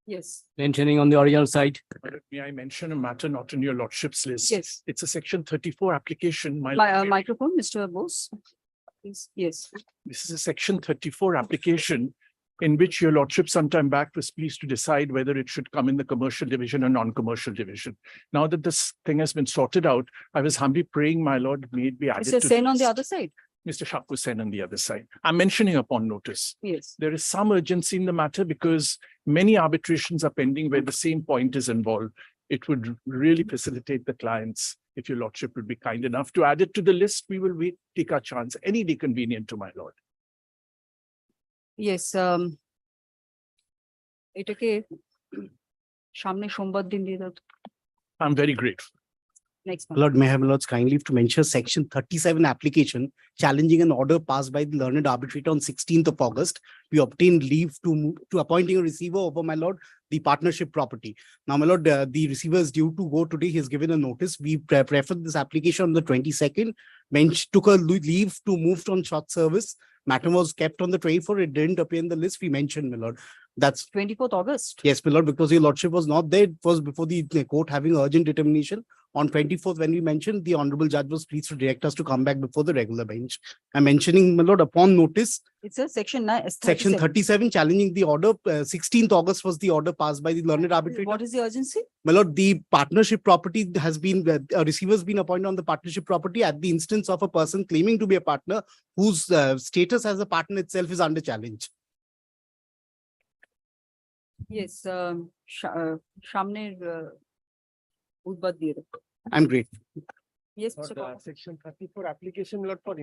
Yes. Mentioning on the original side. May I mention a matter not in your lordship's list? Yes. It's a section 34 application. Microphone, Mr. Bose. Please. Yes. This is a section 34 application in which your lordship sometime back was pleased to decide whether it should come in the commercial division or non-commercial division. Now that this thing has been sorted out, I was humbly praying, my lord, may it be added Mr. to Sen the on the list. other side. Mr. Shakku Sen on the other side. I'm mentioning upon notice. Yes. There is some urgency in the matter because many arbitrations are pending where the same point is involved. It would really facilitate the clients. If your lordship would be kind enough to add it to the list, we will wait, take our chance, any day convenient to my lord. Yes. এটাকে সামনে সোমবার দিন দিয়ে দাও। I'm very grateful. Next one. Lord, may I have Lord's kind leave to mention section 37 application challenging an order passed by the learned arbitrator on 16th of August. We obtained leave to appointing a receiver over, my lord, the partnership property. Now, my lord, the receiver is due to go today. He has given a notice. We preferred this application on the 22nd. Bench took a leave to move on short service. Matter was kept on the 24th. It didn't appear in the list. We mentioned, my lord. That's 24th August. yes, my lord, because your lordship was not there. It was before the court having urgent determination. On 24th, when we mentioned, the honorable judge was pleased to direct us to come back before the regular bench. I'm mentioning, my lord, upon notice, It's a section 9. section 37 challenging the order. 16th August was the order passed by the learned arbitrator. What is the urgency? My lord, the partnership property has been, a receiver has been appointed on the partnership property at the instance of a person claiming to be a partner whose status as a partner itself is under challenge. Yes. সামনের বুধবার দিয়ে দাও। I'm grateful. Yes, Lord, Mr. Kaur. Section 34 application, Lord, for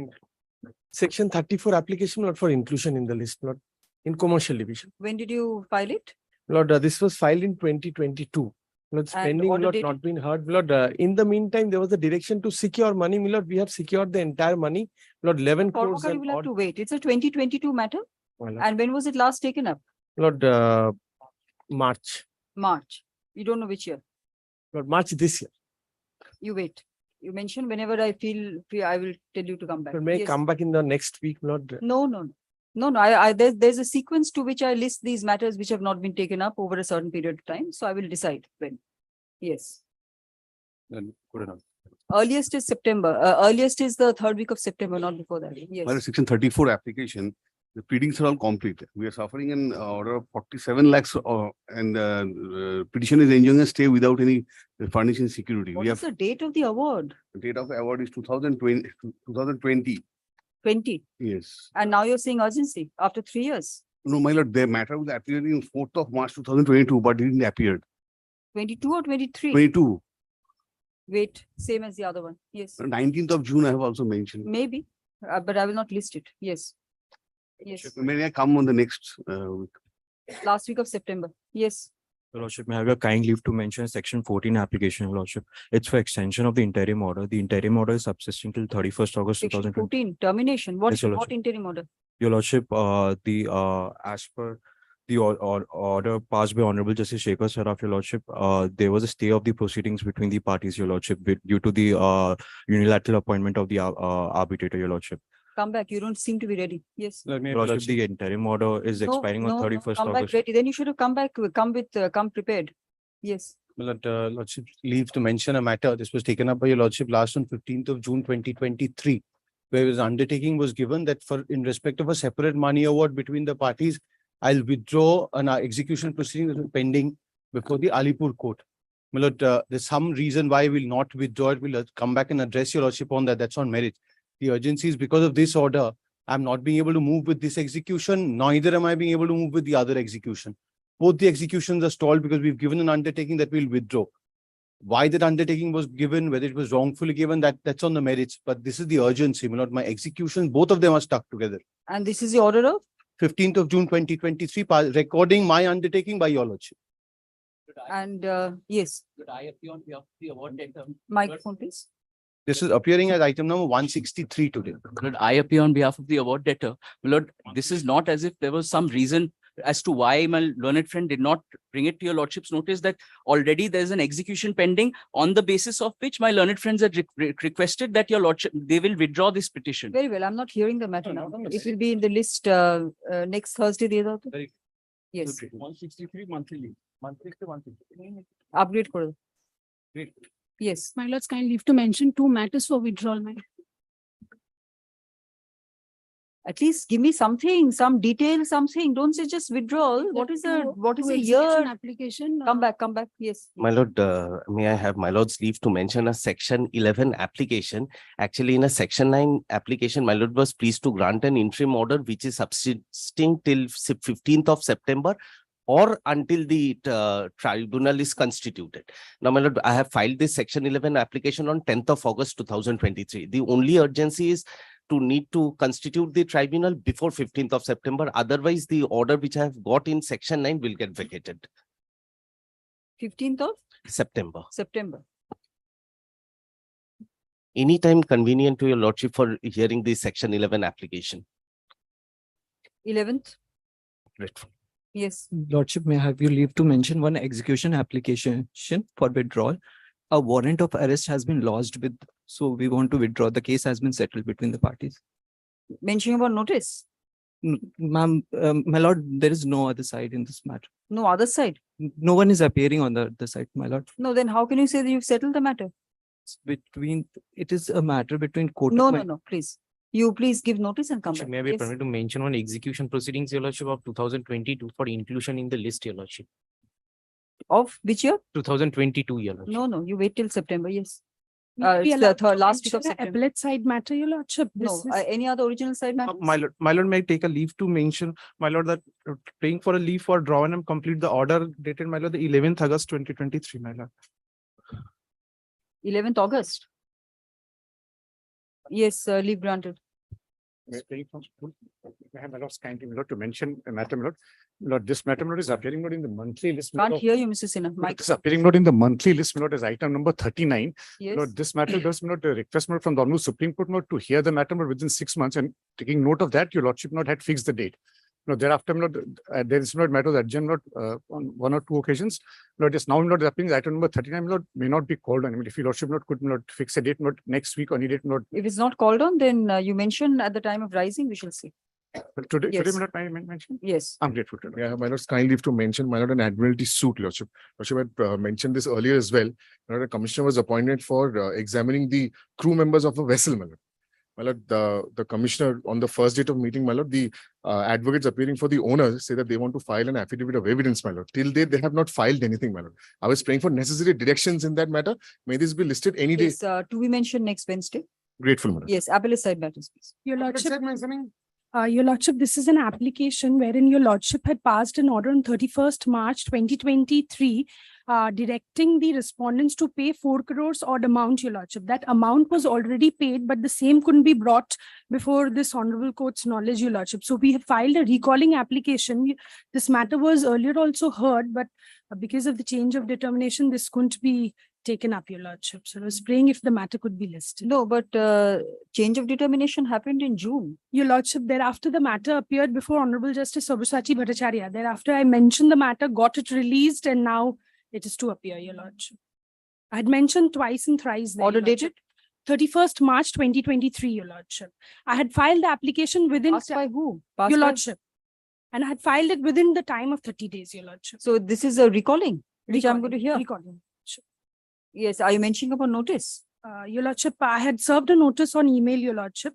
Section 34 application, Lord, for inclusion in the list, Lord, in commercial division. When did you file it? Lord, this was filed in 2022. Lord, spending, order Lord, date? not been heard. Lord, in the meantime, there was a direction to secure money. Lord, we have secured the entire money. Lord, 11 crores. Kormokar, you will have and to wait. It's a 2022 matter. odd. Lord, And when was it last taken up? Lord, March. March. You don't know which year. Lord, March this year. You wait. You mentioned whenever I feel free, I will tell you to come back. Lord, may I Yes. come back in the next week, Lord? No, no, no. No, no. There's a sequence to which I list these matters which have not been taken up over a certain period of time. So I will decide when. Yes. Good enough. Earliest is September. Earliest is the 3rd week of September, not before that. Yes. While section 34 application, the pleadings are all complete. We are suffering an order of 47 lakhs and petition is enjoying a stay without any furnishing security. What We is have, the date of the award? the date of the award is 2020. 20. Yes. And now you're saying urgency after 3 years. No, my lord, the matter was appeared in 4th of March 2022, but it didn't appear. 22 or 23? 22. Wait, same as the other one. Yes. 19th of June, I have also mentioned. Maybe, but I will not list it. Yes. Yes. May I come on the next week? Last week of September. Yes. Your Lordship, may I have your kind leave to mention section 14 application, Your Lordship. It's for extension of the interim order. The interim order is subsisting till 31st August Section 2020. 14, termination. Yes, Your What Lordship. interim order? Your Lordship, as per the order passed by Honorable Justice Shekhar Saraf, Your Lordship, there was a stay of the proceedings between the parties, Your Lordship, due to the unilateral appointment of the arbitrator, Your Lordship. Come back. You don't seem to be ready. Yes. Your Lordship, the interim order is expiring on 31st come back August. ready. Then you should have come back. Come prepared. Yes. Lordship, leave to mention a matter. This was taken up by your Lordship last on 15th of June 2023, where his undertaking was given that for in respect of a separate money award between the parties, I'll withdraw an execution proceeding that is pending before the Alipur court. My lord, there's some reason why we'll not withdraw it. We'll come back and address your Lordship on that. That's on merit. The urgency is because of this order. I'm not being able to move with this execution, neither am I being able to move with the other execution. Both the executions are stalled because we've given an undertaking that we'll withdraw. Why that undertaking was given, whether it was wrongfully given, that's on the merits. But this is the urgency. My lord, my execution, both of them are stuck together. And this is the order of? 15th of June 2023, recording my undertaking by your Lordship. And yes. Could I appear on behalf of the award debtor? Microphone, please. This is appearing as item number 163 today. Lord, I appear on behalf of the award debtor. Lord, this is not as if there was some reason as to why my learned friend did not bring it to your Lordship's notice that already there's an execution pending on the basis of which my learned friends had requested that your Lordship, they will withdraw this petition. Very well. I'm not hearing the matter now. no, It will be in the list next Thursday. Yes, 163 monthly leave. Monthly to 163. upgrade করে দাও। Great. Yes, My lords, kindly leave to mention two matters for withdrawal, my lord. at least give me something, some detail, something. Don't say just withdrawal. What is a Two year? execution Application. Come back. Yes. My lord, may I have my lord's leave to mention a section 11 application? Actually, in a section 9 application, my lord was pleased to grant an interim order which is subsisting till 15th of September or until the tribunal is constituted. Now, my lord, I have filed this section 11 application on 10th of August 2023. The only urgency is to need to constitute the tribunal before 15th of September. Otherwise, the order which I have got in section 9 will get vacated. 15th of September. September. Anytime convenient to your lordship for hearing the section 11 application. 11th. Grateful. Yes. Lordship, may I have you leave to mention one execution application for withdrawal. A warrant of arrest has been lodged with, so we want to withdraw. The case has been settled between the parties. Mentioning about notice. Ma'am, my lord, there is no other side in this matter. No other side. No one is appearing on the other side, my lord. No, then how can you say that you've settled the matter? It's between, it is a matter between court. No, of no, my- no, please. You please give notice and come Lordship, back. may I be Yes. permitted to mention one execution proceedings, your lordship, of 2022 for inclusion in the list, your lordship. Of which year? 2022, your lordship. No, you wait till September, yes. May I be It's the allowed to last week of mention a September. appellate side matter, your lordship. No, This is- any other original side matter? My lord, may I take a leave to mention, my lord, that praying for a leave for draw and complete the order dated, my lord, the 11th August 2023, my lord. 11th August. Yes, leave granted. Praying from school. I have my lord's kindly, my lord, to mention a matter, my lord. Lord, this matter, my lord, is appearing not in the monthly list. my Can't lord. hear you, Mr. Sinha. Mike, It is appearing not in the monthly list, my lord, as item number 39. yes. Lord, this matter does not request my lord, from the Honorable Supreme Court not to hear the matter but within 6 months, and taking note of that, your lordship not had fixed the date. No, thereafter, my lord, there is not matter that adjourned, on one or two occasions. Lord, just now, not happening, item number 39, my lord, may not be called on. I mean, if your lordship not could not fix a date, not next week or any date, not If it's not called on, then you mention at the time of rising, we shall see. today, Yes. my lord, may I mention? Yes. I'm grateful to. Yeah, my lord's kindly leave to mention, my lord, an admiralty suit, lordship. Lordship had mentioned this earlier as well. My lord, a commissioner was appointed for examining the crew members of a vessel, my lord. My lord, the commissioner on the first date of meeting, my lord, the advocates appearing for the owners say that they want to file an affidavit of evidence, my lord. Till date, they have not filed anything, my lord. I was praying for necessary directions in that matter. May this be listed any day. Yes, to be mentioned next Wednesday. Grateful, my lord. Yes, appellate side matters, please. Your lordship, your lordship, this is an application wherein your lordship had passed an order on 31st March 2023, directing the respondents to pay 4 crores odd amount, your lordship. That amount was already paid, but the same couldn't be brought before this honorable court's knowledge, your lordship. So we have filed a recalling application. This matter was earlier also heard, but because of the change of determination, this couldn't be taken up, your lordship. So I was praying if the matter could be listed. No, but change of determination happened in June. Your lordship, thereafter the matter appeared before Honorable Justice Sabyasachi Bhattacharya. Thereafter I mentioned the matter, got it released, and now it is to appear, your lordship. I had mentioned twice and thrice there, Order your lordship. dated? 31st March 2023, your lordship. I had filed the application within Passed by who? Passed your by- lordship. And I had filed it within the time of 30 days, your lordship. So this is a recalling, which I'm going to hear. Recording. Yes, are you mentioning about notice? Your lordship, I had served a notice on email, your lordship.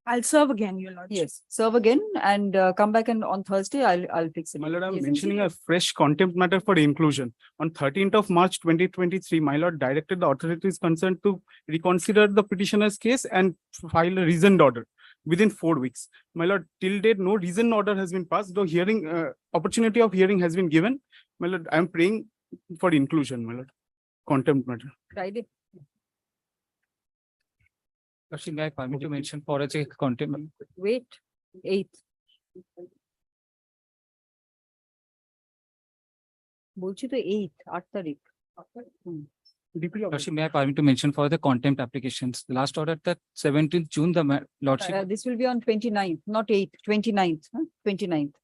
I'll serve again, your lordship. Yes, serve again and come back and on Thursday, I'll fix it. My lord, I'm Yes. mentioning a fresh contempt matter for inclusion. On 13th of March 2023, my lord directed the authorities concerned to reconsider the petitioner's case and file a reasoned order within 4 weeks. My lord, till date, no reasoned order has been passed, though hearing, opportunity of hearing has been given. My lord, I'm praying for inclusion, my lord. Contempt matter. Friday. Lordship, may I permit to mention for a contempt? Wait, 8th. বলছি তো 8th, 8 তারিখ। Lordship, may I permit to mention for the contempt applications? The last order that 17th June, lordship. This will be on 29th, not 8th, 29th, huh? 29th.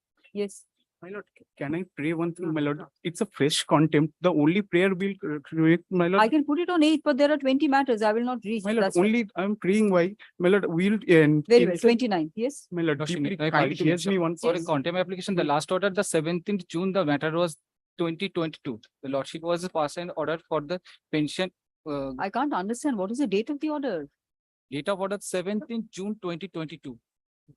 Yes, My lord, can I pray one thing, my lord? It's a fresh contempt. The only prayer will create, my lord. I can put it on 8th, but there are 20 matters. I will not read. My lord, That's why. only I'm praying why, my lord, we'll. Very well, 29th, yes. My lord, Lordship, deeply I kind, like to hears me mention, once. for a contempt application, the last order, the 17th June, the matter was 2022. The lordship was passed an order for the pension, I can't understand. What is the date of the order? date of order 17th June 2022.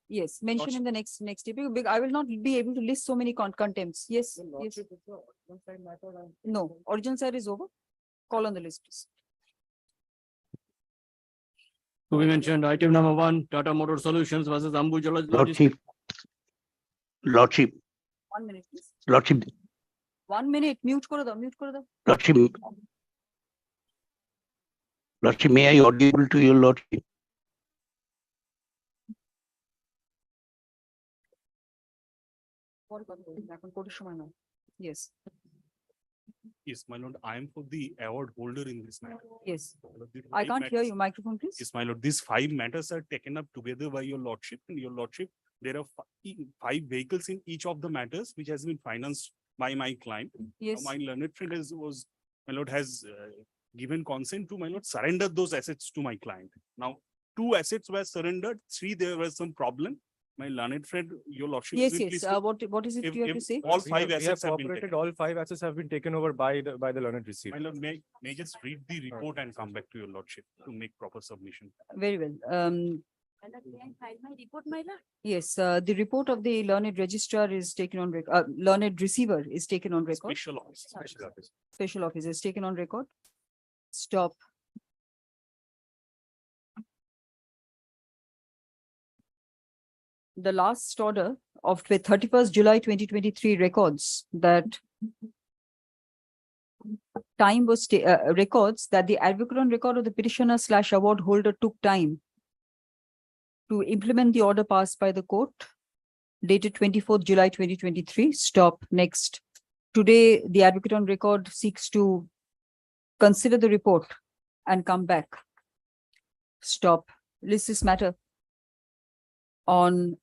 Yes, mention in the next day. I will not be able to list so many contempts. Yes, yes. No, original side is over. Call on the list, please. To be mentioned, item number 1, Tata Motor Solutions versus HON'BLE Lordship. Lordship, 1 minute, please. Lordship, 1 minute. Mute kore do, mute kore do. Lordship. Lordship, may I audible to your Lordship? Yes, Yes, my lord, I am for the award holder in this matter. yes. My lord, these I five can't hear matters- you. Microphone, please. Yes, my lord, these 5 matters are taken up together by your lordship and your lordship. There are 5 vehicles in each of the matters which has been financed by my client. Yes. My learned friend my lord has given consent to my lord surrender those assets to my client. Now, 2 assets were surrendered, 3 there was some problem. My learned friend, your lordship. Yes, will yes. please What is it if- you have if to say? All 5 assets have been cooperated, taken. all 5 assets have been taken over by the learned My receiver. lord, may just read the report and come back to your lordship to make proper submission. Very well. Yes, the report of the learned registrar is taken on learned receiver is taken on record. Special office. Special officer is taken on record. Stop. The last order of 31st July 2023 records that time was records that the advocate on record of the petitioner / award holder took time to implement the order passed by the court dated 24th July 2023. Stop. Next. Today, the advocate on record seeks to consider the report and come back. Stop. List this matter on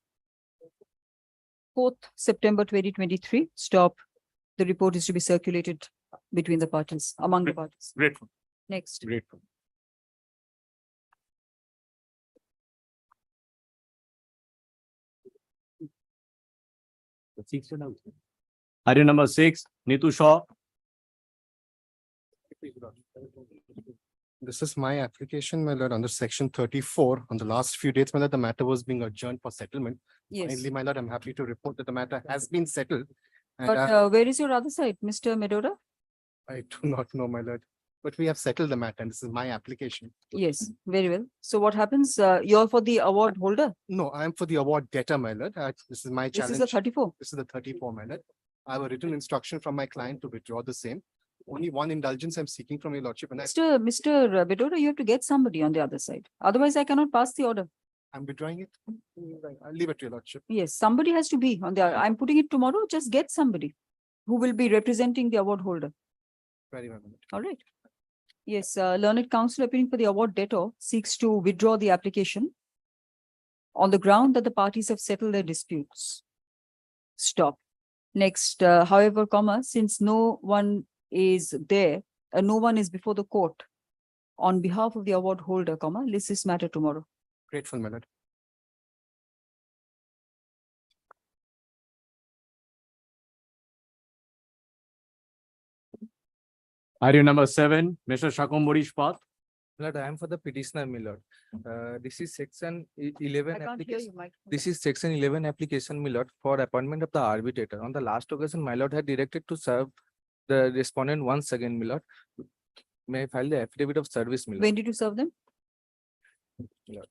4th September 2023. Stop. The report is to be circulated between the parties, among the parties. Grateful. Next. Grateful. Item number 6, Nitu Shaw. This is my application, my lord, under section 34. On the last few dates, my lord, the matter was being adjourned for settlement. Yes. Finally, my lord, I'm happy to report that the matter has been settled. And But where is your other side, Mr. Medora? I do not know, my lord, but we have settled the matter and this is my application. Yes, very well. So what happens? You're for the award holder? No, I am for the award debtor, my lord. This is my This challenge. is the 34. This is the 34, my lord. I have a written instruction from my client to withdraw the same. Only one indulgence I'm seeking from your lordship, and Mr. Medora, you have to get somebody on the other side. Otherwise, I cannot pass the order. I'm withdrawing it. I'll leave it to your lordship. Yes, somebody has to be on the, I'm putting it tomorrow. Just get somebody who will be representing the award holder. Very well, my lord. All right. Yes, learned counsel appearing for the award debtor seeks to withdraw the application on the ground that the parties have settled their disputes. Stop. Next, however, since no one is there, no one is before the court on behalf of the award holder, list this matter tomorrow. Grateful, my lord. Item number 7, Mr. Shakumburi Shpat. Lord, I am for the petitioner, my lord. This is section 11 I can't hear application. you, Mike. This is section 11 application, my lord, for appointment of the arbitrator. On the last occasion, my lord had directed to serve the respondent once again, my lord. May I file the affidavit of service, my lord? When did you serve them? My lord.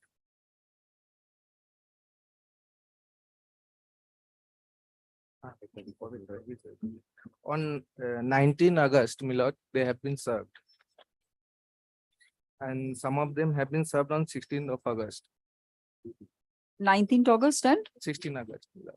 On 19 August, my lord, they have been served. And some of them have been served on 16th of August, 19th August and 16 August. My lord.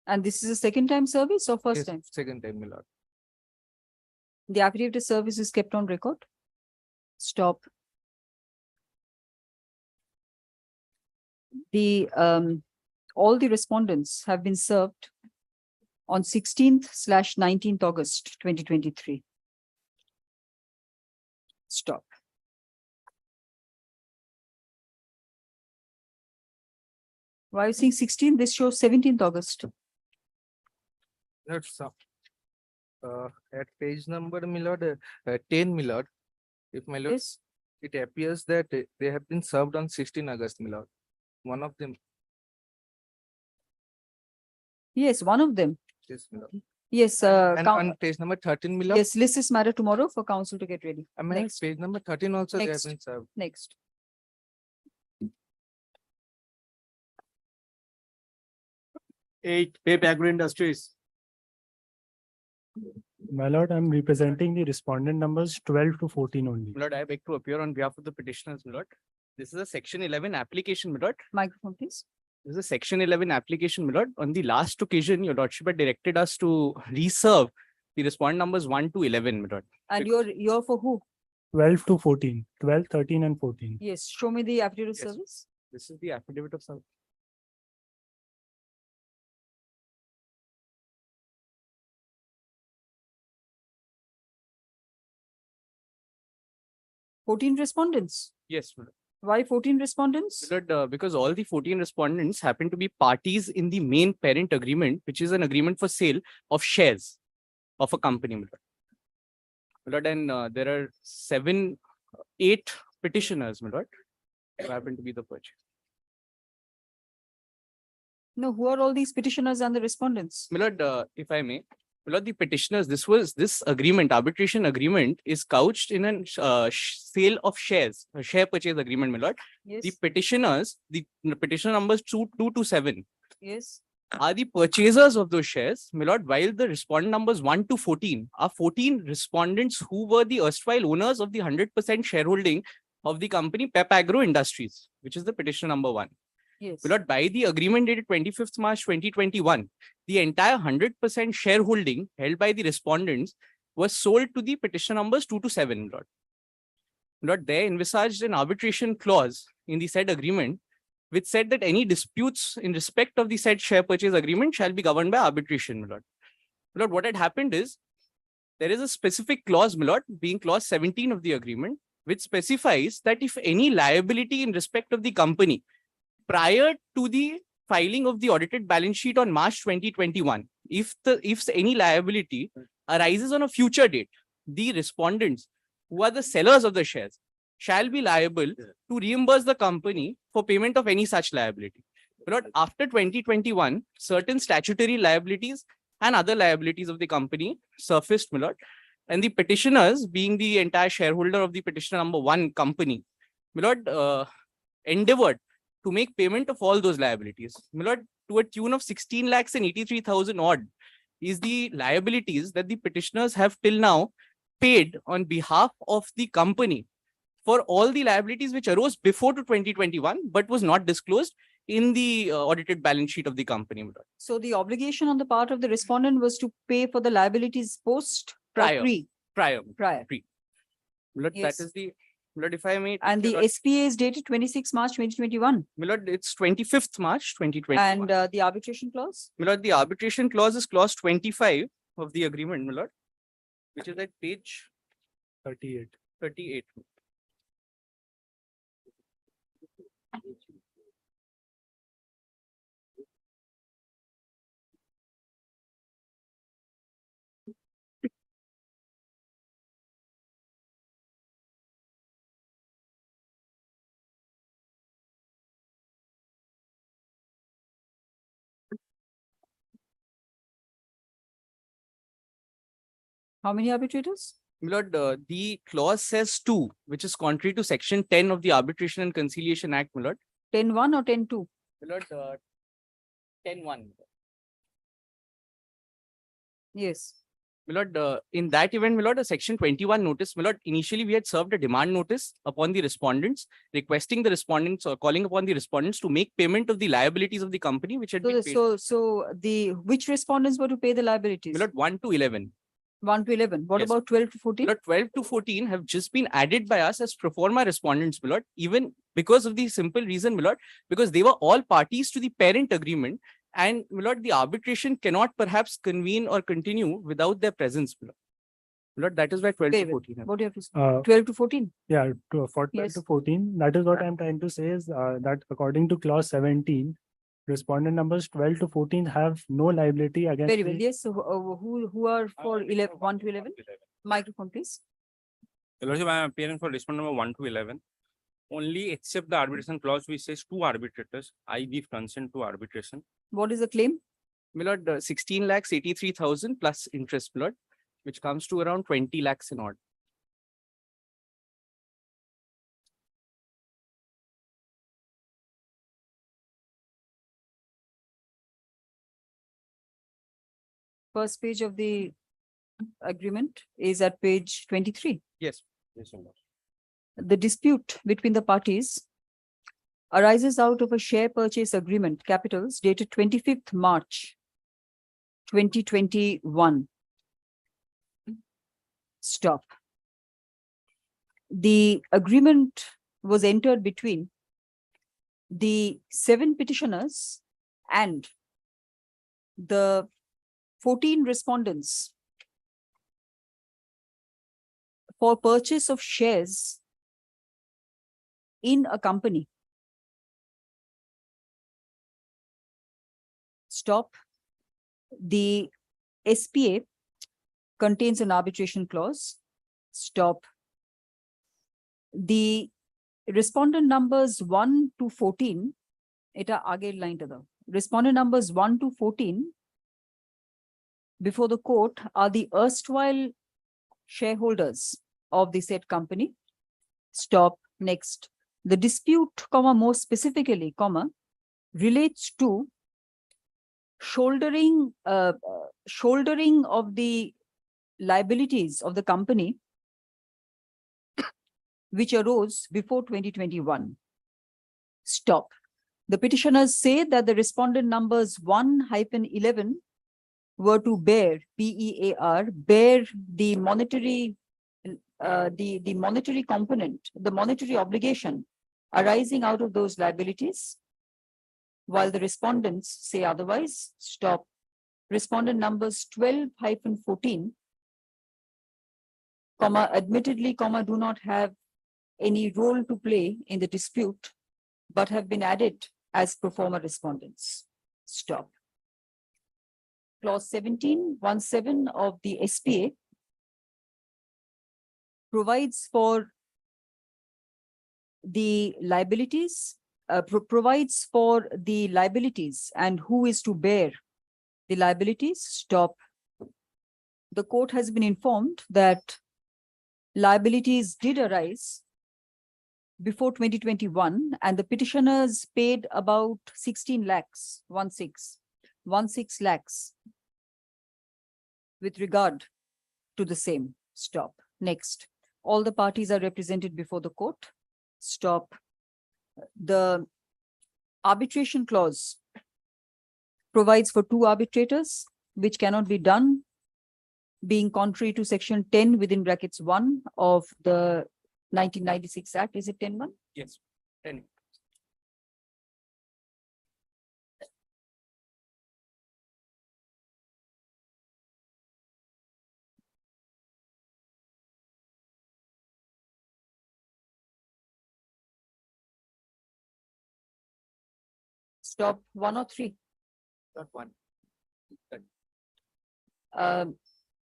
And this is a second time service or first Yes, time? second time, my lord. The affidavit of service is kept on record. Stop. All the respondents have been served on 16th/19th August 2023. Stop. Why are you saying 16? This shows 17th August. That's at page number, my lord, 10, my lord. If my lord, Yes. it appears that they have been served on 16 August, my lord. One of them, Yes, one of them. yes, my lord. Yes, And on page number 13, my lord. yes, list this matter tomorrow for council to get ready. Next. Page number 13 also they have Next. been served. Next. Paper Agro Industries. My lord, I'm representing the respondent numbers 12 to 14 only. My lord, I beg to appear on behalf of the petitioners, my lord. This is a section 11 application, my lord. Microphone, please. This is a section 11 application, my lord. On the last occasion, your lordship had directed us to reserve the respondent numbers 1 to 11, my lord. And you're for who? 12 to 14, 12, 13 and 14. Yes, show me the affidavit of Yes. service. This is the affidavit of service. Fourteen respondents. Yes, my lord. Why 14 respondents? My lord, because all the 14 respondents happen to be parties in the main parent agreement, which is an agreement for sale of shares of a company, my lord. My lord, and there are 8 petitioners, my lord, who happen to be the purchaser. No, who are all these petitioners and the respondents? My lord, if I may, my lord, the petitioners, this agreement, arbitration agreement is couched in a sale of shares, a share purchase agreement, my lord. Yes. The petitioners, the petitioner numbers 2 to 7 Yes. are the purchasers of those shares, my lord, while the respondent numbers 1 to 14 are 14 respondents who were the erstwhile owners of the 100% shareholding of the company Pep Agro Industries, which is the petitioner number 1. Yes. My lord, by the agreement dated 25th March 2021, the entire 100% shareholding held by the respondents was sold to the petitioner numbers 2 to 7, my lord. My lord, they envisaged an arbitration clause in the said agreement, which said that any disputes in respect of the said share purchase agreement shall be governed by arbitration, my lord. My lord, what had happened is, there is a specific clause, my lord, being clause 17 of the agreement, which specifies that if any liability in respect of the company prior to the filing of the audited balance sheet on March 2021, if any liability arises on a future date, the respondents who are the sellers of the shares shall be liable to reimburse the company for payment of any such liability. But after 2021, certain statutory liabilities and other liabilities of the company surfaced, my lord, and the petitioners, being the entire shareholder of the petitioner number 1 company, my lord, endeavored to make payment of all those liabilities. My lord, to a tune of 16 lakhs and 83,000 odd is the liabilities that the petitioners have till now paid on behalf of the company for all the liabilities which arose before to 2021, but was not disclosed in the audited balance sheet of the company. My lord. So the obligation on the part of the respondent was to pay for the liabilities post Prior. or pre? Prior. Prior. My lord, Yes. that is the, my lord, if I may. And the SPA is dated 26 March 2021. My lord, it's 25th March 2021. And the arbitration clause? My lord, the arbitration clause is clause 25 of the agreement, my lord, which is at page 38. 38. How many arbitrators? My lord, the clause says 2, which is contrary to section 10 of the Arbitration and Conciliation Act, my lord. 10-1 or 10-2? My lord, 10-1. Yes. My lord, in that event, my lord, a section 21 notice, my lord, initially we had served a demand notice upon the respondents, requesting the respondents or calling upon the respondents to make payment of the liabilities of the company, which had been paid. So which respondents were to pay the liabilities? My lord, 1 to 11. 1 to 11. What Yes. about 12 to 14? My lord, 12 to 14 have just been added by us as pro forma respondents, my lord, even because of the simple reason, my lord, because they were all parties to the parent agreement. And my lord, the arbitration cannot perhaps convene or continue without their presence, my lord. My lord, that is why 12 to 14. have- What do you have to say? Uh, 12 to 14? Yeah, for 12 Yes. to 14, that is what I'm trying to say is that according to clause 17, respondent numbers 12 to 14 have no liability against. Very well. the- Yes. So who are for 11, 1 to 11? Microphone, please. Your Lordship, I am appearing for respondent number 1 to 11. Only except the arbitration clause which says two arbitrators, I give consent to arbitration. What is the claim? My lord, 16 lakhs 83,000 plus interest, my lord, which comes to around 20 lakhs in odd. First page of the agreement is at page 23. Yes. Yes, Your Lord. The dispute between the parties arises out of a share purchase agreement, capitals, dated 25th March 2021. Stop. The agreement was entered between the 7 petitioners and the 14 respondents for purchase of shares in a company. Stop. The SPA contains an arbitration clause. Stop. The respondent numbers 1 to 14, eta aage line ta dao. Respondent numbers 1 to 14 before the court are the erstwhile shareholders of the said company. Stop. Next. The dispute, more specifically, relates to shouldering of the liabilities of the company which arose before 2021. Stop. The petitioners say that the respondent numbers 1-11 were to bear, BEAR, bear the monetary the monetary component, the monetary obligation arising out of those liabilities, while the respondents say otherwise. Stop. Respondent numbers 12-14, admittedly, do not have any role to play in the dispute, but have been added as pro forma respondents. Stop. Clause 17(17) of the SPA provides for the liabilities, provides for the liabilities and who is to bear the liabilities. Stop. The court has been informed that liabilities did arise before 2021 and the petitioners paid about 16 lakhs, 16 lakhs with regard to the same. Stop. Next. All the parties are represented before the court. Stop. The arbitration clause provides for 2 arbitrators, which cannot be done, being contrary to section 10 within brackets 1 of the 1996 Act. Is it 10(1)? Yes. 10. Stop. 1 or 3? Not 1.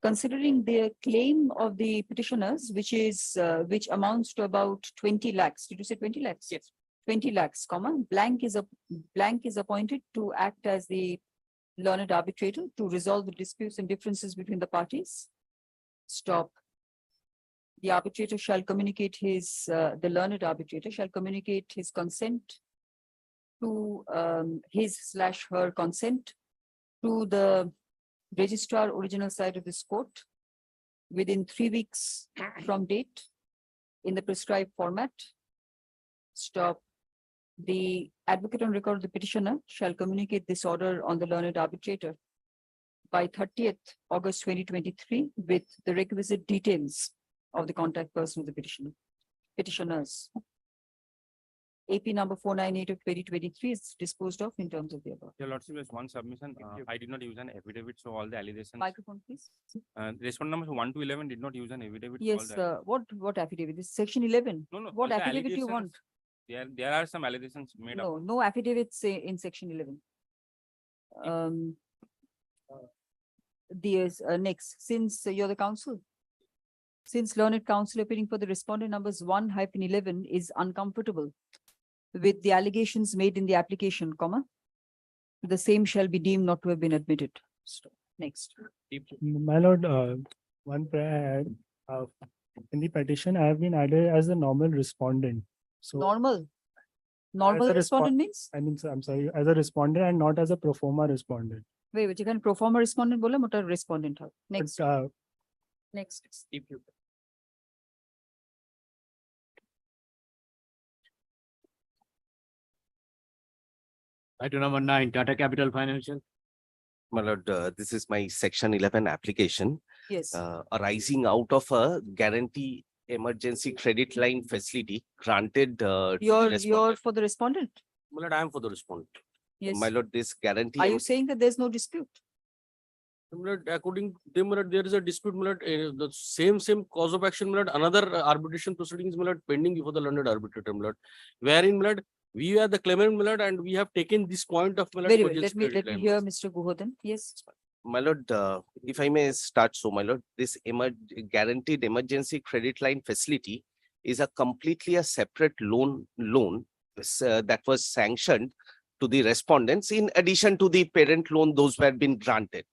Considering the claim of the petitioners, which amounts to about 20 lakhs. Did you say 20 lakhs? Yes. 20 lakhs, blank is appointed to act as the learned arbitrator to resolve the disputes and differences between the parties. Stop. The arbitrator shall communicate the learned arbitrator shall communicate his consent to his/her consent to the registrar original site of this court within 3 weeks from date in the prescribed format. Stop. The advocate on record of the petitioner shall communicate this order on the learned arbitrator by 30th August 2023 with the requisite details of the contact person of the petitioners. AP number 498 of 2023 is disposed of in terms of the above. Your Lordship, there's one submission. I did not use an affidavit, so all the allegations. Microphone, please. Respondent number 1 to 11 did not use an affidavit. so all Yes, the- what affidavit? This is section 11. No, no. What all the affidavit do you want? allegations- There are some allegations made up. No, no affidavits in section 11. Next, since you're the counsel. Since learned counsel appearing for the respondent numbers 1-11 is uncomfortable with the allegations made in the application, comma, the same shall be deemed not to have been admitted. Stop. Next. My lord, one prayer I had, in the petition, I have been added as a normal respondent. So Normal. as Normal a respondent means? I mean, I'm sorry, as a respondent and not as a pro forma respondent. Wait, you can pro forma respondent bola, mota respondent hai. But, Next, next. Item number 9, Tata Capital Financial. My lord, this is my section 11 application Yes, arising out of a guarantee emergency credit line facility granted. To the you're respondent. for the respondent. My lord, I am for the respondent. Yes. My lord, this guarantee. Are you saying that there's no dispute? According to them, there is a dispute, the same cause of action, another arbitration proceedings, pending before the learned arbitrator, wherein, we are the claimant, and we have taken this point of, Very well. urgency Let credit me line. hear Mr. Guhodhan. Yes. My lord, if I may start, so my lord, this guaranteed emergency credit line facility is a completely a separate loan that was sanctioned to the respondents in addition to the parent loan, those who had been granted.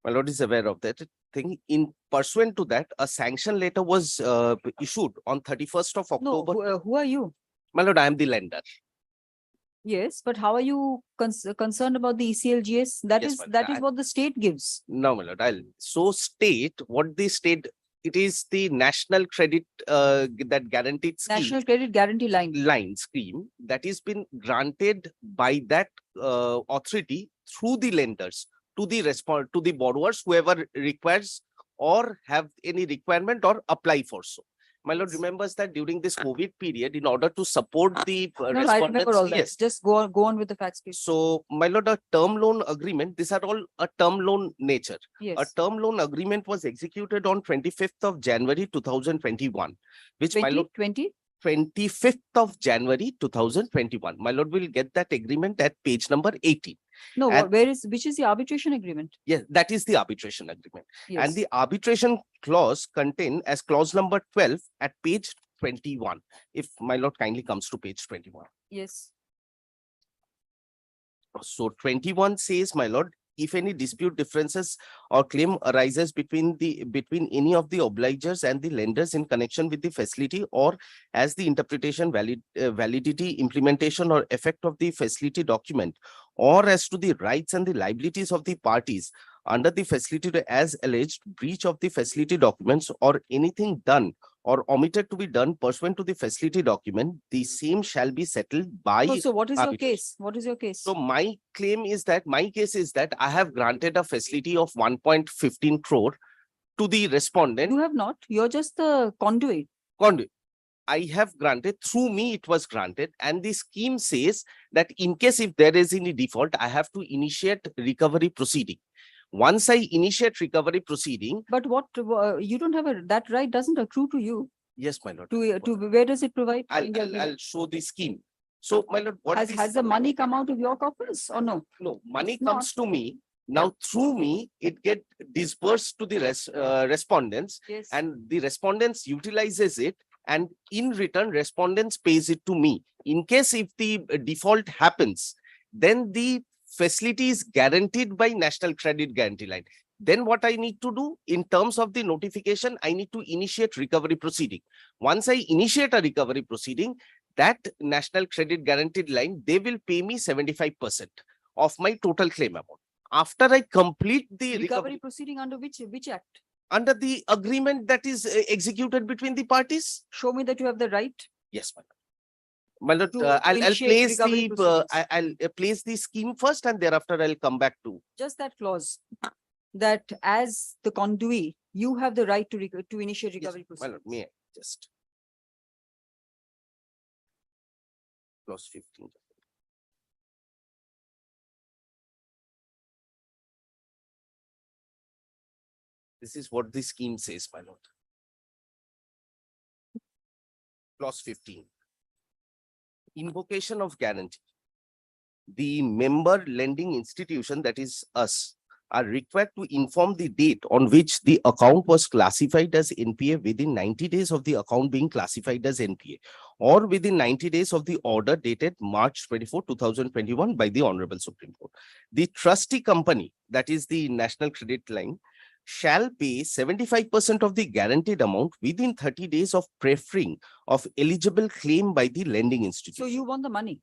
My lord is aware of that thing. In pursuant to that, a sanction letter was issued on 31st of No, October. who are you? My lord, I am the lender. Yes, but how are you concerned about the ECLGS? That Yes, is, ma'am. that is what the state gives. No, my lord, I'll so state what the state, it is the national credit that guaranteed scheme. National Credit Guarantee Line. Scheme that is been granted by that authority through the lenders to the borrowers, whoever requires or have any requirement or apply for so. My lord remembers that during this COVID period, in order to support the No, I remember respondents, all that. yes. Just go on with the facts, please. So, my lord, a term loan agreement, these are all a term loan nature. A Yes. term loan agreement was executed on 25th of January 2021, which my lord 25th of January 2021. My lord will get that agreement at page number 18. No, And- which is the arbitration agreement? Yes, that is the arbitration agreement. Yes. And the arbitration clause contain as clause number 12 at page 21. If my lord kindly comes to page 21. Yes. So 21 says, my lord, if any dispute, differences or claim arises between any of the obligers and the lenders in connection with the facility, or as the interpretation, validity, implementation or effect of the facility document, or as to the rights and the liabilities of the parties under the facility as alleged breach of the facility documents, or anything done or omitted to be done pursuant to the facility document, the same shall be settled by. So what is your arbitration. case? What is your case? So my case is that I have granted a facility of 1.15 crore to the respondent. You have not. You're just the conduit. I have granted, through me it was granted, and the scheme says that in case if there is any default, I have to initiate recovery proceeding. Once I initiate recovery proceeding. But what, you don't have that right doesn't accrue to you. Yes, my lord. To where does it provide? I'll show the scheme. So, my lord, what Has the money come out of your coffers or no? No, money comes to me. Now, through me, it get disbursed to the respondents, Yes. and the respondents utilizes it, and in return, respondents pays it to me. In case if the default happens, then the facility is guaranteed by National Credit Guarantee Line. Then what I need to do in terms of the notification, I need to initiate recovery proceeding. Once I initiate a recovery proceeding, that National Credit Guaranteed Line, they will pay me 75% of my total claim amount. After I complete the Recovery recovery proceeding under which act? under the agreement that is executed between the parties. Show me that you have the right. Yes, madam. My lord, To I'll initiate place recovery the, proceedings. I'll place the scheme first and thereafter I'll come back to. Just that clause, that as the conduit, you have the right to initiate Yes, recovery my proceedings. lord, may I just. Clause 15. This is what the scheme says, my lord. Clause 15. Invocation of guarantee. The member lending institution, that is us, are required to inform the date on which the account was classified as NPA within 90 days of the account being classified as NPA, or within 90 days of the order dated March 24, 2021 by the Honorable Supreme Court. The trustee company, that is the National Credit Line, shall pay 75% of the guaranteed amount within 30 days of preferring of eligible claim by the lending institution. So you want the money,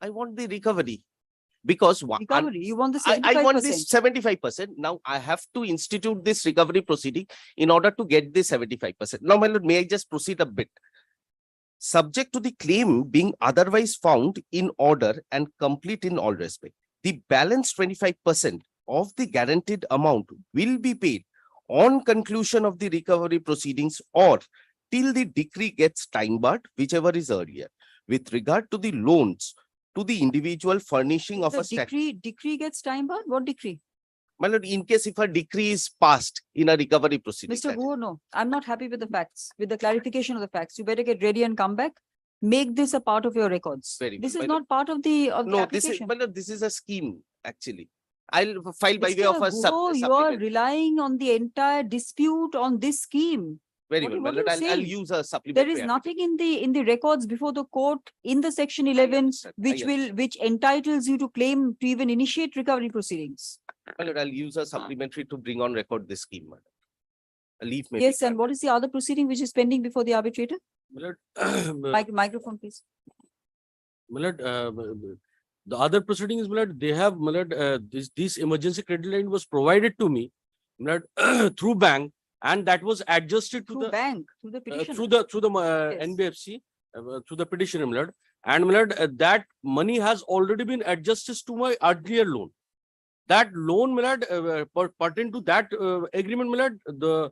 I want the recovery. Because recovery, you want the I want this 75%. 75%. Now I have to institute this recovery proceeding in order to get the 75%. Now, my lord, may I just proceed a bit? Subject to the claim being otherwise found in order and complete in all respect, the balance 25% of the guaranteed amount will be paid on conclusion of the recovery proceedings or till the decree gets time barred, whichever is earlier. With regard to the loans to the individual furnishing of The decree gets time barred? What decree? My lord, in case if a decree is passed in a recovery proceeding. Mr. Guo, no, I'm not happy with the facts, with the clarification of the facts. You better get ready and come back. Make this a part of your records. Very This well, is my not part of the No, this is, application. my lord, this is a scheme, actually. I'll file by way Mr. of a Guo, you are supplement. relying on the entire dispute on this scheme. Very What well, are- my what lord, are I'll you saying? use a supplement. There is nothing in the records before the court in the section 11 understand. I which entitles you to claim to even initiate recovery proceedings. My lord, I'll use a supplementary to bring on record this scheme, madam. A leave may. Yes, and what is the other proceeding which is pending before the arbitrator? My lord, Microphone, please. my lord, the other proceedings, my lord, they have, my lord, this emergency credit line was provided to me, my lord, through bank, and that was adjusted to Through the bank, through the petitioner. through the Yes. NBFC, through the petitioner, my lord. And my lord, that money has already been adjusted to my earlier loan. That loan, my lord, pertaining to that agreement, my lord, the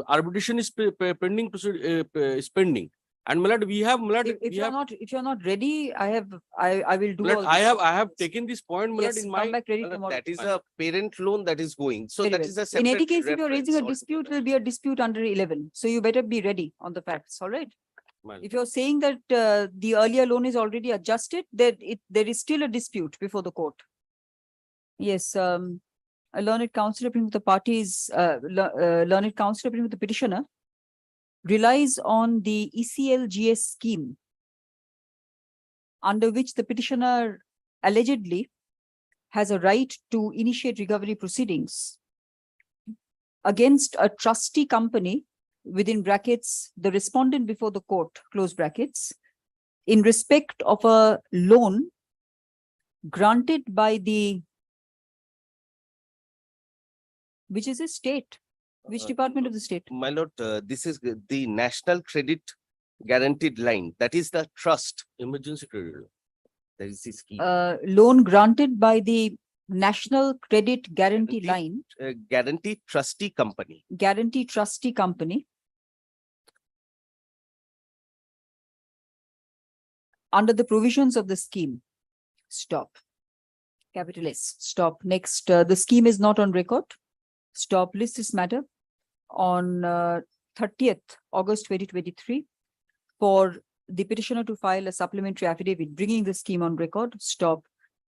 arbitration is pending, is pending. And my lord, we have, my lord, If you're not ready, I will do my all lord, this. I have taken this point, my lord, Yes, in come my. back ready My lord, tomorrow. that is a parent loan that is going. So Very that well. is a In separate. any case, if you're raising a reference dispute, altogether. will be a dispute under 11. So you better be ready on the facts, all right? My If you're saying that the earlier loan is already adjusted, there is still a dispute before the court. Yes, a learned counsel appearing with the parties, learned counsel appearing with the petitioner relies on the ECLGS scheme under which the petitioner allegedly has a right to initiate recovery proceedings against a trustee company, within brackets, the respondent before the court, close brackets, in respect of a loan granted by the, which is a state, which department of the state? My lord, this is the National Credit Guaranteed Line. That is the trust. emergency credit. That is the scheme. Loan granted by the National Credit Guarantee Line, Guarantee Trustee Company. Guarantee Trustee Company, under the provisions of the scheme. Stop. Capital S. Stop. Next, the scheme is not on record. Stop. List this matter on 30th August 2023 for the petitioner to file a supplementary affidavit bringing the scheme on record. Stop.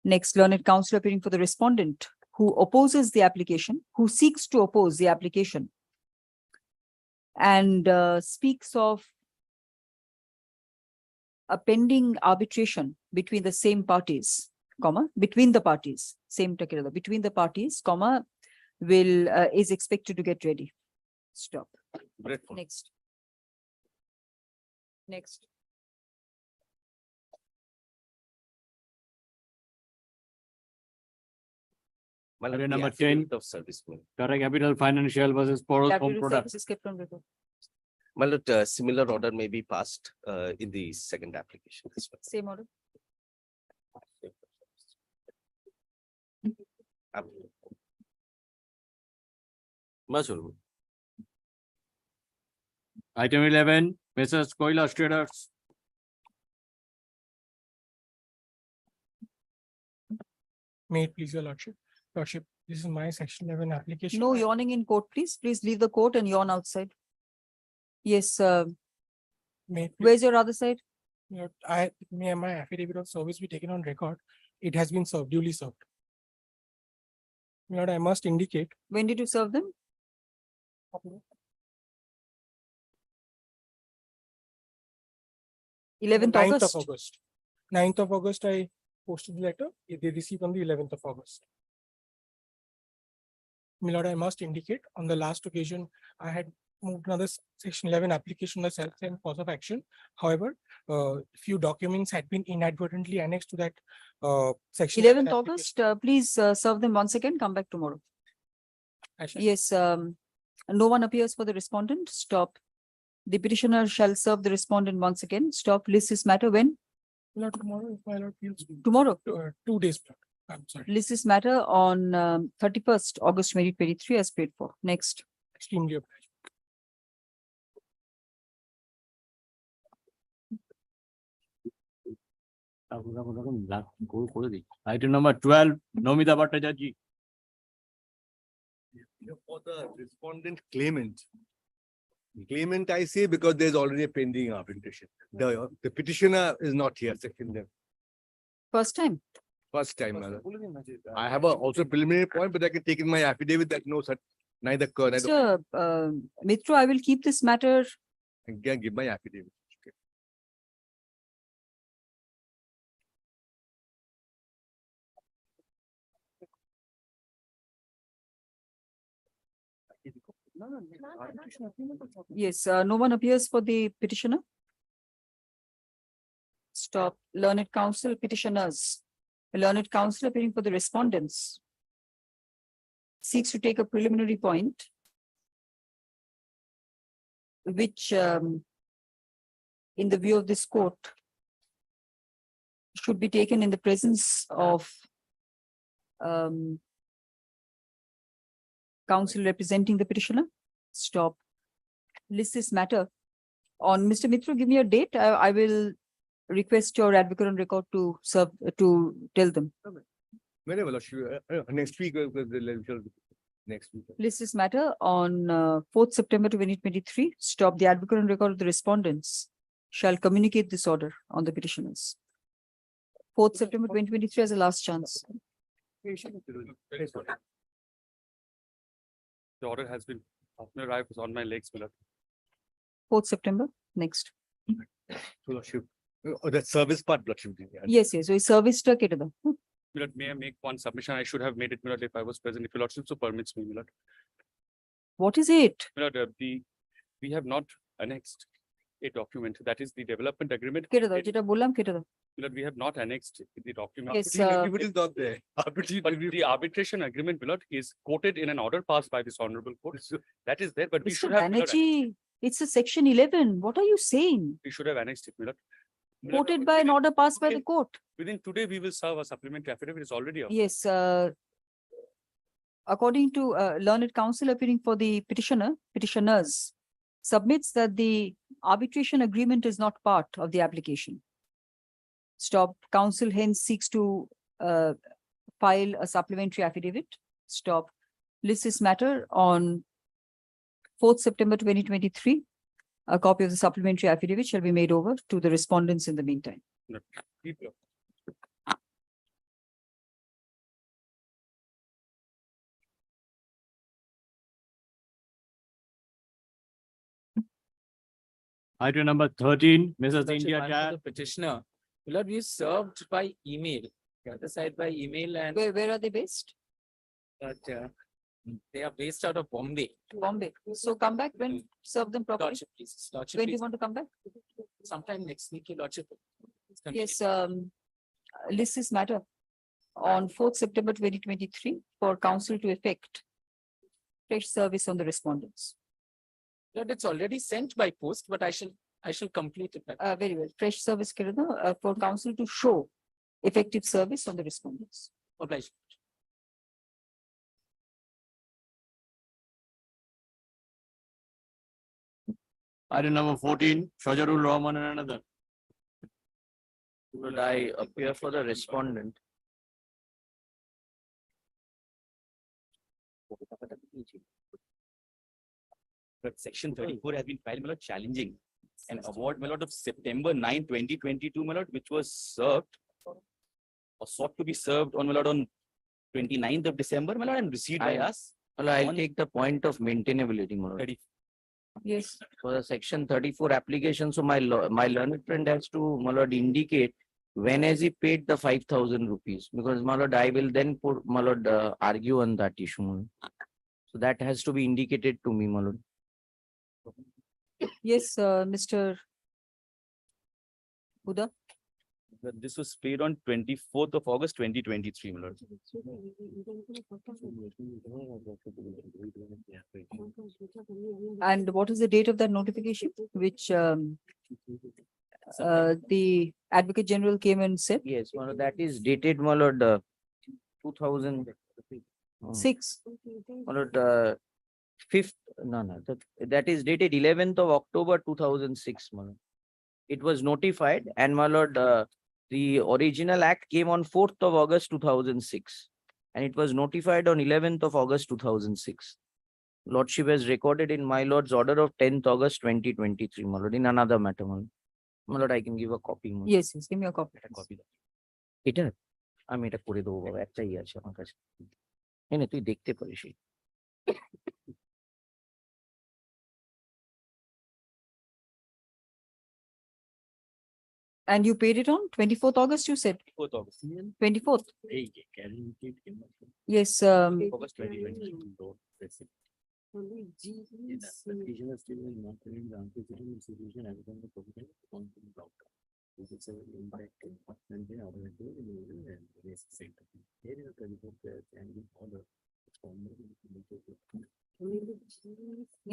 Next, learned counsel appearing for the respondent who opposes the application, who seeks to oppose the application, and speaks of a pending arbitration between the same parties, comma, between the parties, same together, between the parties, comma, will is expected to get ready. Stop. Grateful. Next. Next. My lord, Item the number 10. affidavit of service. My lord. Tata Capital Financial versus Porous Home Laboratory Products. services kept on record. My lord, similar order may be passed in the second application as well. Same order. MOUSHUMI. Item 11, Mrs. Koila Traders. May it please your lordship. Lordship, this is my section 11 application. No yawning in court, please. Please leave the court and yawn outside. Yes, May it please- where's your other side? Lord, may my affidavit of service be taken on record? It has been served, duly served. Lord, I must indicate. When did you serve them? 11th 9th of August. August. 9th of August, I posted the letter. They received on the 11th of August. My lord, I must indicate on the last occasion, I had moved another section 11 application, the self-same cause of action. However, few documents had been inadvertently annexed to that section. 11th August, please serve them once again, come back tomorrow. Shall. Yes, no one appears for the respondent. Stop. The petitioner shall serve the respondent once again. Stop. List this matter when? Lord, tomorrow, if my lord feels. Tomorrow. 2 days. I'm sorry. List this matter on 31st August 2023 as paid for. Next. Extremely obliged. Item number 12, Nomita Bhattacharya. For the respondent claimant. Claimant, I say, because there's already a pending arbitration. The petitioner is not here, second them. First time. First time. I have also preliminary point, but I can take in my affidavit that no, sir, neither. Mr. Mitra, I will keep this matter. I can give my affidavit. Okay. Yes, no one appears for the petitioner. Stop. Learned counsel petitioners. Learned counsel appearing for the respondents seeks to take a preliminary point, which in the view of this court should be taken in the presence of counsel representing the petitioner. Stop. List this matter on Mr. Mitra. Give me a date. I will request your advocate on record to serve to tell them. Whenever, next week, next week. List this matter on 4th September 2023. Stop. The advocate on record of the respondents shall communicate this order on the petitioners. 4th September 2023 as a last chance. The order has been, I was on my legs, my lord. 4th September. Next. That service part, Yes, yes. So service to My lord, may I make one submission? I should have made it, my lord, if I was present, if your lordship so permits me, my lord. What is it? My lord, we have not annexed a document, that is the development agreement. My Lord, we have not annexed the document. Yes, Agreement is not there. But the arbitration agreement, my lord, is quoted in an order passed by this honorable court. That is there, but we Mr. should have. my lord, Banerjee, it's a section 11. What are you saying? We should have annexed it, my lord. My lord, Quoted by an order passed by the court. Within today, we will serve a supplementary affidavit. It's already out. Yes, according to learned counsel appearing for the petitioners submits that the arbitration agreement is not part of the application. Stop. Counsel hence seeks to file a supplementary affidavit. Stop. List this matter on 4th September 2023. A copy of the supplementary affidavit shall be made over to the respondents in the meantime. No. Item number 13, Mrs. Lordship, India I'm Chat. the petitioner. Lord, we served by email, the other side by email, and Where are they based? but they are based out of Bombay. Bombay. So come back when serve them properly. Lordship, please. Lordship, When do you please. want to come back? Sometime next week, your lordship. Yes, list this matter on 4th September 2023 for council to effect fresh service on the respondents. Lord, it's already sent by post, but I shall complete it. Very well. Fresh service for council to show effective service on the respondents. Obliged. Item number 14, Shajarul Rahman and another. Would I appear for the respondent? But section 34 has been filed, my lord, challenging an award, my lord, of September 9, 2022, my lord, which was served or sought to be served on, my lord, on 29th of December, my lord, and received by us. Well, I'll on take the point of maintainability, my lord. 30. Yes. For the section 34 application, so my learned friend has to, my lord, indicate when has he paid the 5,000 rupees, because my lord, I will then put, my lord, argue on that issue, my lord. So that has to be indicated to me, my lord. Yes, Mr. Huda. But this was paid on 24th of August, 2023, my lord. And what is the date of that notification, which the Advocate General came and said? Yes, my lord, that is dated, my lord, 2006. My lord, 5th, no, that is dated 11th of October 2006, my lord. It was notified, and my lord, the original act came on 4th of August 2006, and it was notified on 11th of August 2006. Lordship has recorded in my lord's order of 10th August 2023, my lord, in another matter, my lord. My lord, I can give a copy, my lord. Yes, give me a copy. এটা আমি এটা করে দেবো বাবা, একটাই আছে আমার কাছে। এই নে, তুই দেখতে পারিস। And you paid it on 24th August, you said? 24th August. 24th? Yes. August 2022.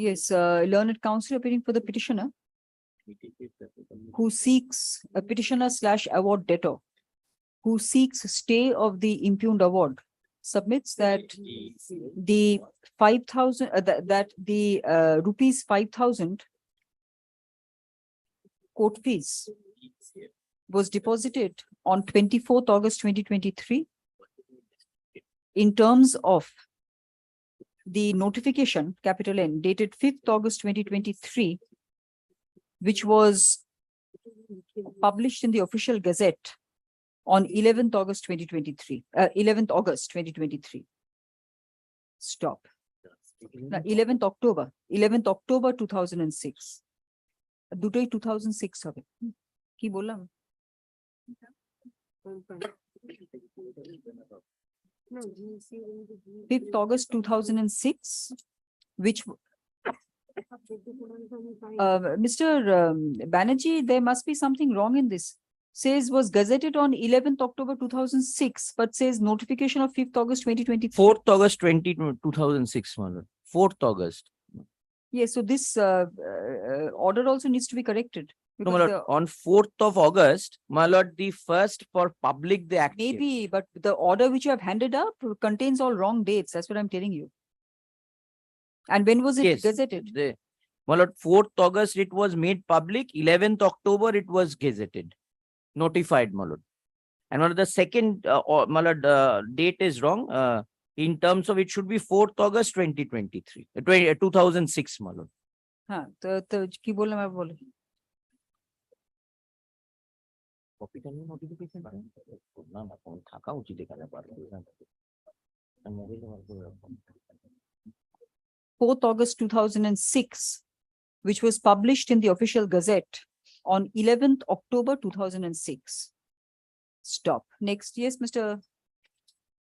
Yes, learned counsel appearing for the petitioner who seeks a petitioner / award debtor who seeks stay of the impugned award submits that the 5,000 that the rupees 5,000 court fees was deposited on 24th August 2023 in terms of the notification, capital N, dated 5th August 2023, which was published in the official gazette on 11th August 2023, 11th August 2023. Stop. No, 11th October 2006. দুটোই 2006 হবে। কি বললাম? 5th August 2006, which Mr. Banerjee, there must be something wrong in this. Says was gazetted on 11th October 2006, but says notification of 5th August 2023. 4th August 2006, my lord. 4th August. Yes, so this order also needs to be corrected. No, my lord, on 4th of August, my lord, the first for public the act. Maybe, but the order which you have handed up contains all wrong dates. That's what I'm telling you. And when was it gazetted? My lord, 4th August it was made public. 11th October it was gazetted, notified, my lord. And my lord, the second my lord, date is wrong. In terms of it should be 4th August 2023, 2006, my lord. हाँ, तो की बोलना मैं बोले? Copy करने notification ना ना कौन थाका उची देखा ना पार 4th August 2006, which was published in the official gazette on 11th October 2006. Stop. Next, yes, Mr.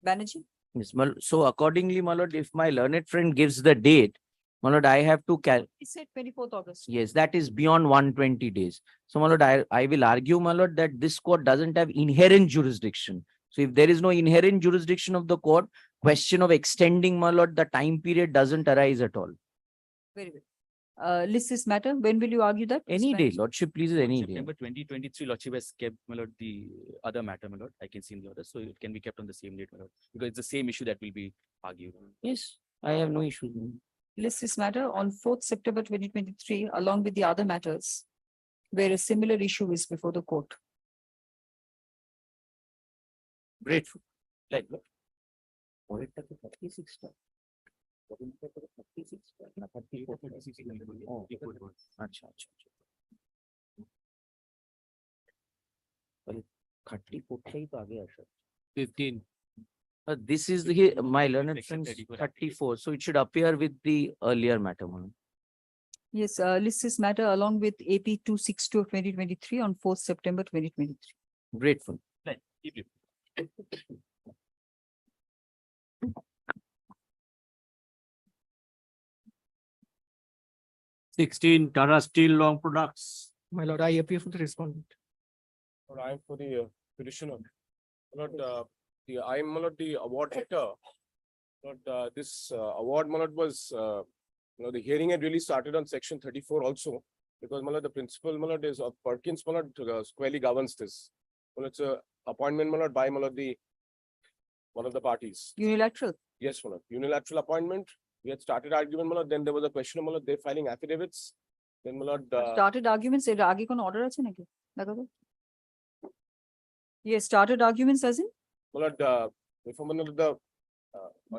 Banerjee. Yes, so accordingly, my lord, if my learned friend gives the date, my lord, I have to He said 24th August. Yes, that is beyond 120 days. So, my lord, I will argue, my lord, that this court doesn't have inherent jurisdiction So if there is no inherent jurisdiction of the court, question of extending, my lord, the time period doesn't arise at all. Very well. List this matter. When will you argue that? Any day, lordship pleases any day. September 2023, lordship has kept, my lord, the other matter, my lord. I can see in the order, so it can be kept on the same date, my lord, because it's the same issue that will be argued. Yes, I have no issue. List this matter on 4th September 2023, along with the other matters where a similar issue is before the court. Grateful. Like, अच्छा अच्छा 15. This is the my learned friends 34. So it should appear with the earlier matter. Yes, list this matter along with AP 262 of 2023 on 4th September 2023. Grateful. Like, 16, Tata Steel Long Products. My lord, I appear for the respondent. Lord, I am for the petitioner. Lord, I am, my lord, the award letter. Lord, this award, my lord, was, the hearing had really started on section 34 also, because, my lord, the principal, my lord, is of Perkins, my lord, squarely governs this. Well, it's a appointment, my lord, by, my lord, one of the parties. Unilateral. Yes, my lord, unilateral appointment. We had started argument, my lord, then there was a question, my lord, they filing affidavits. Then, my lord, Started arguments, এর আগে কোনো order আছে নাকি? দেখাবো। Yes, started arguments as in? my lord, before, my lord, the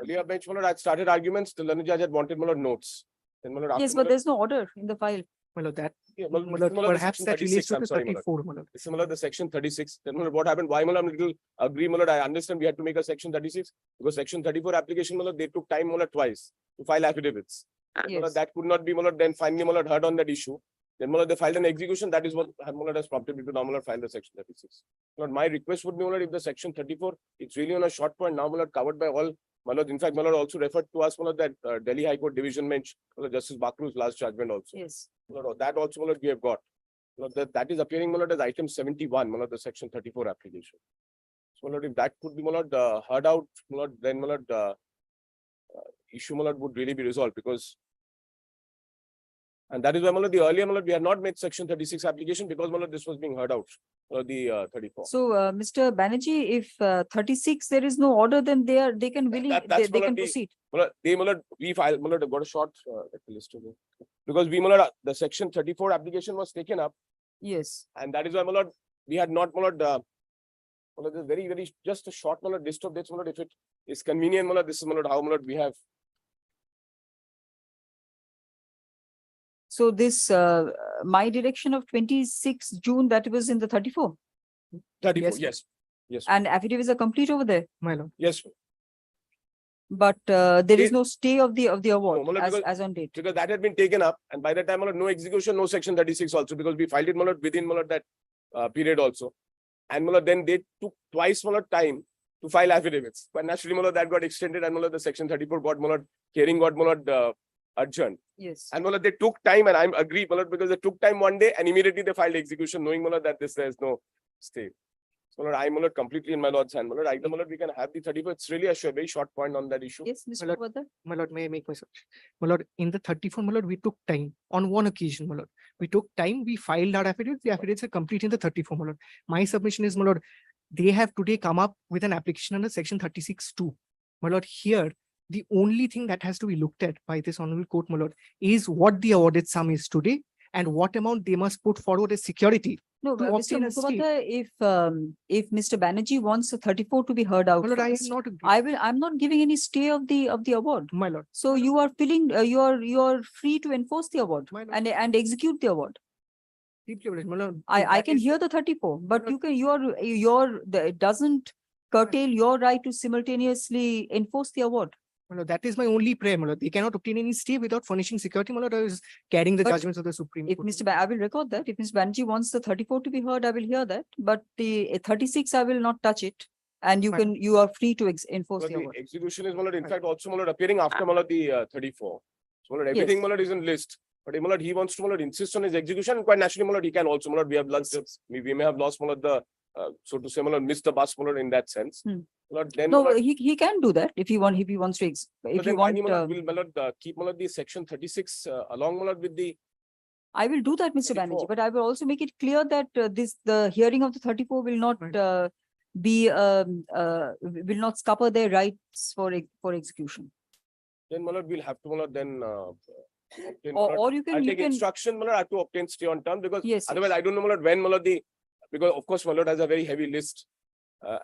earlier bench, my lord, I started arguments, the learned judge had wanted, my lord, notes. Then, my lord, Yes, after, my but lord, there's no order in the file. My lord, that, yeah, my this lord, is, my lord, the perhaps section that relates 36, to I'm the sorry, my lord. 34, my lord. This is, my lord, the section 36. Then, my lord, what happened? Why, my lord, I'm little agree, my lord, I understand we had to make a section 36 because section 34 application, my lord, they took time, my lord, twice to file affidavits. My lord, Yes. that could not be, my lord, then finally, my lord, heard on that issue. Then, my lord, they filed an execution. That is what, my lord, has prompted me to now, my lord, file the section 36. My lord, my request would be, my lord, if the section 34, it's really on a short point now, my lord, covered by all. My lord, in fact, my lord also referred to us, my lord, that Delhi High Court division bench, my lord, Justice Bakru's last judgment also. Yes. My lord, that also, my lord, we have got. My lord, that is appearing, my lord, as item 71, my lord, the section 34 application. So, my lord, if that could be, my lord, heard out, my lord, then, my lord, issue, my lord, would really be resolved because. And that is why, my lord, the earlier, my lord, we had not made section 36 application because, my lord, this was being heard out, the 34. So, Mr. Banerjee, if 36 there is no order, then they can really That's, they my lord, can the- proceed. my lord, they, my lord, we filed, my lord, got a short list of it. Because we, my lord, the section 34 application was taken up. Yes. And that is why, my lord, we had not, my lord, this very, very, just a short, my lord, list of dates, my lord, if it is convenient, my lord, this is, my lord, how, my lord, we have. So this my direction of 26 June, that was in the 34. 34, yes. Yes. And affidavits are complete over there. My lord. Yes. But there is no stay of the award No, my lord, as on date. Because that had been taken up, and by that time, my lord, no execution, no section 36 also, because we filed it, my lord, within, my lord, that period also. And, my lord, then they took twice, my lord, time to file affidavits. But naturally, my lord, that got extended, and, my lord, the section 34 got, my lord, hearing got, my lord, adjourned. Yes. And, my lord, they took time, and I'm agree, my lord, because they took time one day, and immediately they filed execution, knowing, my lord, that there is no stay. So, my lord, I'm, my lord, completely in my lord's hand. My lord, either, my lord, we can have the 34. It's really a very short point on that issue. Yes, Mr. Vardhan. My lord, may I make my submission? My lord, in the 34, my lord, we took time on one occasion, my lord. We took time, we filed our affidavits. The affidavits are complete in the 34, my lord. My submission is, my lord, they have today come up with an application under section 36(2). My lord, here, the only thing that has to be looked at by this honorable court, my lord, is what the awarded sum is today and what amount they must put forward as security. No, to Mr. obtain a stay. Mukhopadhyay, if Mr. Banerjee wants the 34 to be heard out, My lord, I am first, not I'm not giving any stay of the award. My lord. So you are feeling you are free to enforce the award and execute the award. Deeply, my lord. I can hear the 34, but you can it doesn't curtail your right to simultaneously enforce the award. My lord, that is my only prayer, my lord. They cannot obtain any stay without furnishing security, my lord. I was carrying the But judgments of the Supreme If Court. I will record that. If Mr. Banerjee wants the 34 to be heard, I will hear that. But the 36, I will not touch it. And you are free to enforce But the the award. execution is, my lord, in fact, also, my lord, appearing after, my lord, the 34. So, my lord, everything, Yes. my lord, is in list. But, my lord, he wants to, my lord, insist on his execution. And quite naturally, my lord, he can also, my lord, we have lost, we may have lost, my lord, the so to say, my lord, miss the bus, my lord, in that sense. Hmm. My lord, then, No, my lord, he can do that if he wants to, but if you then want, kindly, my lord, will, my lord, keep, my lord, the section 36 along, my lord, with the I will do that, Mr. 34. Banerjee, but I will also make it clear that the hearing of the 34 will not will not scupper their rights for execution. Then, my lord, we'll have to, my lord, then obtain, my Or- lord, or you can- I'll you take can- instruction, my lord, I have to obtain stay on term because Yes, otherwise yes. I don't know, my lord, when, my lord, because of course, my lord has a very heavy list.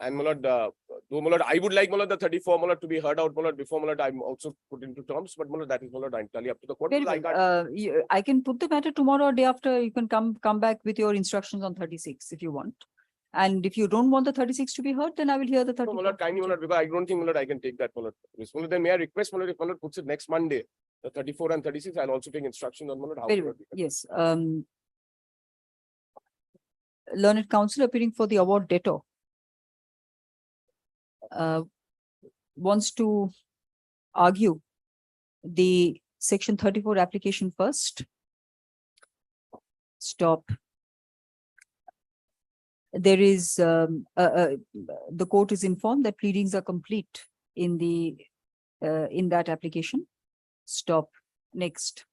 And my lord, though, my lord, I would like, my lord, the 34, my lord, to be heard out, my lord, before, my lord, I'm also put into terms, but, my lord, that is, my lord, entirely up to the court. Very because I well. can't- I can put the matter tomorrow or day after. You can come back with your instructions on 36 if you want. And if you don't want the 36 to be heard, then I will hear the No, 34. my lord, kindly, my lord, because I don't think, my lord, I can take that, my lord. My lord, then may I request, my lord, if my lord puts it next Monday, the 34 and 36, I'll also take instructions on, my lord, how. Very my well. lord, we can- Yes. Learned counsel appearing for the award debtor wants to argue the section 34 application first. Stop. There is, the court is informed that pleadings are complete in that application. Stop. Next.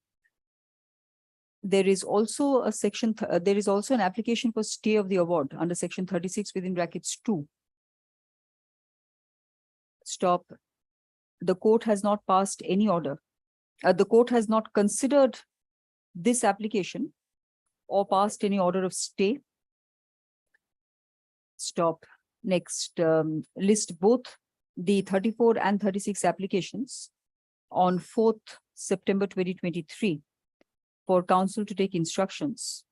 There is also a section, there is also an application for stay of the award under section 36 within brackets 2. Stop. The court has not passed any order. The court has not considered this application or passed any order of stay. Stop. Next, list both the 34 and 36 applications on 4th September 2023 for counsel to take instructions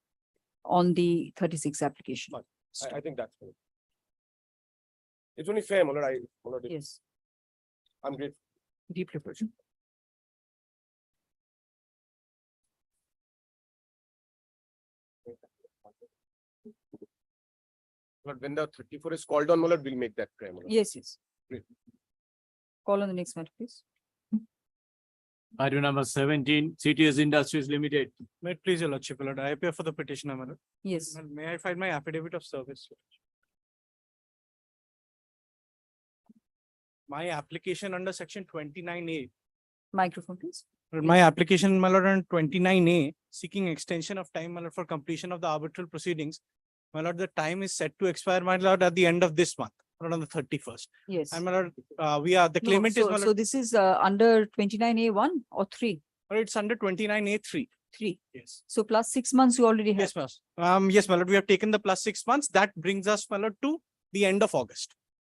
on the 36 application. I think that's fair. It's only fair, my lord, my lord, Yes, I'm grateful. deeply appreciated. Lord, when the 34 is called on, my lord, we'll make that prayer, my lord. Yes, yes. Great. Call on the next matter, please. Item number 17, CTS Industries Limited. May it please your lordship, my lord, I appear for the petitioner, my lord. Yes. May I find my affidavit of service? My application under section 29A. Microphone, please. My application, my lord, on 29A, seeking extension of time, my lord, for completion of the arbitral proceedings. My lord, the time is set to expire, my lord, at the end of this month, not on the 31st. Yes. And my lord, the No, claimant is, my so lord, this is under 29A1 or 3? or it's under 29A3. 3. Yes. So plus 6 months you already have. Yes, ma'am. Yes, my lord, we have taken the plus 6 months. That brings us, my lord, to the end of August.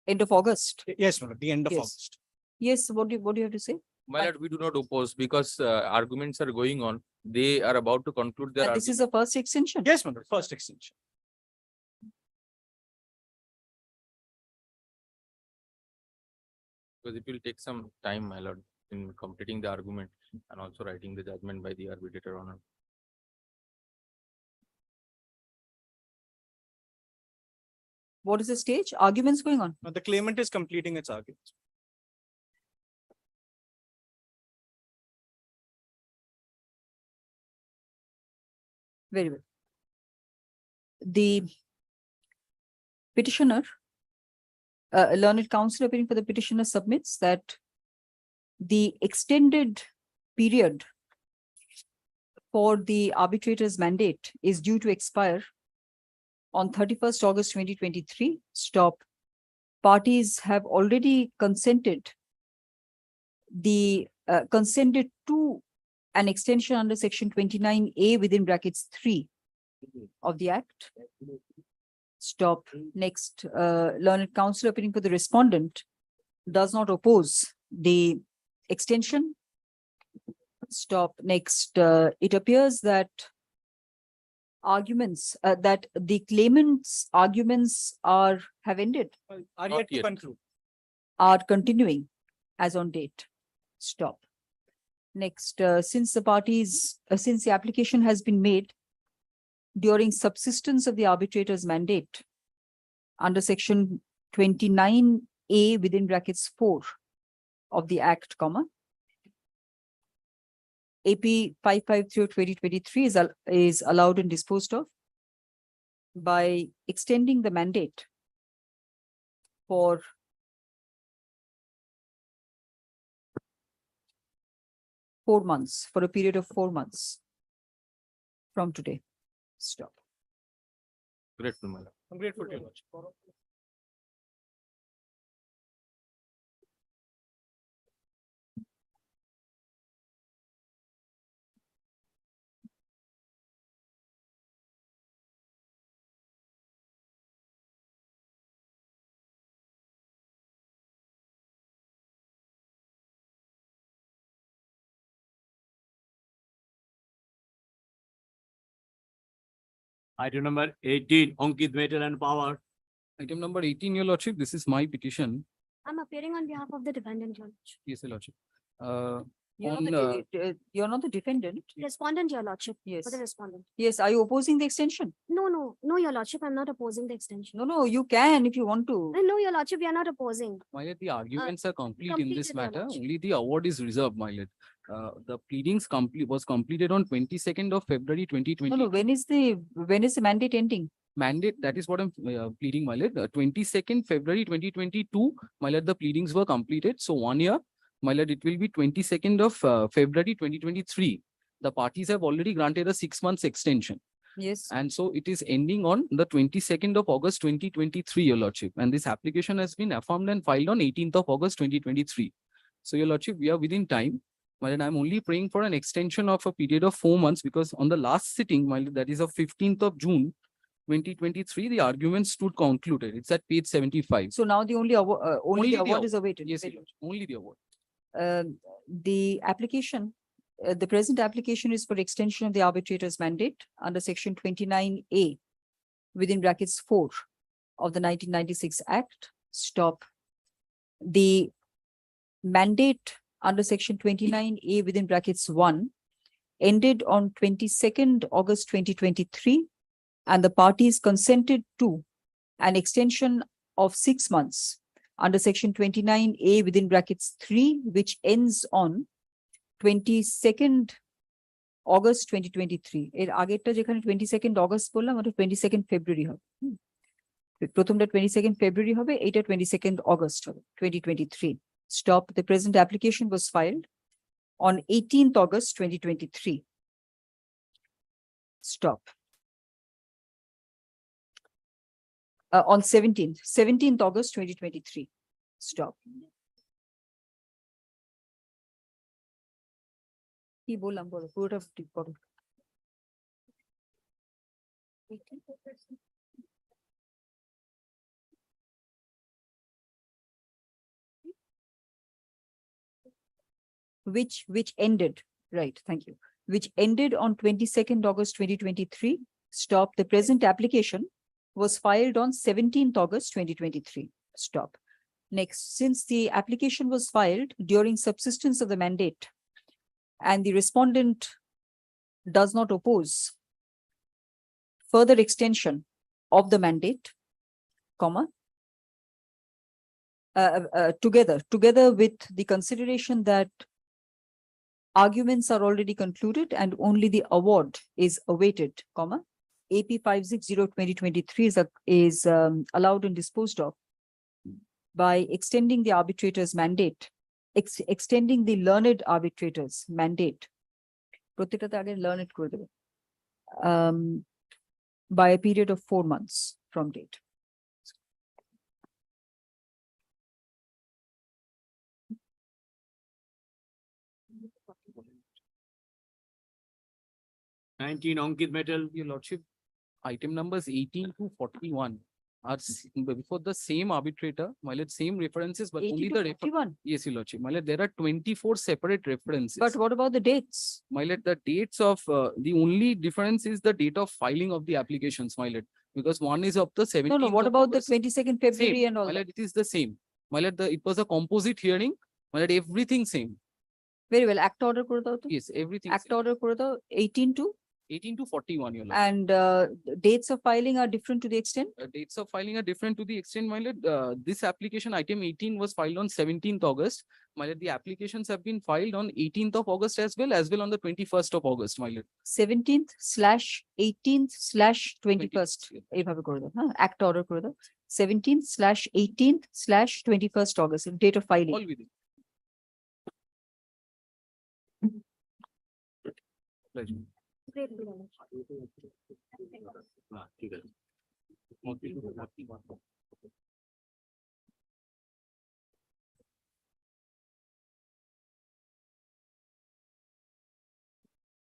End of August. Yes, my lord, the end of Yes. August. Yes, what do you have to say? My lord, we do not oppose because arguments are going on. They are about to conclude their And this is a first extension. Yes, my lord, first extension. because it will take some time, my lord, in completing the argument and also writing the judgment by the arbitrator on it. What is the stage? Arguments going on? Now, the claimant is completing its arguments. Very well. The petitioner, learned counsel appearing for the petitioner submits that the extended period for the arbitrator's mandate is due to expire on 31st August 2023. Stop. Parties have already consented to an extension under section 29A within brackets 3 of the Act. Stop. Next, learned counsel appearing for the respondent does not oppose the extension. Stop. Next, it appears that arguments, that the claimant's arguments have ended. Are Not yet to yet. conclude. Are continuing as on date. Stop. Next, since the application has been made during subsistence of the arbitrator's mandate under section 29A within brackets 4 of the Act, AP 553/2023 is allowed and disposed of. by extending the mandate for for a period of 4 months from today. Stop. Grateful, my lord. I'm grateful to your lordship. Item number 18, Ankit Metal and Power. Item number 18, your lordship, this is my petition. I'm appearing on behalf of the defendant, Your Lordship. Yes, your lordship. You're On, not you're not the defendant. Respondent, Your Lordship. Yes. For the respondent. Yes, are you opposing the extension? No, Your Lordship, I'm not opposing the extension. No, you can if you want to. No, Your Lordship, we are not opposing. My lord, the arguments are complete in this completed, Your matter. Lordship. Only the award is reserved, my lord. The pleadings was completed on 22nd of February 2020. No, when is the mandate ending? Mandate, that is what I'm pleading, my lord. 22nd February 2022, my lord, the pleadings were completed. So 1 year, my lord, it will be 22nd of February 2023. The parties have already granted a 6 months extension. Yes. And so it is ending on the 22nd of August 2023, your lordship. And this application has been affirmed and filed on 18th of August 2023. So your lordship, we are within time. My lord, I'm only praying for an extension of a period of 4 months because on the last sitting, my lord, that is of 15th of June 2023, the argument stood concluded. It's at page 75. So now the only award, only the award award. is awaited. Yes, Very your lordship, only the award. The application, the present application is for extension of the arbitrator's mandate under section 29A within brackets 4 of the 1996 Act. Stop. The mandate under section 29A within brackets 1 ended on 22nd August 2023 and the parties consented to an extension of 6 months under section 29A within brackets 3, which ends on 22nd August 2023. এর আগেরটা যেখানে 22nd August বললাম ওটা 22nd February হবে। প্রথমটা 22nd February হবে, এইটা 22nd August হবে 2023. Stop. The present application was filed on 18th August 2023. Stop. On 17th August 2023. Stop. কি বললাম বলো পুরোটা ঠিক করো। Which ended, right, thank you, which ended on 22nd August 2023. Stop. The present application was filed on 17th August 2023. Stop. Next, since the application was filed during subsistence of the mandate and the respondent does not oppose further extension of the mandate, comma, together with the consideration that arguments are already concluded and only the award is awaited, comma, AP 560/2023 is allowed and disposed of by extending the arbitrator's mandate, extending the learned arbitrator's mandate, প্রত্যেকটাতে আগে learned করে দেবে, by a period of 4 months from date. Ankit Metal. Your lordship, item numbers 18 to 41 are before the same arbitrator, my lord, same references, but 80 only to the 41? Yes, your lordship, my lord, there are 24 separate references. But what about the dates? My lord, the dates of the only difference is the date of filing of the applications, my lord, because one is of the 17th. No, what of about the August. 22nd February Same, and all my that? lord, it is the same. My lord, it was a composite hearing, my lord, everything same. Very well, act order করে দাও তো। Yes, everything. Act order করে দাও 18 to 18 to 41, your lord. and dates of filing are different to the extent? Dates of filing are different to the extent, my lord. This application item 18 was filed on 17th August. My lord, the applications have been filed on 18th of August as well on the 21st of August, my lord. 17th/18th/21st এইভাবে করে দাও, হ্যাঁ, একটা order করে দাও 17th/18th/21st August, date of filing. All within. Pleasure. Great, Your Lordship. ঠিক আছে।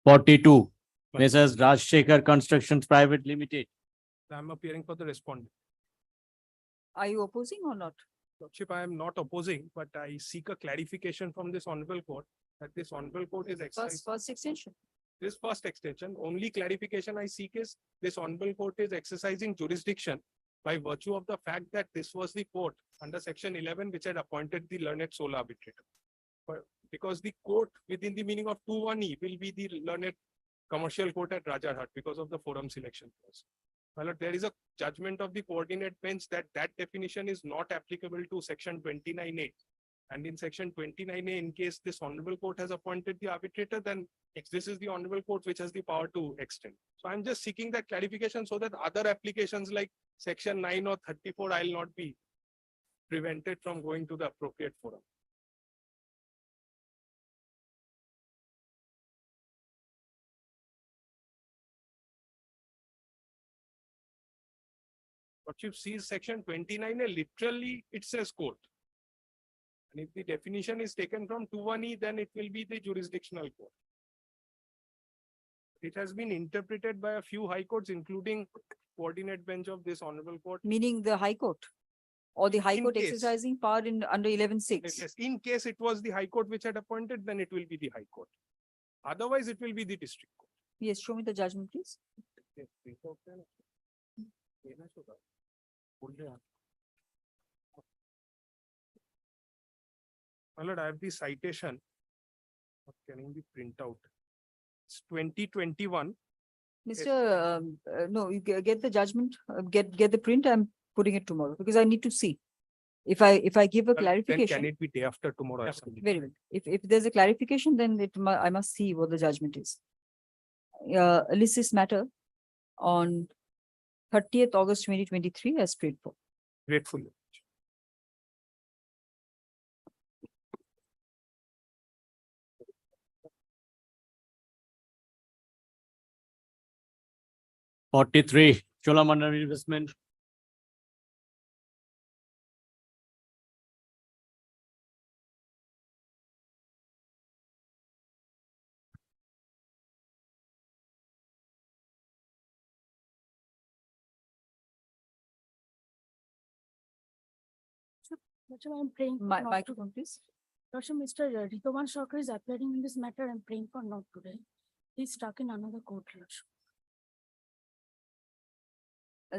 42, Mrs. Rajshekhar Constructions Private Limited. I'm appearing for the respondent. Are you opposing or not? Lordship, I am not opposing, but I seek a clarification from this honorable court that this honorable court is First extension. this first extension. Only clarification I seek is this honorable court is exercising jurisdiction by virtue of the fact that this was the court under section 11 which had appointed the learned sole arbitrator. But because the court within the meaning of 2(1)(e) will be the learned commercial court at Rajarhat because of the forum selection clause. My lord, there is a judgment of the coordinate bench that that definition is not applicable to section 29A. And in section 29A, in case this honorable court has appointed the arbitrator, then this is the honorable court which has the power to extend. So I'm just seeking that clarification so that other applications like section 9 or 34, I'll not be prevented from going to the appropriate forum. What you see is section 29A, literally it says court. And if the definition is taken from 2(1)(e), then it will be the jurisdictional court. It has been interpreted by a few high courts, including coordinate bench of this honorable court. Meaning the High Court or the High In Court case. exercising power in under 11(6). Yes, in case it was the high court which had appointed, then it will be the high court. Otherwise, it will be the district court. Yes, show me the judgment, please. My lord, I have the citation. Can you print out? It's 2021. Mr. No, you get the judgment, get the print. I'm putting it tomorrow because I need to see. If I give a Then clarification. can it be day after tomorrow? or something? Very well. If there's a clarification, then I must see what the judgment is. List this matter on 30th August 2023 as prayed for. Grateful. Forty-three, Cholamandalam Investment. Lordship, I'm praying. Microphone, please. Lordship, Mr. Ritovan Sarkar is appearing in this matter. I'm praying for not today. He's stuck in another court. Lordship.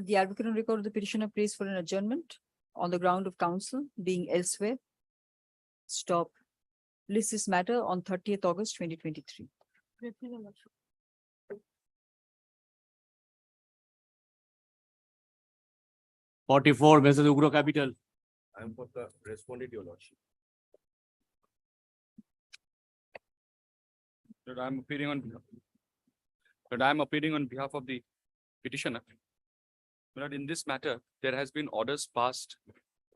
The advocate on record of the petitioner prays for an adjournment on the ground of counsel being elsewhere. Stop. List this matter on 30th August 2023. Grateful, Your Lordship. 44, Mrs. Ugro Capital. I am for the respondent, Your Lordship. That I am appearing on behalf of the petitioner. But in this matter, there has been orders passed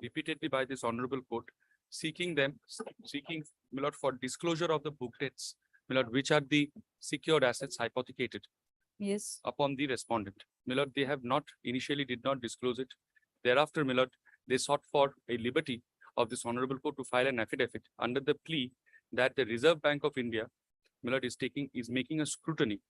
repeatedly by this honorable court seeking my lord, for disclosure of the book debts, my lord, which are the secured assets hypothecated Yes. upon the respondent. My lord, they have not initially did not disclose it. Thereafter, my lord, they sought for a liberty of this honorable court to file an affidavit under the plea that the Reserve Bank of India, my lord, is making a scrutiny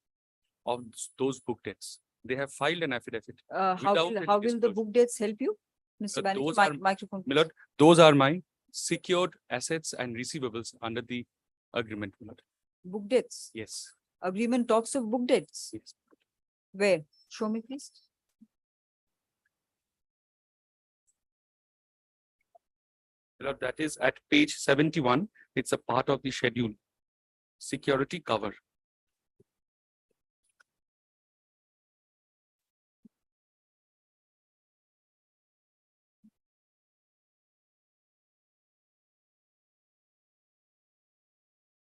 of those book debts. They have filed an affidavit. How without will any the disclosure. book dates help you? Mr. Those Banerjee, are- microphone. My lord, those are my secured assets and receivables under the agreement, my lord. Book dates. Yes. Agreement talks of book dates. Yes. Where? Show me, please. My lord, that is at page 71. It's a part of the schedule. Security cover.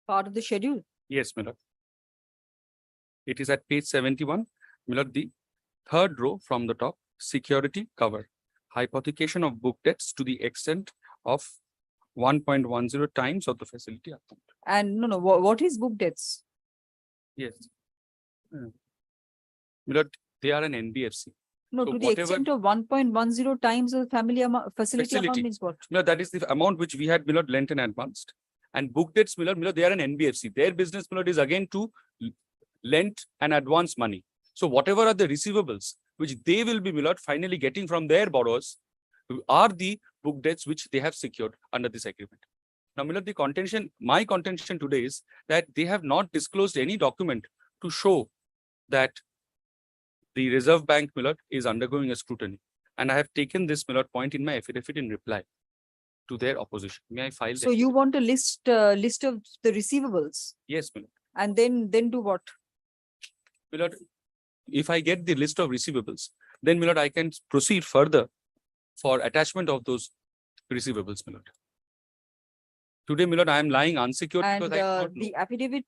part of the schedule? Yes, my lord. It is at page 71, my lord, the third row from the top, security cover, hypothecation of book debts to the extent of 1.10 times of the facility account. And no, what is book debts? Yes. My lord, they are an NBFC. No, So to the whatever- extent of 1.10 times of family amount, facility amount Facility. means what? No, that is the amount which we had, my lord, lent and advanced. And book debts, my lord, they are an NBFC. Their business, my lord, is again to lend and advance money. So whatever are the receivables which they will be, my lord, finally getting from their borrowers are the book debts which they have secured under this agreement. Now, my lord, my contention today is that they have not disclosed any document to show that the Reserve Bank, my lord, is undergoing a scrutiny. And I have taken this, my lord, point in my affidavit in reply to their opposition. May I file So that? you want a list of the receivables Yes, my lord. and then do what? My lord, if I get the list of receivables, then, my lord, I can proceed further for attachment of those receivables, my lord. Today, my lord, I am lying unsecured And because I do not know. the affidavit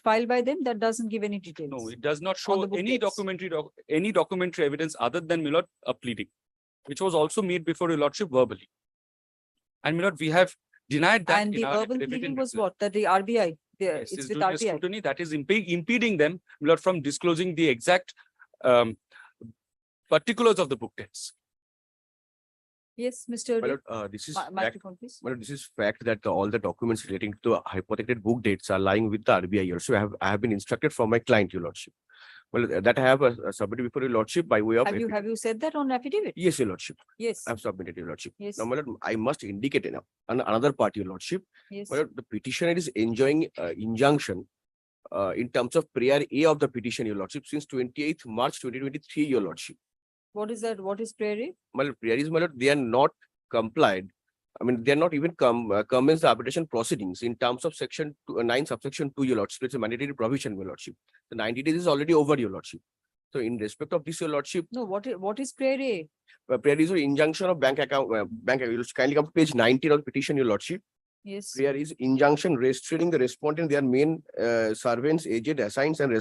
filed by them, that doesn't give any details. No, it does not on show the book any debts. documentary evidence other than, my lord, a pleading, which was also made before your lordship verbally. And, my lord, we have denied that. And in the our verbal affidavit pleading in was reply. what? That the RBI, Yes, it's is with doing a RBI. scrutiny that is impeding them, my lord, from disclosing the exact particulars of the book debts. Yes, Mr. My Ray. lord, this is Microphone, please. well, this is fact that all the documents relating to hypothecated book dates are lying with the RBI. Also, I have been instructed from my client, your lordship. Well, that I have submitted before your lordship by way of. Have you said that on affidavit? Yes, your lordship. Yes. I have submitted, your lordship. Yes. Now, my lord, I must indicate another part, your lordship. Yes. My lord, the petitioner is enjoying injunction in terms of prayer A of the petition, your lordship, since 28th March 2023, your lordship. What is that? What is prayer? My lord, prayer is, my lord, they are not complied. I mean, they are not even commenced the arbitration proceedings in terms of section 9 subsection 2, your lordship. It's a mandatory provision, your lordship. The 90 days is already over, your lordship. So in respect of this, your lordship. No, what is prayer? Prayer is an injunction of bank account. You kindly come to page 19 of the petition, your lordship. Yes. Prayer is injunction restraining the respondent, their main servants, agent, assigns, and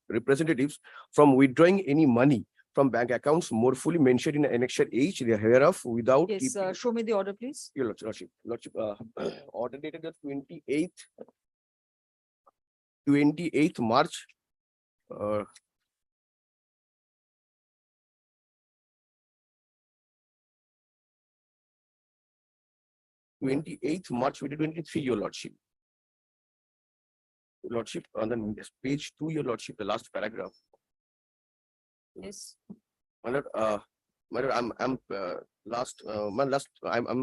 representatives from withdrawing any money from bank accounts more fully mentioned in Annexure H hereof without. Yes, show me the order, please. Your lordship, order dated the 28th March. 28th March 2023, your lordship. Your lordship, on the page 2, your lordship, the last paragraph. Yes. My lord, I'm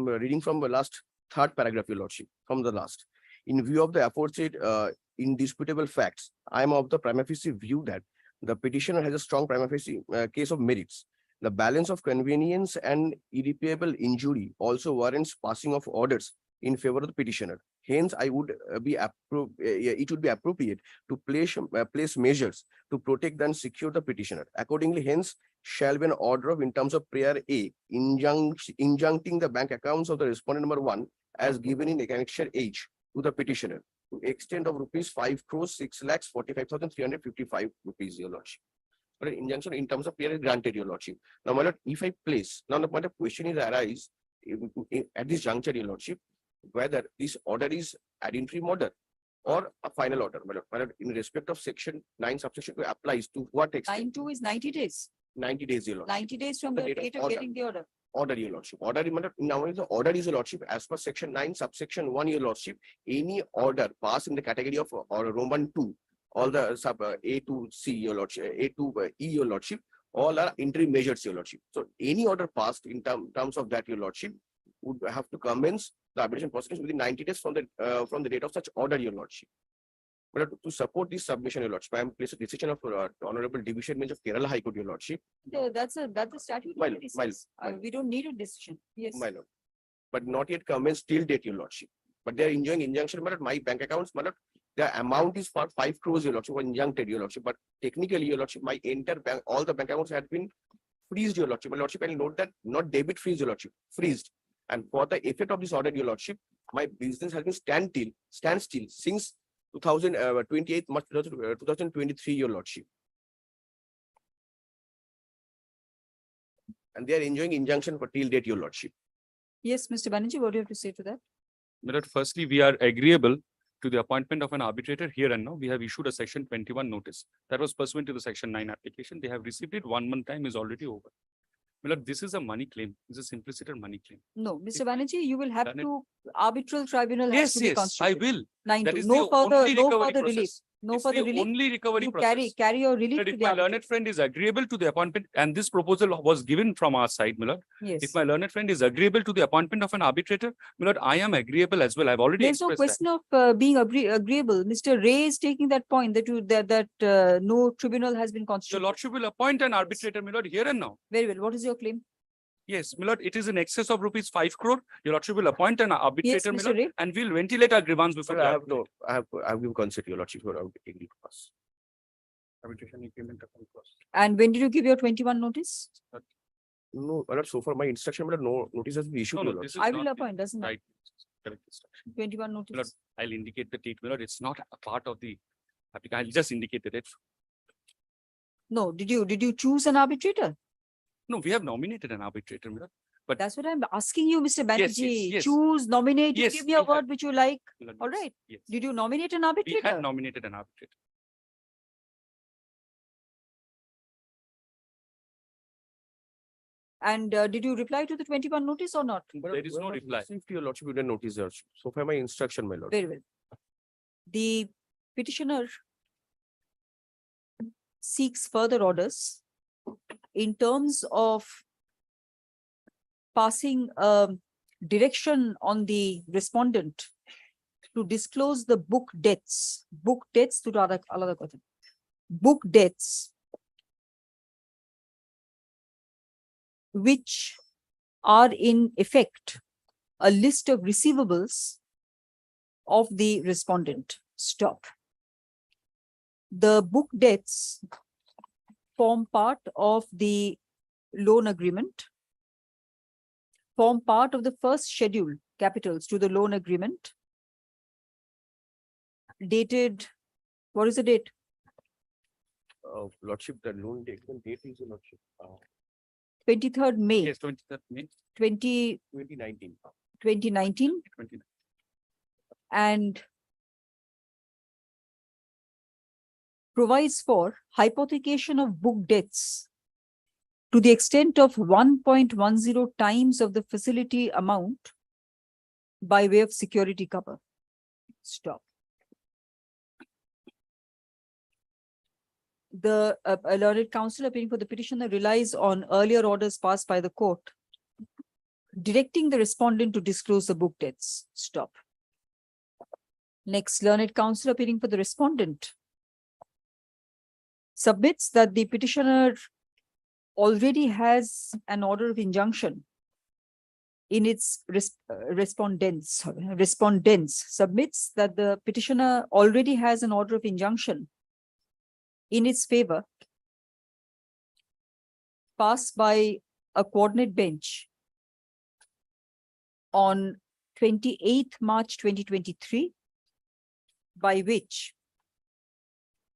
reading from the last third paragraph, your lordship, from the last. In view of the aforesaid indisputable facts, I am of the prima facie view that the petitioner has a strong prima facie case of merits. The balance of convenience and irreparable injury also warrants passing of orders in favor of the petitioner. Hence, it would be appropriate to place measures to protect and secure the petitioner. Accordingly, hence shall be an order of in terms of prayer A, injuncting the bank accounts of the respondent number 1 as given in Annexure H to the petitioner to extent of rupees 5 crores 6,45,355 rupees, your lordship. But an injunction in terms of prayer is granted, your lordship. Now, my lord, if I place, now the question is arise at this juncture, your lordship, whether this order is ad interim order or a final order. My lord, in respect of section 9 subsection 2 applies to what extent? 9(2) is 90 days. 90 days, your lordship. 90 days from the date of getting the order. Order, your lordship. Order, now the order is, your lordship, as per section 9 subsection 1, your lordship, any order passed in the category of or Roman 2, all the sub A to C, your lordship, A to E, your lordship, all are interim measures, your lordship. So any order passed in terms of that, your lordship, would have to commence the arbitration proceedings within 90 days from the date of such order, your lordship. But to support this submission, your lordship, I am placed a decision of Honorable Division Bench of Kerala High Court, your lordship. That's a statute. We don't need a decision. Yes. My lord. But not yet commenced till date, your lordship. But they are enjoying injunction, my lord. My bank accounts, my lord, the amount is for 5 crores, your lordship, or injuncted, your lordship. But technically, your lordship, my entire bank, all the bank accounts had been freezed, your lordship. My lordship, I will note that not debit freeze, your lordship, freezed. And for the effect of this order, your lordship, my business has been standstill since 28 March 2023, your lordship. And they are enjoying injunction for till date, your lordship. Yes, Mr. Banerjee, what do you have to say to that? My lord, firstly, we are agreeable to the appointment of an arbitrator here and now. We have issued a section 21 notice. That was pursuant to the section 9 application. They have received it. 1 month time is already over. My lord, this is a money claim. This is a simpliciter money claim. No, Mr. Banerjee, you will have Done it. to, arbitral tribunal has Yes, to be I constituted. will. 9 That two. is No the further, only no recovery further relief. process. No It's further the relief. only recovery You process. carry your relief But to if the my arbitrator. learned friend is agreeable to the appointment, and this proposal was given from our side, my lord. Yes. If my learned friend is agreeable to the appointment of an arbitrator, my lord, I am agreeable as well. I've already There's no expressed that. question of being agreeable. Mr. Ray is taking that point that no tribunal has been Your constituted. lordship will appoint an arbitrator, my lord, here and now. Very well. What is your claim? Yes, my lord, it is in excess of rupees 5 crore. Your lordship will appoint an arbitrator, my Mr. lord, Ray. and we'll ventilate our grievance before Sir, the I have arbitrator. I have given consent, your lordship, for agree to pass. Arbitration agreement upon clause. And when did you give your 21 notice? No, my lord, so far my instruction, but no notice has been issued, No, your no, lordship. this is I will not appoint, doesn't matter. right. Correct instruction. 21 My lord, notice. I'll indicate the date, my lord. It's not a part of the application. I'll just indicate the date. No, did you choose an arbitrator? No, we have nominated an arbitrator, my lord. But That's what I'm asking you, Mr. Yes, Banerjee. yes. Choose, nominate, you Yes, give me a we have. word which you like. my lord, All yes, right. Yes. Did you nominate an We arbitrator? had nominated an arbitrator. And did you reply to the 21 notice or not? There is no reply. Received your lordship, you didn't notice, your lordship. So far my instruction, my lord. Very well. The petitioner seeks further orders in terms of passing direction on the respondent to disclose the book debts to alada kotha. Book debts which are in effect a list of receivables of the respondent. Stop. The book debts form part of the loan agreement, form part of the first schedule, capitals to the loan agreement, dated, what is the date? Lordship, the loan date is your lordship. 23rd May Yes, 23rd May 2019. 2019, 29. and provides for hypothecation of book debts to the extent of 1.10 times of the facility amount by way of security cover. Stop. The learned counsel appearing for the petitioner relies on earlier orders passed by the court directing the respondent to disclose the book debts. Stop. Next, learned counsel appearing for the respondent submits that the petitioner already has an order of injunction in its respondents submits that the petitioner already has an order of injunction in its favor passed by a coordinate bench on 28th March 2023, by which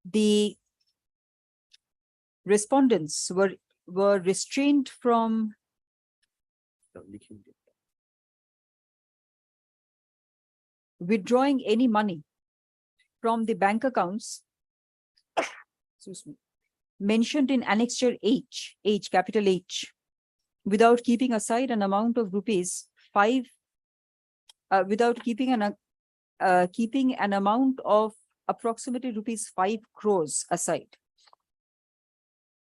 the respondents were restrained from withdrawing any money from the bank accounts mentioned in annexure H, capital H, without keeping aside an amount of rupees 5, without keeping an amount of approximately rupees 5 crores aside.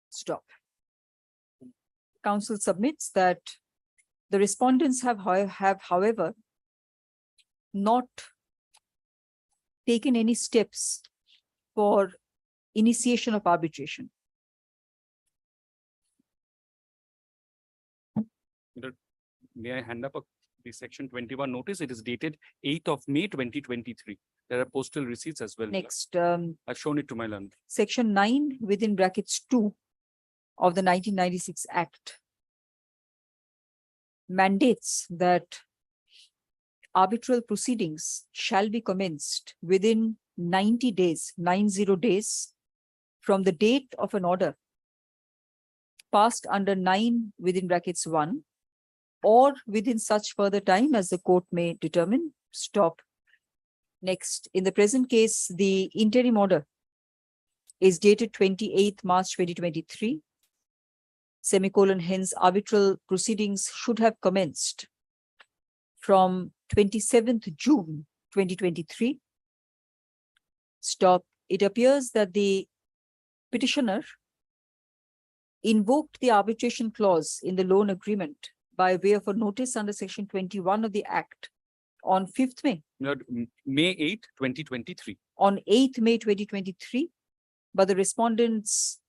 Stop. Counsel submits that the respondents have however not taken any steps for initiation of arbitration. May I hand up the section 21 notice? It is dated 8th of May 2023. There are postal receipts as well. Next, I've shown it to my learned. section 9 within brackets 2 of the 1996 Act mandates that arbitral proceedings shall be commenced within 90 days, 90 days from the date of an order passed under 9 within brackets 1 or within such further time as the court may determine. Stop. Next, in the present case, the interim order is dated 28th March 2023. Semicolon, hence arbitral proceedings should have commenced from 27th June 2023. Stop. It appears that the petitioner invoked the arbitration clause in the loan agreement by way of a notice under section 21 of the Act on 5th May. May 8, 2023. On 8th May 2023, but the respondents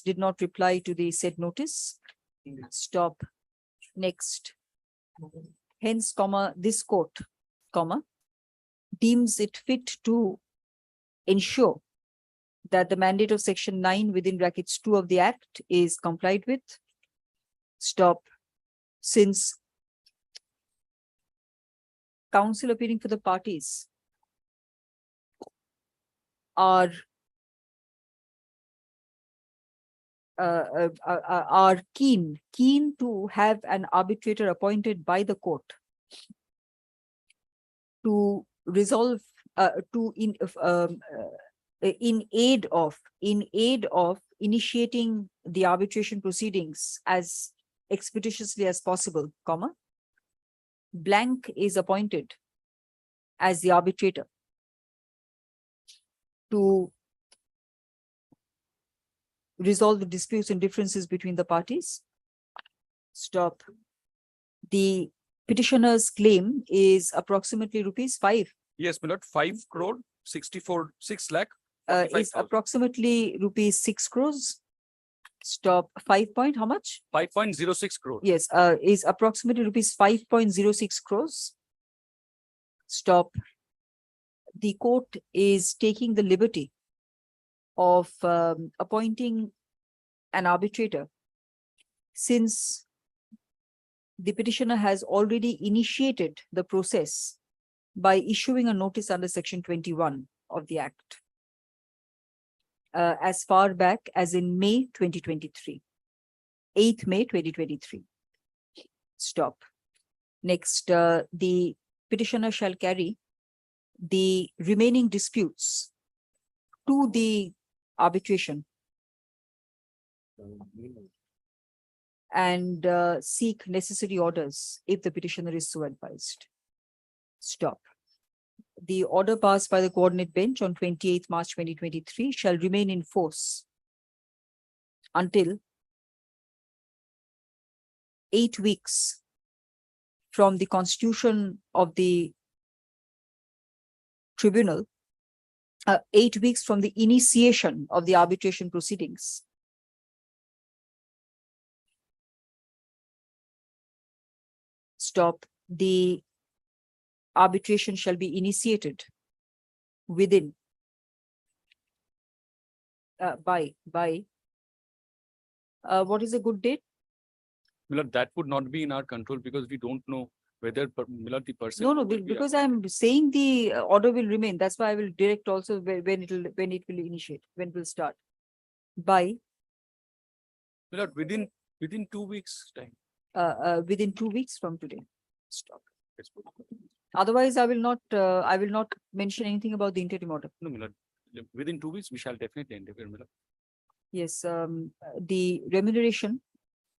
did not reply to the said notice. Stop. Next. Hence, comma, this court, comma, deems it fit to ensure that the mandate of section 9 within brackets 2 of the Act is complied with. Stop. Since counsel appearing for the parties are keen to have an arbitrator appointed by the court to resolve in aid of initiating the arbitration proceedings as expeditiously as possible, comma, blank is appointed as the arbitrator to resolve the disputes and differences between the parties. Stop. The petitioner's claim is approximately rupees 5. Yes, my lord, 5 crore 6 lakh. Is approximately rupees 6 crores. Stop. 5 point, how much? 5.06 crore. Yes, is approximately rupees 5.06 crores. Stop. The court is taking the liberty of appointing an arbitrator since the petitioner has already initiated the process by issuing a notice under section 21 of the Act as far back as in May 2023, 8th May 2023. Stop. Next, the petitioner shall carry the remaining disputes to the arbitration and seek necessary orders if the petitioner is so advised. Stop. The order passed by the coordinate bench on 28th March 2023 shall remain in force until 8 weeks from the constitution of the tribunal, 8 weeks from the initiation of the arbitration proceedings. Stop. The arbitration shall be initiated within by what is a good date? Milord, that would not be in our control because we don't know whether Milord, the person. No, because I'm saying the order will remain. That's why I will direct also when it will initiate, when it will start. By Milord, within 2 weeks time. Within 2 weeks from today. Stop. Otherwise, I will not mention anything about the interim order. No, Milord, within 2 weeks we shall definitely endeavor, Milord. Yes, the remuneration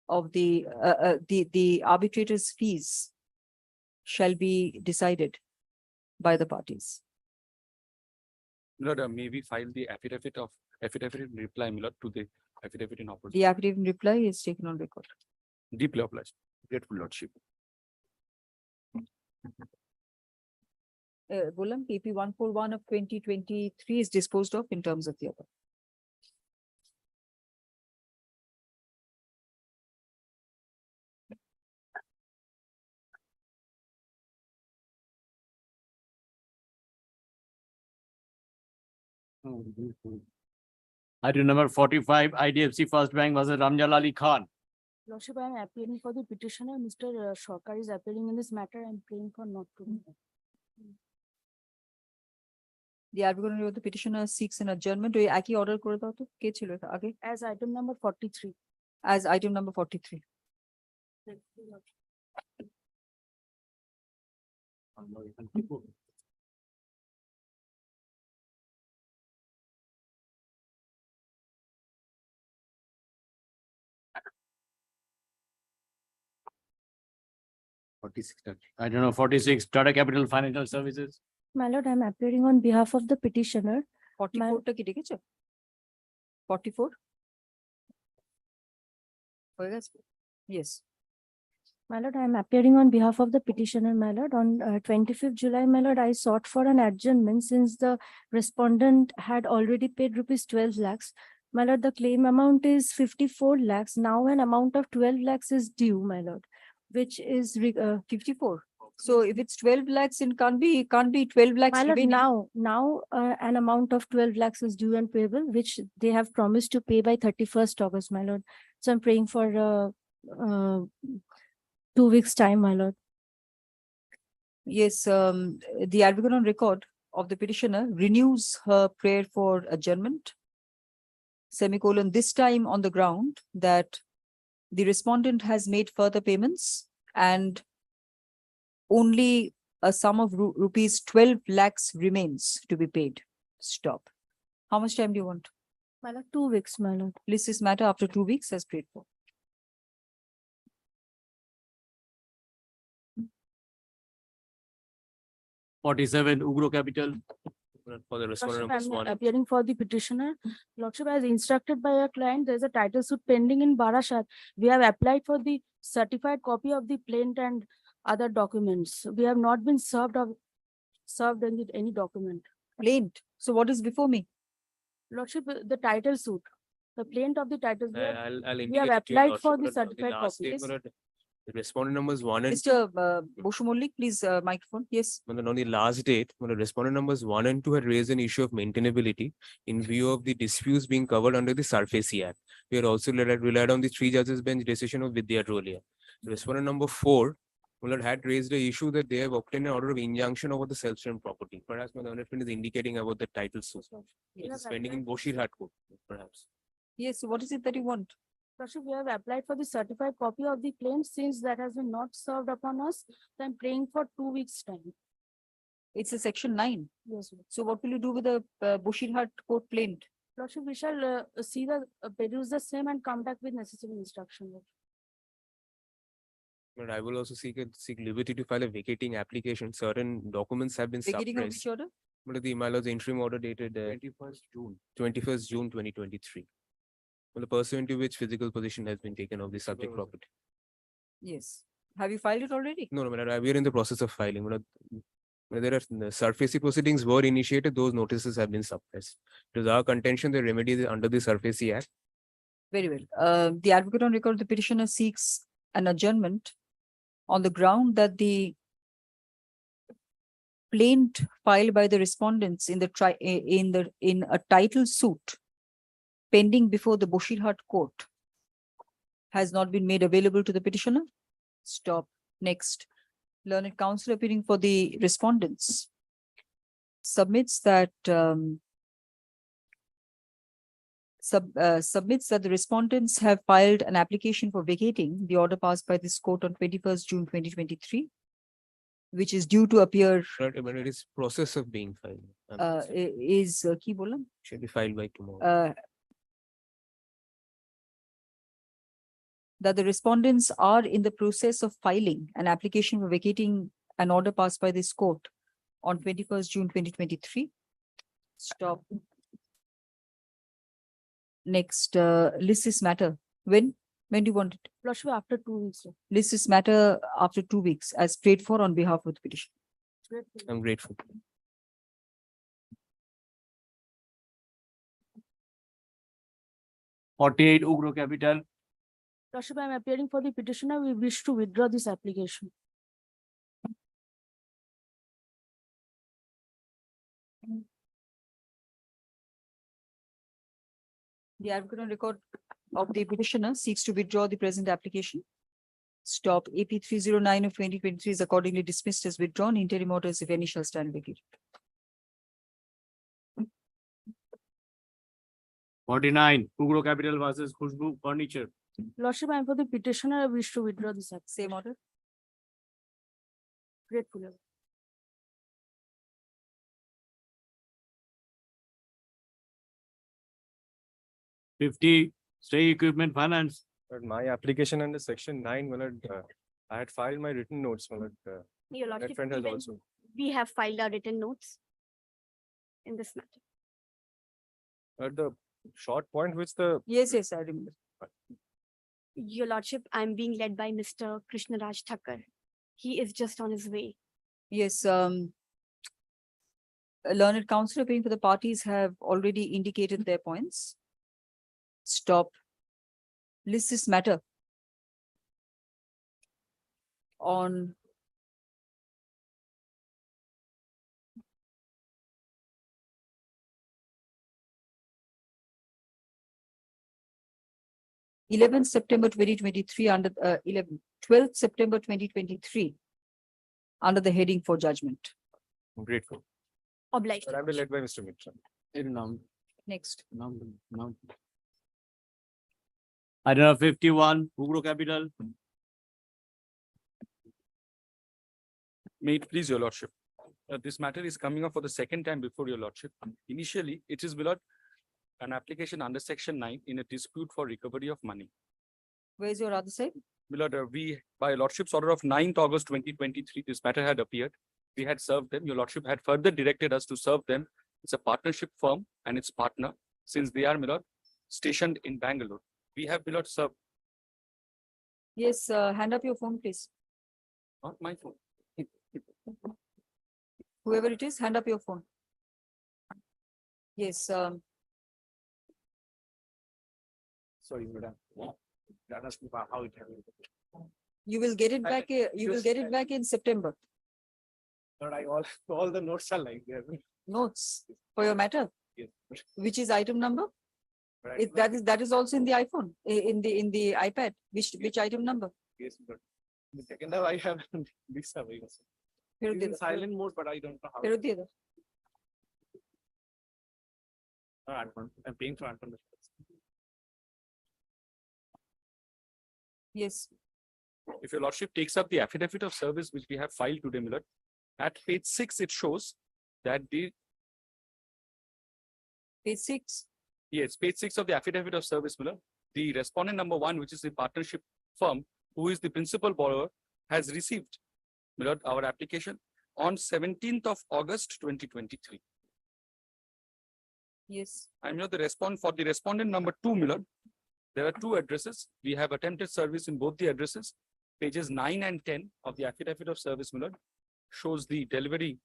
of the arbitrator's fees shall be decided by the parties. Milord, may we file the affidavit in reply, Milord, to the affidavit in opposition. The affidavit in reply is taken on record. Deeply obliged. Grateful, Lordship. Bulam, PP 141 of 2023 is disposed of in terms of the other. Item number 45, IDFC First Bank versus Ramjal Ali Khan. Lordship, I am appearing for the petitioner. Mr. Shawkar is appearing in this matter. I am praying for not to. The advocate of the petitioner seeks an adjournment. ওই একই order করে দাও তো, কে ছিল এটা আগে? As item number 43. As item number 43. I don't know, 46, Tata Capital Financial Services. My lord, I am appearing on behalf of the petitioner. 44 টা কি ডেকেছো? 44? হয়ে গেছে? Yes. My lord, I am appearing on behalf of the petitioner, my lord. On 25th July, my lord, I sought for an adjournment since the respondent had already paid rupees 12 lakhs. My lord, the claim amount is 54 lakhs. Now an amount of 12 lakhs is due, my lord, which is 54. So if it's 12 lakhs, it can't be 12 lakhs my lord, remaining. now an amount of 12 lakhs is due and payable, which they have promised to pay by 31st August, my lord. So I'm praying for 2 weeks' time, my lord. Yes, the advocate on record of the petitioner renews her prayer for adjournment. Semicolon, this time on the ground that the respondent has made further payments and only a sum of rupees 12 lakhs remains to be paid. Stop. How much time do you want? My lord, 2 weeks, my lord. List this matter after 2 weeks as prayed for. Ugro Capital. For the Lordship, respondent number I'm one. appearing for the petitioner. Lordship, as instructed by our client, there is a title suit pending in Barashat. We have applied for the certified copy of the plaint and other documents. We have not been served in any document. Plaint. So what is before me? Lordship, the title suit, the plaint of the title. I'll We have indicate to your applied for the lordship, certified last copy. statement, the respondent numbers 1 and Mr. MOUSHUMI, please, microphone. Yes. on the last date, when the respondent numbers 1 and 2 had raised an issue of maintainability in view of the disputes being covered under the SURFACE Act. We had also relied on the 3 judges bench decision of Vidya Trolia. The respondent number 4 had raised the issue that they have obtained an order of injunction over the self-same property. Perhaps my learned friend is indicating about the title suit. It is pending in Boshirhat court, perhaps. Yes. So what is it that you want? Lordship, we have applied for the certified copy of the plaint. Since that has been not served upon us, so I'm praying for 2 weeks' time. It's a section 9. Yes, Lord. So what will you do with the Boshirhat court plaint? Lordship, we shall peruse the same and come back with necessary instruction. Lord. But I will also seek liberty to file a vacating application. Certain documents have been Vacating of which suppressed. order? But the my lord's interim order dated 21st June 2023. Well, the pursuant to which physical position has been taken of the subject property. Yes. Have you filed it already? No, we are in the process of filing. There are the SURFACE proceedings were initiated, those notices have been suppressed. It is our contention the remedy is under the SURFACE Act. Very well. The advocate on record of the petitioner seeks an adjournment on the ground that the plaint filed by the respondents in a title suit pending before the Boshirhat court has not been made available to the petitioner. Stop. Next. Learned counsel appearing for the respondents submits that the respondents have filed an application for vacating the order passed by this court on 21st June 2023, which is due to appear. But it is process of being filed. Ki bola? Should be filed by tomorrow. That the respondents are in the process of filing an application for vacating an order passed by this court on 21st June 2023. Stop. Next, list this matter. When do you want it? Lordship, after 2 weeks. Sir. List this matter after 2 weeks as prayed for on behalf of the petition. I'm grateful. Ugro Capital. Lordship, I am appearing for the petitioner. We wish to withdraw this application. The advocate on record of the petitioner seeks to withdraw the present application. Stop AP 309 of 2023 is accordingly dismissed as withdrawn. Interim orders, if any, shall stand vacated. 49, Kugro Capital versus Khushbu Furniture. Lordship, I am for the petitioner. I wish to withdraw this act. Same order. Grateful. 50, Stay Equipment Finance. But my application under section 9, I had filed my written notes. Your That Lordship, friend has even also. we have filed our written notes in this matter. But the short point which the Yes, yes, I remember. Your Lordship, I'm being led by Mr. Krishnaraj Thakkar. He is just on his way. Yes, a learned counsel appearing for the parties have already indicated their points. Stop. List this matter on September 2023 under 12th September 2023 under the heading for judgment. I'm grateful. Obliged. But I've been led by Mr. Mitra. Next. Item 51, Kugro Capital. May it please your lordship. This matter is coming up for the second time before your lordship. Initially, it is below an application under section 9 in a dispute for recovery of money. Where's your other side? Below, by lordship's order of 9th August 2023, this matter had appeared. We had served them. Your lordship had further directed us to serve them. It's a partnership firm and its partner, since they are, my lord, stationed in Bangalore. We have, my lord, served. Yes, hand up your phone, please. Not my phone. Whoever it is, hand up your phone. Yes, Sorry, madam. That asked me about how it happened. you will get it back, you will get it back in September. But all the notes are like there. Notes for your matter, Yes. which is item number? Right. That is also in the iPhone, in the iPad, which item number? Yes, but the second time I have this away. It's in silent mode, but I don't know how. I'm paying for Anton. Yes. If your lordship takes up the affidavit of service which we have filed today, my lord, at page 6, it shows that the Page 6. Yes, page 6 of the affidavit of service, my lord, the respondent number 1, which is the partnership firm, who is the principal borrower, has received, my lord, our application on 17th of August 2023. Yes. I'm not the respondent number 2, my lord. There are 2 addresses. We have attempted service in both the addresses. Pages 9 and 10 of the affidavit of service, my lord, shows the delivery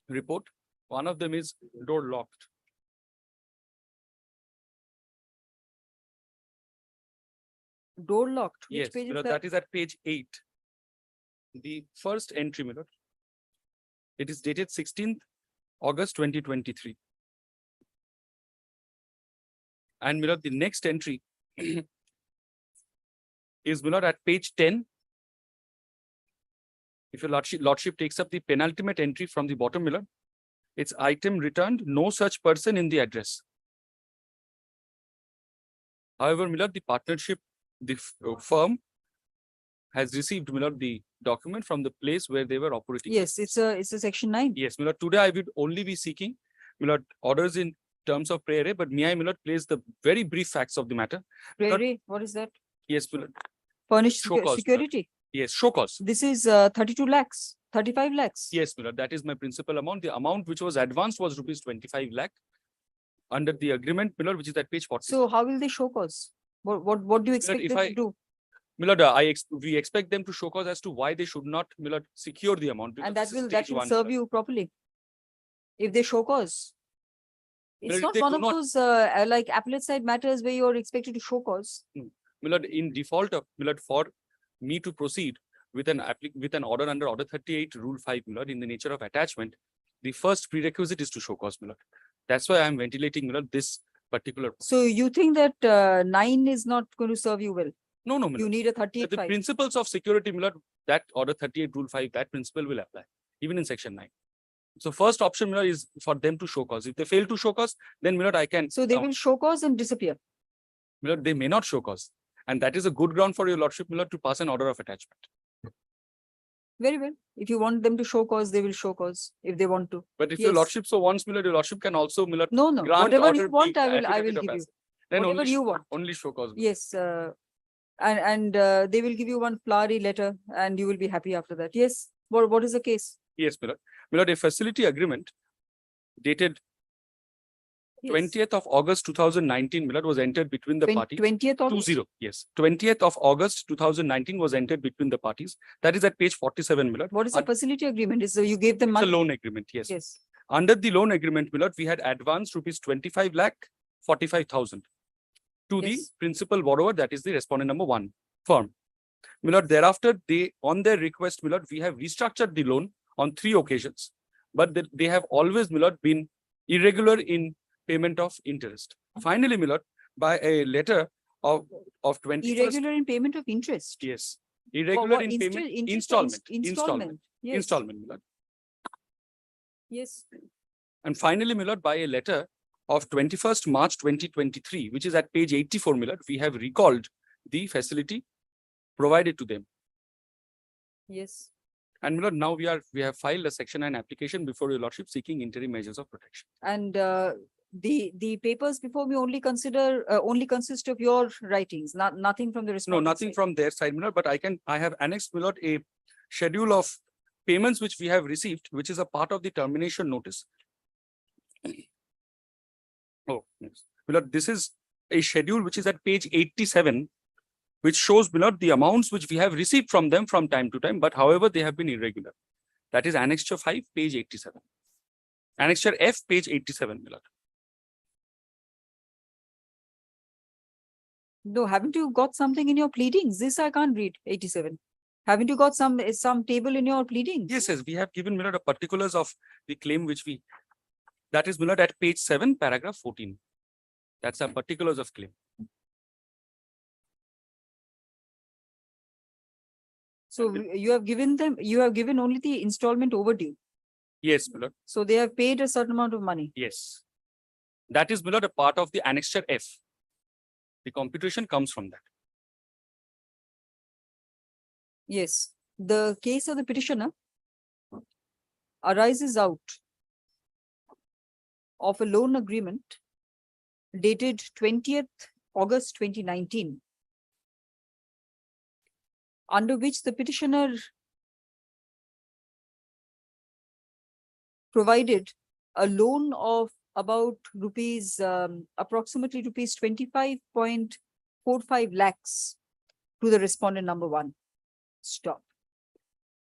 report. One of them is door locked. Door locked. Which Yes, page my is lord, that is at page 8. The first entry, my lord. It is dated 16th August 2023. And my lord, the next entry is, my lord, at page 10. If your lordship takes up the penultimate entry from the bottom, my lord, it's item returned, no such person in the address. However, my lord, the partnership, the firm has received, my lord, the document from the place where they were operating. Yes, it's a section 9. Yes, my lord, today I would only be seeking, my lord, orders in terms of prayer, but may I, my lord, place the very brief facts of the matter. Prairie, what is that? Yes, my lord. Furnished Show cause, my lord. security. Yes, show cause. This is 32 lakhs, 35 lakhs. Yes, my lord, that is my principal amount. The amount which was advanced was rupees 25 lakh under the agreement, my lord, which is at page 40. So how will they show cause? What do you expect if them I- to do? My lord, we expect them to show cause as to why they should not, my lord, secure the amount. And because that this is will stage one, my serve lord. you properly. If they show cause. It's Well, not they one do of not- those like appellate side matters where you're expected to show cause. My lord, in default of, my lord, for me to proceed with an order under order 38 rule 5, my lord, in the nature of attachment, the first prerequisite is to show cause, my lord. That's why I'm ventilating, my lord, this particular. So you think that 9 is not going to serve you well? No, no, You Milord. need a 38. The principles of security, Milord, that order 38 rule 5, that principle will apply, even in section 9. So first option, Milord, is for them to show cause. If they fail to show cause, then Milord, I can. So they will show cause and disappear. Milord, they may not show cause. And that is a good ground for your lordship, Milord, to pass an order of attachment. Very well. If you want them to show cause, they will show cause if they want to. But if Yes. your lordship so wants, Milord, your lordship can also, Milord, No, no, grant whatever order you want, the I will affidavit of give you. asset. Then Whatever only you want. Only show cause. Milord. Yes. And they will give you one flowery letter and you will be happy after that. Yes. What is the case? Yes, Milord. Milord, a facility agreement dated 20th of August 2019, Milord, was entered between the parties. 20th August? 20, yes. 20th of August 2019 was entered between the parties. That is at page 47, Milord. What is a facility agreement? Is you gave them It's money? a loan agreement, yes. Yes. Under the loan agreement, Milord, we had advanced rupees 25 lakh 45,000 to the principal borrower, that is the respondent number 1 firm. Milord, thereafter, they, on their request, Milord, we have restructured the loan on 3 occasions, but they have always, Milord, been irregular in payment of interest. Finally, Milord, by a letter of 21st. Irregular in payment of interest? Yes. Irregular What, in payment, interest or installment. installment? Yes. Installment, Milord. Yes. And finally, Milord, by a letter of 21st March 2023, which is at page 84, Milord, we have recalled the facility provided to them. Yes. And Milord, now we have filed a section 9 application before your lordship seeking interim measures of protection. And the papers before me only consist of your writings, nothing from the No, respondent nothing side. from their side, Milord, but I have annexed, Milord, a schedule of payments which we have received, which is a part of the termination notice. Oh, yes. Milord, this is a schedule which is at page 87, which shows, Milord, the amounts which we have received from them from time to time, but however, they have been irregular. That is Annexure 5, page 87. Annexure F, page 87, Milord. No, haven't you got something in your pleadings? This I can't read, 87. Haven't you got some table in your pleadings? Yes, yes, we have given, Milord, the particulars of the claim which we, that is, Milord, at page 7, paragraph 14. That's the particulars of claim. So you have given only the installment overdue. Yes, Milord. So they have paid a certain amount of money. Yes. That is, Milord, a part of the Annexure F. The computation comes from that. Yes. The case of the petitioner arises out of a loan agreement dated 20th August 2019, under which the petitioner provided a loan of about approximately rupees 25.45 lakhs to the respondent number 1. Stop.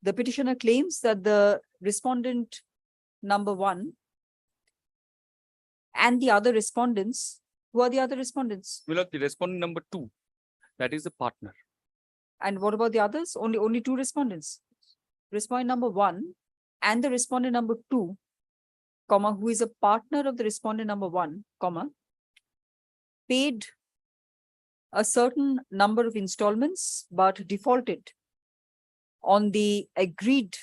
The petitioner claims that the respondent number 1 and the other respondents, who are the other respondents? Milord, the respondent number 2, that is the partner. And what about the others? Only 2 respondents. Respondent number 1 and the respondent number 2, comma, who is a partner of the respondent number 1, comma, paid a certain number of installments but defaulted on the agreed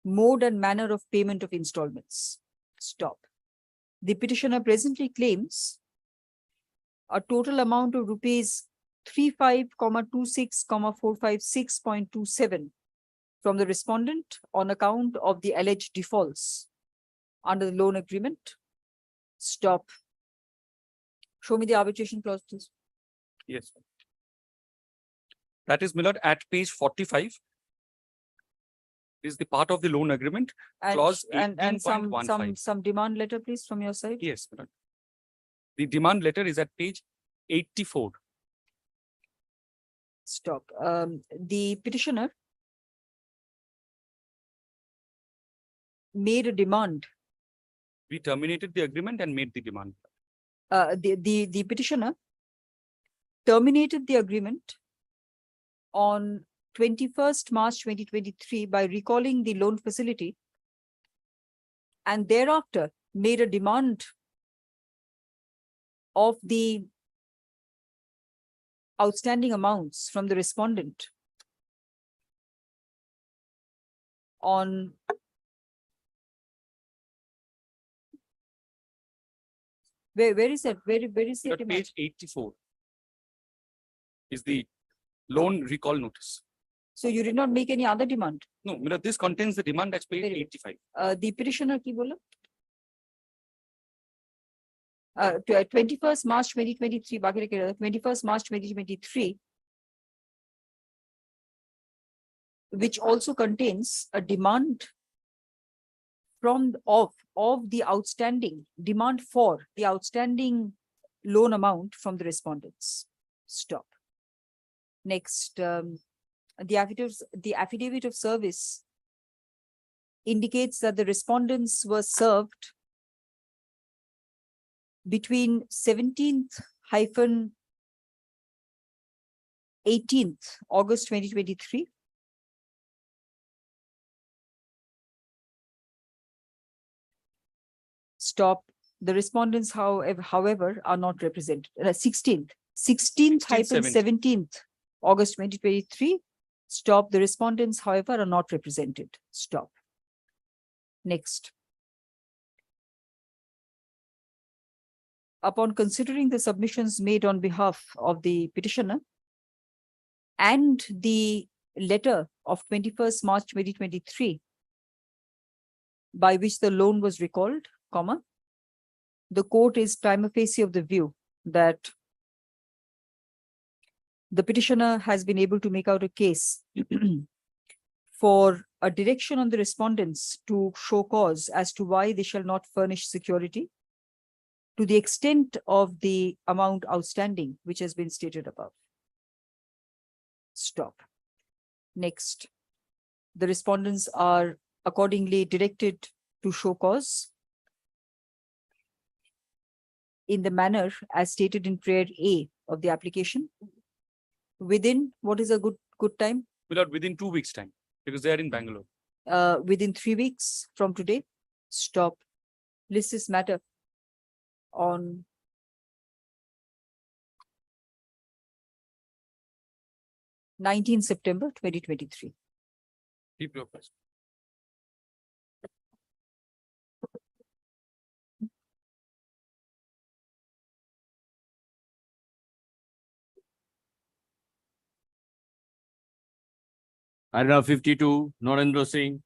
mode and manner of payment of installments. Stop. The petitioner presently claims a total amount of rupees 35,26,456.27 from the respondent on account of the alleged defaults under the loan agreement. Stop. Show me the arbitration clause, please. Yes. That is, Milord, at page 45. Is the part of the loan agreement, clause 18.15. some demand letter, please, from your side. Yes, Milord. The demand letter is at page 84. Stop. The petitioner made a demand. We terminated the agreement and made the demand. The petitioner terminated the agreement on 21st March 2023 by recalling the loan facility, and thereafter made a demand of the outstanding amounts from the respondent on where is that? Where is the At demand? page 84 is the loan recall notice. So you did not make any other demand? No, Milord, this contains the demand at page 85. The petitioner ki bola? 21st March 2023, 21st March 2023, which also contains a demand from of the outstanding demand for the outstanding loan amount from the respondents. Stop. Next, the affidavit of service indicates that the respondents were served between 17th-18th August 2023 stop. The respondents, however, are not represented. 16th-17th August 2023 stop. The respondents, however, are not represented. Stop. Next. Upon considering the submissions made on behalf of the petitioner and the letter of 21st March 2023, by which the loan was recalled, the court is prima facie of the view that the petitioner has been able to make out a case for a direction on the respondents to show cause as to why they shall not furnish security to the extent of the amount outstanding, which has been stated above. Stop. Next, the respondents are accordingly directed to show cause in the manner as stated in prayer A of the application within, what is a good time? Within 2 weeks' time, because they are in Bangalore. Within 3 weeks from today. Stop. List this matter on September 2023. Keep your question. Paragraph 52, Narendra Singh.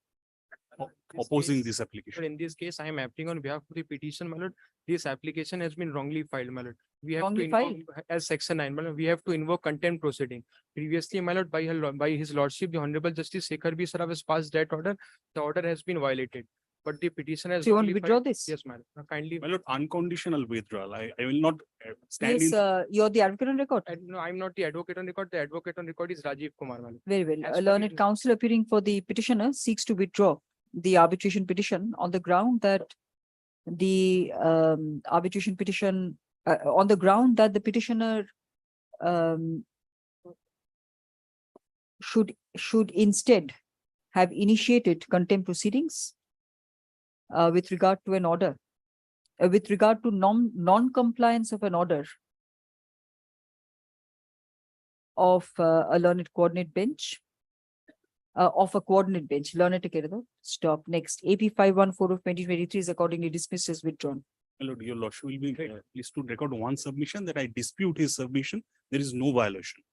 Opposing this application. In this case, I am acting on behalf of the petition, my lord. This application has been wrongly filed, my lord. We have Wrongly to invoke, as section 9, my lord, we have to invoke contempt proceeding. Previously, my lord, by his lordship, the Honorable Justice Shekhar B. Saraf has passed that order. The order has been violated. But the petition has. So you want to wrongly withdraw filed- this? Yes, madam. Kindly. My lord, unconditional withdrawal. I will not stand Yes, in. you're the advocate on record. No, I'm not the advocate on record. The advocate on record is Rajiv Kumar, my lord. Very well. As A per the- learned counsel appearing for the petitioner seeks to withdraw the arbitration petition on the ground that the arbitration petition, on the ground that the petitioner should instead have initiated contempt proceedings with regard to an order, with regard to non-compliance of an order of a learned coordinate bench, learned together. Stop. Next, AP 514 of 2023 is accordingly dismissed as withdrawn. My lord, your lordship will be pleased to record one submission that I dispute his submission. There is no violation.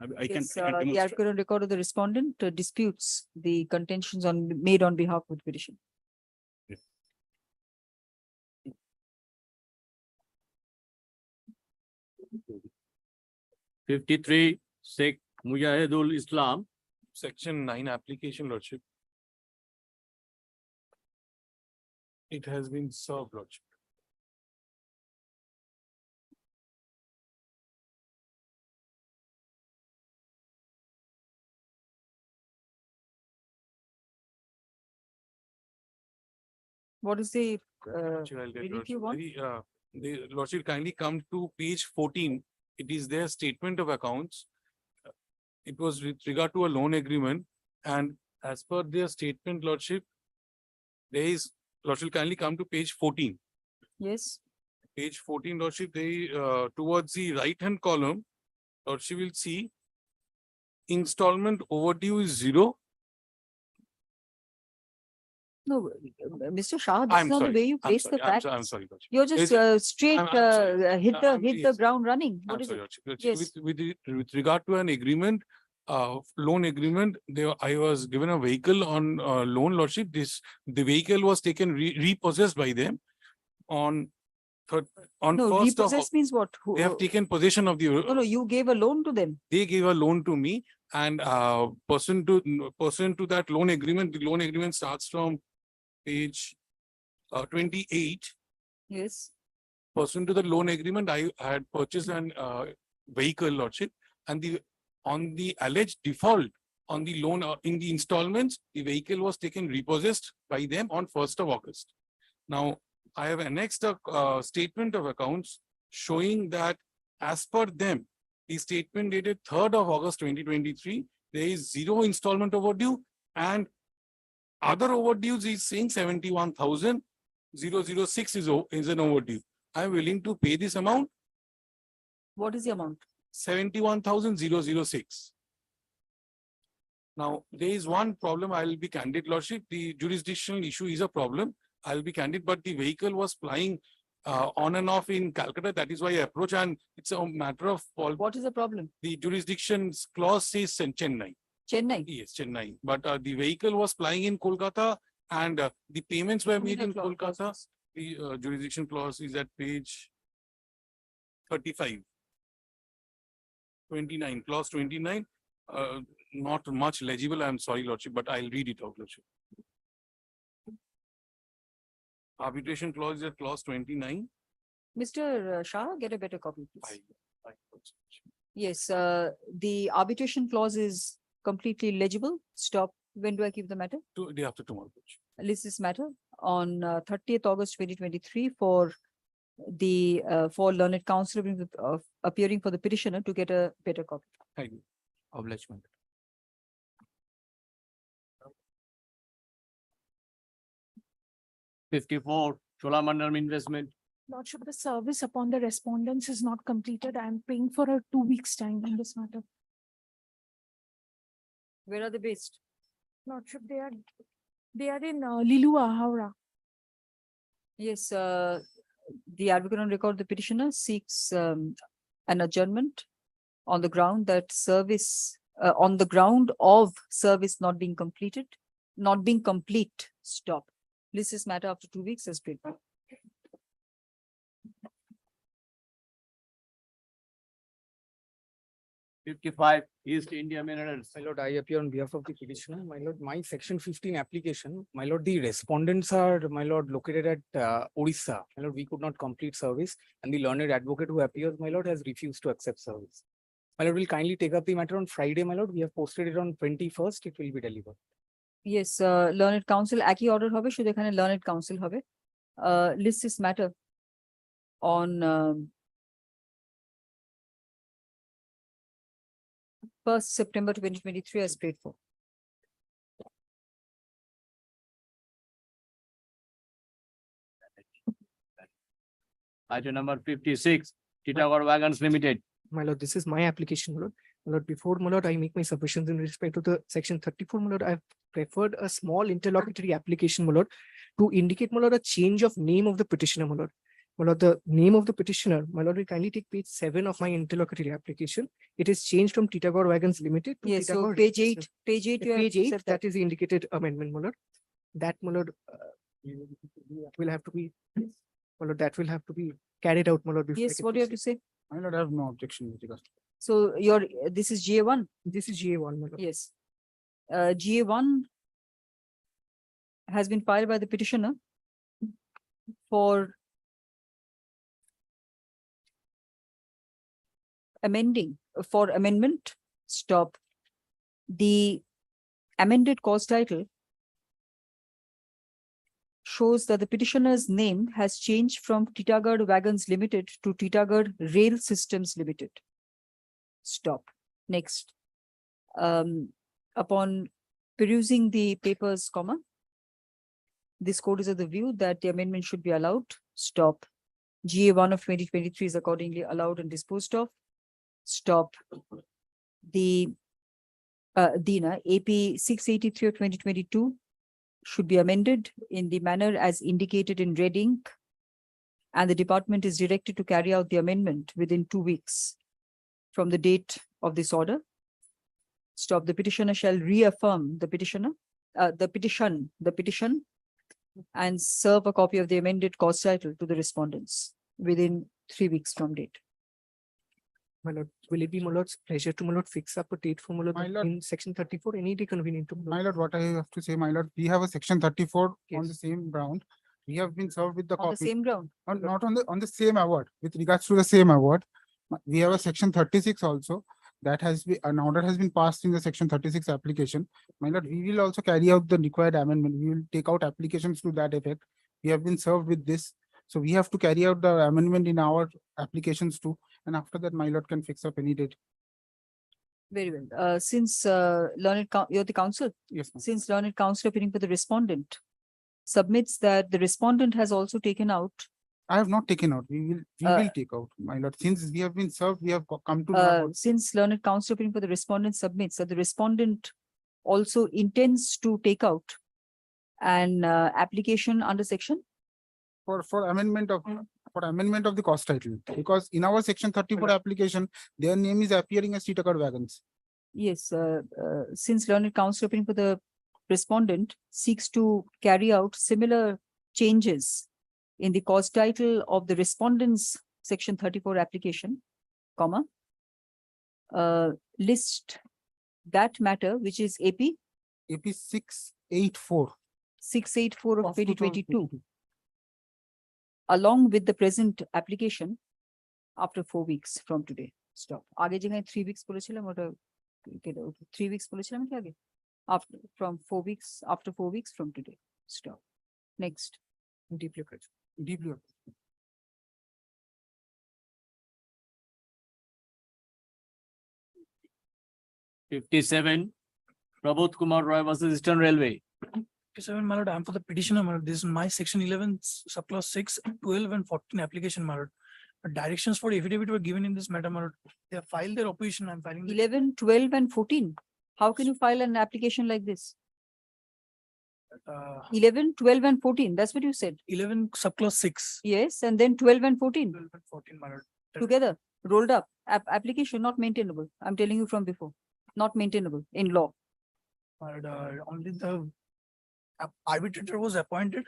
I can Yes, the demonstrate. advocate on record of the respondent disputes the contentions made on behalf of the petition. 53, Sheikh Mujahidul Islam. Section 9 application, lordship. It has been served, lordship. What is the Actually, I'll get relief you want? The lordship kindly come to page 14. It is their statement of accounts. It was with regard to a loan agreement, and as per their statement, lordship, there is, lordship kindly come to page 14. Yes. page 14, Lordship, they, towards the right-hand column, Lordship will see installment overdue is 0. No, Mr. Shah, this is I'm not the sorry. way you I'm place sorry. the I'm facts. sorry. I'm sorry, Lordship. You're just straight, I'm sorry. hit the Yes. ground running. What I'm is sorry, it? Lordship. Yes. With regard to an agreement, loan agreement, I was given a vehicle on loan, Lordship. The vehicle was taken repossessed by them on No, 1st of repossess means what? they have taken possession of the. No, you gave a loan to them. They gave a loan to me, and pursuant to that loan agreement, the loan agreement starts from page 28. Yes. Pursuant to the loan agreement, I had purchased an vehicle, Lordship, and on the alleged default on the loan in the installments, the vehicle was taken repossessed by them on 1st of August. Now, I have annexed a statement of accounts showing that as per them, the statement dated 3rd of August 2023, there is 0 installment overdue, and other overdues is saying 71,006 is an overdue. I am willing to pay this amount. What is the amount? 71,006. Now, there is one problem. I will be candid, Lordship. The jurisdictional issue is a problem. I'll be candid, but the vehicle was flying on and off in Calcutta. That is why I approach, and it's a matter of. What is the problem? The jurisdiction's clause says Chennai. Chennai? Yes, Chennai. But the vehicle was flying in Kolkata, and the payments were made in Kolkata. The jurisdiction clause is at page 35. 29, clause 29. Not much legible. I'm sorry, Lordship, but I'll read it out, Lordship. Arbitration clause is at clause 29. Mr. Shah, get a better copy, please. Yes, the arbitration clause is completely legible. Stop. When do I keep the matter? Day after tomorrow. List this matter on 30th August 2023 for the for learned counsel appearing for the petitioner to get a better copy. Thank you. Obligement. Cholamandalam investment. Lordship, the service upon the respondents is not completed. I am paying for a 2 weeks time in this matter. Where are they based? Lordship, they are in Lilua, Howrah. Yes, the advocate on record, the petitioner seeks an adjournment on the ground that service, on the ground of service not being completed, not being complete. Stop. List this matter after 2 weeks as paid. 55 East India Minerals. My lord, I appear on behalf of the petitioner. My lord, my section 15 application, my lord, the respondents are, my lord, located at Odisha. My lord, we could not complete service, and the learned advocate who appears, my lord, has refused to accept service. My lord, will kindly take up the matter on Friday, my lord. We have posted it on 21st. It will be delivered. Yes, learned counsel, একই order হবে, শুধু এখানে learned counsel হবে. List this matter on 1st September 2023 as paid for. Item number 56, Titagarh Wagons Limited. My lord, this is my application, my lord. My lord, before, my lord, I make my submissions in respect to the section 34, my lord. I've preferred a small interlocutory application, my lord, to indicate, my lord, a change of name of the petitioner, my lord. My lord, the name of the petitioner, my lord, will kindly take page 7 of my interlocutory application. It is changed from Titagarh Wagons Limited to Yes, so Titagarh page Register. 8, page 8, you have Page 8, said that is the indicated amendment, my lord. That, my lord, will have to be, my lord, that will have to be carried out, my lord. before I Yes, can what do you have proceed. to say? My lord, I have no objection with regards to. So this is GA1? This is GA1, my lord. Yes. GA1 has been filed by the petitioner for amendment. Stop. The amended cause title shows that the petitioner's name has changed from Titagarh Wagons Limited to Titagarh Rail Systems Limited. Stop. Next. Upon perusing the papers, this court is of the view that the amendment should be allowed. Stop. GA1 of 2023 is accordingly allowed and disposed of. Stop. The Dina, AP 683 of 2022 should be amended in the manner as indicated in red ink, and the department is directed to carry out the amendment within 2 weeks from the date of this order. Stop. The petitioner shall reaffirm the petition, and serve a copy of the amended cause title to the respondents within 3 weeks from date. My lord, will it be my lord's pleasure to my lord fix up a date for my lord My lord. in section 34? Any day convenient to My lord, what I have to say, my lord, we have a section 34 on the same ground. We have been served with the On the copy. same ground? Not on the same award. With regards to the same award, we have a section 36 also. That has been, an order has been passed in the section 36 application. My lord, we will also carry out the required amendment. We will take out applications to that effect. We have been served with this. So we have to carry out the amendment in our applications too. And after that, my lord can fix up any date. Very well. Since you're the counsel? Yes, ma'am. Since learned counsel appearing for the respondent submits that the respondent has also taken out. I have not taken out. We will take out, my lord. Since we have been served, we have come to know. Since learned counsel appearing for the respondent submits that the respondent also intends to take out an application under section. For amendment of the cost title, because in our section 34 application, their name is appearing as Titagar wagons. Yes, since learned counsel appearing for the respondent seeks to carry out similar changes in the cause title of the respondent's section 34 application, comma, list that matter, which is AP 684 of 2022. Along with the present application after 4 weeks from today. Stop. आगे जगह 3 weeks बोलेছিলাম ওটা 3 weeks बोलेছিলাম কি आगे? After 4 weeks from today. Stop. Next. deeply occurred. Deeply occurred. '57, Prabodh Kumar Roy versus Eastern Railway. 57, my lord, I am for the petitioner, my lord. This is my section 11, subclause 6, 12 and 14 application, my lord. Directions for affidavit were given in this matter, my lord. They have filed their opposition. I'm filing. 11, 12 and 14. How can you file an application like this? 11, 12 and 14. That's what you said. 11 subclause 6. Yes, and then 12 and 14. 12 and 14, my lord. Together, rolled up. Application not maintainable. I'm telling you from before. Not maintainable in law. My lord, only the arbitrator was appointed.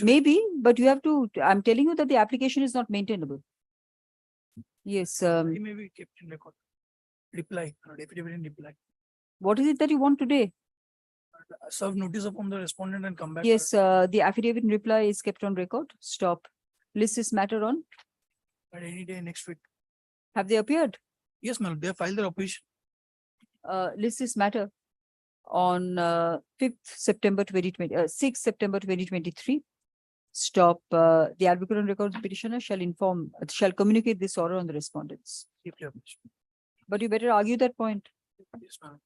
Maybe, but you have to, I'm telling you that the application is not maintainable. Yes. He may be kept in record. Reply, affidavit in reply. What is it that you want today? Serve notice upon the respondent and come back. Yes, the affidavit in reply is kept on record. Stop. List this matter on. At any day next week. Have they appeared? Yes, ma'am. They have filed their opposition. List this matter on 5th September 2020, 6th September 2023. Stop. The advocate on record of the petitioner shall communicate this order on the respondents. But you better argue that point. Yes, ma'am.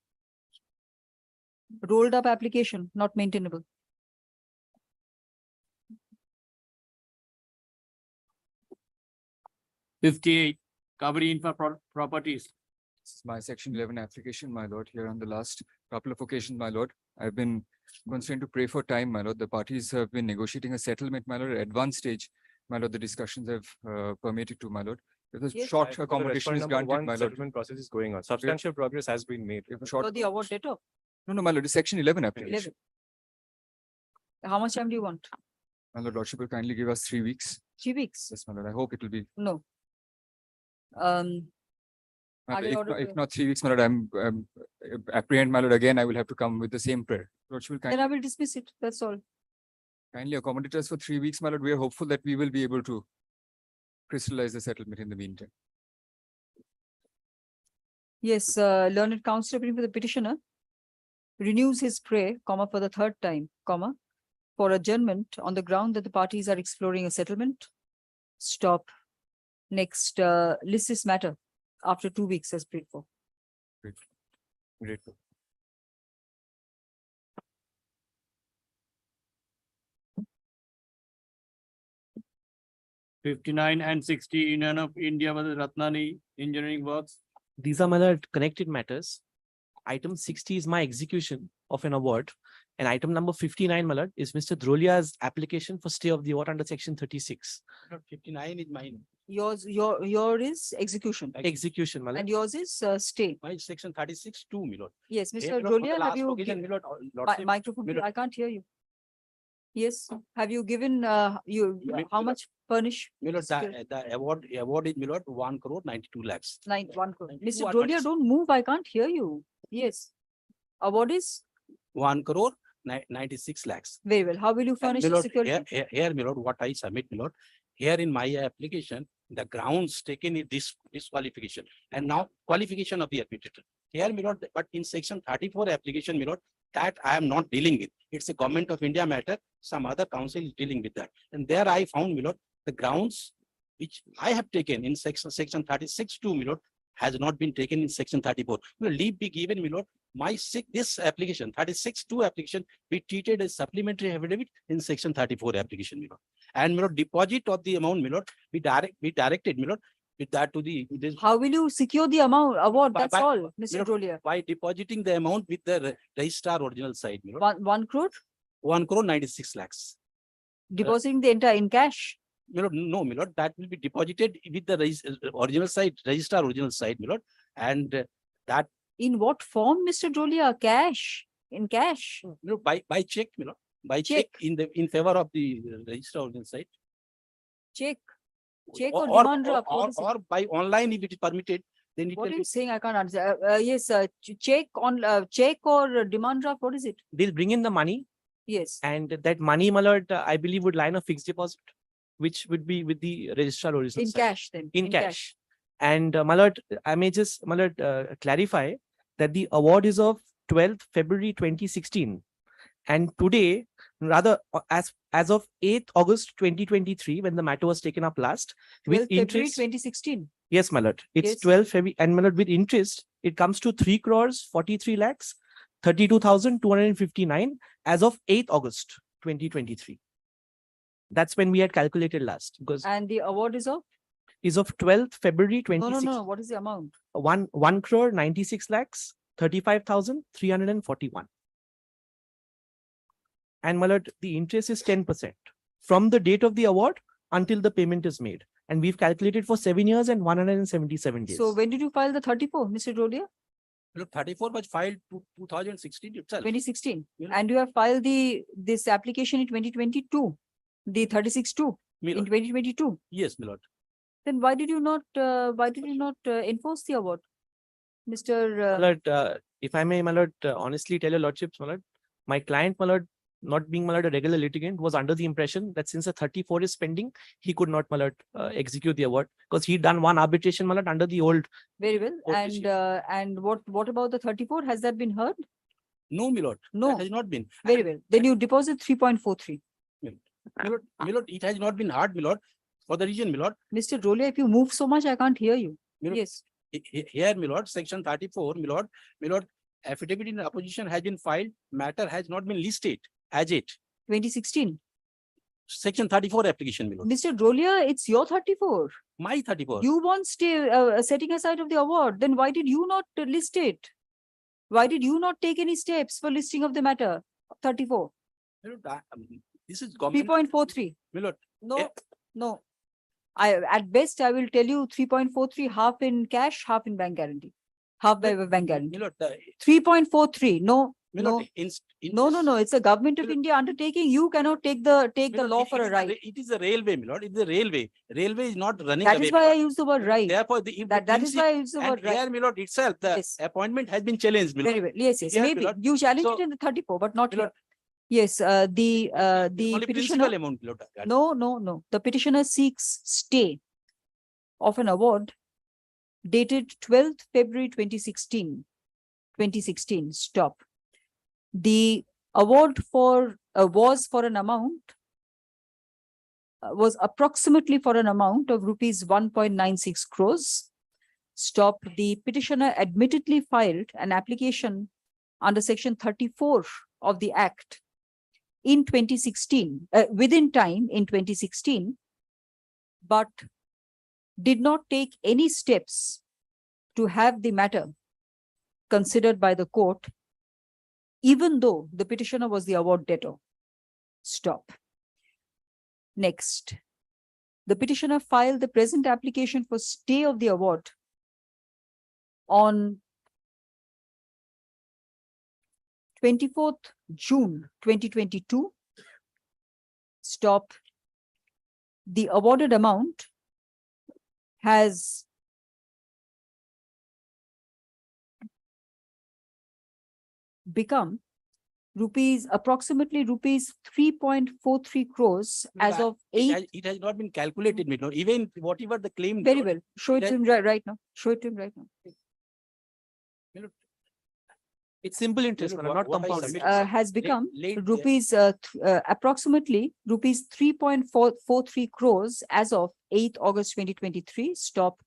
Rolled up application, not maintainable. '58, Kaveri Infra Properties. This is my section 11 application, my lord, here on the last couple of occasions, my lord. I've been constrained to pray for time, my lord. The parties have been negotiating a settlement, my lord, at advanced stage. My lord, the discussions have permitted to, my lord. If a short accommodation is granted, my lord. Settlement process is going on. Substantial progress has been made. If a short. For the award data. No, my lord, it's section 11 application. 11. How much time do you want? My lord, lordship will kindly give us 3 weeks. 3 weeks? Yes, my lord. I hope it will be. No. If not 3 weeks, my lord, I'm apprehend, my lord, again, I will have to come with the same prayer. Lordship will Then I will dismiss it. That's all. kindly accommodate us for 3 weeks, my lord. We are hopeful that we will be able to crystallize the settlement in the meantime. Yes, learned counsel appearing for the petitioner renews his prayer, comma, for the 3rd time, comma, for adjournment on the ground that the parties are exploring a settlement. Stop. Next, list this matter after 2 weeks as prayed for. Grateful. 59 and 60 Union of India versus Ratnani Engineering Works. These are my connected matters. Item 60 is my execution of an award. And item number 59, my lord, is Mr. Drolia's application for stay of the award under section 36. 59 is mine. Yours, your is execution. Execution, my lord. And yours is stay. My section 36 too, my lord. Yes, Here, Mr. my lord, for the Drolia, have last you? occasion, gi- my lord, Mi- lordship, Microphone, my please, I can't hear you. Yes, have you given, how much furnish? my lord, the award is, my lord, 1 crore 92 lakhs. 1 crore. Mr. what Drolia, is- don't move, I can't hear you. Yes. Award is 1 crore 96 lakhs. very well. How will you And, furnish my the lord, security? here, my lord, what I submit, my lord, here in my application, the grounds taken is disqualification and now qualification of the arbitrator. Here, my lord, but in section 34 application, my lord, that I am not dealing with. It's a government of India matter. Some other council is dealing with that. And there I found, my lord, the grounds which I have taken in section 36 2, my lord, has not been taken in section 34. Will leave be given, my lord, this application 36 2 application be treated as supplementary affidavit in section 34 application, my lord. And, my lord, deposit of the amount, my lord, be directed, my lord, with that to the this How will you secure the award? By- That's by- all, my Mr. lord, Drolia. by depositing the amount with the registrar original side, my lord. 1 crore, 1 crore 96 lakhs. depositing the entire in cash. My lord, no, my lord, that will be deposited with the original side, registrar original side, my lord, and that In what form, Mr. Drolia? Cash, in cash? you know, by check, my lord, by check in favor of the registrar original side, Check. Check or demand draft? What is it? or by online if it is permitted, then it What will are be. you saying? I can't answer. Yes, check or demand draft, what is it? They'll bring in the money, Yes. and that money, my lord, I believe would lie on a fixed deposit, which would be with the registrar original In side. cash then? In cash. And my lord, I may just, my lord, clarify that the award is of 12th February 2016. And today, rather as of 8th August 2023, when the matter was taken up last, 12 with February interest. 2016. Yes, my lord. It's Yes. 12 February, and my lord, with interest, it comes to 3 crores 43 lakhs 32,259 as of 8th August 2023. That's when we had calculated last, because And the award is of? is of 12th February No, 2016. no. What is the amount? 1 crore 96 lakhs 35,341. And my lord, the interest is 10% from the date of the award until the payment is made. And we've calculated for 7 years and 177 days. So when did you file the 34, Mr. Drolia? Look, 34 was filed to 2016 itself. 2016. Yeah. And you have filed this application in 2022, the 36-2 My in lord. 2022. Yes, my lord. Then why did you not enforce the award? Mr. My lord, if I may, my lord, honestly tell your lordships, my lord, my client, my lord, not being, my lord, a regular litigant, was under the impression that since the 34 is pending, he could not, my lord, execute the award, because he'd done one arbitration, my lord, under the old. Very well. Court And what about the 34? Has that been heard? No, my lord. No. That has not been. Very well. Then you deposit 3.43. My lord, it has not been hard, my lord, for the reason, my lord. Mr. Drolia, if you move so much, I can't hear you. My lord, Yes. Here, my lord, section 34, my lord, affidavit in opposition has been filed, matter has not been listed as it. 2016. Section 34 application, my lord. Mr. Drolia, it's your 34. My 34. You want setting aside of the award. Then why did you not list it? Why did you not take any steps for listing of the matter? 34. My lord, this is government. 3.43. My lord. No, no. At best, I will tell you 3.43, half in cash, half in bank guarantee. Half by bank guarantee. My lord, 3.43. No, my no. lord, No. It's a government of India undertaking. You cannot take the law for a right. It is a railway, my lord. It is a railway. Railway is not running That away. is why I use the word right. Therefore, That is why I use the word right. Here, my lord, itself, the appointment has been challenged, my lord. Very well. Yes. Here, my Maybe lord. you challenged So, it in the 34, but not my here. lord, Yes, the only petitioner. principal amount, my lord. No. The petitioner seeks stay of an award dated 12th February 2016. 2016. Stop. The award was for an amount was approximately for an amount of rupees 1.96 crores. Stop. The petitioner admittedly filed an application under section 34 of the Act in 2016, within time in 2016. but did not take any steps to have the matter considered by the court, even though the petitioner was the award debtor. Stop. Next, the petitioner filed the present application for stay of the award on 24th June 2022. Stop. The awarded amount has become approximately rupees 3.43 crores as of 8. It has not been calculated, my lord. Even whatever the claim. Very well. Show it to him right now. Show it to him right now. It's simple interest, my lord, not compound. Has become approximately rupees 3.43 crores as of 8th August 2023. Stop.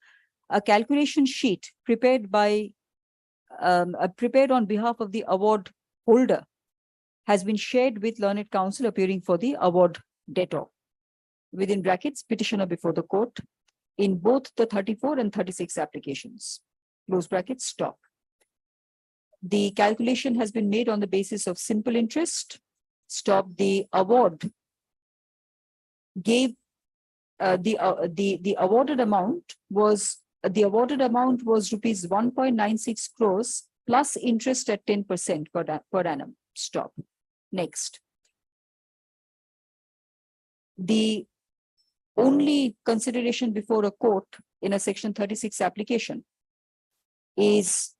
A calculation sheet prepared on behalf of the award holder has been shared with learned counsel appearing for the award debtor, within brackets, petitioner before the court, in both the 34 and 36 applications. Close brackets. Stop. The calculation has been made on the basis of simple interest. Stop. The award gave the awarded amount was rupees 1.96 crores plus interest at 10% per annum. Stop. Next. The only consideration before a court in a section 36 application is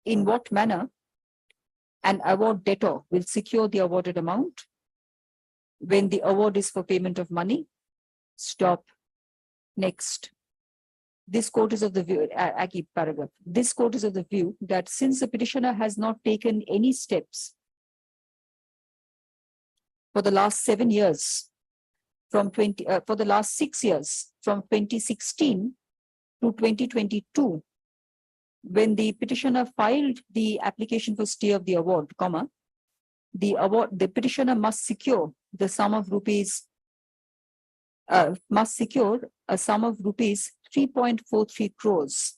in what manner an award debtor will secure the awarded amount when the award is for payment of money. Stop. Next. This court is of the view, paragraph. This court is of the view that since the petitioner has not taken any steps for the last 7 years, for the last 6 years, from 2016 to 2022, when the petitioner filed the application for stay of the award, the petitioner must secure the sum of rupees, must secure a sum of rupees 3.43 crores.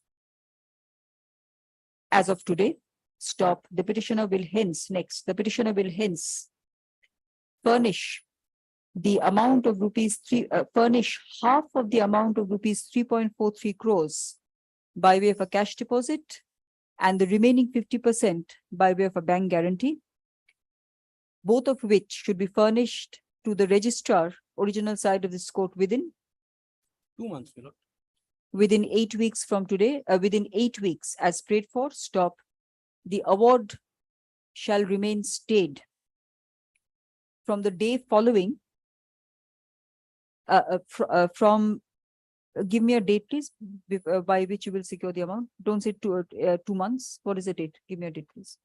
As of today. Stop. The petitioner will hence, next, the petitioner will hence furnish the amount of rupees furnish half of the amount of rupees 3.43 crores by way of a cash deposit and the remaining 50% by way of a bank guarantee, both of which should be furnished to the registrar, original side of this court within 2 months, my lord. Within 8 weeks from today, within 8 weeks as prayed for. Stop. The award shall remain stayed from the day following, give me a date, please, by which you will secure the amount. Don't say 2 months. What is the date? Give me a date, please.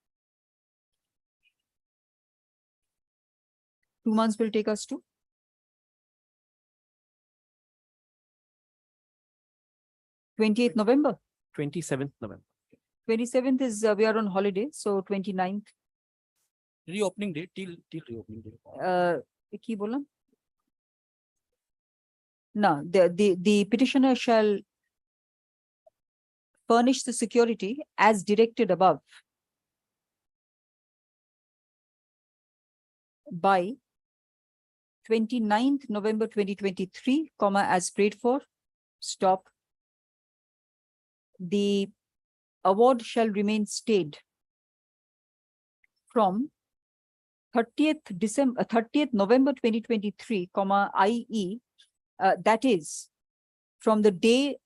2 months will take us to 28th November. 27th November. 27th is, we are on holiday, so 29th. Reopening date till reopening date. Ki bola? No, the petitioner shall furnish the security as directed above by 29th November 2023, as prayed for. Stop. The award shall remain stayed from 30th November 2023, i.e. That is from the date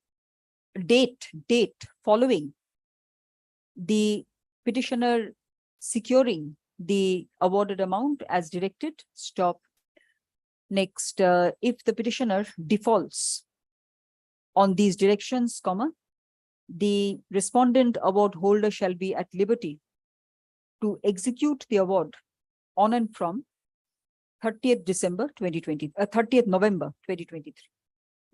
following the petitioner securing the awarded amount as directed. Stop. Next, if the petitioner defaults on these directions, the respondent award holder shall be at liberty to execute the award on and from 30th November 2023.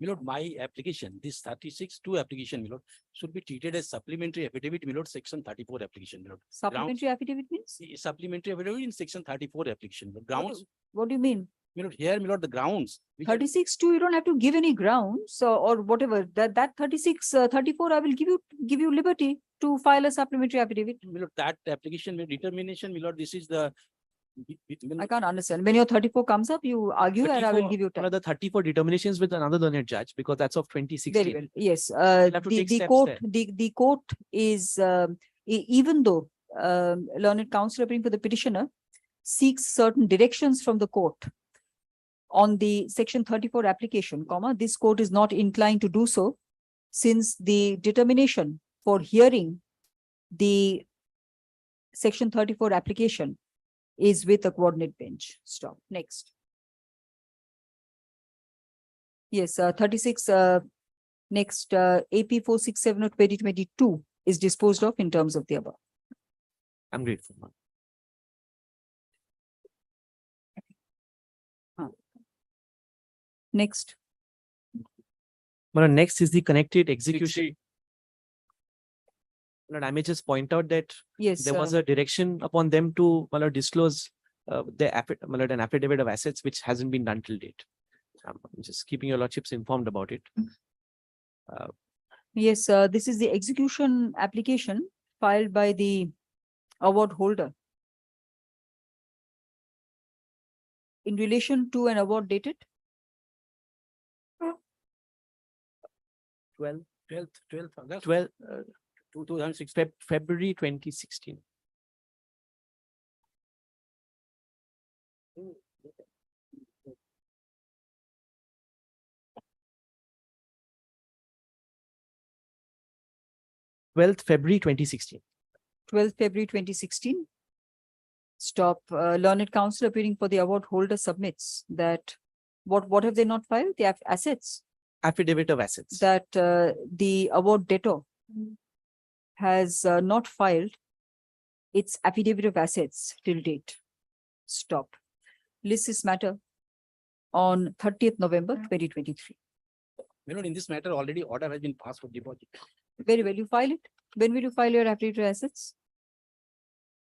My lord, my application, this 36-2 application, my lord, should be treated as supplementary affidavit, my lord, section 34 application, my lord. Supplementary affidavit means? Supplementary affidavit in section 34 application. Grounds. What do you mean? My lord, here, my lord, the grounds. which are- 36-2, you don't have to give any grounds or whatever. That 34, I will give you liberty to file a supplementary affidavit. My lord, that application with determination, my lord, this is the. I can't understand. When your 34 comes up, you argue and I will give you time. Another 34 determinations with another learned judge because that's of 2016. Very well. Yes. have to The take steps court, there. the court is, even though learned counsel appearing for the petitioner seeks certain directions from the court on the section 34 application, this court is not inclined to do so since the determination for hearing the section 34 application is with a coordinate bench. Stop. Next. Yes, 36, next, AP 467 of 2022 is disposed of in terms of the above. I'm grateful. Next. Well, next is the connected execution. Well, I may just point out that Yes, there was a direction upon them to disclose an affidavit of assets which hasn't been done till date. I'm just keeping your lordships informed about it. Yes, this is the execution application filed by the award holder in relation to an award dated 12th August. 2006 February 2016. February 2016. 12th February 2016. Stop. Learned counsel appearing for the award holder submits that what have they not filed? The assets. Affidavit of assets. That the award debtor has not filed its affidavit of assets till date. Stop. List this matter on 30th November 2023. My lord, in this matter, already order has been passed for deposit. Very well, you file it. When will you file your affidavit of assets?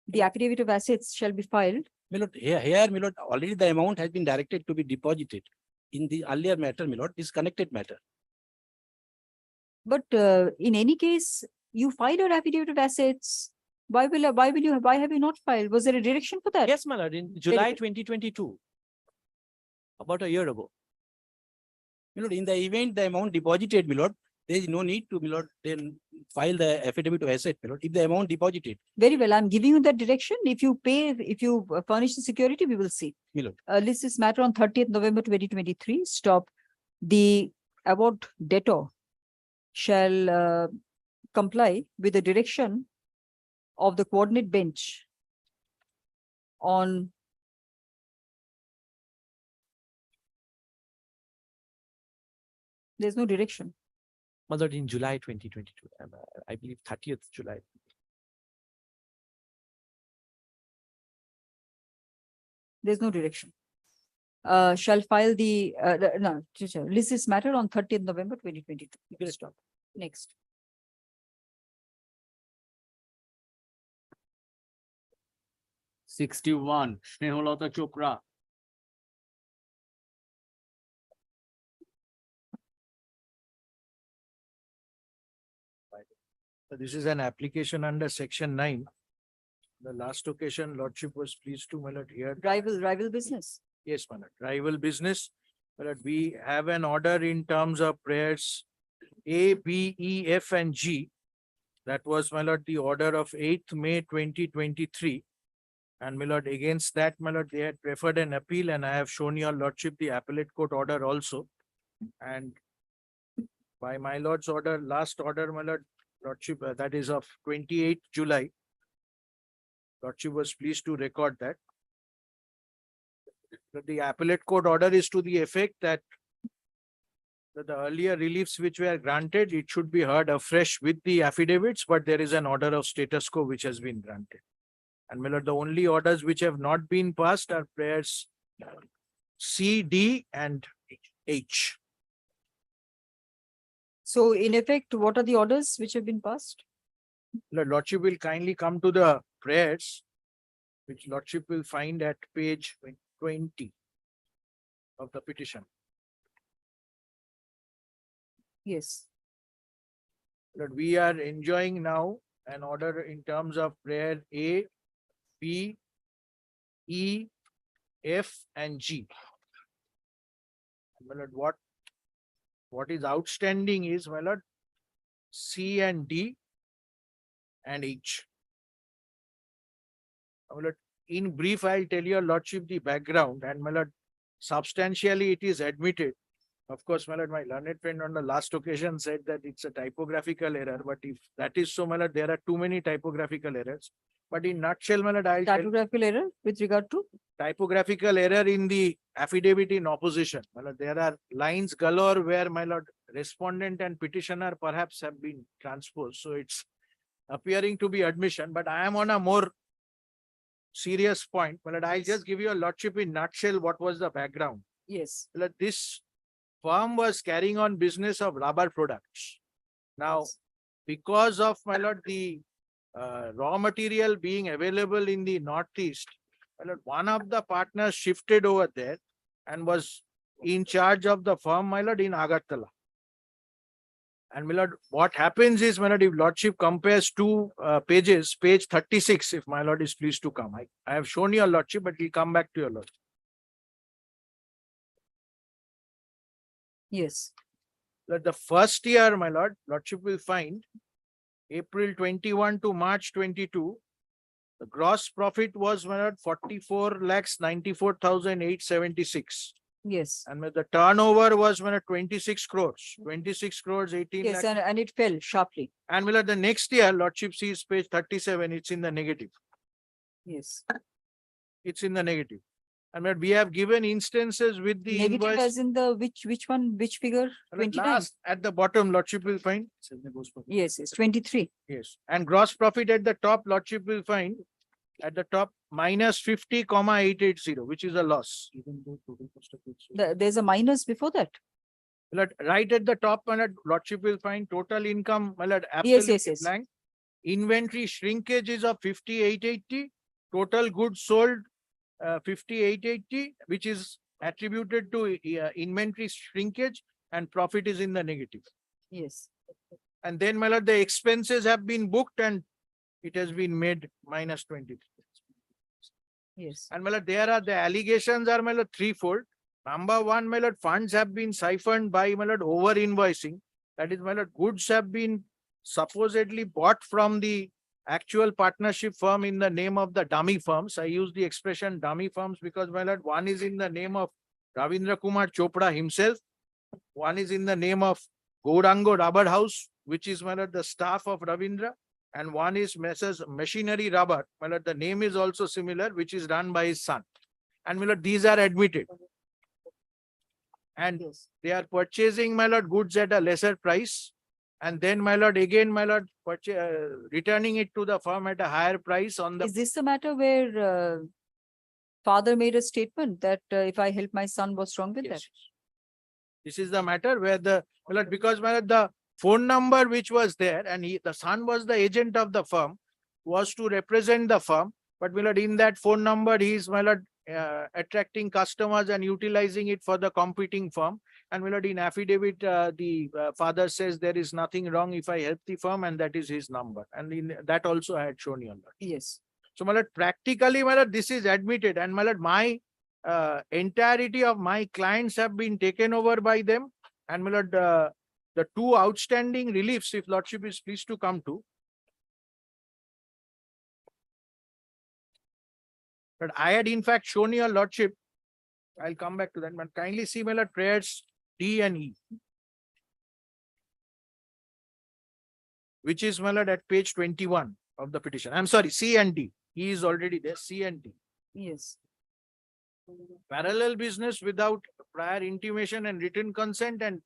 The affidavit of assets shall be filed. My lord, here, my lord, already the amount has been directed to be deposited. In the earlier matter, my lord, this connected matter. But in any case, you filed your affidavit of assets. Why have you not filed? Was there a direction for that? Yes, my lord, in July 2022. About a year ago. My lord, in the event the amount deposited, my lord, there is no need to, my lord, then file the affidavit of asset, my lord, if the amount deposited. Very well, I'm giving you that direction. If you furnish the security, we will see. My lord. List this matter on 30th November 2023. Stop. The award debtor shall comply with the direction of the coordinate bench on there's no direction. My lord, in July 2022, I believe 30th July. There's no direction. Shall file the list this matter on 30th November 2022. You can stop. Next. '61, Sneholata Chopra. This is an application under section 9. The last occasion, lordship was pleased to, my lord, hear. Rival business. Yes, my lord, rival business. My lord, we have an order in terms of prayers A, B, E, F, and G. That was, my lord, the order of 8th May 2023. And my lord, against that, my lord, they had preferred an appeal, and I have shown your lordship the appellate court order also. And by my lord's order, last order, my lordship, that is of 28th July. Lordship was pleased to record that. The appellate court order is to the effect that the earlier reliefs which were granted, it should be heard afresh with the affidavits, but there is an order of status quo which has been granted. And my lord, the only orders which have not been passed are prayers C, D, and H. So in effect, what are the orders which have been passed? Lordship will kindly come to the prayers, which lordship will find at page 20. of the petition. Yes. That we are enjoying now an order in terms of prayer A, B, E, F, and G. My lord, what is outstanding is, my lord, C and D and H. My lord, in brief, I'll tell your lordship the background, and my lord, substantially it is admitted. Of course, my lord, my learned friend on the last occasion said that it's a typographical error, but if that is so, my lord, there are too many typographical errors. But in nutshell, my lord, I'll tell Typographical error with regard to? typographical error in the affidavit in opposition. My lord, there are lines galore where, my lord, respondent and petitioner perhaps have been transposed. So it's appearing to be admission, but I am on a more serious point. My lord, I'll just give you a lordship in nutshell what was the background. Yes. My lord, this firm was carrying on business of rubber products. Now, because of, my lord, the raw material being available in the Northeast, my lord, one of the partners shifted over there and was in charge of the firm, my lord, in Agartala. And my lord, what happens is, my lord, if lordship compares two pages, page 36, if my lord is pleased to come. I have shown your lordship, but we'll come back to your lordship. Yes. That the first year, my lord, lordship will find April 21 to March 22, the gross profit was, my lord, 44,94,876. Yes. And the turnover was, my lord, 26 crores, 26 crores, 18 Yes, lakhs. and it fell sharply. And my lord, the next year, lordship sees page 37, it's in the negative. Yes. It's in the negative. And my lord, we have given instances with the Negative invoice. as in the which one, which figure? My lord, 29? last at the bottom, lordship will find. Yes, it's 23. Yes. And gross profit at the top, lordship will find at the top minus 50,880, which is a loss. There's a minus before that. My lord, right at the top, my lord, lordship will find total income, my lord, Yes, absolutely yes. blank. Inventory shrinkage is of 5880. Total goods sold 5880, which is attributed to inventory shrinkage, and profit is in the negative. Yes. And then, my lord, the expenses have been booked and it has been made minus 20. Yes. And my lord, there are the allegations are, my lord, threefold. Number one, my lord, funds have been siphoned by, my lord, over invoicing. That is, my lord, goods have been supposedly bought from the actual partnership firm in the name of the dummy firms. I use the expression dummy firms because, my lord, one is in the name of Ravindra Kumar Chopra himself. One is in the name of Gourango Rubber House, which is, my lord, the staff of Ravindra. And one is Messrs. Machinery Rubber. My lord, the name is also similar, which is run by his son. And my lord, these are admitted. And they are purchasing, my lord, goods at a lesser price. And then, my lord, again, my lord, returning it to the firm at a higher price on the. Is this the matter where father made a statement that if I help my son, what's wrong with that? This is the matter where the, my lord, because, my lord, the phone number which was there and the son was the agent of the firm, was to represent the firm. But, my lord, in that phone number, he is, my lord, attracting customers and utilizing it for the competing firm. And, my lord, in affidavit, the father says there is nothing wrong if I help the firm, and that is his number. And in that also I had shown you. Yes. So, my lord, practically, my lord, this is admitted. And, my lord, my entirety of my clients have been taken over by them. And, my lord, the two outstanding reliefs, if lordship is pleased to come to. But I had in fact shown your lordship. I'll come back to that, but kindly see, my lord, prayers D and E, which is, my lord, at page 21 of the petition. I'm sorry, C and D. E is already there, C and D. Yes. Parallel business without prior intimation and written consent, and,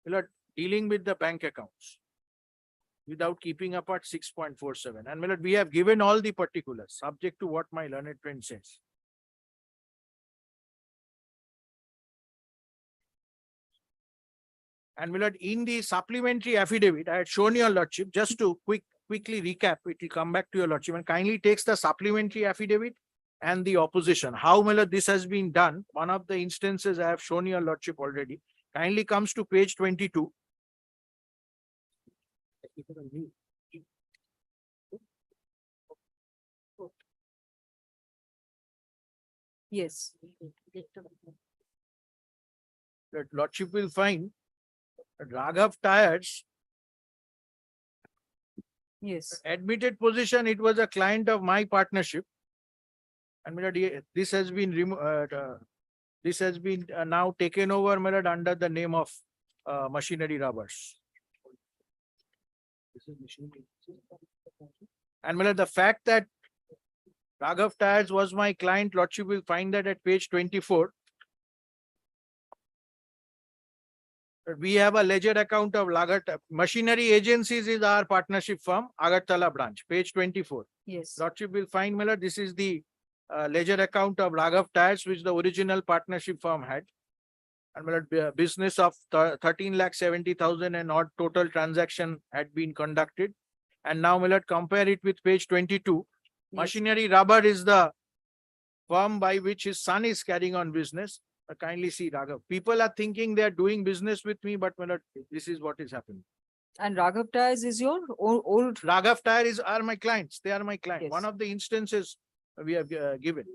my lord, dealing with the bank accounts without keeping apart 6.47. And, my lord, we have given all the particulars subject to what my learned friend says. And, my lord, in the supplementary affidavit, I had shown your lordship, just to quickly recap, it will come back to your lordship, and kindly takes the supplementary affidavit and the opposition. How, my lord, this has been done? One of the instances I have shown your lordship already. Kindly comes to page 22. Yes. That lordship will find that Raghav Tires Yes. admitted position, it was a client of my partnership. And my lord, this has been now taken over, my lord, under the name of Machinery Rubbers. And my lord, the fact that Raghav Tires was my client, lordship will find that at page 24. We have a ledger account of Machinery Agencies is our partnership firm, Agartala branch, page 24. Yes. Lordship will find, my lord, this is the ledger account of Raghav Tires, which the original partnership firm had. And my lord, business of 13,70,000 and odd total transaction had been conducted. And now, my lord, compare it with page 22. Yes. Machinery Rubber is the firm by which his son is carrying on business. Kindly see, Raghav. People are thinking they are doing business with me, but my lord, this is what is happening. And Raghav Tires is your old. Raghav Tires are my clients. They are my clients. Yes. One of the instances we have given.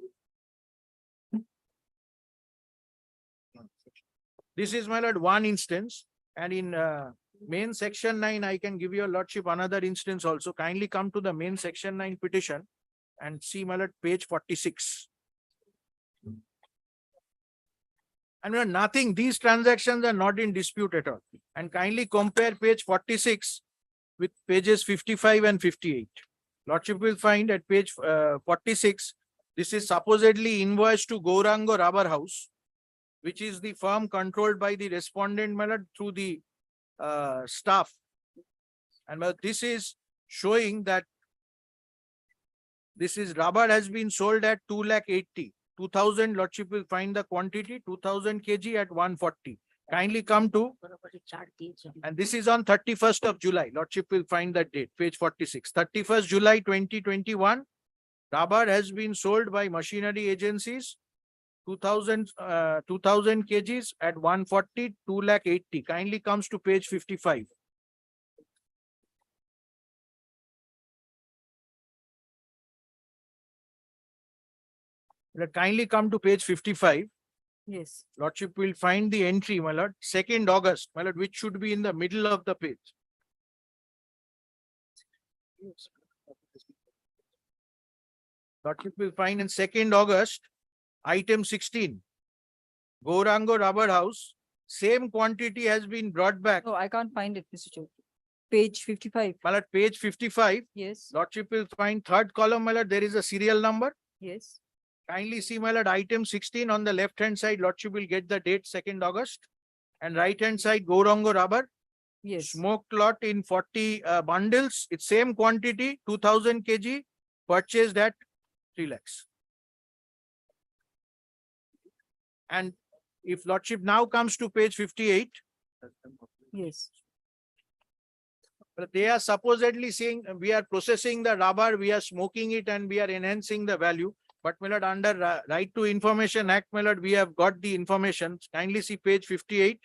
This is, my lord, one instance. And in main section 9, I can give your lordship another instance also. Kindly come to the main section 9 petition and see, my lord, page 46. And nothing, these transactions are not in dispute at all. And kindly compare page 46 with pages 55 and 58. Lordship will find at page 46, this is supposedly invoice to Gourango Rubber House, which is the firm controlled by the respondent, my lord, through the staff. And this is showing that this is rubber has been sold at 2,80,000. 2,000, lordship will find the quantity, 2,000 kg at 140. Kindly come to, and this is on 31st of July. Lordship will find that date, page 46. 31st July 2021, rubber has been sold by Machinery Agencies, 2,000 kgs at 140, 2,80,000. Kindly comes to page 55. Kindly come to page 55. Yes. Lordship will find the entry, my lord, 2nd August, my lord, which should be in the middle of the page. Lordship will find in 2nd August, item 16, Gourango Rubber House, same quantity has been brought back. No, I can't find it, Mr. Chair. Page 55. My lord, page 55. Yes. Lordship will find 3rd column, my lord, there is a serial number. Yes. Kindly see, my lord, item 16 on the left hand side, lordship will get the date 2nd August. And right hand side, Gourango Rubber. Yes. Smoked lot in 40 bundles. It's same quantity, 2,000 kg, purchased at 3 lakhs. And if lordship now comes to page 58. Yes. But they are supposedly saying we are processing the rubber, we are smoking it and we are enhancing the value. But my lord, under Right to Information Act, my lord, we have got the information. Kindly see page 58.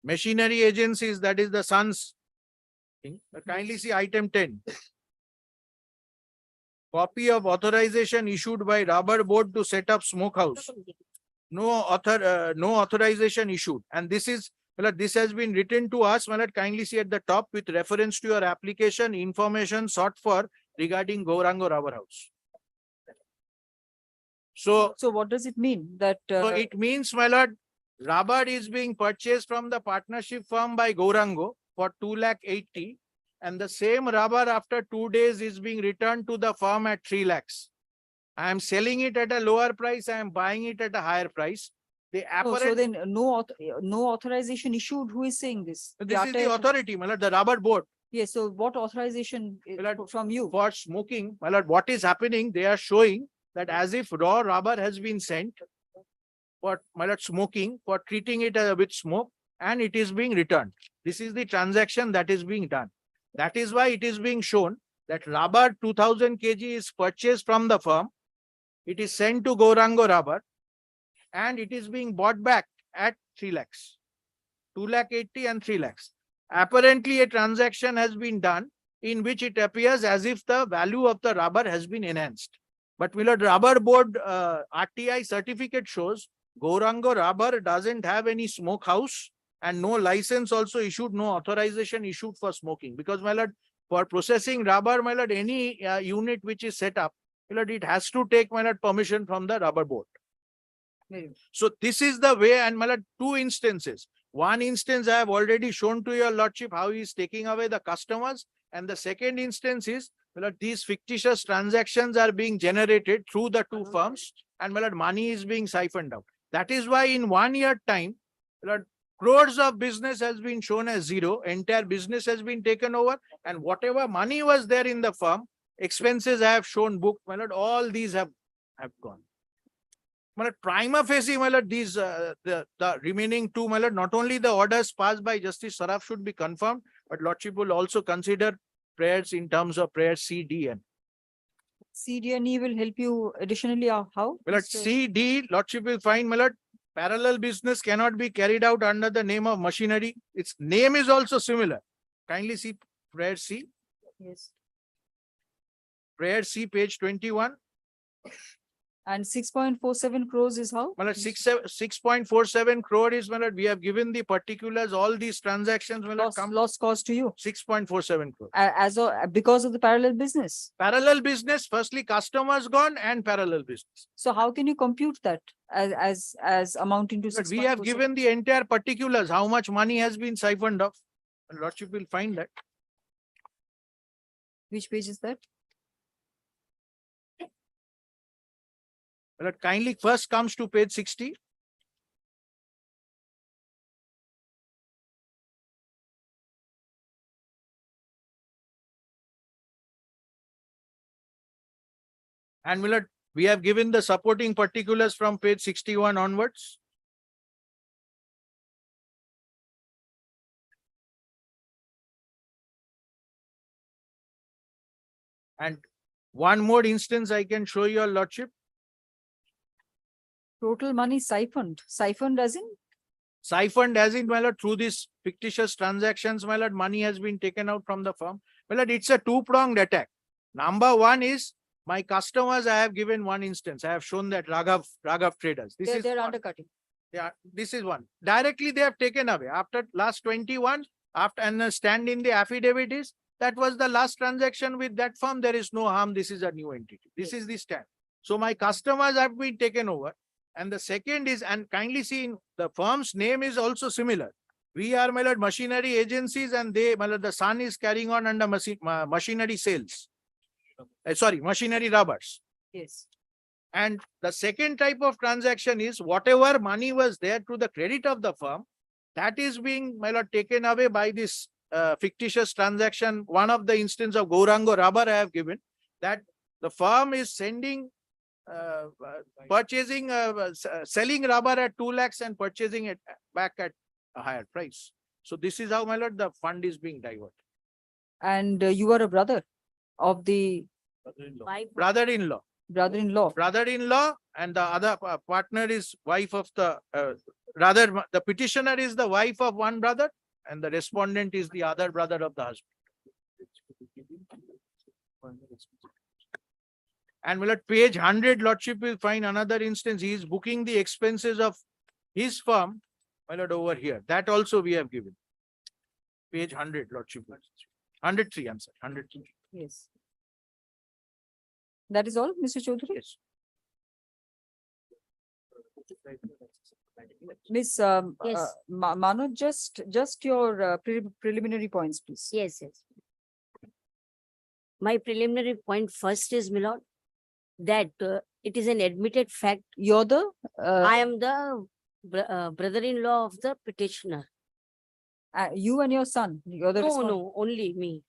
Machinery Agencies, that is the son's thing. Kindly see item 10. Copy of authorization issued by Rubber Board to set up smokehouse. No authorization issued. And this is, well, this has been written to us. Well, kindly see at the top with reference to your application, information sought for regarding Gourango Rubber House. So what does it mean? That so it means, my lord, rubber is being purchased from the partnership firm by Gourango for 2,80,000, and the same rubber after 2 days is being returned to the firm at 3 lakhs. I am selling it at a lower price. I am buying it at a higher price. The so then no authorization issued. Who is saying this? This is the authority, my lord, the Rubber Board. Yes. So what authorization from you? For smoking, my lord, what is happening? They are showing that as if raw rubber has been sent for, my lord, smoking, for treating it with smoke, and it is being returned. This is the transaction that is being done. That is why it is being shown that rubber 2000 kg is purchased from the firm. It is sent to Gaurango Rubber and it is being bought back at 3 lakhs, 2,80,000 and 3 lakhs. Apparently a transaction has been done in which it appears as if the value of the rubber has been enhanced. But Millard Rubber Board RTI certificate shows Gaurango Rubber doesn't have any smoke house and no license also issued, no authorization issued for smoking. Because Millard, for processing rubber, Millard, any unit which is set up, Millard, it has to take Millard permission from the Rubber Board. So this is the way, and Millard, 2 instances. One instance I have already shown to your lordship how he is taking away the customers. And the second instance is, Millard, these fictitious transactions are being generated through the 2 firms and Millard, money is being siphoned out. That is why in 1 year time, Millard, crores of business has been shown as zero. Entire business has been taken over and whatever money was there in the firm, expenses I have shown booked, Millard, all these have gone. Millard, prima facie, Millard, these the remaining 2, Millard, not only the orders passed by Justice Saraf should be confirmed, but lordship will also consider prayers in terms of prayer C, D, and C, D, and E will help you additionally. How? Millard, C, D, lordship will find, Millard, parallel business cannot be carried out under the name of machinery. Its name is also similar. Kindly see prayer C. Yes. Prayer C, page 21. And 6.47 crores is how? Millard, 6.47 crore is, Millard, we have given the particulars, all these transactions will come. Lost cost to you. 6.47 crore. Because of the parallel business. Parallel business, firstly customers gone and parallel business. So how can you compute that as amounting to But 6.47? we have given the entire particulars, how much money has been siphoned off. And lordship will find that. Which page is that? Millard, kindly first comes to page 60. And Millard, we have given the supporting particulars from page 61 onwards. And one more instance I can show your lordship. Total money siphoned. Siphoned as in? Siphoned as in, my lord, through these fictitious transactions, my lord, money has been taken out from the firm. My lord, it's a 2-pronged attack. Number 1 is my customers. I have given one instance. I have shown that Raghav Traders. They're undercutting. Yeah, this is one. Directly they have taken away after last 21. After and the stand in the affidavit is that was the last transaction with that firm. There is no harm. This is a new entity. This is the stand. So my customers have been taken over. And the second is, and kindly see, in the firm's name is also similar. We are, my lord, machinery agencies, and they, my lord, the son is carrying on under machinery sales. Sorry, machinery rubbers. Yes. And the second type of transaction is whatever money was there to the credit of the firm, that is being, my lord, taken away by this fictitious transaction. One of the instance of Gaurango Rubber I have given, that the firm is sending selling rubber at 2 lakhs and purchasing it back at a higher price. So this is how, my lord, the fund is being diverted. And you are a brother of the Brother-in-law. Brother-in-law, and the other partner is wife of the, rather the petitioner is the wife of one brother and the respondent is the other brother of the husband. And will at page 100, lordship will find another instance. He is booking the expenses of his firm, my lord, over here. That also we have given. Page 100, lordship. 103, I'm sorry, 103. Yes. That is all, Mr. Chaudhary? Yes. Miss Yes. Mano, just your preliminary points, please. Yes. My preliminary point first is, my lord, that it is an admitted fact. You're the? I am the brother-in-law of the petitioner. You and your son? You're the No, only me.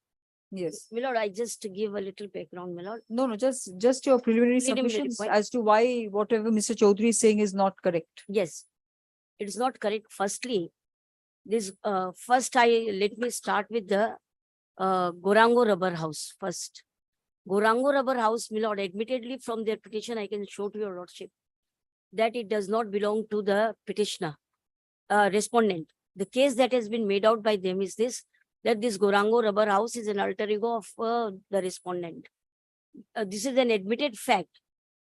Yes. My lord, I just give a little background, my lord. No, just your preliminary submissions point. as to why whatever Mr. Chaudhary is saying is not correct. Yes, it is not correct. Firstly, this first let me start with the Gaurango Rubber House first. Gorango Rubber House, my lord, admittedly from their petition, I can show to your lordship that it does not belong to the petitioner, respondent. The case that has been made out by them is this, that this Gorango Rubber House is an alter ego of the respondent. This is an admitted fact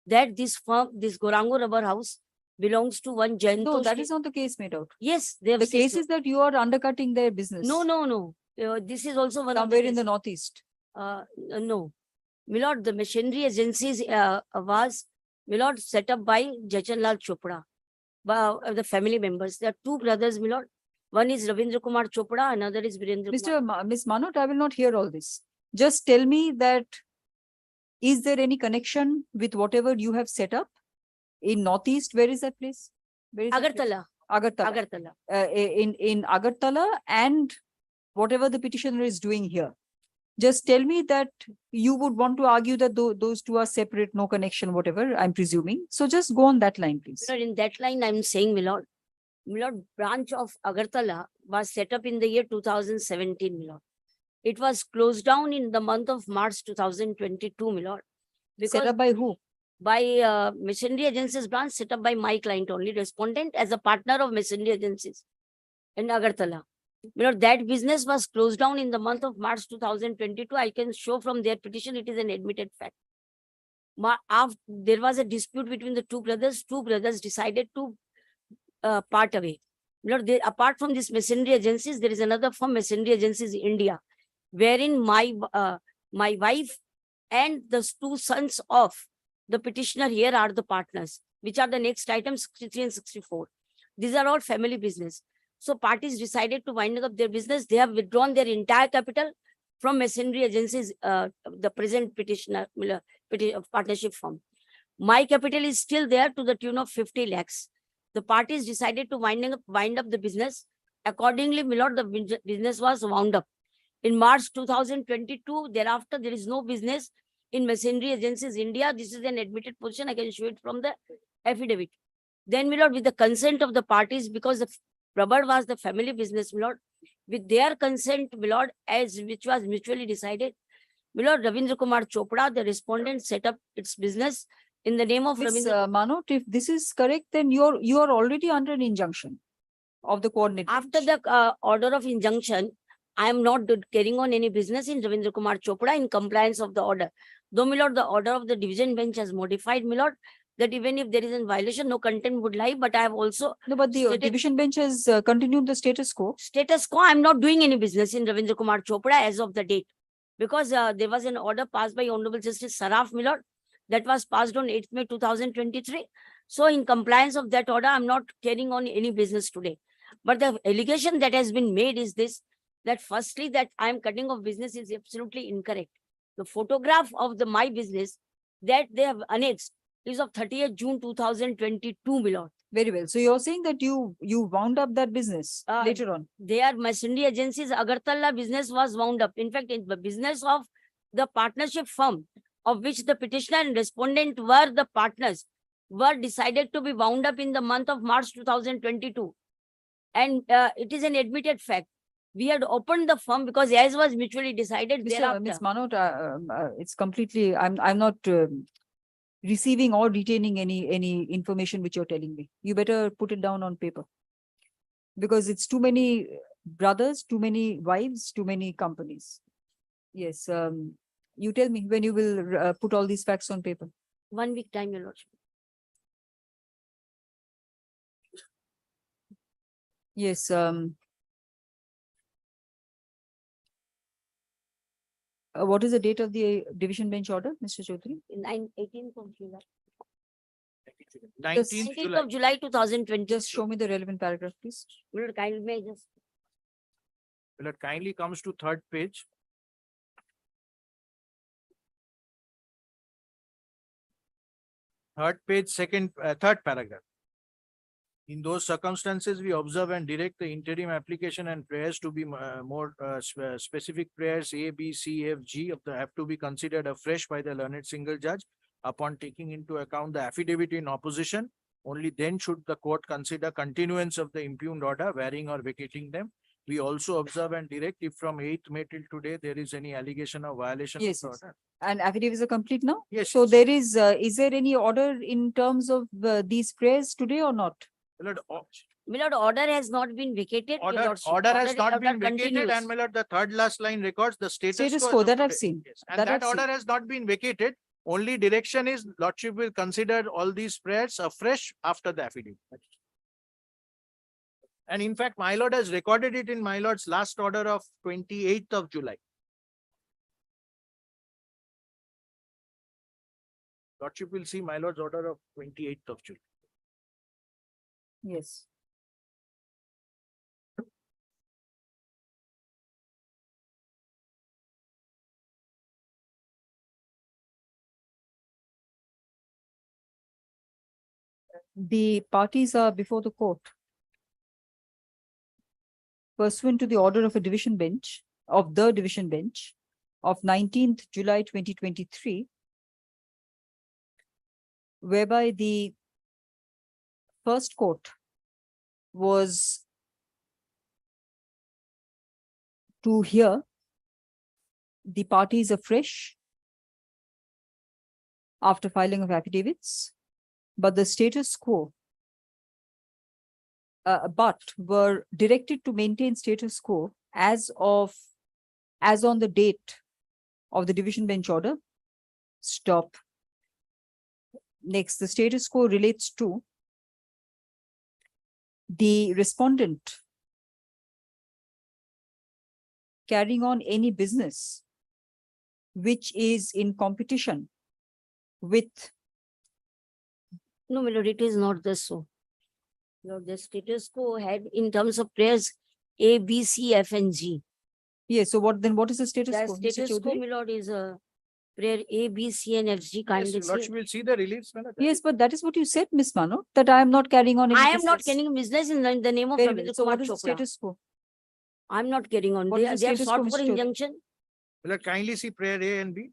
that this firm, this Gorango Rubber House belongs to one Jayanto. No, that is not the case made out. Yes, they have The said case so. is that you are undercutting their business. No. This is also one Somewhere of the in the cases. northeast. No. My lord, the machinery agencies was, my lord, set up by Jachanlal Chopra, by the family members. There are two brothers, my lord. One is Ravindra Kumar Chopra, another is Virendra Kumar. Miss Manot, I will not hear all this. Just tell me that, is there any connection with whatever you have set up in northeast? Where is that place? Where is that place? Agartala. Agartala. Agartala. In Agartala and whatever the petitioner is doing here. Just tell me that you would want to argue that those two are separate, no connection, whatever, I'm presuming. So just go on that line, please. My lord, in that line, I'm saying, my lord, branch of Agartala was set up in the year 2017, my lord. It was closed down in the month of March 2022, my lord. Set up by who? By machinery agencies branch, set up by my client only, respondent as a partner of machinery agencies in Agartala. My lord, that business was closed down in the month of March 2022. I can show from their petition, it is an admitted fact. There was a dispute between the two brothers. Two brothers decided to part away. My lord, apart from this machinery agencies, there is another firm, Machinery Agencies India, wherein my wife and the two sons of the petitioner here are the partners, which are the next items 63 and 64. These are all family business. So parties decided to wind up their business. They have withdrawn their entire capital from machinery agencies, the present petitioner partnership firm. My capital is still there to the tune of 50 lakhs. The parties decided to wind up the business. Accordingly, my lord, the business was wound up. In March 2022, thereafter, there is no business in Machinery Agencies India. This is an admitted position. I can show it from the affidavit. Then, my lord, with the consent of the parties, because the rubber was the family business, my lord, with their consent, my lord, as which was mutually decided, my lord, Ravindra Kumar Chopra, the respondent, set up its business in the name of Miss Ravindra. Manot, if this is correct, then you are already under an injunction of the coordinate. After the order of injunction, I am not carrying on any business in Ravindra Kumar Chopra in compliance of the order. Though, my lord, the order of the division bench has modified, my lord, that even if there is a violation, no content would lie. But I have also no, but the division bench has continued the status quo. Status quo. I'm not doing any business in Ravindra Kumar Chopra as of the date, because there was an order passed by Honorable Justice Saraf, my lord, that was passed on 8th May 2023. So in compliance of that order, I'm not carrying on any business today. But the allegation that has been made is this, that firstly, that I am cutting off business is absolutely incorrect. The photograph of my business that they have annexed is of 30th June 2022, my lord. Very well. So you're saying that you wound up that business later on. Their machinery agencies, Agartala business was wound up. In fact, in the business of the partnership firm, of which the petitioner and respondent were the partners, were decided to be wound up in the month of March 2022. And it is an admitted fact. We had opened the firm because as was mutually decided thereafter. Ms. Manot, it's completely, I'm not receiving or retaining any information which you're telling me. You better put it down on paper. Because it's too many brothers, too many wives, too many companies. Yes, you tell me when you will put all these facts on paper. 1 week time, your lordship. Yes, what is the date of the division bench order, Mr. Chaudhary? 18th of July. 19th 19th of July 2020. Just show me the relevant paragraph, please. Will it kindly comes to third page. Third page, third paragraph. In those circumstances, we observe and direct the interim application and prayers to be more specific prayers A, B, C, F, G have to be considered afresh by the learned single judge upon taking into account the affidavit in opposition. Only then should the court consider continuance of the impugned order, varying or vacating them. We also observe and direct if from 8th May till today there is any allegation of violation of the order. And affidavits are complete now? Yes. So there is there any order in terms of these prayers today or not? My lord, My lord, order has not been vacated. Your lordship. order has not been order vacated, continues. and my lord, the third last line records the status Status quo. quo as of that I've today. seen. Yes, and That that I've order seen. has not been vacated. Only direction is lordship will consider all these prayers afresh after the affidavit. And in fact, my lord has recorded it in my lord's last order of 28th of July. Lordship will see my lord's order of 28th of July. Yes. The parties are before the court pursuant to the order of a division bench, of the division bench of 19th July 2023, whereby the first court was to hear the parties afresh after filing of affidavits, but the status quo, but were directed to maintain status quo as on the date of the division bench order. Stop. Next, the status quo relates to the respondent carrying on any business which is in competition with. No, my lord, it is not this so. Lord, the status quo had in terms of prayers A, B, C, F, and G. Yes, so what is the status The quo? Mr. status quo, Chaudhary? my lord, is prayer A, B, C, and F, G. Kindly Yes, see. lordship will see the reliefs. my lord. Yes, but that is what you said, Miss Mano, that I am not carrying on any I am not business. carrying business in the name of Very well. Ravindra So Kumar what is the Chopra. status quo? I'm not carrying on. What They, is the they have status sought quo, for Mr. Chaudhary? injunction. My lord, kindly see prayer A and B.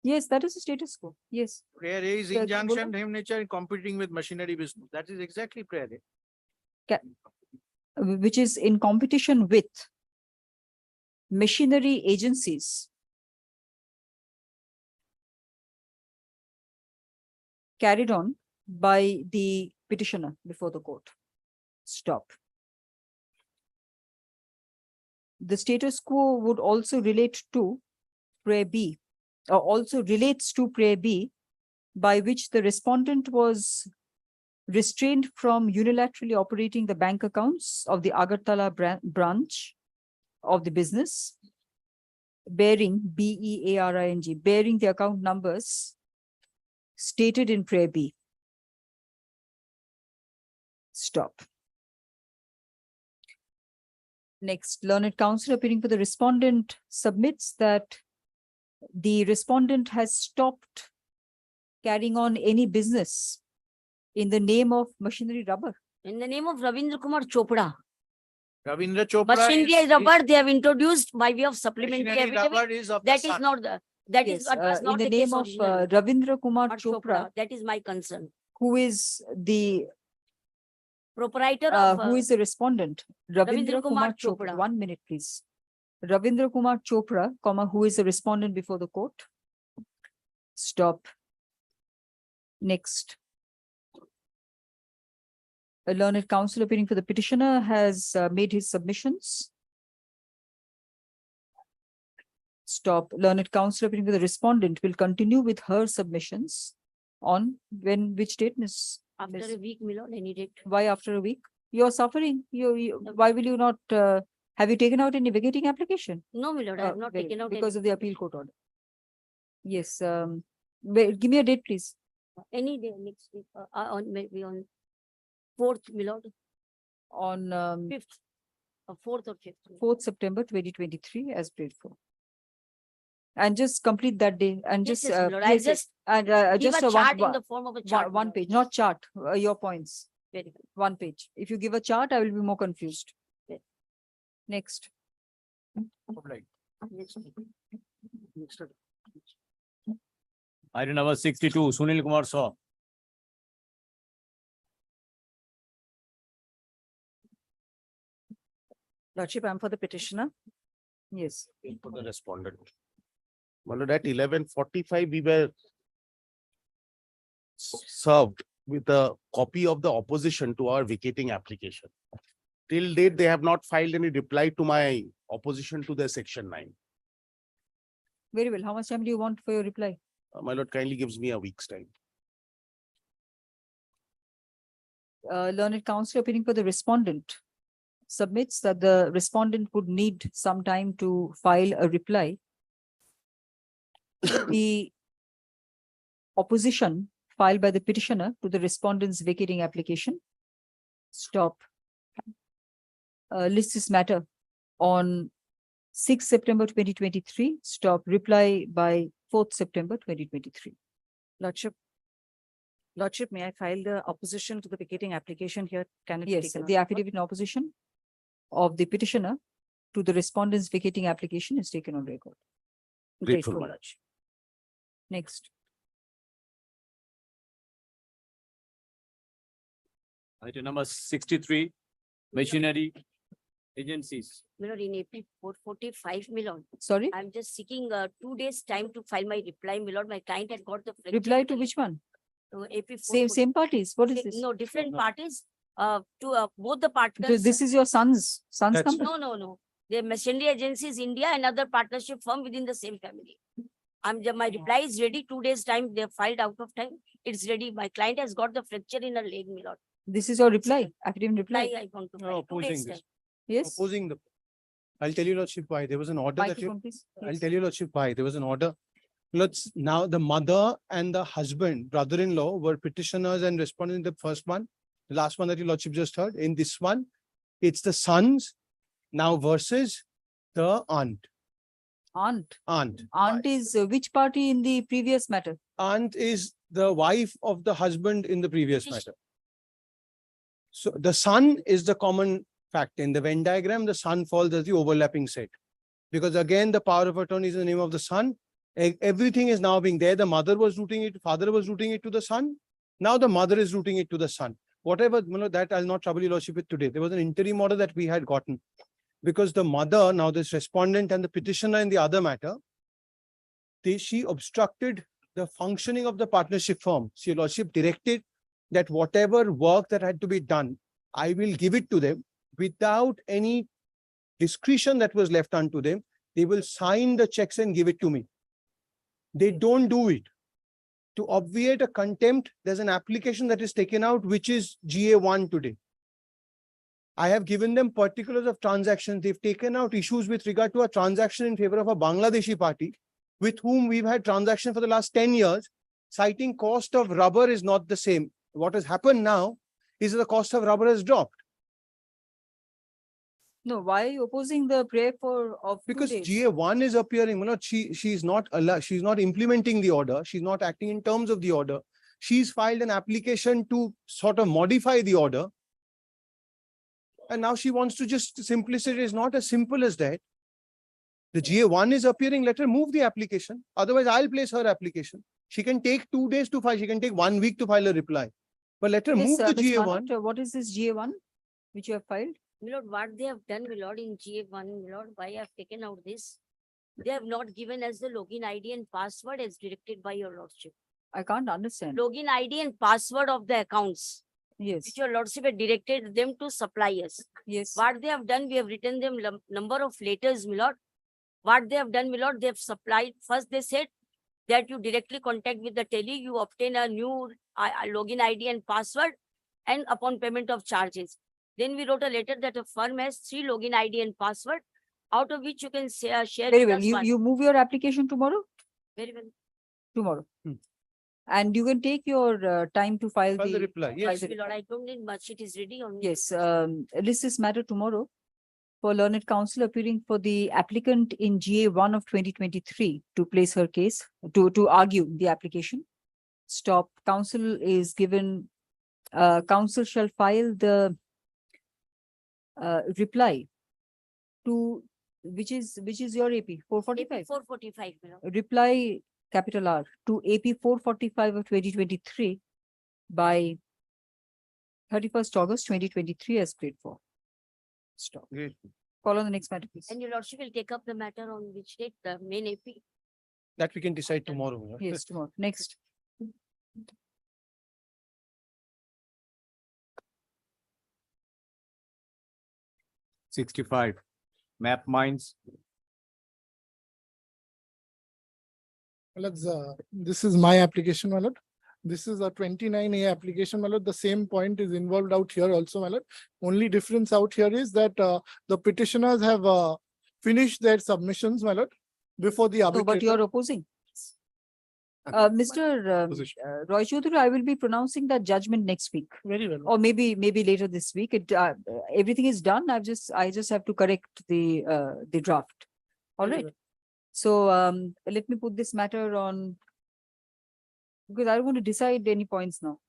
Yes, that is the status quo. Yes. Prayer A is Sir, injunction, him nature in competing with machinery business. That is exactly prayer A. Which is in competition with machinery agencies carried on by the petitioner before the court. Stop. The status quo would also relate to prayer B, or also relates to prayer B, by which the respondent was restrained from unilaterally operating the bank accounts of the Agartala branch of the business, bearing BEARING, bearing the account numbers stated in prayer B. Stop. Next, learned counsel appearing for the respondent submits that the respondent has stopped carrying on any business in the name of machinery rubber. In the name of Ravindra Kumar Chopra. Ravindra Chopra Machinery rubber they have introduced by way of supplementary machinery rubber affidavit. is of the That is son. not the, that is Yes, what was in not the the name case of originally. Ravindra Kumar Kumar Chopra, That is my concern. who is the Proprietor of who is the respondent? Ravindra Kumar Chopra. Chopra. 1 minute, please. Ravindra Kumar Chopra, comma, who is the respondent before the court? Stop. Next. A learned counsel appearing for the petitioner has made his submissions. Stop. Learned counsel appearing for the respondent will continue with her submissions on which date, Miss? After Miss? a week, my lord, any date. Why after a week? You're suffering. Why will you not, have you taken out any vacating application? No, my lord, I have not Very taken well, out because any of the appeal court order. Yes, wait, give me a date, please. any day next week, on maybe on 4th, my lord, On 5th, 4th or 5th. 4th September 2023 as prayed for. And just complete that day and Yes, just yes, my lord. I'll place it. just And give just a a chart in the form of a chart. my one lord. page, not chart, your points. Very good. 1 page. If you give a chart, I will be more confused. Yes. Next. Next week. Item number 62, Sunil Kumar Saw. Lordship, I'm for the petitioner. Yes. For the respondent. My lord, at 11:45, we were served with a copy of the opposition to our vacating application. Till date, they have not filed any reply to my opposition to the section 9. Very well. How much time do you want for your reply? My lord kindly gives me a week's time. Learned counsel appearing for the respondent submits that the respondent would need some time to file a reply. The opposition filed by the petitioner to the respondent's vacating application. Stop. List this matter on 6th September 2023. Stop. Reply by 4th September 2023. Lordship, may I file the opposition to the vacating application here? Can it be Yes, taken on the record? affidavit in opposition of the petitioner to the respondent's vacating application is taken on record. Grateful, Grateful. my lord. Next. Item number 63, machinery agencies. My lord, in AP 445, my lord. Sorry? I'm just seeking 2 days time to file my reply, my lord. My client had got the. Reply to which one? AP Same parties. What is this? No, different parties, to both the So partners. this is your son's company? No. The machinery agencies, India, another partnership firm within the same family. My reply is ready, 2 days time, they have filed out of time. It's ready. My client has got the fracture in her leg, my lord. This is your reply, affidavit reply. I want to file 2 days time. Yes. Opposing the, I'll tell you lordship why. There was an order that Microphone, please. I'll Yes. tell you lordship why. There was an order. Now the mother and the husband, brother-in-law were petitioners and respondents in the first one. The last one that your lordship just heard. In this one, it's the sons now versus the aunt. Aunt. Aunt. Aunt is which party in the previous matter? Aunt is the wife of the husband in the previous matter. So the son is the common fact. In the Venn diagram, the son falls as the overlapping set. Because again, the power of attorney is in the name of the son. Everything is now being there. The mother was routing it, father was routing it to the son. Now the mother is routing it to the son. Whatever, that I'll not trouble your lordship with today. There was an interim order that we had gotten. Because the mother, now this respondent and the petitioner in the other matter, she obstructed the functioning of the partnership firm. So your lordship directed that whatever work that had to be done, I will give it to them without any discretion that was left unto them. They will sign the checks and give it to me. They don't do it. To obviate a contempt, there's an application that is taken out, which is GA1 today. I have given them particulars of transactions. They've taken out issues with regard to a transaction in favor of a Bangladeshi party with whom we've had transactions for the last 10 years, citing cost of rubber is not the same. What has happened now is that the cost of rubber has dropped. No, why are you opposing the prayer of 2 Because days? GA1 is appearing, she's not implementing the order. She's not acting in terms of the order. She's filed an application to sort of modify the order. And now she wants to just simplicity is not as simple as that. The GA1 is appearing, let her move the application. Otherwise, I'll place her application. She can take 2 days to file. She can take 1 week to file a reply. But let her move the Ms. GA1. Manat, what is this GA1 which you have filed? My lord, what they have done, my lord, in GA1, my lord, why I have taken out this? They have not given us the login ID and password as directed by your lordship. I can't understand. Login ID and password of the accounts. Yes. Which your lordship had directed them to suppliers. Yes. What they have done, we have written them number of letters, my lord. What they have done, my lord, they have supplied. First, they said that you directly contact with the tele, you obtain a new login ID and password, and upon payment of charges. Then we wrote a letter that a firm has 3 login ID and password, out of which you can share. Very with well. us You, one. you move your application tomorrow? Very well. Tomorrow. And you can take your time to file File the reply. file Yes. the My lord, I don't need much. It is ready on. Yes, list this matter tomorrow for learned counsel appearing for the applicant in GA1 of 2023 to place her case, to argue the application. Stop. Counsel is given, counsel shall file the reply to, which is your AP 445? 445, my lord. Reply capital R to AP 445 of 2023 by 31st August 2023 as prayed for. Stop. Great. Call on the next matter, please. And your lordship will take up the matter on which date, the main AP. That we can decide tomorrow. my lord. Yes, tomorrow. Next. Sixty-five, map mines. This is my application, my lord. This is a 29A application, my lord. The same point is involved out here also, my lord. Only difference out here is that the petitioners have finished their submissions, my lord, before the No, but arbitrator. you are opposing. Mr. Roy Choudhury, I will be pronouncing that judgment next week. Very well. Or maybe later this week. Everything is done. I just have to correct the draft. All Very right. well. So let me put this matter on, because I don't want to decide any points now.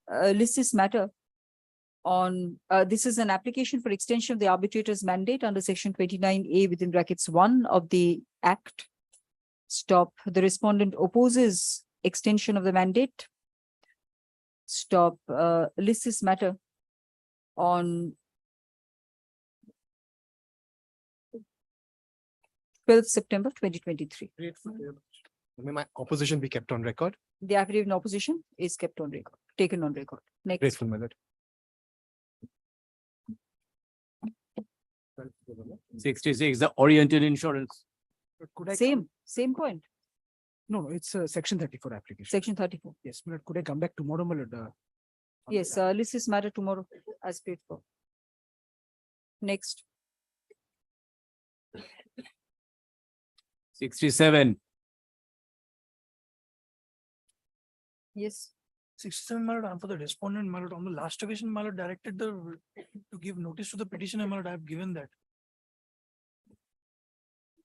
List this matter on, this is an application for extension of the arbitrator's mandate under section 29A within brackets 1 of the Act. Stop. The respondent opposes extension of the mandate. Stop. List this matter on 12th September 2023. May my opposition be kept on record? The affidavit in opposition is kept on record, taken on record. Next. Grateful, my lord. 66, the oriented insurance. Could I Same point. No, it's a section 34 application. Section 34. Yes, my lord, could I come back tomorrow, my lord? Yes, list this matter tomorrow as paid for. Next. 67, Yes. 67, my lord, I'm for the respondent, my lord. On the last occasion, my lord directed to give notice to the petitioner, my lord. I have given that.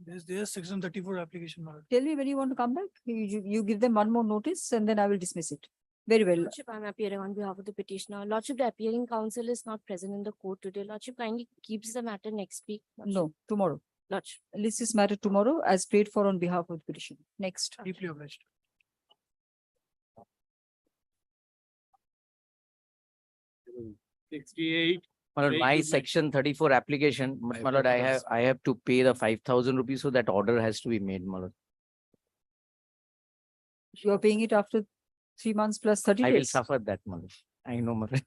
There's section 34 application, my lord. Tell me when you want to come back. You give them one more notice and then I will dismiss it. Very well. Lordship, I'm appearing on behalf of the petitioner. Lordship, the appearing counsel is not present in the court today. Lordship, kindly keeps the matter next week. Lordship. No, tomorrow. Lordship. List this matter tomorrow as paid for on behalf of the petition. Next. Deeply obliged. 68. My lord, Very my good, section 34 application, my lord, I have to pay the 5,000 rupees, so that order has to be made, my lord. You are paying it after 3 months plus 30 I will days. suffer that, my lord. I know, my lord.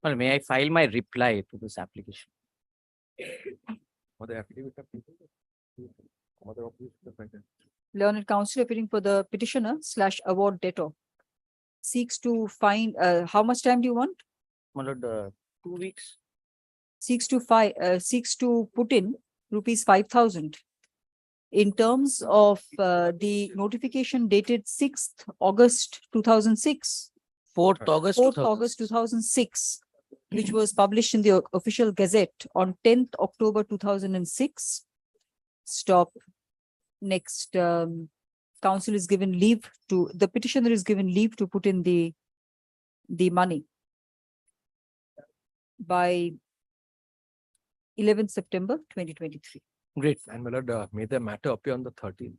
Well, may I file my reply to this application? Learned counsel appearing for the petitioner / award debtor seeks to find, how much time do you want? My lord, 2 weeks. Seeks to put in rupees 5,000 in terms of the notification dated 6th August 2006. 4th August. 4th August 2006, which was published in the official gazette on 10th October 2006. Stop. Next, counsel is given leave to, the petitioner is given leave to put in the money by 11th September 2023. Great. And my lord, may the matter appear on the 13th.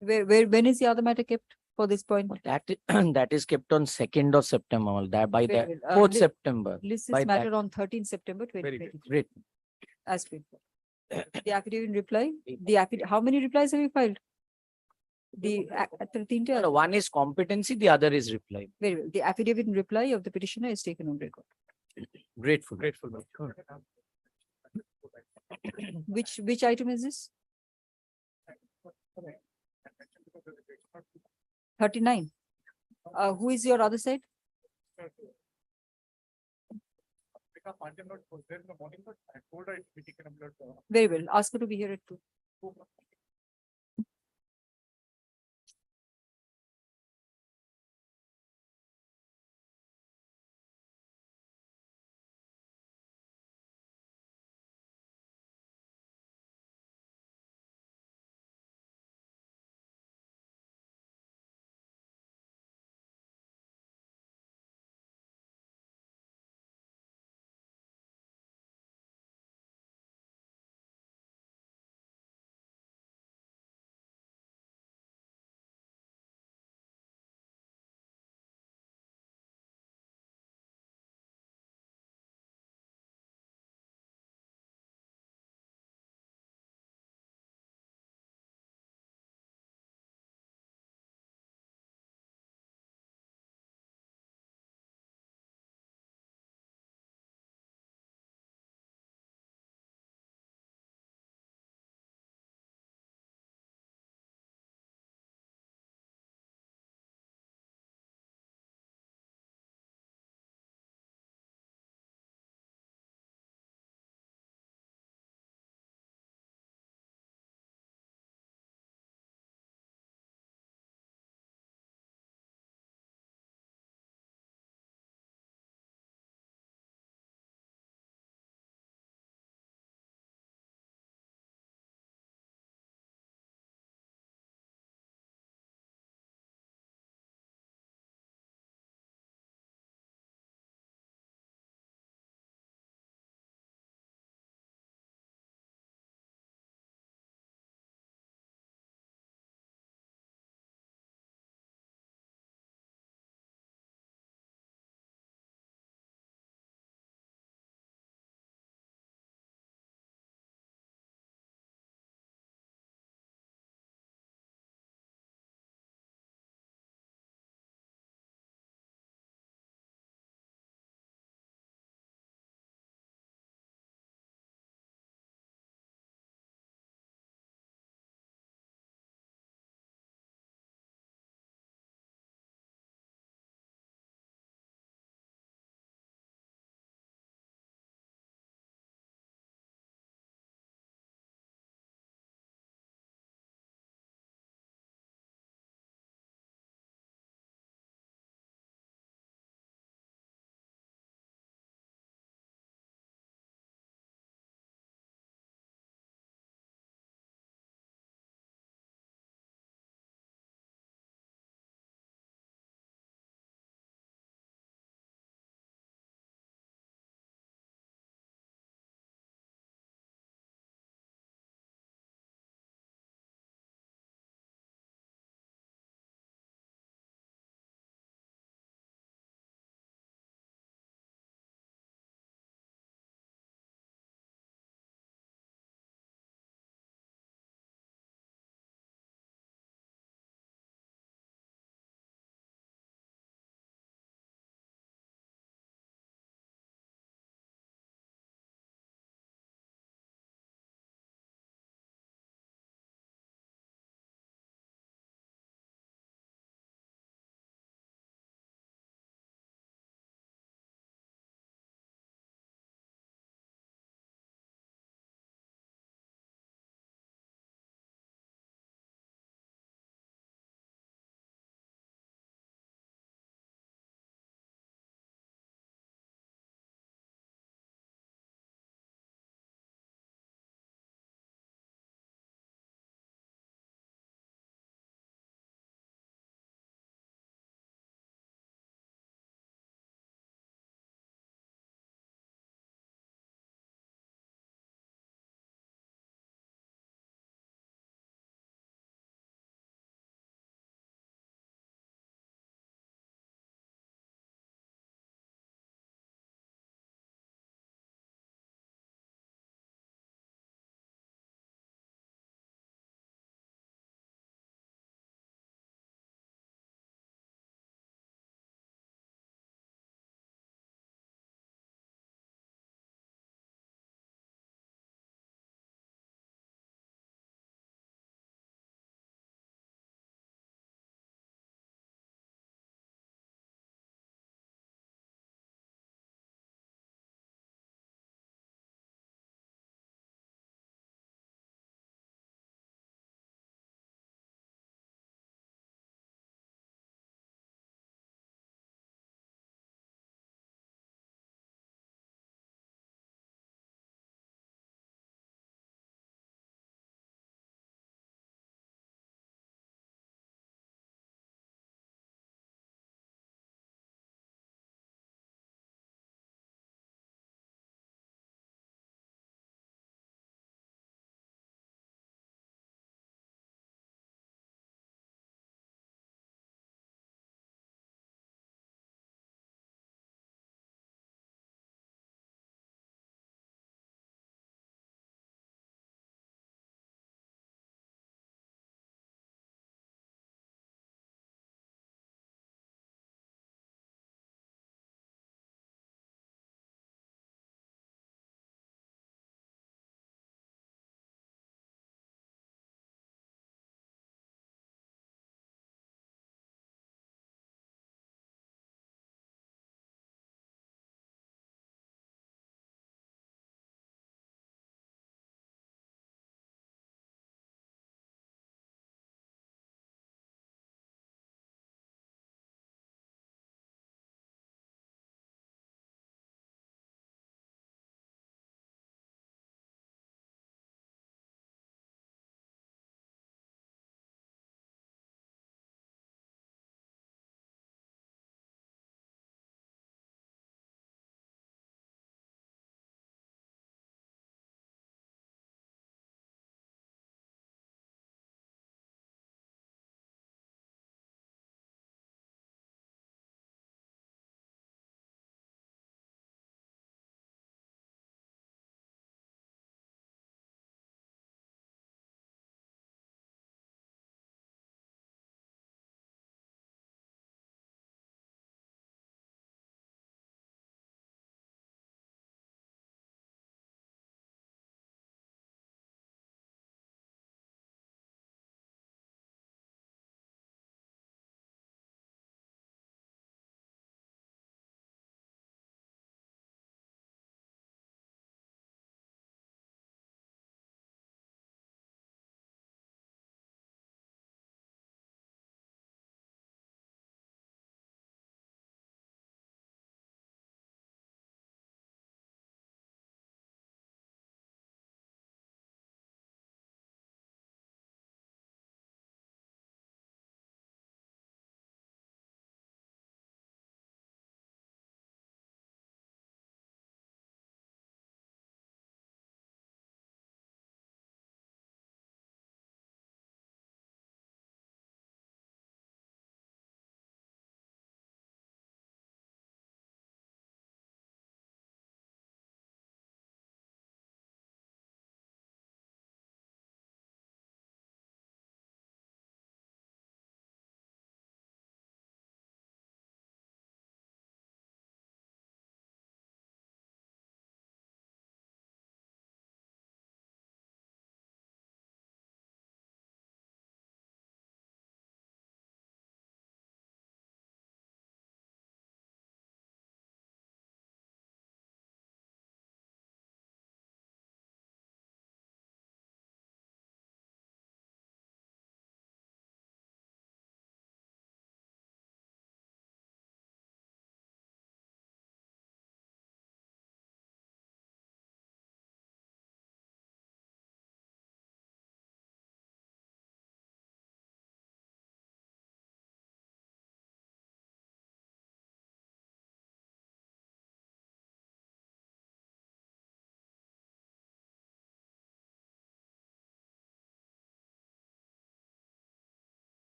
When is the other matter kept for this point? That is kept on 2nd of September, my lord, that by Very the well. 4th September. List By this that- matter on 13th September Very good. 2023. Great. As paid for. The affidavit in reply, how many replies have you filed? The One is competency, the other is reply. very well. The affidavit in reply of the petitioner is taken on record. Grateful. Which item is this? 39. Who is your other side? Very well. Ask her to be here at 2.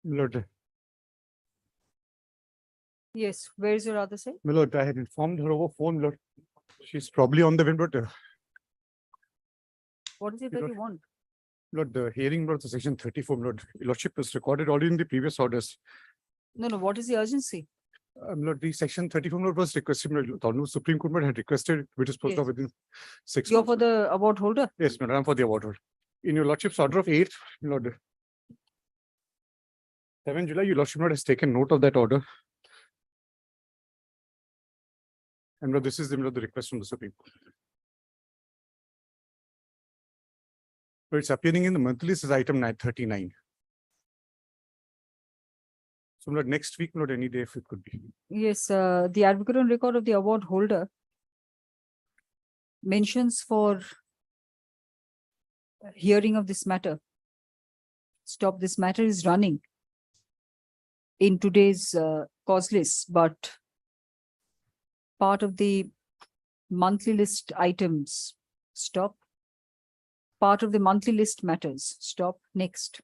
Lord, Yes, where is your other side? my lord, I had informed her over phone, Lord. She's probably on the wind, but What is it that you want? Lord, the hearing, Lord, the section 34, Lord, Your Lordship is recorded already in the previous orders. No, no, what is the urgency? Lord, the section 34 Lord, was requested, Lord, the Honorable Supreme Court Lord, had requested, which is posted Yes. within 6 You're months. for the award holder? Yes, Madam, for the award holder. In Your Lordship's order of 8th, Lord, 7 July, Your Lordship Lord has taken note of that order. And Lord, this is the request from the Supreme Court. So it's appearing in the monthly list as item 939. So Lord, next week, Lord, any day if it could be. Yes, the advocate on record of the award holder mentions for hearing of this matter. Stop, this matter is running in today's cause list, but part of the monthly list items, stop. Part of the monthly list matters, stop, next.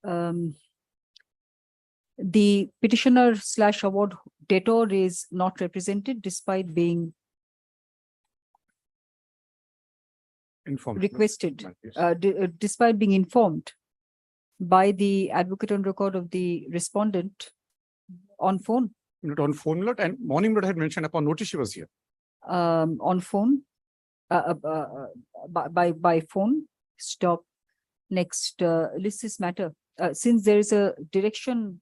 The petitioner / award debtor is not represented despite being Informed. requested, Yes. despite being informed by the advocate on record of the respondent on phone. Not on phone, Lord, and morning, Lord, had mentioned upon notice she was here. On phone, by phone, stop. Next, list this matter. Since there is a direction,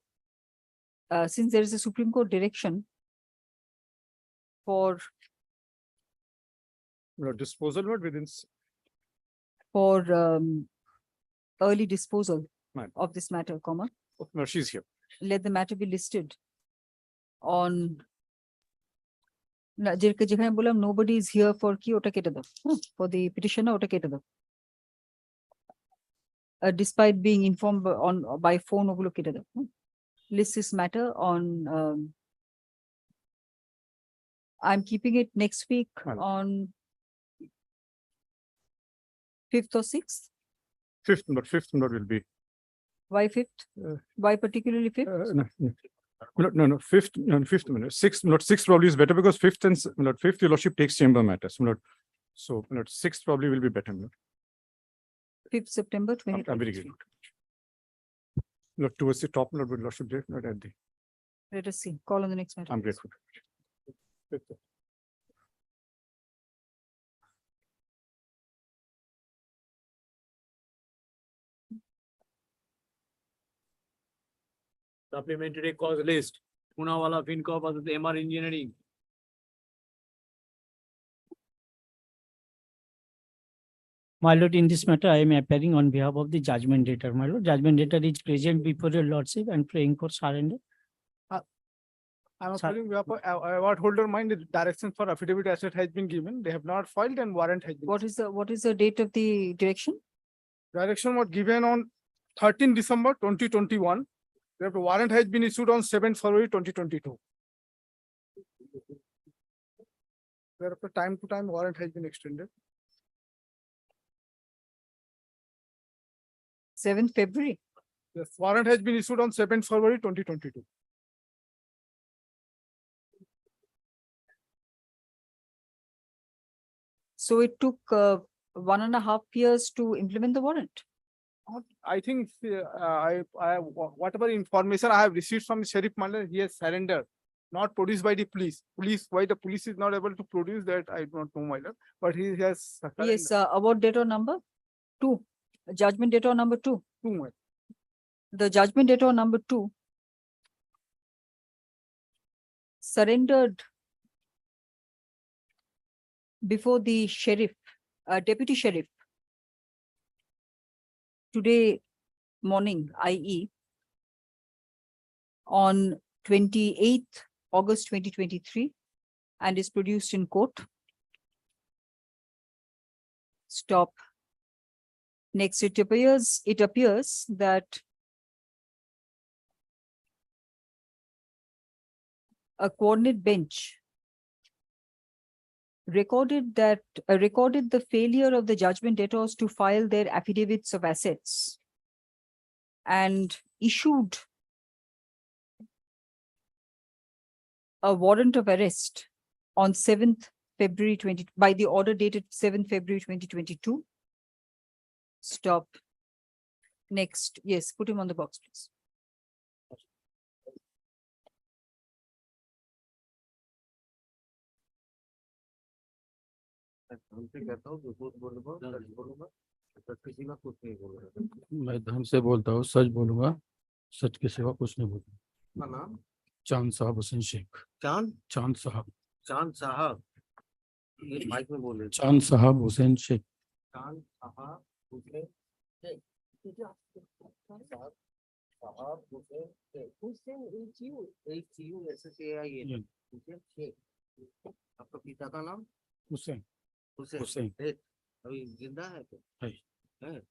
since there is a Supreme Court direction for Lord, disposal, Lord, within. early disposal Ma'am. of this matter, comma, Oh, no, she's here. let the matter be listed on না যেখানে বললাম nobody is here for কি ওটা কেটে দাও for the petitioner ওটা কেটে দাও despite being informed by phone ওগুলো কেটে দাও list this matter on I'm keeping it next week on 5th or 6th. 5th, Lord, will be. Why 5th? Why particularly 5th? No, 5th, no, 5th minute. 6th, Lord, 6th probably is better because 5th and Lord, 5th, Your Lordship takes chamber matters. Lord, so Lord, 6th probably will be better. Lord. 5th September I'm very 2023. good. Lord, towards the top, Lord, with Lordship, Lord, at the. Let us see. Call on the next matter. I'm grateful. Supplementary cause list, Poonawalla FinCorp versus MR Engineering. My lord, in this matter, I am appearing on behalf of the judgment debtor. My lord, judgment debtor is present before your lordship and praying for surrender. I'm Sir. appealing behalf of award holder mind, the direction for affidavit asset has been given. They have not filed and warrant has been. What is the date of the direction? Direction was given on 13 December 2021. The warrant has been issued on 7 February 2022. Thereafter, time to time warrant has been extended. 7th February. Yes, warrant has been issued on 7 February 2022. So it took 1.5 years to implement the warrant. I think whatever information I have received from Sheriff Maller, he has surrendered, not produced by the police. Why the police is not able to produce that, I don't know, my lord, but he has. Yes, award debtor number 2, judgment debtor number 2. The judgment debtor number 2 surrendered before the sheriff, deputy sheriff, today morning, i.e. on 28th August 2023, and is produced in court. Stop. Next, it appears that a coordinate bench recorded the failure of the judgment debtors to file their affidavits of assets and issued a warrant of arrest on 7th February by the order dated 7th February 2022. Stop. Next, yes, put him on the box, please. मैं धर्म से बोलता हूँ, सच बोलूंगा, सच के सिवा कुछ नहीं बोलूंगा। नाम चांद साहब हुसैन शेख। चांद साहब ये माइक में बोल रहे चांद साहब हुसैन शेख। चांद साहब हुसैन शेख। साहब हुसैन शेख। हुसैन HUSSAIN हुसैन शेख। आपका पिता का नाम हुसैन हुसैन शेख। अभी जिंदा है तो है। है।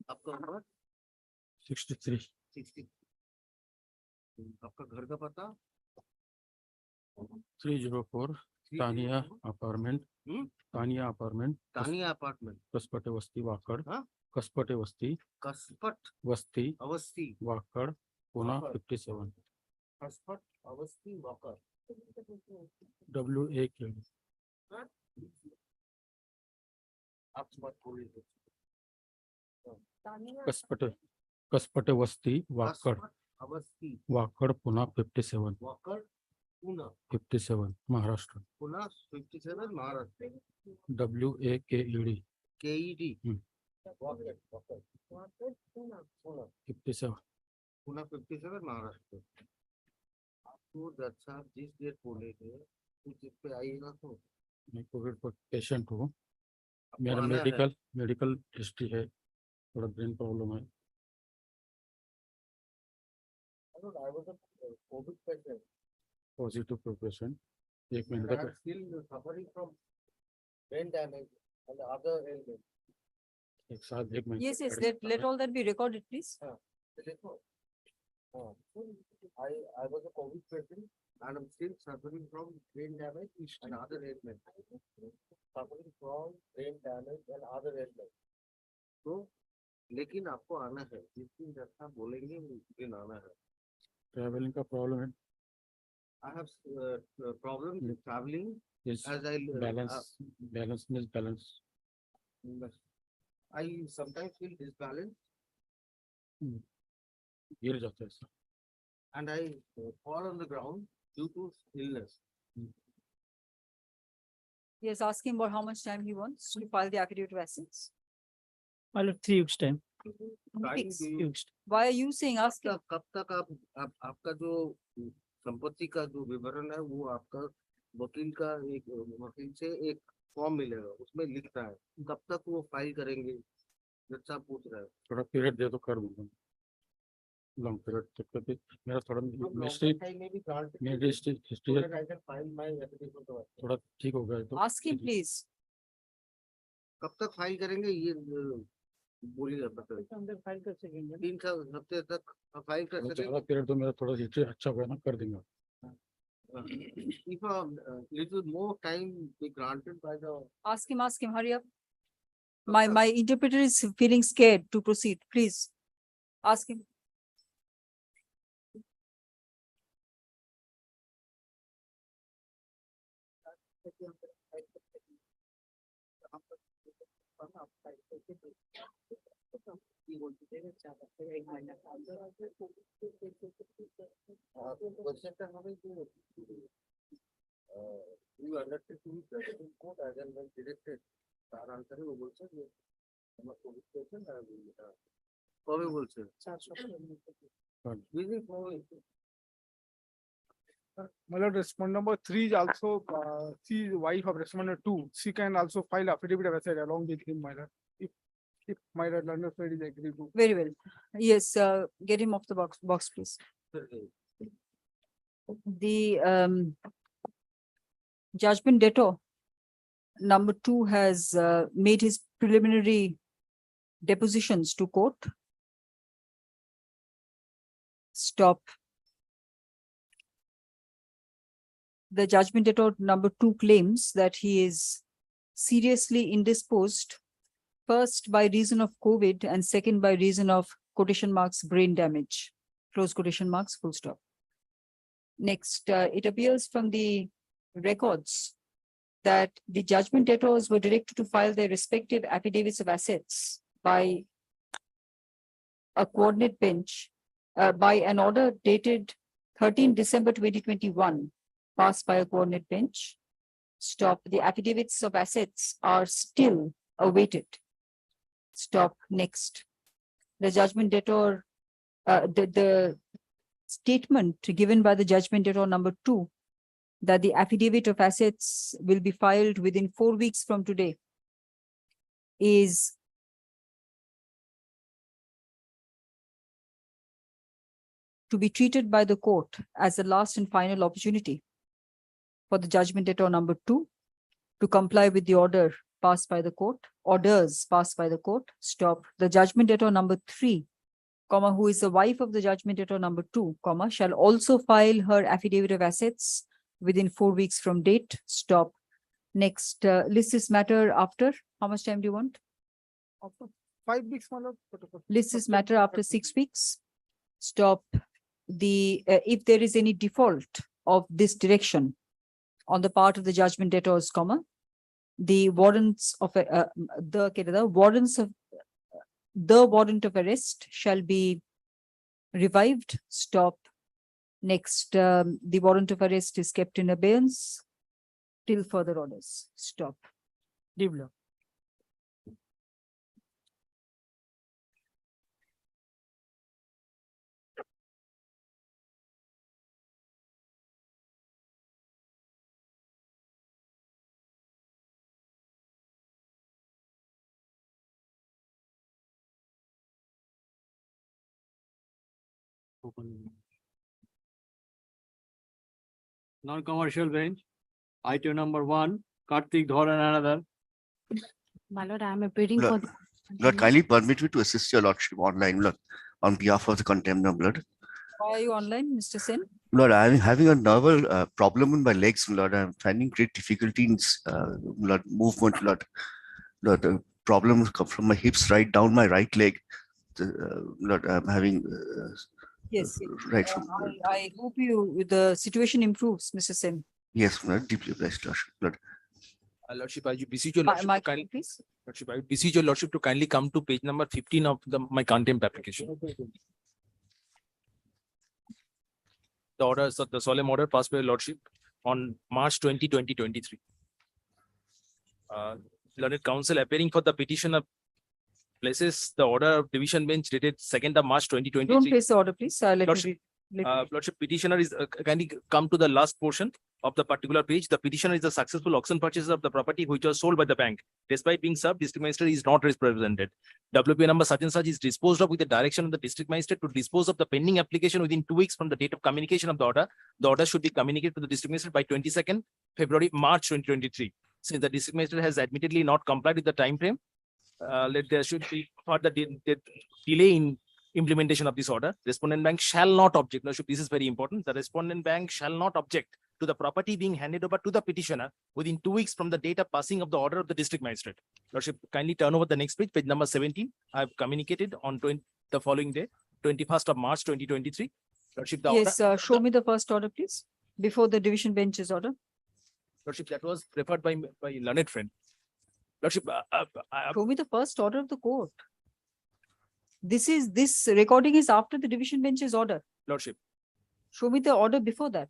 आपका उम्र 63। 60। आपका घर का पता 304 Tania apartment. Tania apartment. Tania apartment. Kaspate वस्ती वाकड़। हाँ? कसपटे वस्ती कसपट वस्ती अवस्थी वाकड़ पुणे वाकड़। 57। कसपट अवस्थी वाकर। WAK। आप मत बोलिए। कसपटे कसपटे वस्ती Wakad Awasthi Wakad Pune 57। Walker Pune 57 Maharashtra. Pune 57 Maharashtra. WAKED KED walker walker Pune 57। Pune 57 Maharashtra. आपको जज साहब जिस डेट बोले थे उस डेट पे आइएगा तो मैं कोविड पर पेशेंट हूँ। आपको मेरा आना है। मेडिकल हिस्ट्री है, थोड़ा ब्रेन प्रॉब्लम है। I was a COVID patient. Positive progression. एक And minute I am still suffering from brain damage and other ailments. एक साथ एक minute. Yes, yes, let all that be recorded, please. देखो, I was a COVID patient and I'm still suffering from brain damage and other ailments. Suffering from brain damage and other ailments. तो लेकिन आपको आना है, जिस दिन जैसा बोलेंगे उस दिन आना है। ट्रैवलिंग का प्रॉब्लम है। I have problem with traveling Yes, as I balance misbalance. I sometimes feel disbalanced गिर जाता है sir. and I fall on the ground due to illness. Yes, ask him about how much time he wants to file the affidavit of assets. I'll have 3 weeks time. Weeks. 3 weeks. Why are you saying ask him? कब तक आप आपका जो संपत्ति का जो विवरण है वो आपका वकील से एक फॉर्म मिलेगा, उसमें लिखता है कब तक वो फाइल करेंगे। जैसा पूछ रहा है थोड़ा पीरियड दे तो कर दूंगा। लॉन्ग पीरियड तक करके मेरा थोड़ा हिस्ट्री थोड़ा ठीक हो गया तो। Ask him, please. कब तक फाइल करेंगे ये बोलिए। अंदर फाइल कर सकेंगे। 3 हफ्ते तक फाइल कर ज़्यादा सकेंगे। पीरियड तो मेरा थोड़ा हिस्ट्री अच्छा हो गया ना, कर देंगे। If a little more time be granted by the. Ask him, hurry up. My interpreter is feeling scared to proceed, please. Ask him. You undertake to present in court as and when directed. তার আনসারে ও বলছে যে আমার Covid patient আর কবে বলছে My lord, respondent number 3 is also, she is wife of respondent 2. She can also file affidavit of asset along with him, my lord. If my lord learned side is agreed to. Very well. Yes, get him off the box, please. The judgment debtor number 2 has made his preliminary depositions to court. Stop. The judgment debtor number 2 claims that he is seriously indisposed First, by reason of COVID, and second, by reason of quotation marks brain damage. Close quotation marks, full stop. Next, it appears from the records that the judgment debtors were directed to file their respective affidavits of assets by a coordinate bench by an order dated 13 December 2021, passed by a coordinate bench. Stop. The affidavits of assets are still awaited. Stop. Next. The judgment debtor, the statement given by the judgment debtor number 2, that the affidavit of assets will be filed within 4 weeks from today, is to be treated by the court as the last and final opportunity for the judgment debtor number 2 to comply with the order passed by the court, orders passed by the court. Stop. The judgment debtor number 3, comma, who is the wife of the judgment debtor number 2, comma, shall also file her affidavit of assets within 4 weeks from date. Stop. Next, list this matter after. How much time do you want? 5 weeks, my lord. List this matter after 6 weeks. Stop. The if there is any default of this direction on the part of the judgment debtors, comma, the warrants of the warrant of arrest shall be revived. Stop. Next, the warrant of arrest is kept in abeyance till further orders. Stop. Develop. Non-commercial bench, item number 1, Kartik Dhar and another. My lord, I am appearing for. Lord, Lord, kindly permit me to assist your lordship online, Lord, on behalf of the contempt of Lord. Why are you online, Mr. Sen? Lord, I'm having a nerve problem in my legs, Lord. I'm finding great difficulty in Lord, movement, Lord. Lord, the problems come from my hips right down my right leg. Lord, I'm having Yes. right from. I hope the situation improves, Mr. Sen. Yes, Lord, deeply blessed, Lord. Lordship, I beseech your lordship to kindly, please. lordship, I beseech your lordship to kindly come to page number 15 of my contempt application. The order, the solemn order passed by your lordship on March 20, 2023. Learned counsel appearing for the petitioner places the order of division bench dated 2nd of March 2023. Don't place the order, please. Lordship, Lordship, petitioner is kindly come to the last portion of the particular page. The petitioner is the successful auction purchaser of the property which was sold by the bank. Despite being served, district magistrate is not represented. WP number such and such is disposed of with the direction of the district magistrate to dispose of the pending application within 2 weeks from the date of communication of the order. The order should be communicated to the district magistrate by 22nd March 2023. Since the district magistrate has admittedly not complied with the time frame, there should be further delay in implementation of this order. Respondent bank shall not object. Lordship, this is very important. The respondent bank shall not object to the property being handed over to the petitioner within 2 weeks from the date of passing of the order of the district magistrate. Lordship, kindly turn over the next page, page number 17. I have communicated on the following day, 21st of March 2023. Lordship, the Yes, order, show me the first order, please, before the division bench's order. Lordship, that was referred by learned friend. Lordship, Show me the first order of the court. This recording is after the division bench's order. Lordship, Show me the order before that.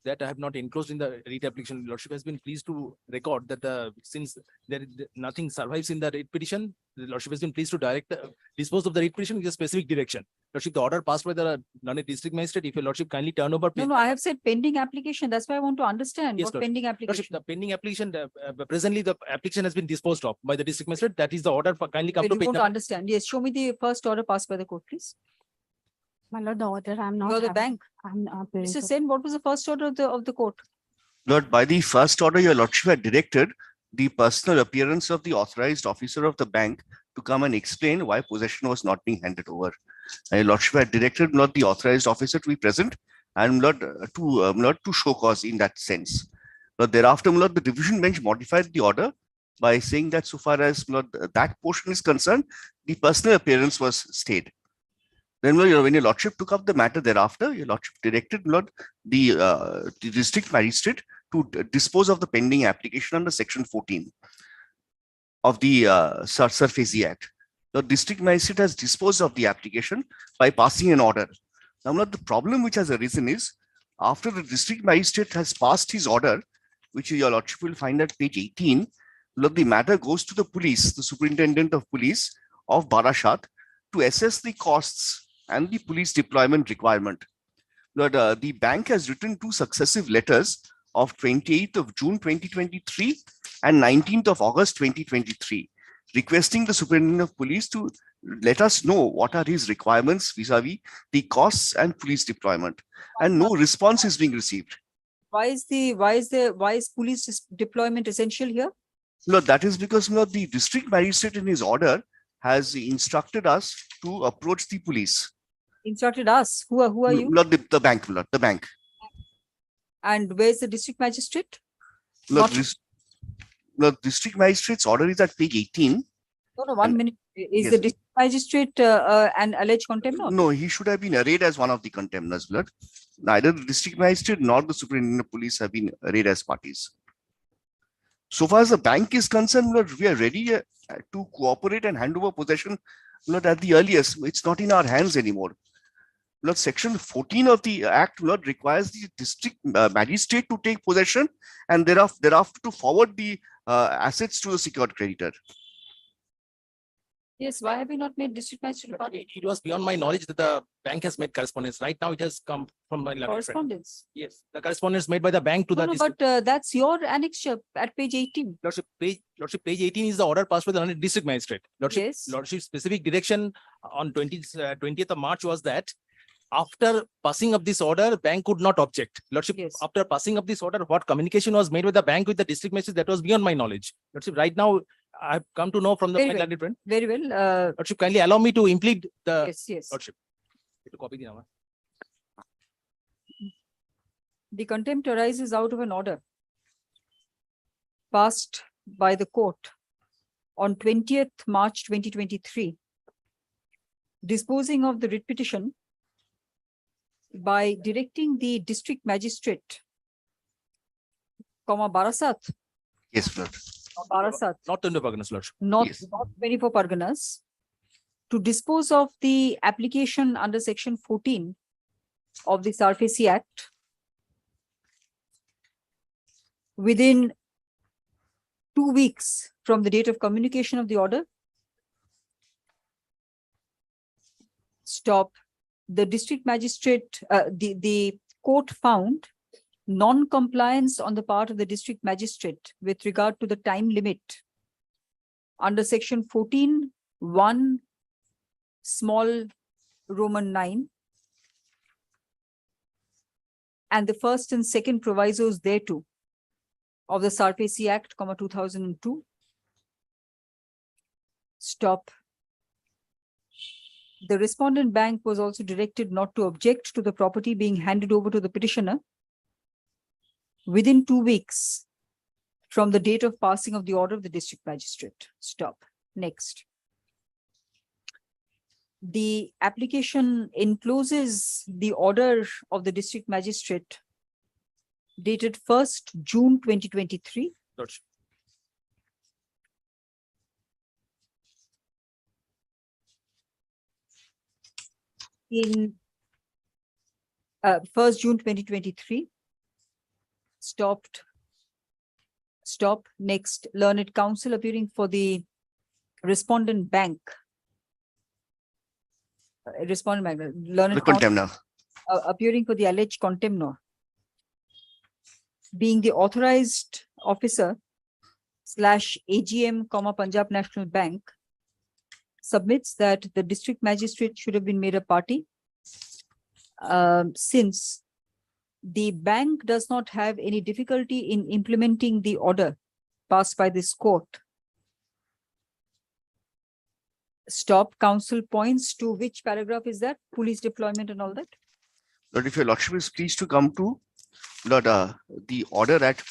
that I have not enclosed in the writ application. Lordship has been pleased to record that since there is nothing survives in the writ petition, the Lordship has been pleased to dispose of the writ petition with a specific direction. Lordship, the order passed by the learned district magistrate. If your Lordship kindly turn over. No, I have said pending application. That's why I want to understand Yes, what Lordship. pending Lordship, application. the pending application, presently the application has been disposed of by the district magistrate. That is the order for kindly come Well, to you page want to number. understand. Yes, show me the first order passed by the court, please. My lord, the order, I'm not. You're the having- bank. I'm not. appearing Mr. for- Sen, what was the first order of the court? Lord, by the first order, your lordship had directed the personal appearance of the authorized officer of the bank to come and explain why possession was not being handed over. And your lordship had directed not the authorized officer to be present and not to show cause in that sense. But thereafter, Lord, the division bench modified the order by saying that so far as that portion is concerned, the personal appearance was stayed. Then when your lordship took up the matter thereafter, your lordship directed the district magistrate to dispose of the pending application under section 14 of the SARFAESI Act. The district magistrate has disposed of the application by passing an order. Now, the problem which has arisen is after the district magistrate has passed his order, which your lordship will find at page 18, the matter goes to the police, the superintendent of police of Barashat, to assess the costs and the police deployment requirement. The bank has written 2 successive letters of 28th of June 2023 and 19th of August 2023, requesting the superintendent of police to let us know what are his requirements vis-a-vis the costs and police deployment, and no response is being received. Why is police deployment essential here? No, that is because the district magistrate in his order has instructed us to approach the police. Instructed us? Who are you? The bank. And where's the district magistrate? The district magistrate's order is at page 18. No, 1 minute. Is Yes. the district magistrate an alleged contemnor? No, he should have been arraigned as one of the contemnors. Neither the district magistrate nor the superintendent of police have been arraigned as parties. So far as the bank is concerned, we are ready to cooperate and hand over possession at the earliest. It's not in our hands anymore. Section 14 of the Act requires the district magistrate to take possession and thereafter to forward the assets to the secured creditor. Yes, why have you not made district magistrate party? It was beyond my knowledge that the bank has made correspondence. Right now, it has come from my learned friend. Correspondence. Yes, the correspondence made by the bank to the No, district. but that's your annexure at page 18. Lordship, page 18 is the order passed by the learned district magistrate. Lordship, Yes. Lordship specific direction on 20th of March was that after passing of this order, bank could not object. Lordship, after passing of this order, what communication was made with the bank with the district magistrate, that was beyond my knowledge. Lordship, right now, I've come to know from the Very my well. learned friend. Very well. Lordship, kindly allow me to implead the. Yes. Lordship. To copy the number. The contempt arises out of an order passed by the court on 20th March 2023, disposing of the writ petition by directing the district magistrate, Barasat. Yes, Lord. Barasat. Not 24 Parganas, Lordship. Not Yes. 24 Parganas, to dispose of the application under section 14 of the SARFAESI Act within 2 weeks from the date of communication of the order. Stop. The district magistrate, the court found non-compliance on the part of the district magistrate with regard to the time limit under section 14(1) small Roman 9 and the first and second provisos thereto of the SARFAESI Act, 2002. Stop. The respondent bank was also directed not to object to the property being handed over to the petitioner within 2 weeks from the date of passing of the order of the district magistrate. Stop. Next. The application encloses the order of the district magistrate dated 1st June 2023. Lordship. In 1st June 2023. Stop. Next, learned counsel appearing for the respondent bank. Learned The counsel, contemnor. appearing for the alleged contemnor, being the authorized officer / AGM, Punjab National Bank, submits that the district magistrate should have been made a party since the bank does not have any difficulty in implementing the order passed by this court. Stop. Counsel points to which paragraph is that? Police deployment and all that? Lord, if your lordship is pleased to come to Lord, the order at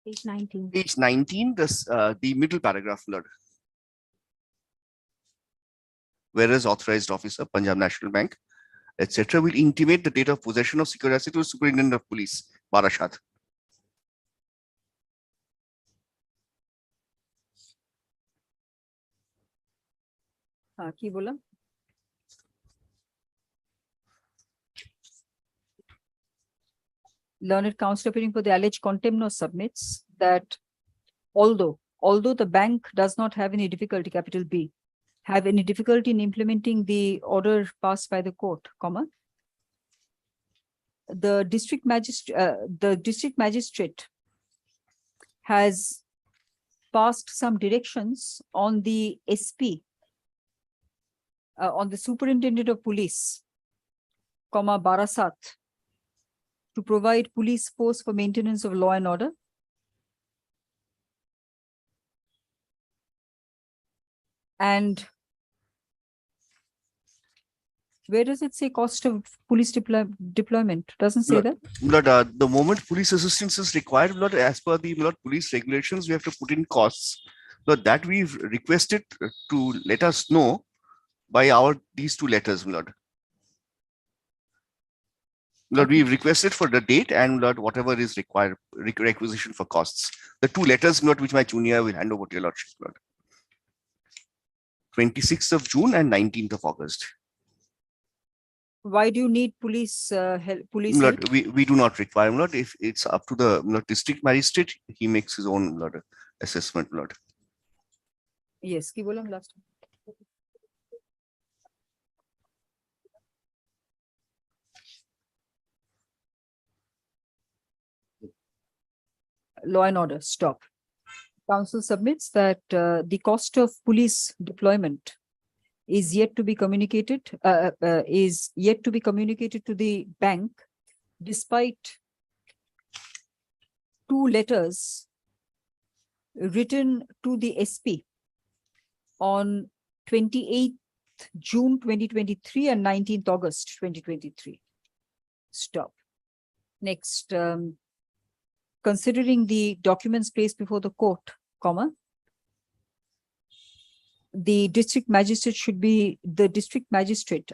Page 19. Page 19, the middle paragraph, Lord. Whereas authorized officer, Punjab National Bank, etc., will intimate the date of possession of secure asset to the superintendent of police, Barashat. हाँ की बोला? Learned counsel appearing for the alleged contempt now submits that although the bank does not have any difficulty, capital B, have any difficulty in implementing the order passed by the court, comma, the district magistrate has passed some directions on the SP, on the superintendent of police, comma, Barasat, to provide police force for maintenance of law and order. And where does it say cost of police deployment? Doesn't say that. Lord, the moment police assistance is required, Lord, as per the Lord, police regulations, we have to put in costs. Lord, that we've requested to let us know by these two letters, Lord. Lord, we've requested for the date and Lord, whatever is required, requisition for costs. The two letters, Lord, which my junior will hand over to your Lordship, Lord. 26th of June and 19th of August. Why do you need police help? Police Lord, help? we do not require, Lord. If it's up to the Lord, district magistrate, he makes his own Lord, assessment, Lord. Yes, ki bola last. Law and order, stop. Council submits that the cost of police deployment is yet to be communicated to the bank, despite two letters written to the SP on 28th June 2023 and 19th August 2023. Stop. Next, considering the documents placed before the court, comma, the district magistrate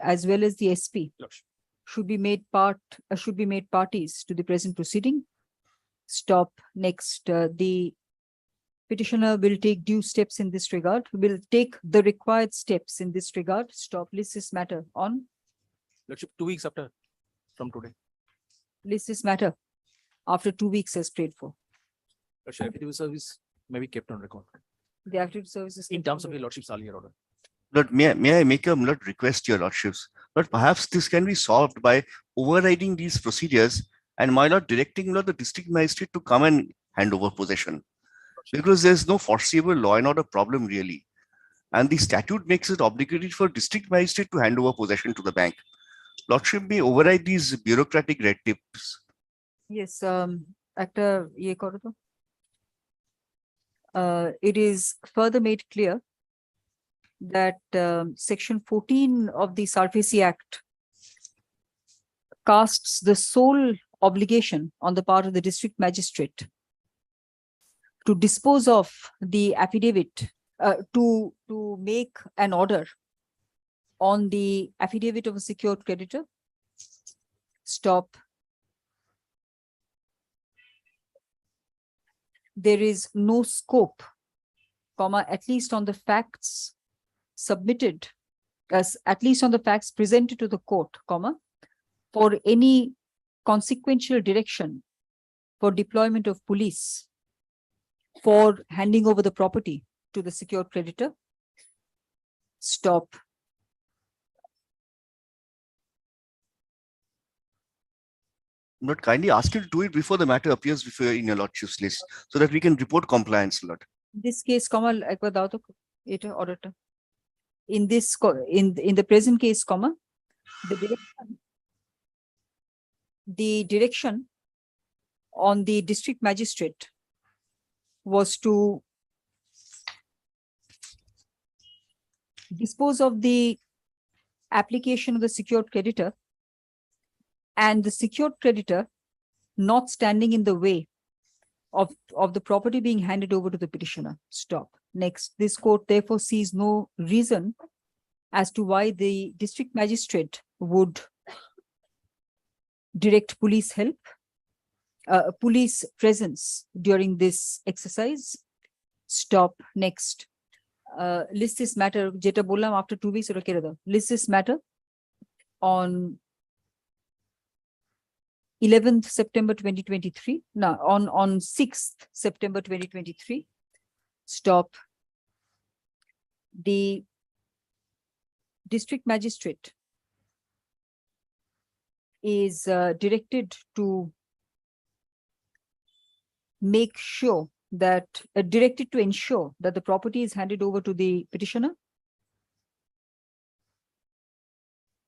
as well as the SP should be made parties to the present proceeding. Stop. Next, the petitioner will take due steps in this regard, will take the required steps in this regard. Stop. List this matter on. Lordship, 2 weeks after from today. List this matter after 2 weeks as prayed for. Lordship, affidavit service may be kept on record. The active services. In terms of your Lordship's earlier order. Lord, may I make a Lord, request, your Lordships? But perhaps this can be solved by overriding these procedures and my Lord directing Lord, the district magistrate to come and hand over possession. Because there's no foreseeable law and order problem really. And the statute makes it obligatory for district magistrate to hand over possession to the bank. Lordship may override these bureaucratic red tapes. Yes, Actor ye karo to. It is further made clear that Section 14 of the SARFACI Act casts the sole obligation on the part of the district magistrate to dispose of the affidavit, to make an order on the affidavit of a secured creditor. Stop. There is no scope, comma, at least on the facts submitted, at least on the facts presented to the court, comma, for any consequential direction for deployment of police for handing over the property to the secured creditor. Stop. Lord, kindly ask you to do it before the matter appears before in your Lordship's list so that we can report compliance, Lord. This case, comma, auditor. In this, in the present case, comma, the direction on the district magistrate was to dispose of the application of the secured creditor, and the secured creditor not standing in the way of the property being handed over to the petitioner. Stop. Next, this court therefore sees no reason as to why the district magistrate would direct police help, police presence during this exercise. Stop. Next, list this matter, jeta bollam after 2 weeks, ota kere dao. List this matter on 11th September 2023. No, on 6th September 2023. Stop. The district magistrate is directed to make sure that, directed to ensure that the property is handed over to the petitioner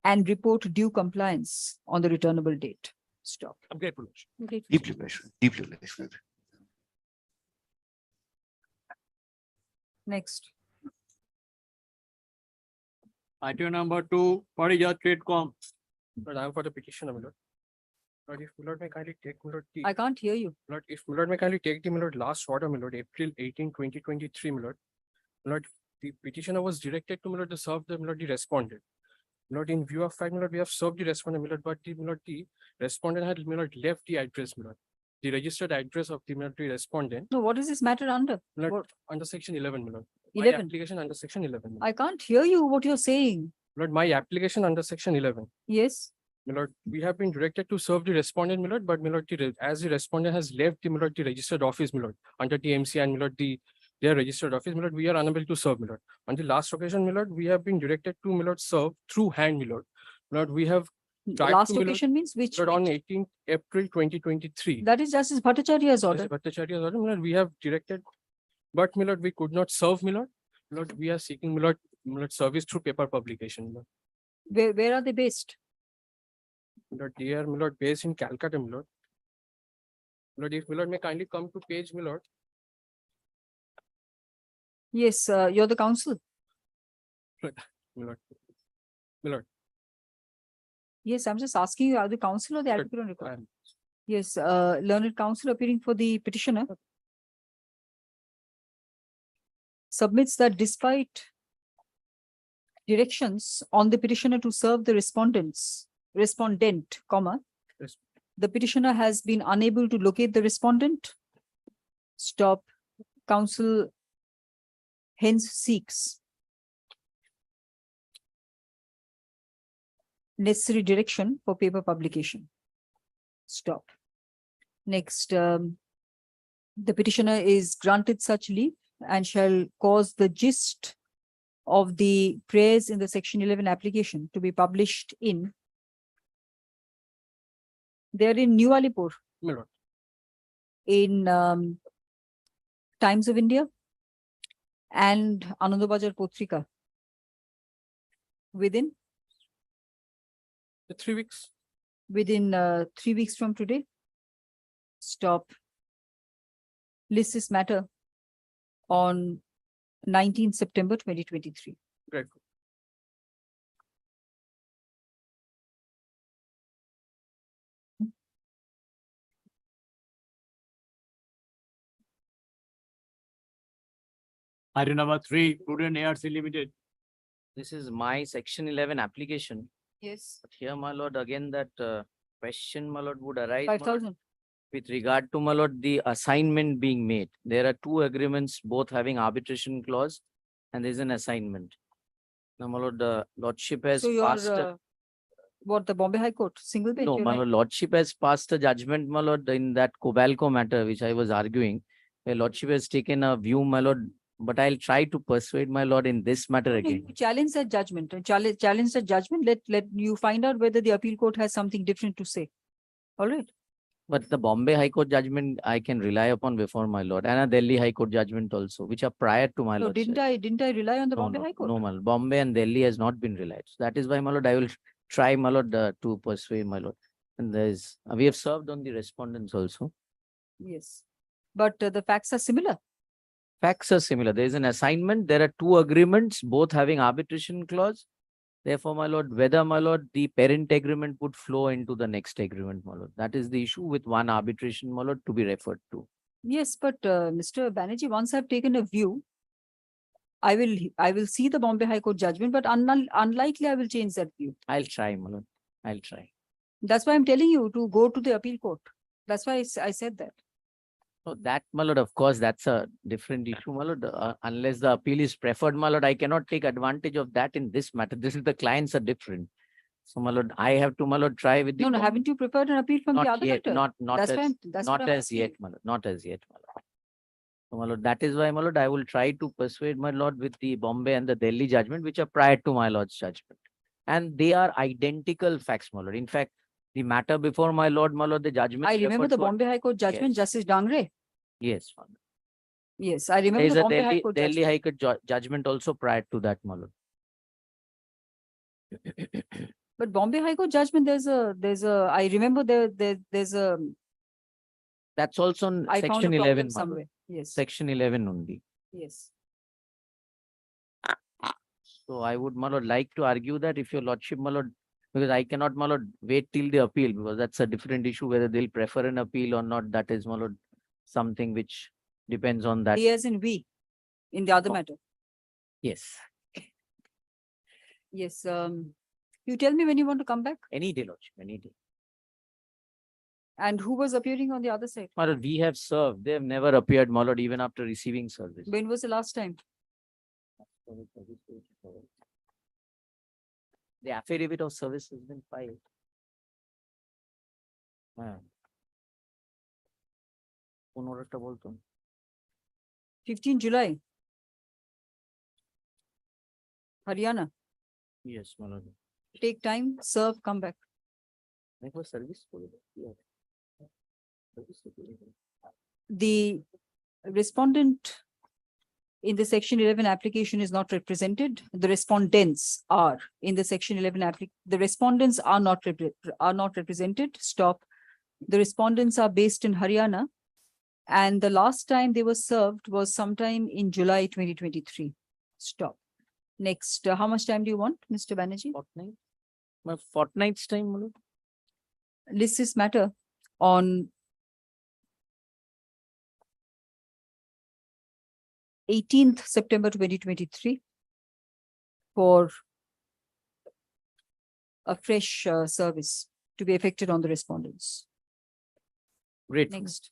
and report due compliance on the returnable date. Stop. I'm grateful. Grateful. Deeply pleasure, deeply pleasure. Next. Item number 2, Parijat Tradecom. But I'm for the petitioner, my lord. Lord, if my lord may kindly take, my lord, I can't hear you. Lord, if my lord may kindly take the, my lord, last order, my lord, April 18, 2023, my lord. My lord, the petitioner was directed to, my lord, to serve the, my lord, the respondent. My lord, in view of fact, my lord, we have served the respondent, my lord, but the, my lord, the respondent had, my lord, left the address, my lord. The registered address of the, my lord, the respondent, No, what is this matter under? my lord, What- under section 11, my lord. My 11. application under section 11. My lord. I can't hear you, what you're saying. Lord, my application under section 11. Yes. My lord, we have been directed to serve the respondent, my lord, but my lord, as the respondent has left the, my lord, the registered office, my lord, under TMC and my lord, their registered office, my lord, we are unable to serve, my lord. On the last occasion, my lord, we have been directed to, my lord, serve through hand, my lord. My lord, we have tried Last to, my lord, occasion means which? Lord, on 18th April 2023. That is Justice Bhattacharya's order. Bhattacharya's order, my lord, we have directed, but my lord, we could not serve, my lord. My lord, we are seeking, my lord, service through paper publication, my lord. Where are they based? My lord, they are, my lord, based in Calcutta, my lord. My lord, if my lord may kindly come to page, my lord. Yes, you're the counsel. My lord. My lord. Yes, I'm just asking you, are the counsel or the advocate on record? Yes, learned counsel appearing for the petitioner submits that despite directions on the petitioner to serve the respondent, comma, Yes. the petitioner has been unable to locate the respondent. Stop. Counsel hence seeks necessary direction for paper publication. Stop. Next, the petitioner is granted such leave and shall cause the gist of the prayers in the section 11 application to be published in. They're in New Alipur, My lord. in Times of India and Anandabazar Potrika. Within 3 weeks. within 3 weeks from today. Stop. List this matter on 19th September 2023. Grateful. Item number 3, Prudent ARC Limited. This is my section 11 application. Yes. But here, my lord, again that question, my lord, would arise. my lord, 5,000. with regard to, my lord, the assignment being made. There are two agreements, both having arbitration clause, and there is an assignment. Now, my lord, the lordship has So passed. you're, what, the Bombay High Court, single bench? No, you're my right. lord, lordship has passed a judgment, my lord, in that Cobalco matter, which I was arguing. Where lordship has taken a view, my lord, but I'll try to persuade my lord in this matter No, again. you challenge that judgment, challenge that judgment. Let you find out whether the appeal court has something different to say. All right. But the Bombay High Court judgment I can rely upon before my lord, and a Delhi High Court judgment also, which are prior to my No, lord. didn't I rely on the Bombay High Court? No, my lord. Bombay and Delhi has not been relied. So that is why, my lord, I will try, my lord, to persuade my lord. And there's, we have served on the respondents also. Yes. But the facts are similar. Facts are similar. There is an assignment. There are two agreements, both having arbitration clause. Therefore, my lord, whether, my lord, the parent agreement would flow into the next agreement, my lord. That is the issue with one arbitration, my lord, to be referred to. Yes, but Mr. Banerjee, once I've taken a view, I will see the Bombay High Court judgment, but unlikely I will change that view. I'll try, my lord. I'll try. That's why I'm telling you to go to the appeal court. That's why I said that. So that, my lord, of course, that's a different issue, my lord. Unless the appeal is preferred, my lord, I cannot take advantage of that in this matter. This is the clients are different. So, my lord, I have to, my lord, try with the. No, haven't you prepared an appeal from the Not other yet, matter? not That's why as, that's what not I'm as asking yet, you. my lord, not as yet, my lord. So, my lord, that is why, my lord, I will try to persuade my lord with the Bombay and the Delhi judgment, which are prior to my lord's judgment. And they are identical facts, my lord. In fact, the matter before my lord, the judgment. I remember the Bombay High Court judgment, Yes. Justice Dangre. Yes, my lord. Yes, I There remember is the a Bombay High Delhi, Court Delhi judgment. High Court judgment also prior to that, my lord. But Bombay High Court judgment, I remember there's a, That's also in I found a section problem 11, my lord. somewhere. Yes, Section 11 only. yes. So I would, my lord, like to argue that if your lordship, my lord, because I cannot, my lord, wait till the appeal, because that's a different issue, whether they'll prefer an appeal or not. That is, my lord, something which depends on that. He as in we, in the other matter. Yes, Yes, you tell me when you want to come back any day, lordship, any day. and who was appearing on the other side? My lord, we have served. They have never appeared, my lord, even after receiving service. When was the last time? The affidavit of service has been filed. 15 July. Haryana, Yes, my lord. take time, serve, come back. Service. The respondent in the section 11 application is not represented. The respondents are in the section 11 the respondents are not represented. Stop. The respondents are based in Haryana, and the last time they were served was sometime in July 2023. Stop. Next, how much time do you want, Mr. Banerjee? Fortnight. My fortnight's time, my lord. List this matter on 18th September 2023 for a fresh service to be effected on the respondents. Great. Next.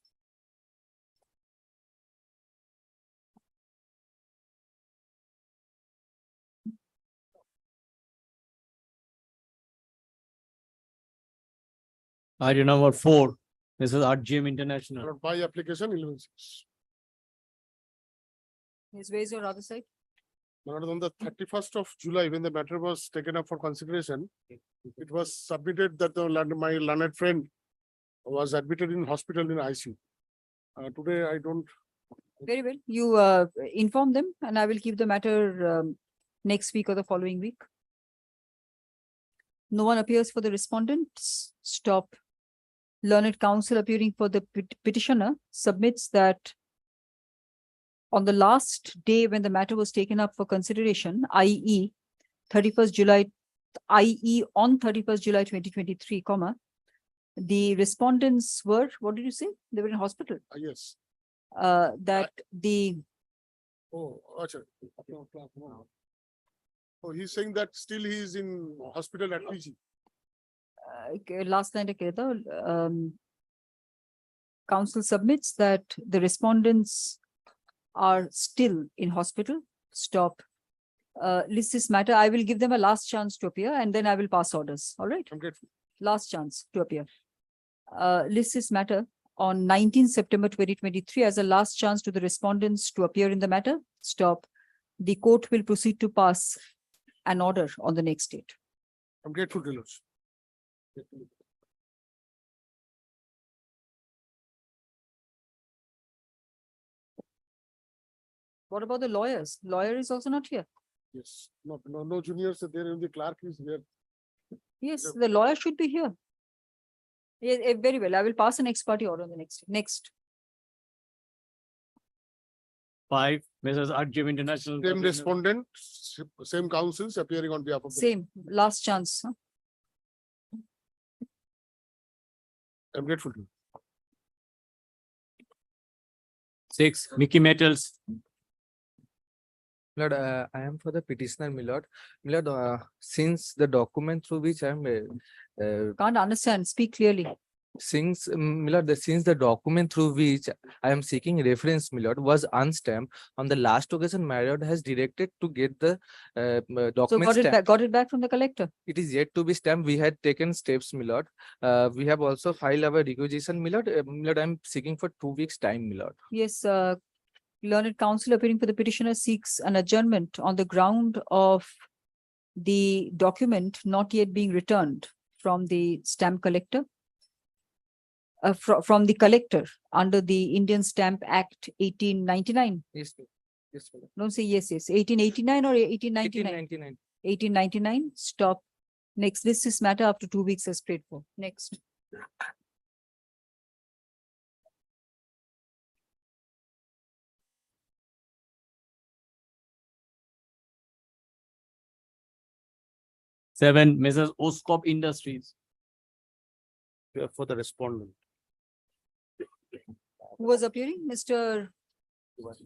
Item number 4, this is RGM International. By application 11/6. Yes, where's your other side? Lord, on the 31st of July, when the matter was taken up for consideration, it was submitted that my learned friend was admitted in hospital in ICU. Today, I don't. Very well. You inform them and I will keep the matter next week or the following week. No one appears for the respondents. Stop. Learned counsel appearing for the petitioner submits that on the last day when the matter was taken up for consideration, i.e. 31st July, i.e. on 31st July 2023, comma, the respondents were, what did you say? They were in hospital. Yes. That the Oh, acha. Oh, he's saying that still he is in hospital at PG. last night council submits that the respondents are still in hospital. Stop. List this matter. I will give them a last chance to appear and then I will pass orders. All right. I'm grateful. Last chance to appear. List this matter on 19th September 2023 as a last chance to the respondents to appear in the matter. Stop. The court will proceed to pass an order on the next date. I'm grateful to you. What about the lawyers? Lawyer is also not here. Yes, no juniors are there, the clerk is here. Yes, the lawyer should be here. Yeah, very well. I will pass an ex parte order on the next. Next. 5, Mrs. RGM International. Same respondent, same counsels appearing on behalf of the. Same, last chance. Huh? I'm grateful to you. 6, Mickey Metals. Lord, I am for the petitioner, my lord. My lord, since the document through which I am, Can't understand. Speak clearly. since, my lord, since the document through which I am seeking reference, my lord, was unstamped, on the last occasion, my lord has directed to get the So document got it stamped. back, got it back from the collector. It is yet to be stamped. We had taken steps, my lord. We have also filed our requisition, my lord. My lord, I am seeking for 2 weeks' time, my lord. Yes, learned counsel appearing for the petitioner seeks an adjournment on the ground of the document not yet being returned from the stamp collector. From the collector under the Indian Stamp Act 1899. Yes, ma'am. Yes, my lord. Don't say yes, yes. 1889 or 1899? 1899. 1899. Stop. Next, this matter after 2 weeks as prayed for. Next. Seven, Mrs. Oscop Industries. For the respondent. Who was appearing? Mr.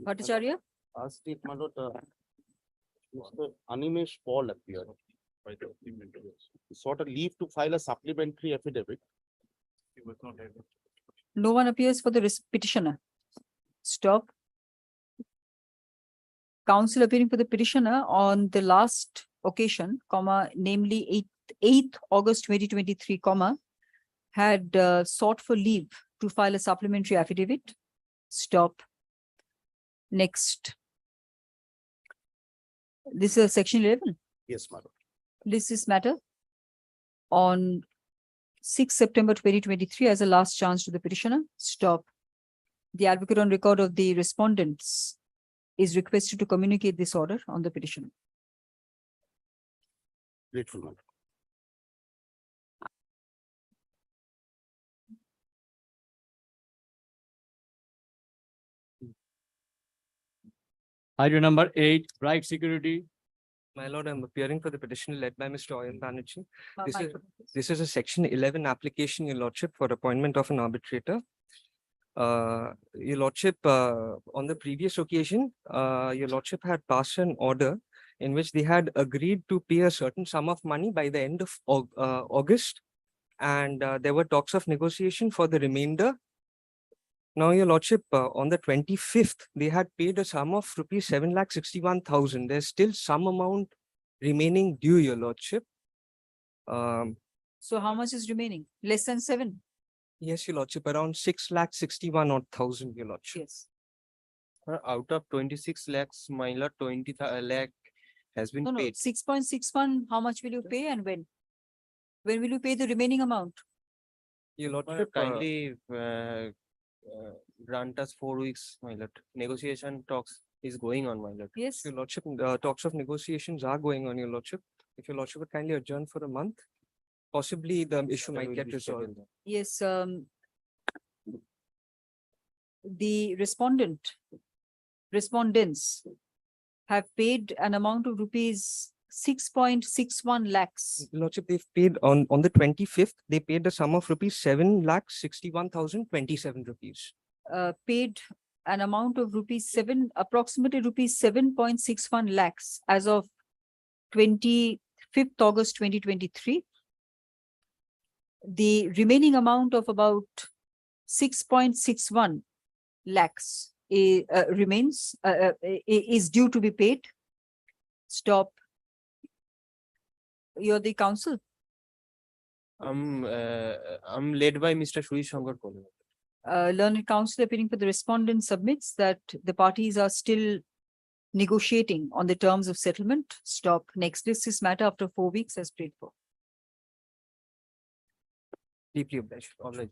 Bhattacharya? Asked it, my lord, Mr. Animesh Paul appeared. He sought a leave to file a supplementary affidavit. He was not able. No one appears for the petitioner. Stop. Counsel appearing for the petitioner on the last occasion, comma, namely 8th August 2023, comma, had sought for leave to file a supplementary affidavit. Stop. Next. This is section 11. Yes, madam. This is matter on 6 September 2023 as a last chance to the petitioner. Stop. The advocate on record of the respondents is requested to communicate this order on the petitioner. Grateful, madam. Item number 8, Bright Security. My lord, I'm appearing for the petition led by Mr. Oyan Banerjee. This is, Microphone. this is a section 11 application, your lordship, for appointment of an arbitrator. Your lordship, on the previous occasion, your lordship had passed an order in which they had agreed to pay a certain sum of money by the end of August. And there were talks of negotiation for the remainder. Now, your lordship, on the 25th, they had paid a sum of rupees 7,61,000. There's still some amount remaining due, your lordship. So how much is remaining? Less than 7? Yes, your lordship, around 6,61,000, your lordship. Yes. Out of 26 lakhs, my lord, 20 lakh has been No, no, paid. 6.61, how much will you pay and when? When will you pay the remaining amount? Your lordship, kindly grant us 4 weeks, my lord. Negotiation talks is going on, my lord. Yes. Your lordship, talks of negotiations are going on, your lordship. If your lordship would kindly adjourn for a month, possibly the issue might get resolved. Yes, the respondents have paid an amount of rupees 6.61 lakhs. Lordship, they've paid on the 25th, they paid a sum of rupees 7,61,027 rupees. Paid an amount of approximately rupees 7.61 lakhs as of 25th August 2023. The remaining amount of about 6.61 lakhs is due to be paid. Stop. You're the counsel. I'm led by Mr. Suri Shankar Kole. Learned counsel appearing for the respondent submits that the parties are still negotiating on the terms of settlement. Stop. Next, this is matter after 4 weeks as prayed for. Deeply obliged. All right.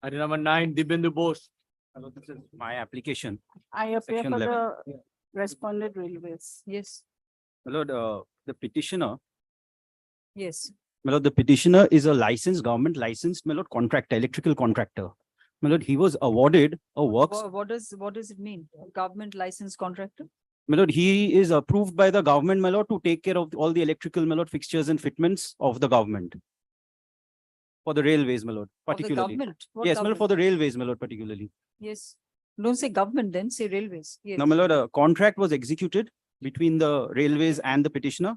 Item number 9, Dibyendu Bose. Hello, this is my application. I appear Section for 11. the respondent railways. Yes. Hello, the petitioner. Yes. My lord, the petitioner is a licensed, government licensed, my lord, contractor, electrical contractor. My lord, he was awarded a works. What does it mean? Government licensed contractor? My lord, he is approved by the government, my lord, to take care of all the electrical, my lord, fixtures and fitments of the government. For the railways, my lord, Of the particularly. government? What Yes, my lord, for government? the railways, my lord, particularly. Yes. Don't say government then, say railways. Yes. Now, my lord, a contract was executed between the railways and the petitioner.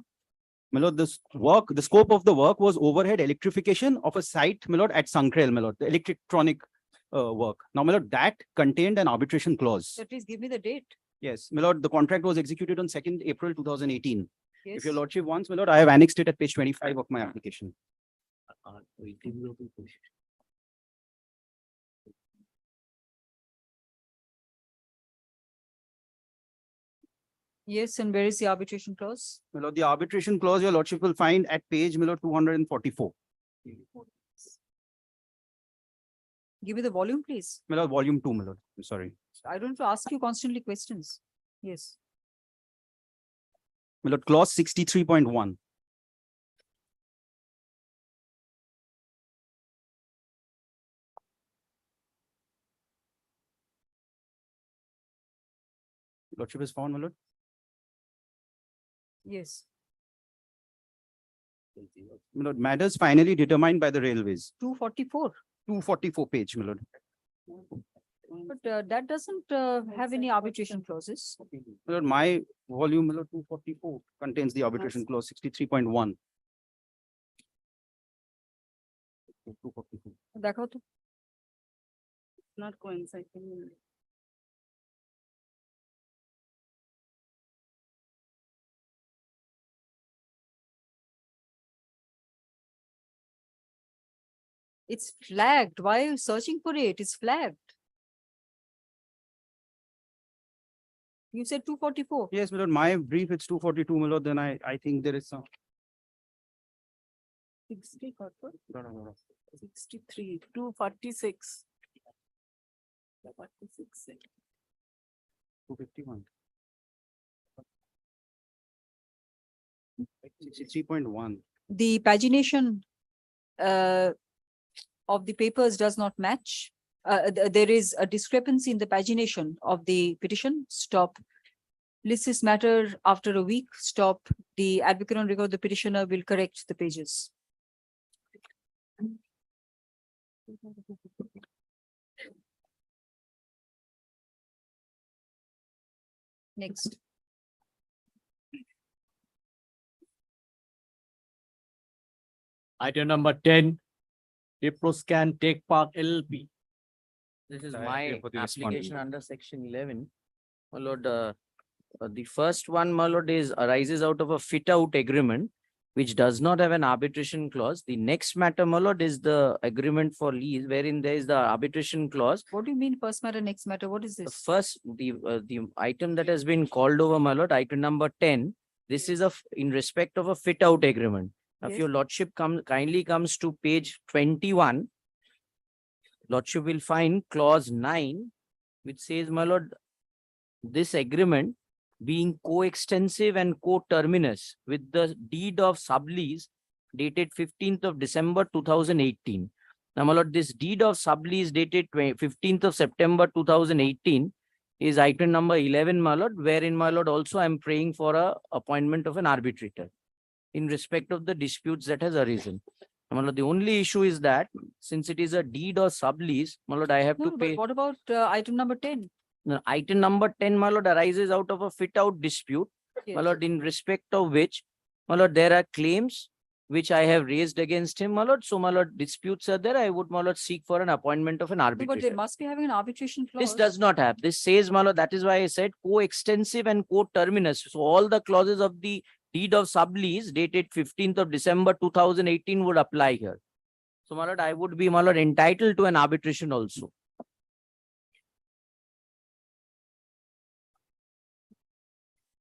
My lord, the scope of the work was overhead electrification of a site, my lord, at Sankrail, my lord, the electronic work. Now, my lord, that contained an arbitration clause. So please give me the date. Yes, my lord, the contract was executed on 2nd April 2018. Yes. If your lordship wants, my lord, I have annexed it at page 25 of my application. Yes, and where is the arbitration clause? My lord, the arbitration clause, your lordship will find at page, my lord, 244. Give me the volume, please. My lord, volume 2, my lord. I'm sorry. I don't have to ask you constantly questions. Yes. My lord, clause 63.1. Lordship is found, my lord. Yes. My lord, matters finally determined by the railways. 244. 244 page, my lord. But that doesn't have any arbitration clauses. My lord, my volume, my lord, 244 contains the arbitration clause 63.1. 244. देखो तो. Not coinciding. It's flagged. Why are you searching for it? It's flagged. You said 244. Yes, my lord, my brief, it's 242, my lord, then I think there is some. 60 corporate, No, no, no. 63, 246. 246. 251. 63.1. The pagination of the papers does not match. There is a discrepancy in the pagination of the petition. Stop. List this matter after a week. Stop. The advocate on record, the petitioner will correct the pages. Next. Item number 10, Scan Take Park LLP. This is I my appear for the respondent. application under section 11. My lord, the first one, my lord, arises out of a fit out agreement, which does not have an arbitration clause. The next matter, my lord, is the agreement for lease, wherein there is the arbitration clause. What do you mean first matter, next matter? What is The this? first, the item that has been called over, my lord, item number 10. This is in respect of a fit out agreement. Now, if Yes. your lordship kindly comes to page 21, lordship will find clause 9, which says, my lord, this agreement being coextensive and coterminous with the deed of sublease dated 15th of December 2018. Now, my lord, this deed of sublease dated 15th of September 2018 is item number 11, my lord, wherein, my lord, also I am praying for a appointment of an arbitrator in respect of the disputes that has arisen. My lord, the only issue is that since it is a deed or sublease, my lord, I have No, to but pay. what about item number 10? Now, item number 10, my lord, arises out of a fit out dispute, my Yes. lord, in respect of which, my lord, there are claims which I have raised against him, my lord. So, my lord, disputes are there. I would, my lord, seek for an appointment of an No, but they arbitrator. must be having an arbitration clause. This does not have. This says, my lord, that is why I said coextensive and coterminous. So, all the clauses of the deed of sublease dated 15th of December 2018 would apply here. So, my lord, I would be, my lord, entitled to an arbitration also.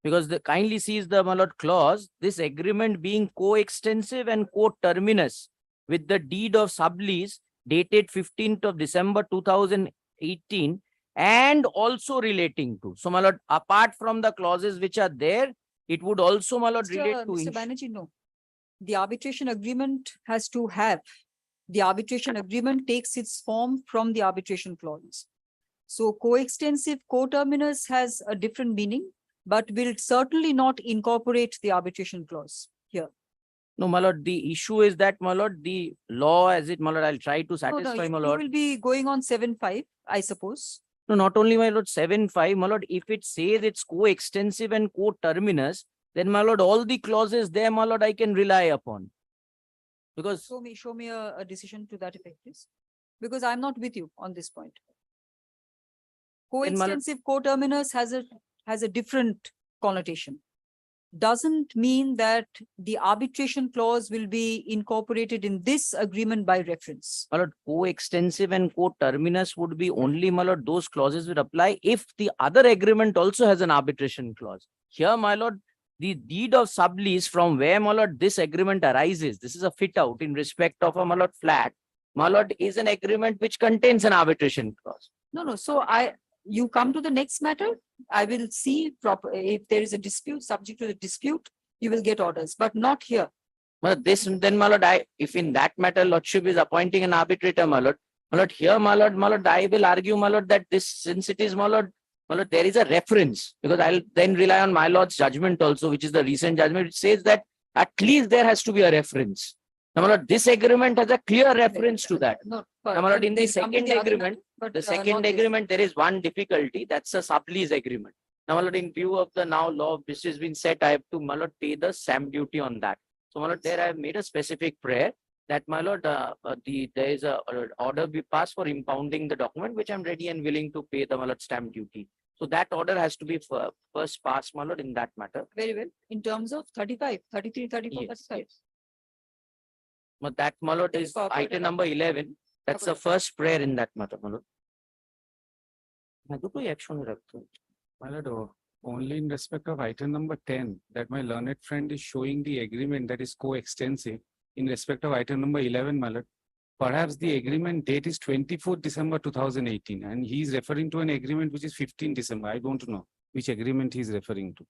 Because the kindly sees the, my lord, clause, this agreement being coextensive and coterminous with the deed of sublease dated 15th of December 2018 and also relating to. So, my lord, apart from the clauses which are there, it would also, my lord, relate to. Mr. Banerjee, no. The arbitration agreement has to have. The arbitration agreement takes its form from the arbitration clause. So coextensive, coterminous has a different meaning. but will certainly not incorporate the arbitration clause here. No, my lord, the issue is that, my lord, the law as it, my lord, I'll try to No, satisfy, you my you lord. will be going on 7.5, I suppose. No, not only, my lord, 7.5, my lord, if it says it's co-extensive and co-terminus, then, my lord, all the clauses there, my lord, I can rely upon. Because Show me a decision to that effect, please. Because I'm not with you on this point. Then, my lord- Coextensive coterminus has a different connotation. Doesn't mean that the arbitration clause will be incorporated in this agreement by reference. my lord, co-extensive and co-terminus would be only, my lord, those clauses would apply if the other agreement also has an arbitration clause. Here, my lord, the deed of sublease from where, my lord, this agreement arises, this is a fit out in respect of a, my lord, flat, my lord, is an agreement which contains an arbitration clause. No, so you come to the next matter, I will see proper, if there is a dispute, subject to the dispute, you will get orders, but not here. But this, then, my lord, if in that matter, lordship is appointing an arbitrator, my lord, here, my lord, I will argue, my lord, that this, since it is, my lord, there is a reference, because I'll then rely on my lord's judgment also, which is the recent judgment, which says that at least there has to be a reference. Now, my lord, this agreement has a clear reference to that. No, Now, my lord, in the we'll come to second the other agreement, matter, but, the not second this. agreement, there is one difficulty, that's a sublease agreement. Now, my lord, in view of the now law of this has been set, I have to, my lord, pay the stamp duty on that. So, my lord, there I have made a specific prayer that, my lord, there is a order be passed for impounding the document, which I'm ready and willing to pay the, my lord, stamp duty. So that order has to be first passed, my lord, in that matter. Very well, in terms of 35, 33, 34, Yes, 35. But that, my lord, is item number 11. That's the first prayer in that matter, my lord. My lord, only in respect of item number 10, that my learned friend is showing the agreement that is co-extensive in respect of item number 11, my lord. Perhaps the agreement date is 24th December 2018, and he is referring to an agreement which is 15 December. I don't know which agreement he is referring to.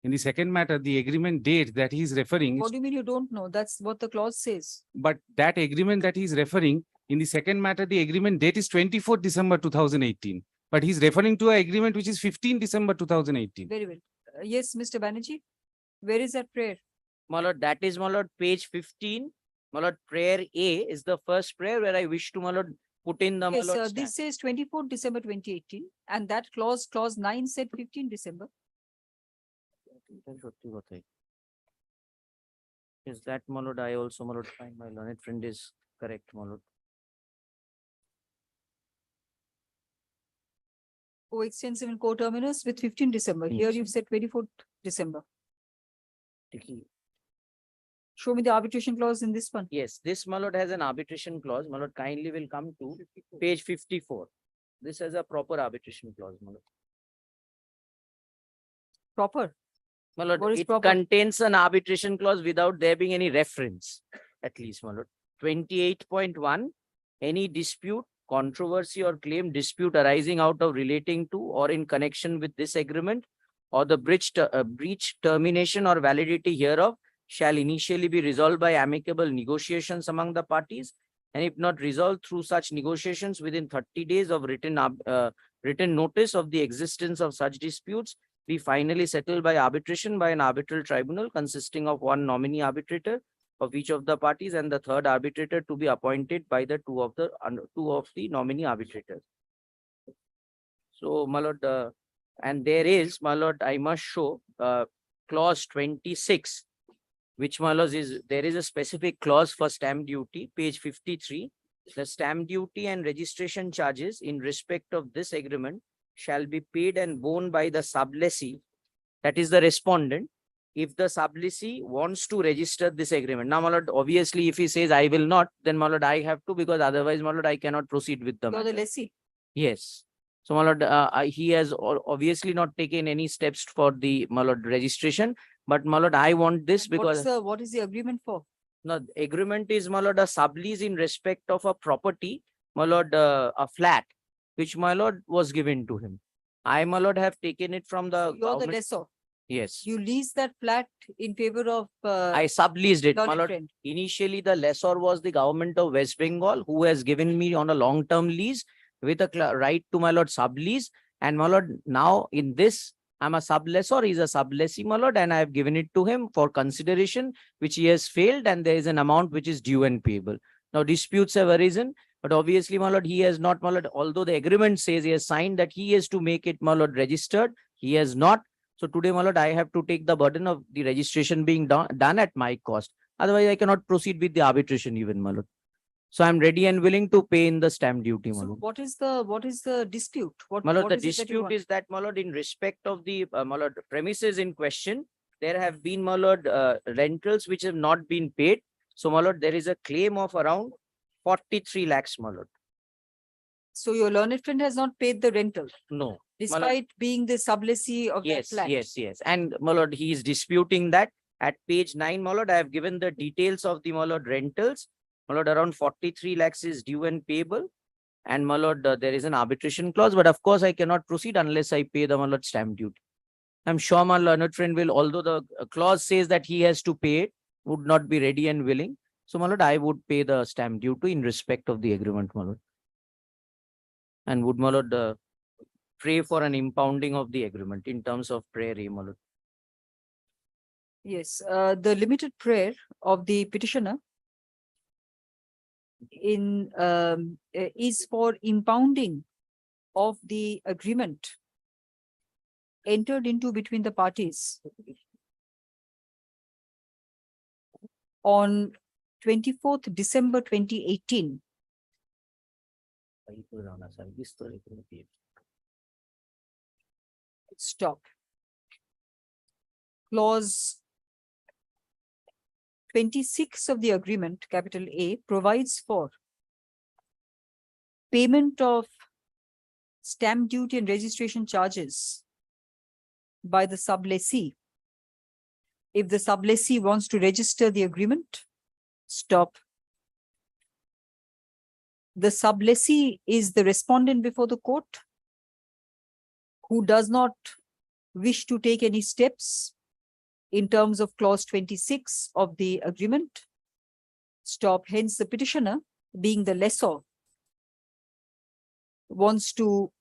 In the second matter, the agreement date that he is referring, What do you mean you don't know? That's what the clause says. but that agreement that he is referring, in the second matter, the agreement date is 24th December 2018. But he's referring to an agreement which is 15 December 2018. Very well. Yes, Mr. Banerjee, where is that prayer? My lord, that is, my lord, page 15. My lord, prayer A is the first prayer where I wish to, my lord, put in the, my Yes, lord, this says 24th December 2018, and that clause 9 said 15 December. Is that, my lord, I also, my lord, find my learned friend is correct, my lord. Co-extensive and co-terminus with 15 December. Here Yes. you've said 24th December. Show me the arbitration clause in this one. Yes, this, my lord, has an arbitration clause. My lord, kindly will come to page 54. This has a proper arbitration clause, my lord. Proper. My lord, What is it proper? contains an arbitration clause without there being any reference, at least, my lord. 28.1, any dispute, controversy or claim dispute arising out of relating to or in connection with this agreement or the breach termination or validity hereof shall initially be resolved by amicable negotiations among the parties, and if not resolved through such negotiations within 30 days of written notice of the existence of such disputes, be finally settled by arbitration by an arbitral tribunal consisting of one nominee arbitrator of each of the parties and the third arbitrator to be appointed by the two of the nominee arbitrators. So, my lord, and there is, my lord, I must show clause 26, which, my lord, is there is a specific clause for stamp duty, page 53. The stamp duty and registration charges in respect of this agreement shall be paid and borne by the sublessee, that is the respondent, if the sublessee wants to register this agreement. Now, my lord, obviously, if he says I will not, then, my lord, I have to, because otherwise, my lord, I cannot proceed with the You're the matter. lessee. Yes. So, my lord, he has obviously not taken any steps for the, my lord, registration, but, my lord, I want this because What is the agreement for? no, the agreement is, my lord, a sublease in respect of a property, my lord, a flat, which, my lord, was given to him. I, my lord, have taken it from the You're the government. lessor. Yes. You lease that flat in favor of. I subleased it, my learned lord. friend. Initially, the lessor was the government of West Bengal, who has given me on a long-term lease with a right to, my lord, sublease. And my lord, now in this, I'm a sublessor, he's a sublessee, my lord, and I have given it to him for consideration, which he has failed, and there is an amount which is due and payable. Now disputes have arisen, but obviously, my lord, he has not, my lord, although the agreement says he has signed that he has to make it, my lord, registered, he has not. So today, my lord, I have to take the burden of the registration being done at my cost. Otherwise, I cannot proceed with the arbitration even, my lord. So I'm ready and willing to pay in the stamp duty, my So lord. what is the dispute? My lord, what the is it that you dispute want? is that, my lord, in respect of the, my lord, premises in question, there have been, my lord, rentals which have not been paid. So, my lord, there is a claim of around 43 lakhs, my lord. So your learned friend has not paid the rental, No. my lord. despite being the sublessee of that Yes, flat. yes. And, my lord, he is disputing that. At page 9, my lord, I have given the details of the, my lord, rentals. My lord, around 43 lakhs is due and payable. And, my lord, there is an arbitration clause, but of course, I cannot proceed unless I pay the, my lord, stamp duty. I'm sure my learned friend will, although the clause says that he has to pay it, would not be ready and willing. So, my lord, I would pay the stamp duty in respect of the agreement, my lord. And would, my lord, pray for an impounding of the agreement in terms of prayer, my lord. Yes, the limited prayer of the petitioner is for impounding of the agreement entered into between the parties on 24th December 2018. Stop. Clause 26 of the agreement, capital A, provides for payment of stamp duty and registration charges by the sublessee. If the sublessee wants to register the agreement, stop. The sublessee is the respondent before the court who does not wish to take any steps in terms of clause 26 of the agreement. Stop. Hence, the petitioner, being the lessor, wants to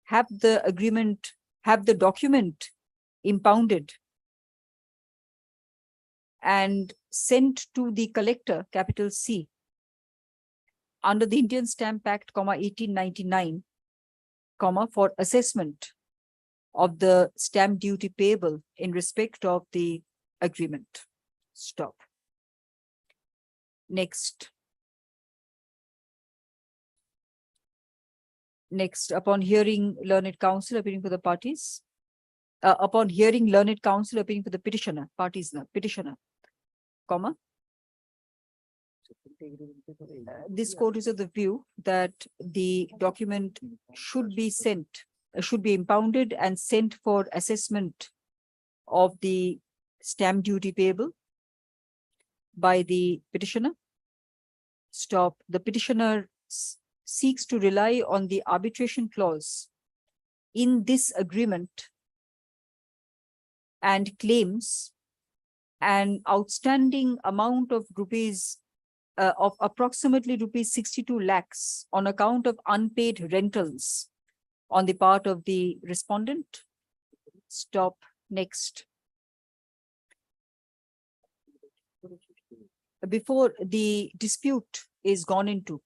have the agreement, have the document impounded and sent to the collector, capital C, under the Indian Stamp Act, 1899, for assessment of the stamp duty payable in respect of the agreement. Stop. Next. Next, upon hearing learned counsel appearing for the parties, upon hearing learned counsel appearing for the petitioner, petitioner, this court is of the view that the document should be sent, should be impounded and sent for assessment of the stamp duty payable by the petitioner. Stop. The petitioner seeks to rely on the arbitration clause in this agreement and claims an outstanding amount of rupees of approximately rupees 62 lakhs on account of unpaid rentals on the part of the respondent. Stop. Next. Before the dispute is gone into,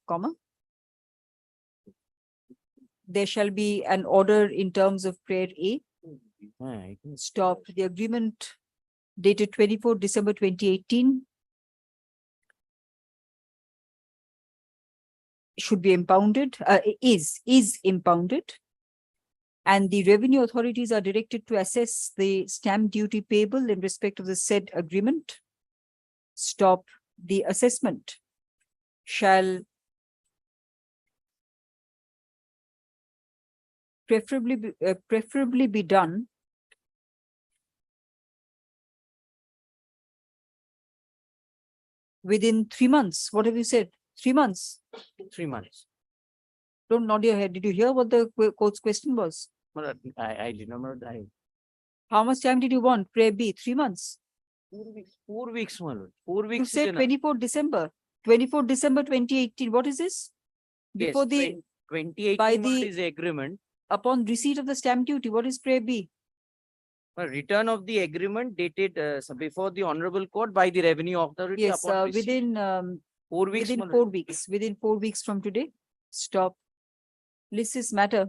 there shall be an order in terms of prayer A. Stop. The agreement dated 24 December 2018 should be impounded, is impounded, and the revenue authorities are directed to assess the stamp duty payable in respect of the said agreement. Stop. The assessment shall preferably be done within 3 months. What have you said? 3 months? 3 months. Don't nod your head. Did you hear what the court's question was? I remember that. How much time did you want? Prayer B, 3 months. 4 weeks, my lord. 4 weeks. You said 24 December 2018. What is this? Before the 2018 by the is the agreement. upon receipt of the stamp duty, what is prayer B? A return of the agreement dated before the honorable court by the revenue authority. Yes, upon receipt. within 4 weeks. within my lord. 4 weeks, within 4 weeks from today. Stop. List this matter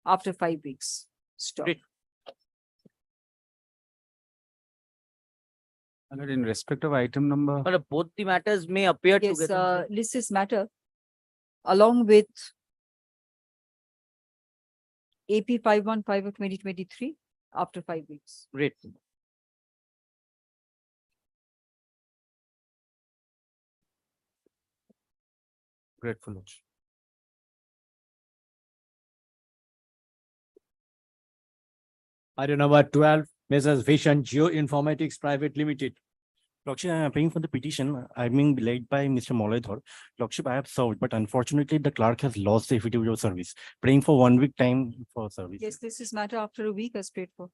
after 5 weeks. Stop. Great. My lord, in respect of item number, My lord, both the matters may appear Yes, together. list this matter along with AP 515 of 2023 after 5 weeks. Great. Grateful, Lordship. Item number 12, Mrs. Vision Geoinformatics Private Limited. Lordship, I am appealing for the petition. I'm being led by Mr. Moledhar. Lordship, I have served, but unfortunately the clerk has lost the affidavit of service. Praying for 1 week time for service. Yes, this is matter after a week as prayed for.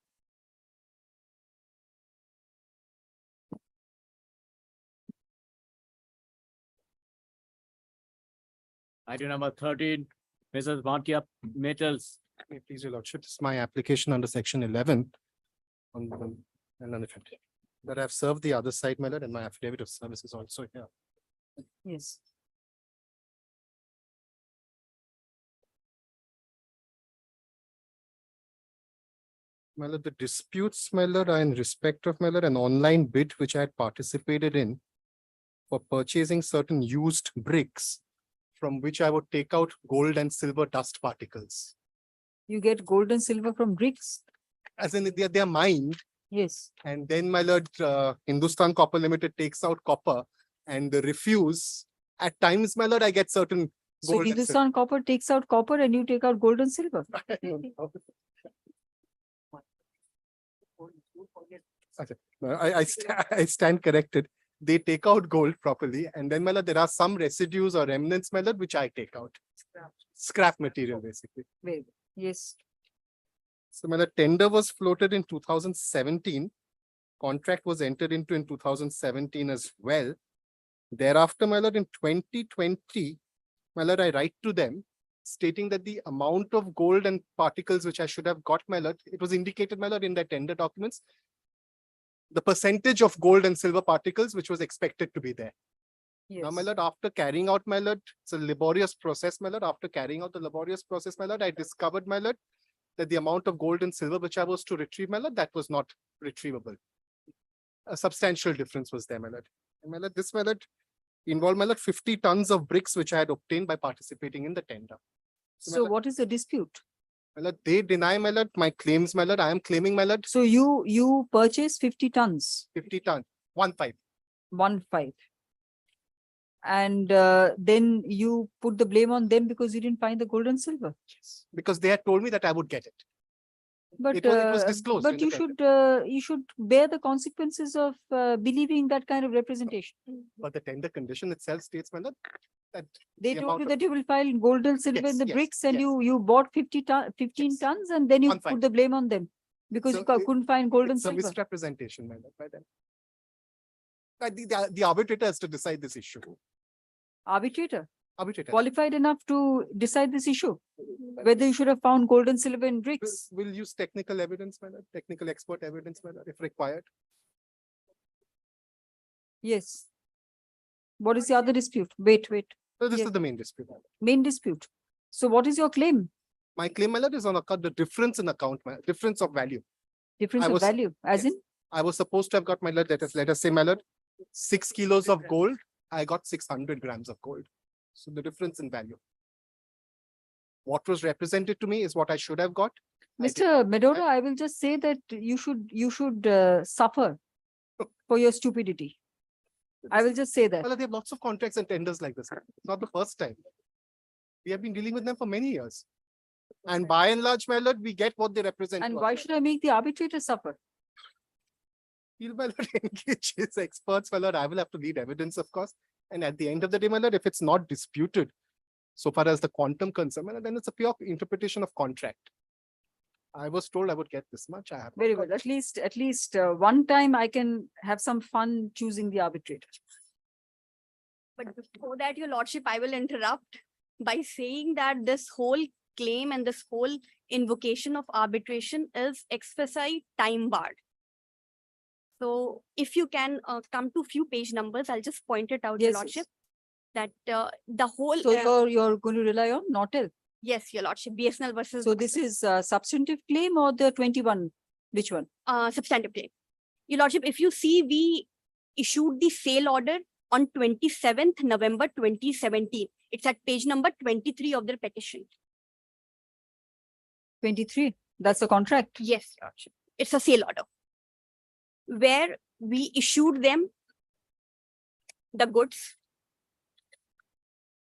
Item number 13, Mrs. Bhatia Metals. Please, your lordship, this is my application under section 11 and unaffected. But I've served the other side, my lord, and my affidavit of service is also here. Yes. My lord, the disputes, my lord, are in respect of, my lord, an online bid which I had participated in for purchasing certain used bricks from which I would take out gold and silver dust particles. You get gold and silver from bricks? As in they are mined, Yes. and then, my lord, Hindustan Copper Limited takes out copper and the refuse. At times, my lord, I get certain So gold and silver. Hindustan Copper takes out copper and you take out gold and silver. Okay. No, I stand corrected. They take out gold properly, and then, my lord, there are some residues or remnants, my lord, which I take out. Scrap material, basically. Wait, yes. So, my lord, tender was floated in 2017. Contract was entered into in 2017 as well. Thereafter, my lord, in 2020, my lord, I write to them stating that the amount of gold and particles which I should have got, my lord, it was indicated, my lord, in the tender documents, the percentage of gold and silver particles which was expected to be there. Now, my lord, after carrying out, my lord, it's a laborious process, my lord. After carrying out the laborious process, my lord, I discovered, my lord, that the amount of gold and silver which I was to retrieve, my lord, that was not retrievable. A substantial difference was there, my lord. And, my lord, this, my lord, involved, my lord, 50 tons of bricks which I had obtained by participating in the tender. So what is the dispute? My lord, they deny, my lord, my claims, my lord. I am claiming, my lord. So you purchased 50 tons. 50 tons, 1.5. 1.5. And then you put the blame on them because you didn't find the gold and silver. Yes. Because they had told me that I would get it. But It was disclosed in but the you should bear the consequences of believing that kind of representation. But the tender condition itself states, my lord, that They the told amount you of- that you will file gold and silver in Yes, the yes, bricks and yes. you bought 15 Yes. tons and then you 1.5. put the blame on them because So you couldn't find gold and it's a silver. misrepresentation, my lord, by them. But the arbitrator has to decide this issue. Arbitrator Arbitrator. qualified enough to decide this issue, whether you should have found gold and silver in bricks. Will use technical evidence, my lord, technical expert evidence, my lord, if required. Yes. What is the other dispute? Wait. So this Yes. is the main dispute, my lord. Main dispute. So what is your claim? My claim, my lord, is on account the difference in account, my difference of value. Difference I of was- value, as yes. in? I was supposed to have got, my lord, let us say, my lord, 6 kilos of gold. I got 600 grams of gold. So the difference in value. What was represented to me is what I should have got. I did- Mr. Medora, I will just say that you should suffer for your stupidity. I will just say that. Well, they have lots of contracts and tenders like this. It's not the first time. We have been dealing with them for many years. And by and large, my lord, we get what they represent. And to why us. should I make the arbitrator suffer? He'll, my lord, engage his experts, my lord. I will have to lead evidence, of course. And at the end of the day, my lord, if it's not disputed, so far as the quantum concerned, my lord, then it's a pure interpretation of contract. I was told I would get this much. I have. not Very got good. At least one time I can have some fun choosing the arbitrator. But before that, your lordship, I will interrupt by saying that this whole claim and this whole invocation of arbitration is expressly time barred. So if you can come to few page numbers, I'll just point it out, Your Yes, Lordship, that the whole. So you're going to rely on NOTEL. Yes, Your Lordship, BSNL versus. So this is a substantive claim or the 21? Which one? Substantive claim. Your Lordship, if you see, we issued the sale order on 27th November 2017. It's at page number 23 of their petition. 23. That's the contract. Yes, Your Lordship. It's a sale order where we issued them the goods.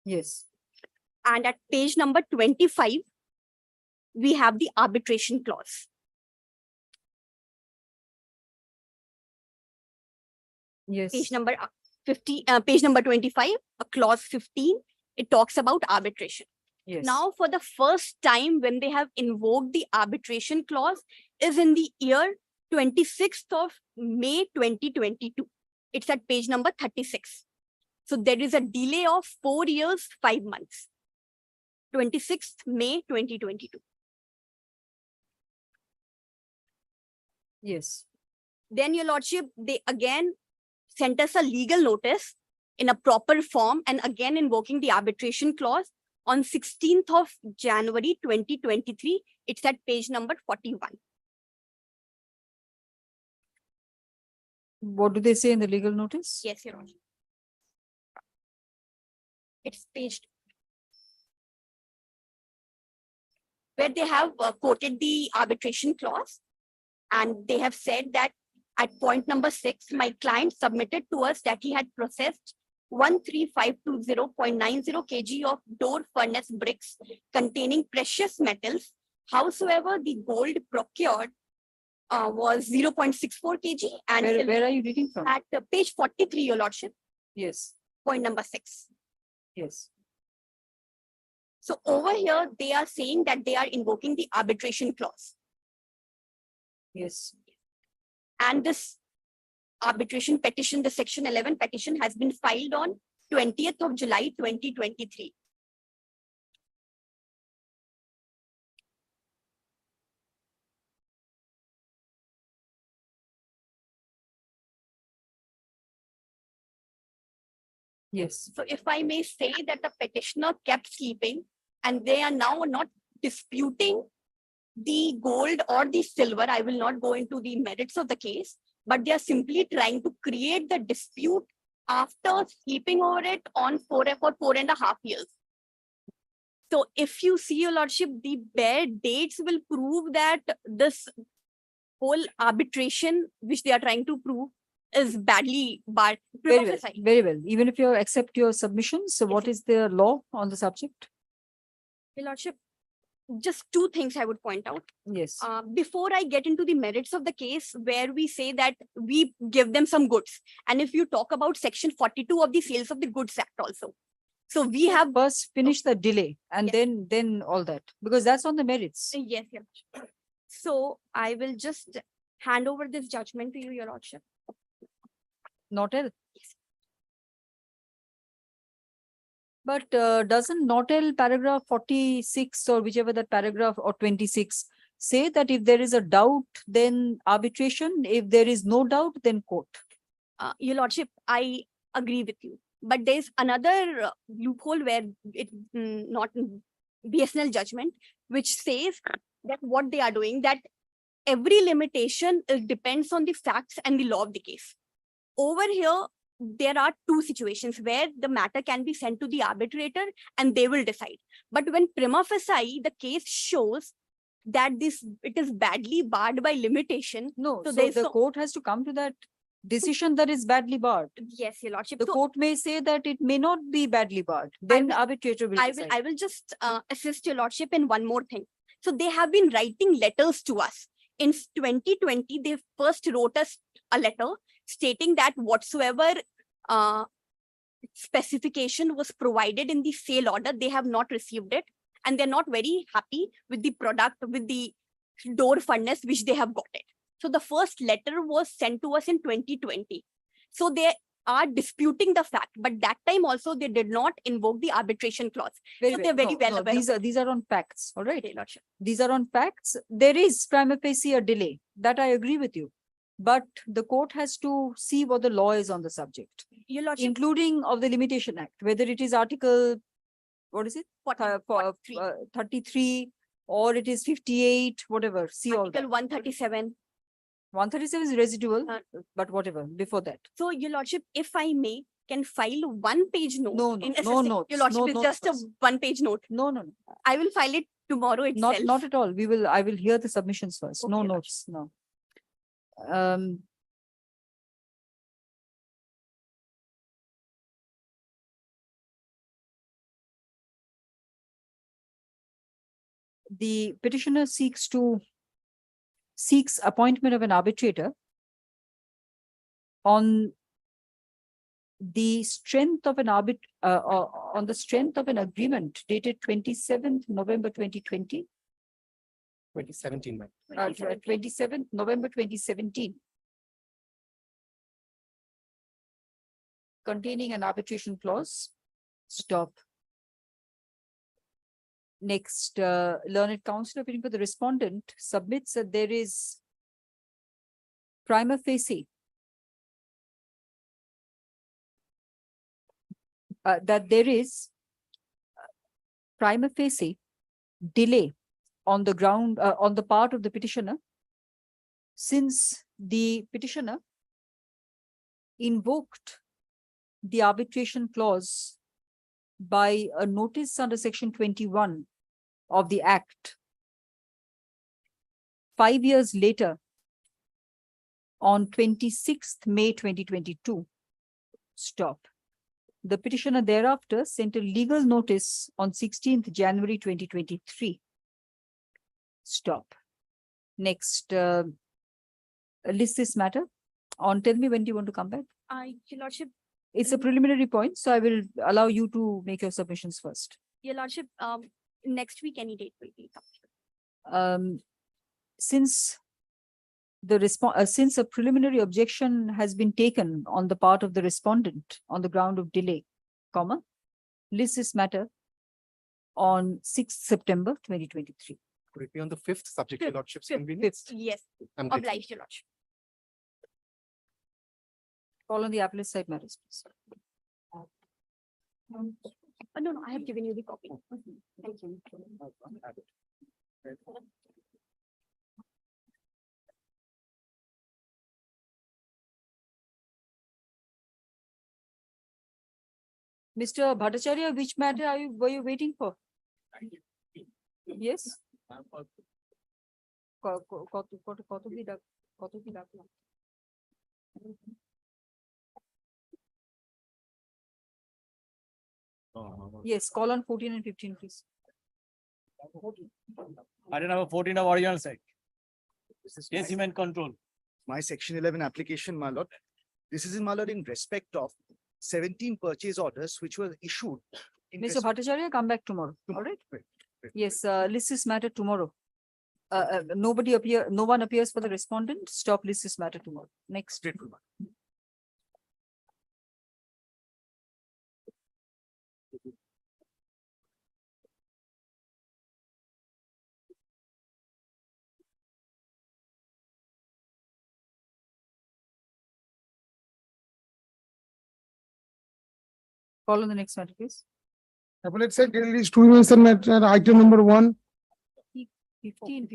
Yes. And at page number 25, we have the arbitration clause. Yes. Page number page number 25, clause 15, it talks about arbitration. Yes. Now, for the first time when they have invoked the arbitration clause is in the year 26th of May 2022. It's at page number 36. So there is a delay of 4 years, 5 months. 26th May 2022. Yes. Then, Your Lordship, they again sent us a legal notice in a proper form and again invoking the arbitration clause on 16th of January 2023. It's at page number 41. What do they say in the legal notice? Yes, Your Honor. It's page 2, where they have quoted the arbitration clause, and they have said that at point number 6, my client submitted to us that he had processed 13520.90 kg of door furnace bricks containing precious metals. Howsoever, the gold procured was 0.64 kg. And Where are you reading from? at page 43, Your Lordship. Yes. Point number 6. Yes. So over here, they are saying that they are invoking the arbitration clause. Yes. And this arbitration petition, the section 11 petition, has been filed on 20th of July 2023. Yes. So if I may say that the petitioner kept sleeping and they are now not disputing the gold or the silver, I will not go into the merits of the case, but they are simply trying to create the dispute after sleeping over it on for 4.5 years. So if you see, Your Lordship, the bare dates will prove that this whole arbitration, which they are trying to prove, is badly barred. Very well. Very well. Even if you accept your submissions, so what is the law on the subject? Your Lordship, just 2 things I would point out. Yes. Before I get into the merits of the case, where we say that we give them some goods. And if you talk about section 42 of the Sales of the Goods Act also. So we have first finish the delay and then all that, because that's on the merits. Yes, Your Lordship. So I will just hand over this judgment to you, Your Lordship. NOTEL. But doesn't NOTEL paragraph 46 or whichever that paragraph or 26 say that if there is a doubt, then arbitration, if there is no doubt, then court? Your Lordship, I agree with you. But there's another loophole where it not BSNL judgment, which says that what they are doing, that every limitation depends on the facts and the law of the case. Over here, there are 2 situations where the matter can be sent to the arbitrator and they will decide. But when prima facie, the case shows that it is badly barred by limitation. No, so the court has to come to that decision that is badly barred. Yes, Your Lordship. The court may say that it may not be badly barred. Then arbitrator will decide. I will just assist Your Lordship in one more thing. So they have been writing letters to us. In 2020, they first wrote us a letter stating that whatsoever specification was provided in the sale order, they have not received it. And they're not very happy with the product, with the door furnace, which they have got it. So the first letter was sent to us in 2020. So are disputing the fact, but that time also they did not invoke the arbitration clause. So they're very No, well no, aware. these are on facts, all right? Okay, Lordship. These are on facts. There is prima facie a delay, that I agree with you. But the court has to see what the law is on the subject, Your Lordship, including of the Limitation Act, whether it is article, what is it? 33 or it is 58, whatever, see all Article that. 137. 137 is residual, but whatever, before that. So, Your Lordship, if I may, can file 1-page note. No, in no assessing- notes, Your Lordship, no it's notes just a first. 1-page note. No, no, no. I will file it tomorrow itself. Not at all. I will hear the submissions first. No Okay, notes, no. The petitioner seeks appointment of an arbitrator on the strength of an on the strength of an agreement dated 27th November 2020. 2017, ma'am. 27th November 2017. Containing an arbitration clause. Stop. Next, learned counsel opinion for the respondent submits that there is prima facie that there is prima facie delay on the ground, on the part of the petitioner, since the petitioner invoked the arbitration clause by a notice under section 21 of the Act 5 years later on 26th May 2022. Stop. The petitioner thereafter sent a legal notice on 16th January 2023. Stop. Next, list this matter on, tell me when do you want to come back? Your Lordship, It's a preliminary point, so I will allow you to make your submissions first. Your Lordship, next week, any date will be. Since a preliminary objection has been taken on the part of the respondent on the ground of delay, comma, list this matter on 6th September 2023. Could it be on the 5th, subject to Fifth, Lordship's fifth, convenience? Yes, I'm grateful. obliged, Your Lordship. Call on the appellate side matters, please. No, I have given you the copy. Thank you. Mr. Bhattacharya, which matter were you waiting for? Yes? কত কি ডাকলাম? Yes, call on 14 and 15, please. Item number 14 of original site. Cement control. My section 11 application, my lord. This is in my lord in respect of 17 purchase orders which were issued. in Mr. respect- Bhattacharya, come back tomorrow, all right? Great. Yes, list this matter tomorrow. No one appears for the respondent. Stop, list this matter tomorrow. Next. Grateful, ma'am. Call on the next matter, please. Appellate side, there is two matter matter, item number 1. 15.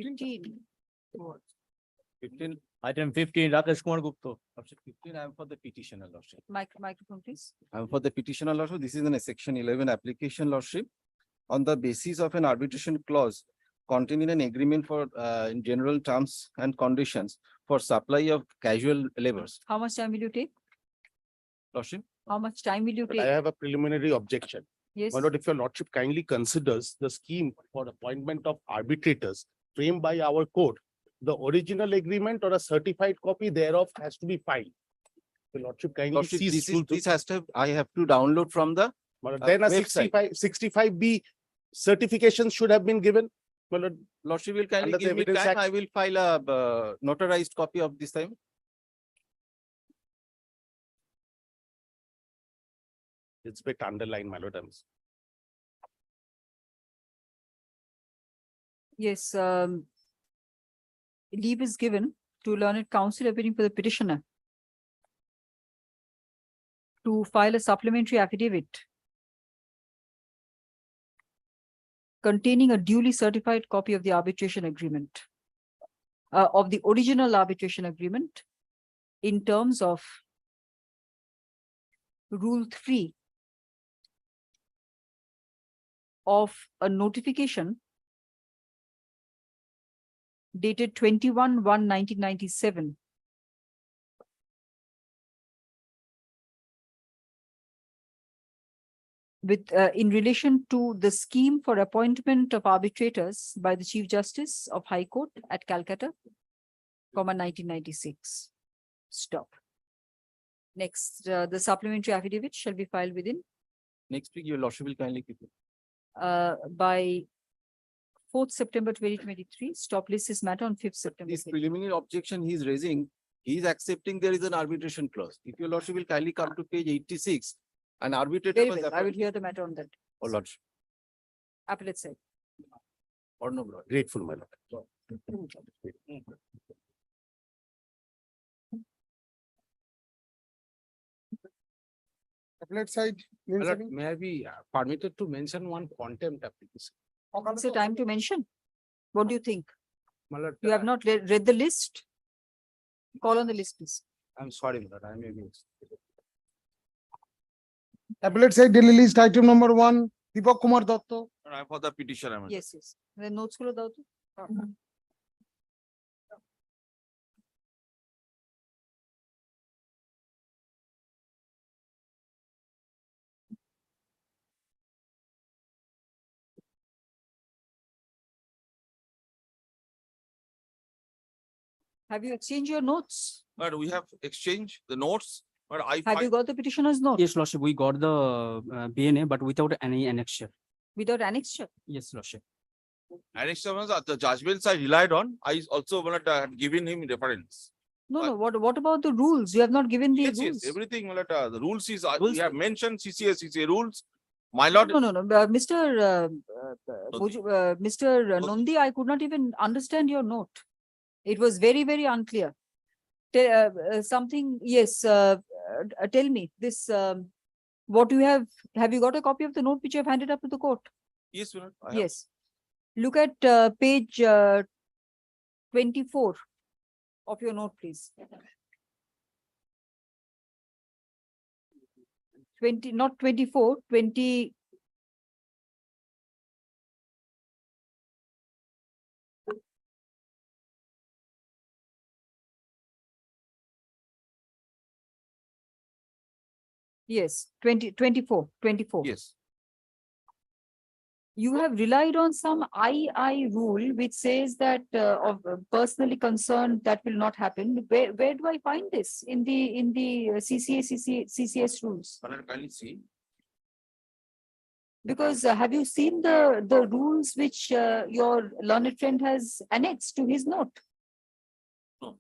15, item 15, Rakesh Kumar Gupta. Option 15, I am for the petitioner, Lordship. Microphone, please. I am for the petitioner, Lordship. This is in a section 11 application, Lordship. On the basis of an arbitration clause containing an agreement for in general terms and conditions for supply of casual laborers. How much time will you take? Lordship. How much time will you But I take? have a preliminary objection. Yes. My lord, if your lordship kindly considers the scheme for appointment of arbitrators framed by our court, the original agreement or a certified copy thereof has to be filed. The lordship kindly Lordship, sees. this has to, I have to download from the Then a website. 65B certification should have been given. My lord, Lordship will kindly Under the give me Evidence time. Act. I will file a notarized copy of this time. It's bit underlined, my lord. Yes, leave is given to learned counsel appearing for the petitioner to file a supplementary affidavit containing a duly certified copy of the arbitration agreement, of the original arbitration agreement in terms of Rule 3 of a notification dated 21/1/1997 with in relation to the scheme for appointment of arbitrators by the Chief Justice of High Court at Calcutta, 1996. Stop. Next, the supplementary affidavit shall be filed within Next week, your lordship will kindly keep it. by 4th September 2023. Stop list this matter on 5th September. This preliminary objection he is raising, he is accepting there is an arbitration clause. If your lordship will kindly come to page 86, an arbitrator Very was well. I will appointed. hear the matter on that. Oh, lordship. Appellate side. Or no, lord. Grateful, my lord. Appellate side. My lord, may I be permitted to mention one contempt application? It's a time to mention. What do you think? My lord, You have not read the list? Call on the list, please. I'm sorry, my lord, I may be. Appellate side daily list item number 1, Deepak Kumar Datta. I'm for the petitioner. Yes, yes. The notes gulo dao to. Have you exchanged your notes? But we have exchanged the notes, but I Have you got the petitioner's note Yes, Lordship, we got the BNA, but without any annexure. without annexure? Yes, Lordship. annexure was the judgments I relied on. I also had given him reference. No, no. What about the rules? You have not given the Yes, rules. yes, everything, the rules is, we have mentioned CCA rules. My lord, No, no, no. Mr. Nondi, I could not even understand your note. It was very, very unclear. Something, yes, tell me this, what you have you got a copy of the note which you have handed up to the court? yes, my lord, I have. Yes. Look at page 24 of your note, please. 20, not 24, 20. Yes, 24. Yes. You have relied on some II rule which says that of personally concerned that will not happen. Where do I find this in the CCS rules? But kindly see. Because have you seen the rules which your learned friend has annexed to his note? No.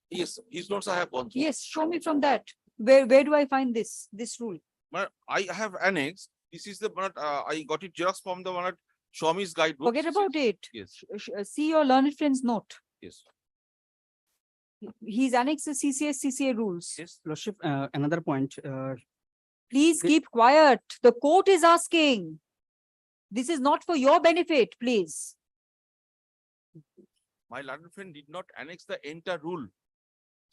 Yes, his notes I have gone through. Yes, show me from that. Where do I find this rule? But I have annexed. This is the one I got it xerox from the one at Swami's guidebook. Forget about it. Yes, See your learned friend's note. yes. He's annexed the CCA rules. Yes, Lordship, another point, Please keep quiet. The court is asking. This is not for your benefit, please. My learned friend did not annex the entire rule.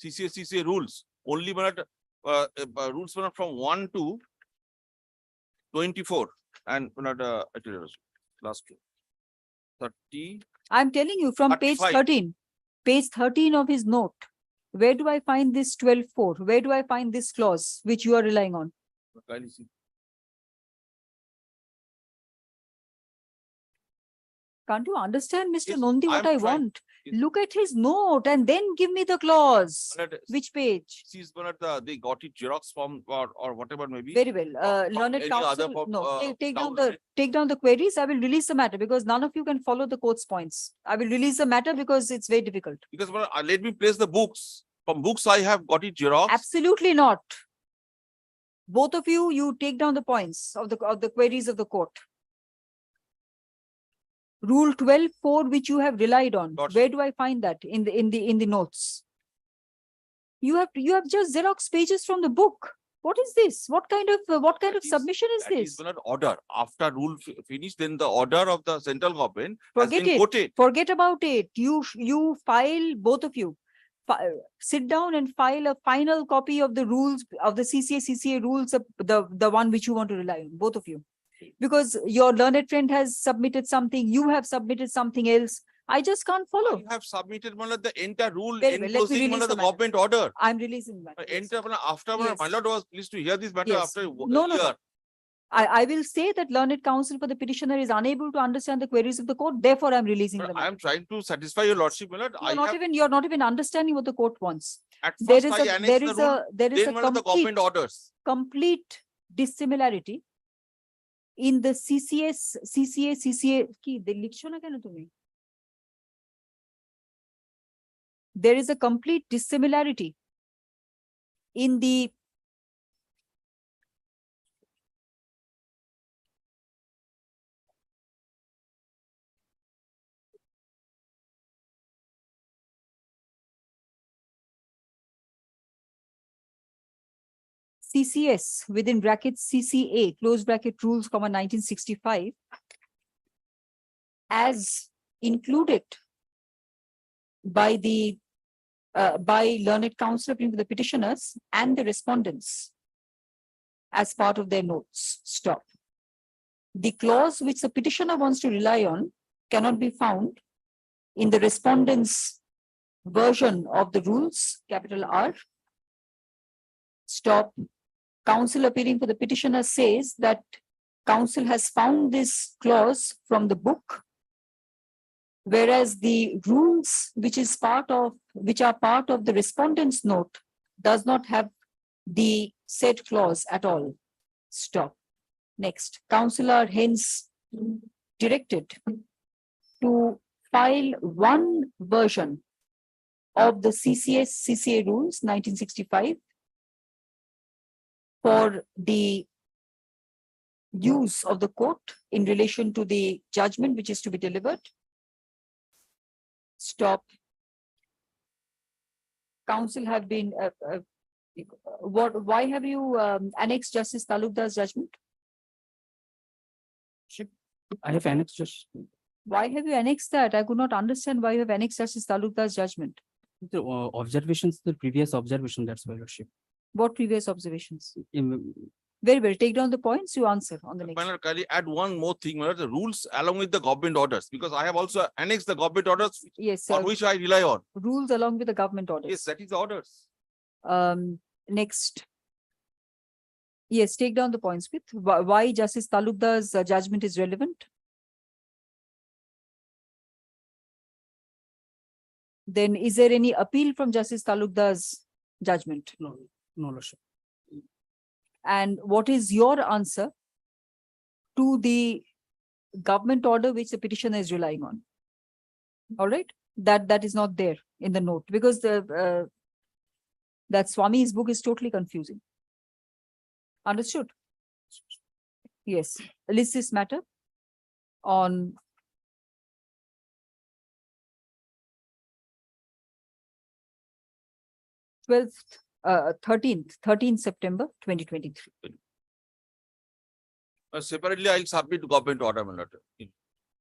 CCA rules. Only rules from 1 to 24 and last two. 30. I'm telling you from page 35. 13. Page 13 of his note. Where do I find this 12.4? Where do I find this clause which you are relying on? Kindly see. Can't you understand, Mr. Yes, Nondi, what I'm I trying. want? Yes. Look at his note and then give me the clause. But Which page? She's they got it xerox from or whatever maybe. Very well. from Learned any other counsel, no, take down down- take down the queries. I will release the matter because none of you can follow the court's points. I will release the matter because it's very difficult. Because let me place the books. From books I have got it xerox. Absolutely not. Both of you, you take down the points of the queries of the court. Rule 12.4, which you have relied on. Where do I find that in the notes? You have just Xerox pages from the book. What is this? What kind of submission is this? Order after rule finished, then the order of the central government has Forget been it. quoted. Forget about it. You file, both of you. Sit down and file a final copy of the rules of the CCA rules, the one which you want to rely on, both of you. Because your learned friend has submitted something, you have submitted something else. I just can't follow. You have submitted the entire rule Very well, let me enclosing release the the matter. government order. I'm releasing that. Enter after Yes. my lord was pleased to hear this matter Yes. after a No. year. I will say that learned counsel for the petitioner is unable to understand the queries of the court. Therefore, I'm releasing the I matter. am trying to satisfy your lordship, my lord. You're not even understanding what the court wants. At There first is I a annexed the rule, there is then a the government orders. complete dissimilarity in the CCA ki likhcho na keno tumi? There is a complete dissimilarity in the CCS within brackets CCA close bracket rules, 1965 as included by the by learned counsel between the petitioners and the respondents as part of their notes. Stop. The clause which the petitioner wants to rely on cannot be found in the respondent's version of the rules, capital R. Stop. Counsel appearing for the petitioner says that counsel has found this clause from the book, whereas the rules which are part of the respondent's note does not have the said clause at all. Stop. Next, counsel are hence directed to file one version of the CCA rules 1965 for the use of the court in relation to the judgment which is to be delivered. Stop. Counsel have been, why have you annexed Justice Talukdar's judgment? I have annexed just Why have you annexed that? I could not understand why you have annexed Justice Talukdar's judgment. the observations, the previous observation, that's why, Lordship. What previous observations? In- Very well, take down the points, you answer on the next. My lord, can I add one more thing, my lord, the rules along with the government orders, because I have also annexed the government orders Yes, on sir. which I rely on. Rules along with the government orders. Yes, that is the orders. Next. Yes, take down the points with why Justice Talukdar's judgment is relevant. Then is there any appeal from Justice Talukdar's judgment? No, no, Lordship. And what is your answer to the government order which the petitioner is relying on? All right, that is not there in the note because that Swami's book is totally confusing. Understood? Yes, list this matter on 13th September 2023. Separately, I'll submit government order, my lord, in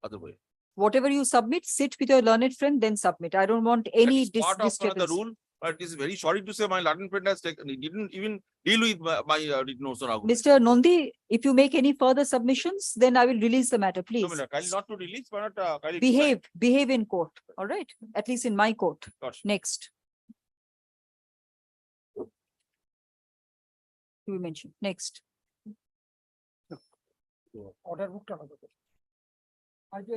other way. Whatever you submit, sit with your learned friend, then submit. I don't want any That is part of the disturbance. rule, but it is very sorry to say my learned friend has taken, he didn't even deal with my written notes on argument. Mr. Nondi, if you make any further submissions, then I will release the matter, No, please. my lord, kindly not to release, but kindly to Behave in court, all right? At least in my court. Lordship. Next. You mentioned, next. Order book টা হবে। আজকে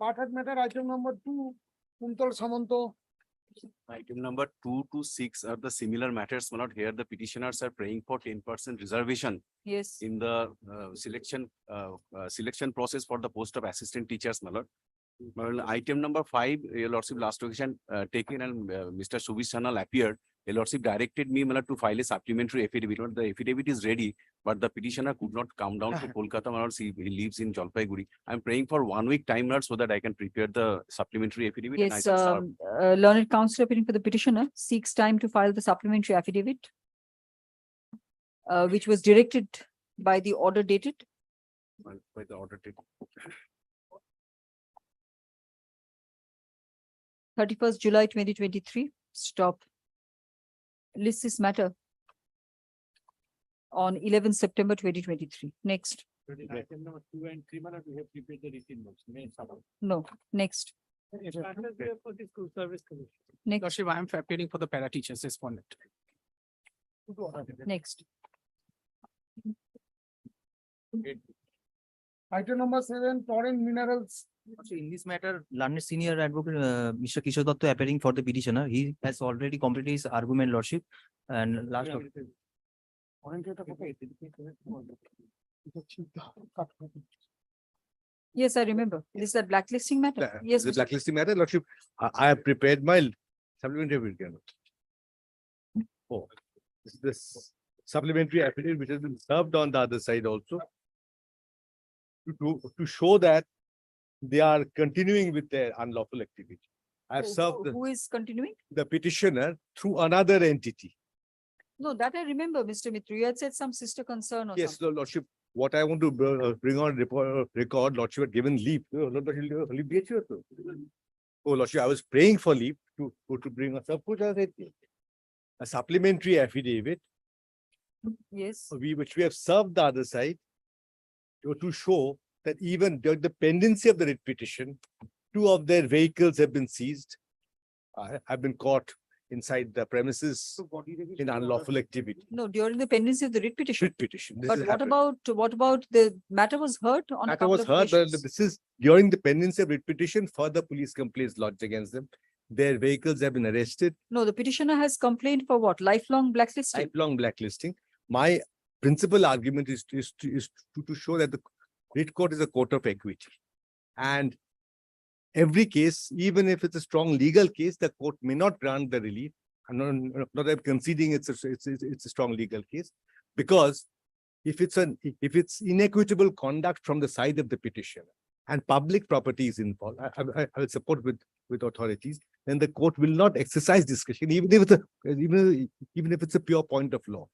পাঠাট matter item number 2 Kuntal Samanta Item number 2 to 6 are the similar matters, my lord. Here the petitioners are praying for 10% reservation Yes. in the selection process for the post of assistant teachers, my lord. My lord, item number 5, your lordship last occasion taken and Mr. Subis Sanal appeared. Your Lordship directed me, my lord, to file a supplementary affidavit. My lord, the affidavit is ready, but the petitioner could not come down to Kolkata. My lord, he lives in Jalpaiguri. I'm praying for 1 week time, my lord, so that I can prepare the supplementary affidavit. And I Yes, shall serve. learned counsel opinion for the petitioner seeks time to file the supplementary affidavit, which was directed by the order dated By the order taken. 31st July 2023. Stop. List this matter on 11th September 2023. Next. Item number 2 and 3, my lord, we have prepared the written notes. No, next. It matters there for the school service commission. Next. Lordship, I am appearing for the para teachers respondent. Next. Item number 7, foreign minerals. So in this matter, learned senior advocate, Mr. Kishore Datta appearing for the petitioner. He has already completed his argument, Lordship. And last of Yes, I remember. This is a blacklisting matter. Yes. The Mr. blacklisting matter, Lordship, I have prepared my supplementary affidavit. Oh, this supplementary affidavit which has been served on the other side also. To show that they are continuing with their unlawful activity. I have served Who is continuing? the petitioner through another entity. No, that I remember, Mr. Mitra. You had said some sister concern or Yes, something. Lordship, what I want to bring on record, Lordship had given leave. Oh, Lordship, I was praying for leave to bring a supplementary affidavit, Yes. which we have served the other side to show that even during the pendency of the writ petition, 2 of their vehicles have been seized, have been caught inside the premises in unlawful activity. No, during the pendency of the writ petition. Writ petition. This But has what happened. about the matter was heard on a Matter couple was of heard, but occasions? this is during the pendency of writ petition, further police complaints lodged against them. Their vehicles have been arrested, No, the petitioner has complained for what? Lifelong blacklisting? lifelong blacklisting. My principal argument is to show that the writ court is a court of equity. And every case, even if it's a strong legal case, the court may not grant the relief. I'm not I'm conceding it's a strong legal case, because if it's inequitable conduct from the side of the petitioner and public property is involved, I will support with authorities, then the court will not exercise discretion, even if it's a pure point of law.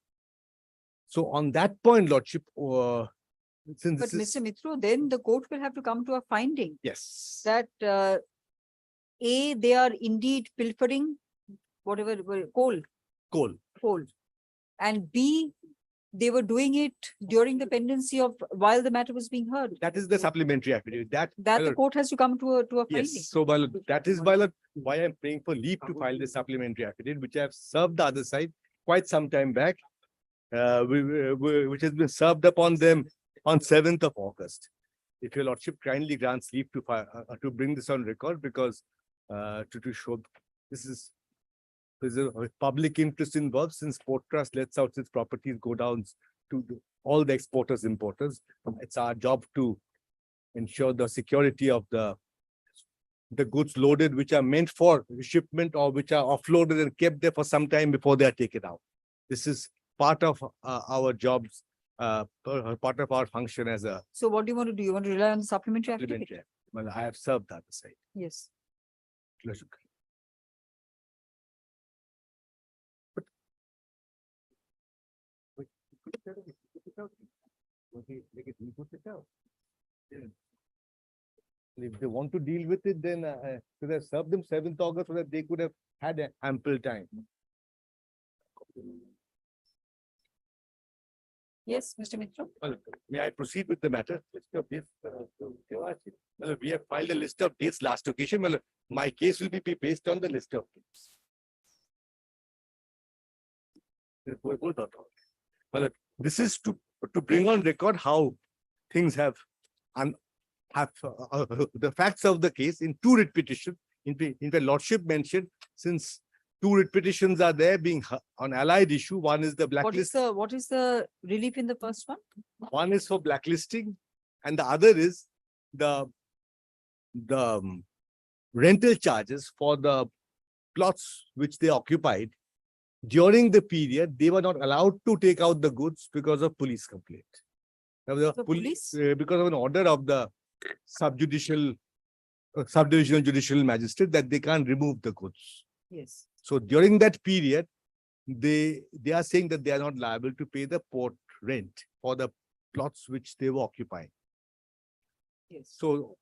So on that point, Lordship, since But this is, Mr. Mitra, then the court will have to come to a finding yes, that A, they are indeed pilfering whatever, coal, and B, they were doing it during the pendency of while the matter was being heard. that is the supplementary affidavit. That The court has to come to a finding. yes. So that is why I'm praying for leave to file the supplementary affidavit, which I have served the other side quite some time back, which has been served upon them on 7th of August. If your Lordship kindly grants leave to bring this on record, because to show there's a public interest involved, since Port Trust lets out its properties go down to all the exporters, importers. It's our job to ensure the security of the goods loaded, which are meant for shipment or which are offloaded and kept there for some time before they are taken out. This is part of our jobs, part of our function as a So what do you want to do? You want to rely on the supplementary supplementary. affidavit? Well, I have served the other side. Yes. If they want to deal with it, then should have served them 7th August so that they could have had ample time. Yes, Mr. Mitra. Well, may I proceed with the matter? Well, we have filed a list of dates last occasion. Well, my case will be based on the list of dates. Well, this is to bring on record how things have the facts of the case in 2 writ petitions. In fact, Lordship mentioned, since 2 writ petitions are there being on allied issue, one is the blacklist. What is the relief in the first one? One is for blacklisting, and the other is the rental charges for the plots which they occupied during the period, they were not allowed to take out the goods because of police complaint. Now, The police? because of an order of the subdivisional judicial magistrate that they can't remove the goods. Yes. So during that period, they are saying that they are not liable to pay the port rent for the plots which they were occupying. Yes. So,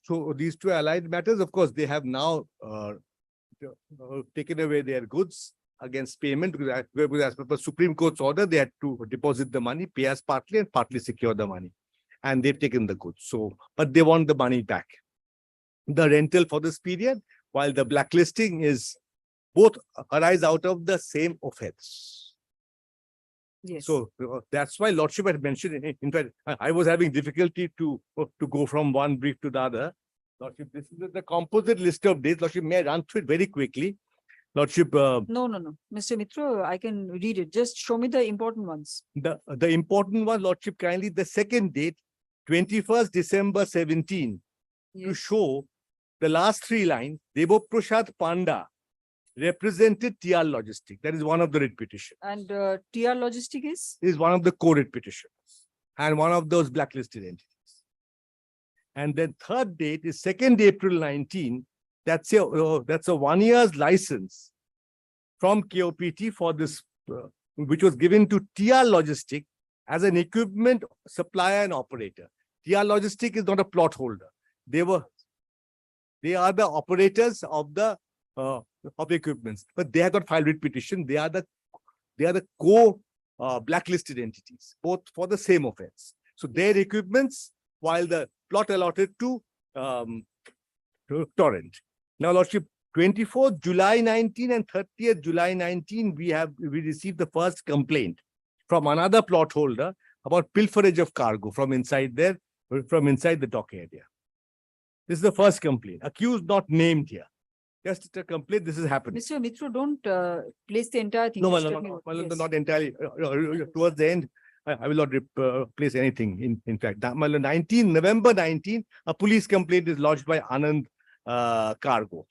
so these two allied matters, of course, they have now taken away their goods against payment because as per the Supreme Court's order, they had to deposit the money, pay us partly and partly secure the money. And they've taken the goods. So, but they want the money back. The rental for this period, while the blacklisting is both arise out of the same offense. Yes. So that's why Lordship had mentioned, in fact, I was having difficulty to go from one brief to the other. Lordship, this is the composite list of dates. Lordship, may I run through it very quickly? Lordship. No. Mr. Mitra, I can read it. Just show me the important ones. The important one, Lordship, kindly, the second date, 21st December 17, to show the last three lines, Devoprasad Panda represented TR Logistic. That is one of the writ petitions. And TR Logistic is one of the co-writ petitions and one of those blacklisted entities. And then third date is 2nd April 19. That's a 1 year's license from KOPT for this, which was given to TR Logistic as an equipment supplier and operator. TR Logistic is not a plot holder. They are the operators of the equipments, but they have got filed writ petition. They are the blacklisted entities, both for the same offense. So their equipments, while the plot allotted to Torrent. Now, Lordship, 24th July 19 and 30th July 19, we received the first complaint from another plot holder about pilferage of cargo from inside the dock area. This is the first complaint. Accused not named here. Just a complaint. This is happening. Mr. Mitra, don't place the entire thing. No, Just tell me what- yes. not entirely. Towards the end, I will not place anything. In fact, November 19, a police complaint is lodged by Anand Cargo.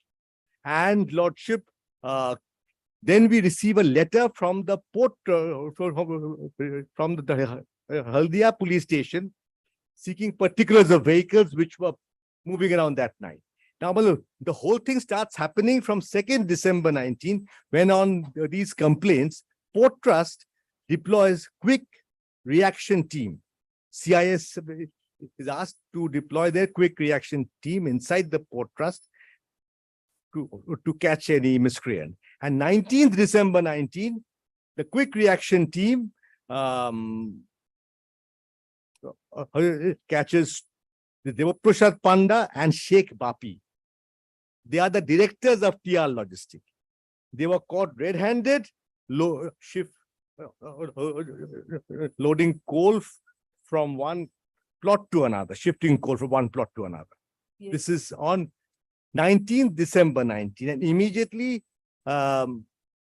And Lordship, then we receive a letter from the port, from the Haldia police station, seeking particulars of vehicles which were moving around that night. Now, the whole thing starts happening from 2nd December 19, when on these complaints, Port Trust deploys quick reaction team. CIS is asked to deploy their quick reaction team inside the Port Trust to catch any miscreant. And 19th December 19, the quick reaction team catches Devoprasad Panda and Sheikh Bapi. They are the directors of TR Logistic. They were caught red-handed, loading coal from one plot to another, shifting coal from one plot to another. Yes. This is on 19th December 19, and immediately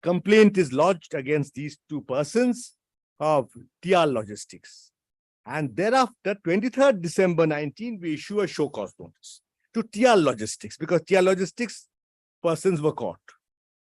complaint is lodged against these two persons of TR Logistics. And thereafter, 23rd December 19, we issue a show cause notice to TR Logistics because TR Logistics persons were caught.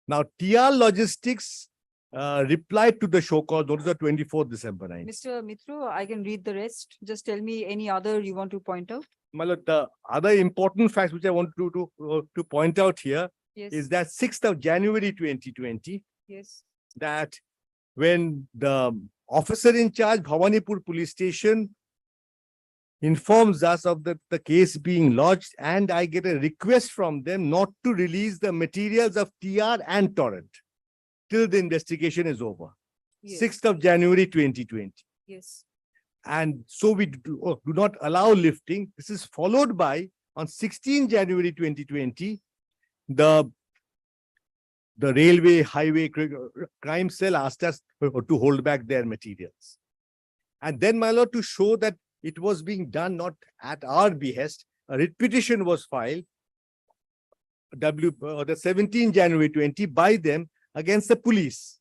Now, TR Logistics replied to the show cause notice on 24th December 19. Mr. Mitra, I can read the rest. Just tell me any other you want to point out. The other important facts which I want to point out here is that 6th of January 2020, yes, that when the officer in charge, Bhawanipur police station, informs us of the case being lodged, and I get a request from them not to release the materials of TR and Torrent till the investigation is over. Yes. 6th of January 2020. Yes. And so we do not allow lifting. This is followed by, on 16 January 2020, the railway highway crime cell asked us to hold back their materials. And then, my lord, to show that it was being done not at our behest, a writ petition was filed the 17 January 20 by them against the police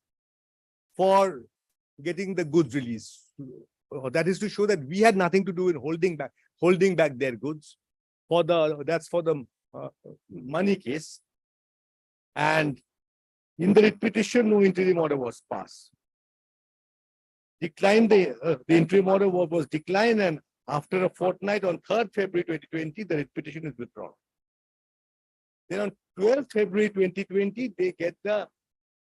for getting the goods released. That is to show that we had nothing to do in holding back their goods. For the money case. And In the writ petition, no interim order was passed. Declined the interim order was declined, and after a fortnight on 3rd February 2020, the writ petition is withdrawn. Then on 12th February 2020, they get the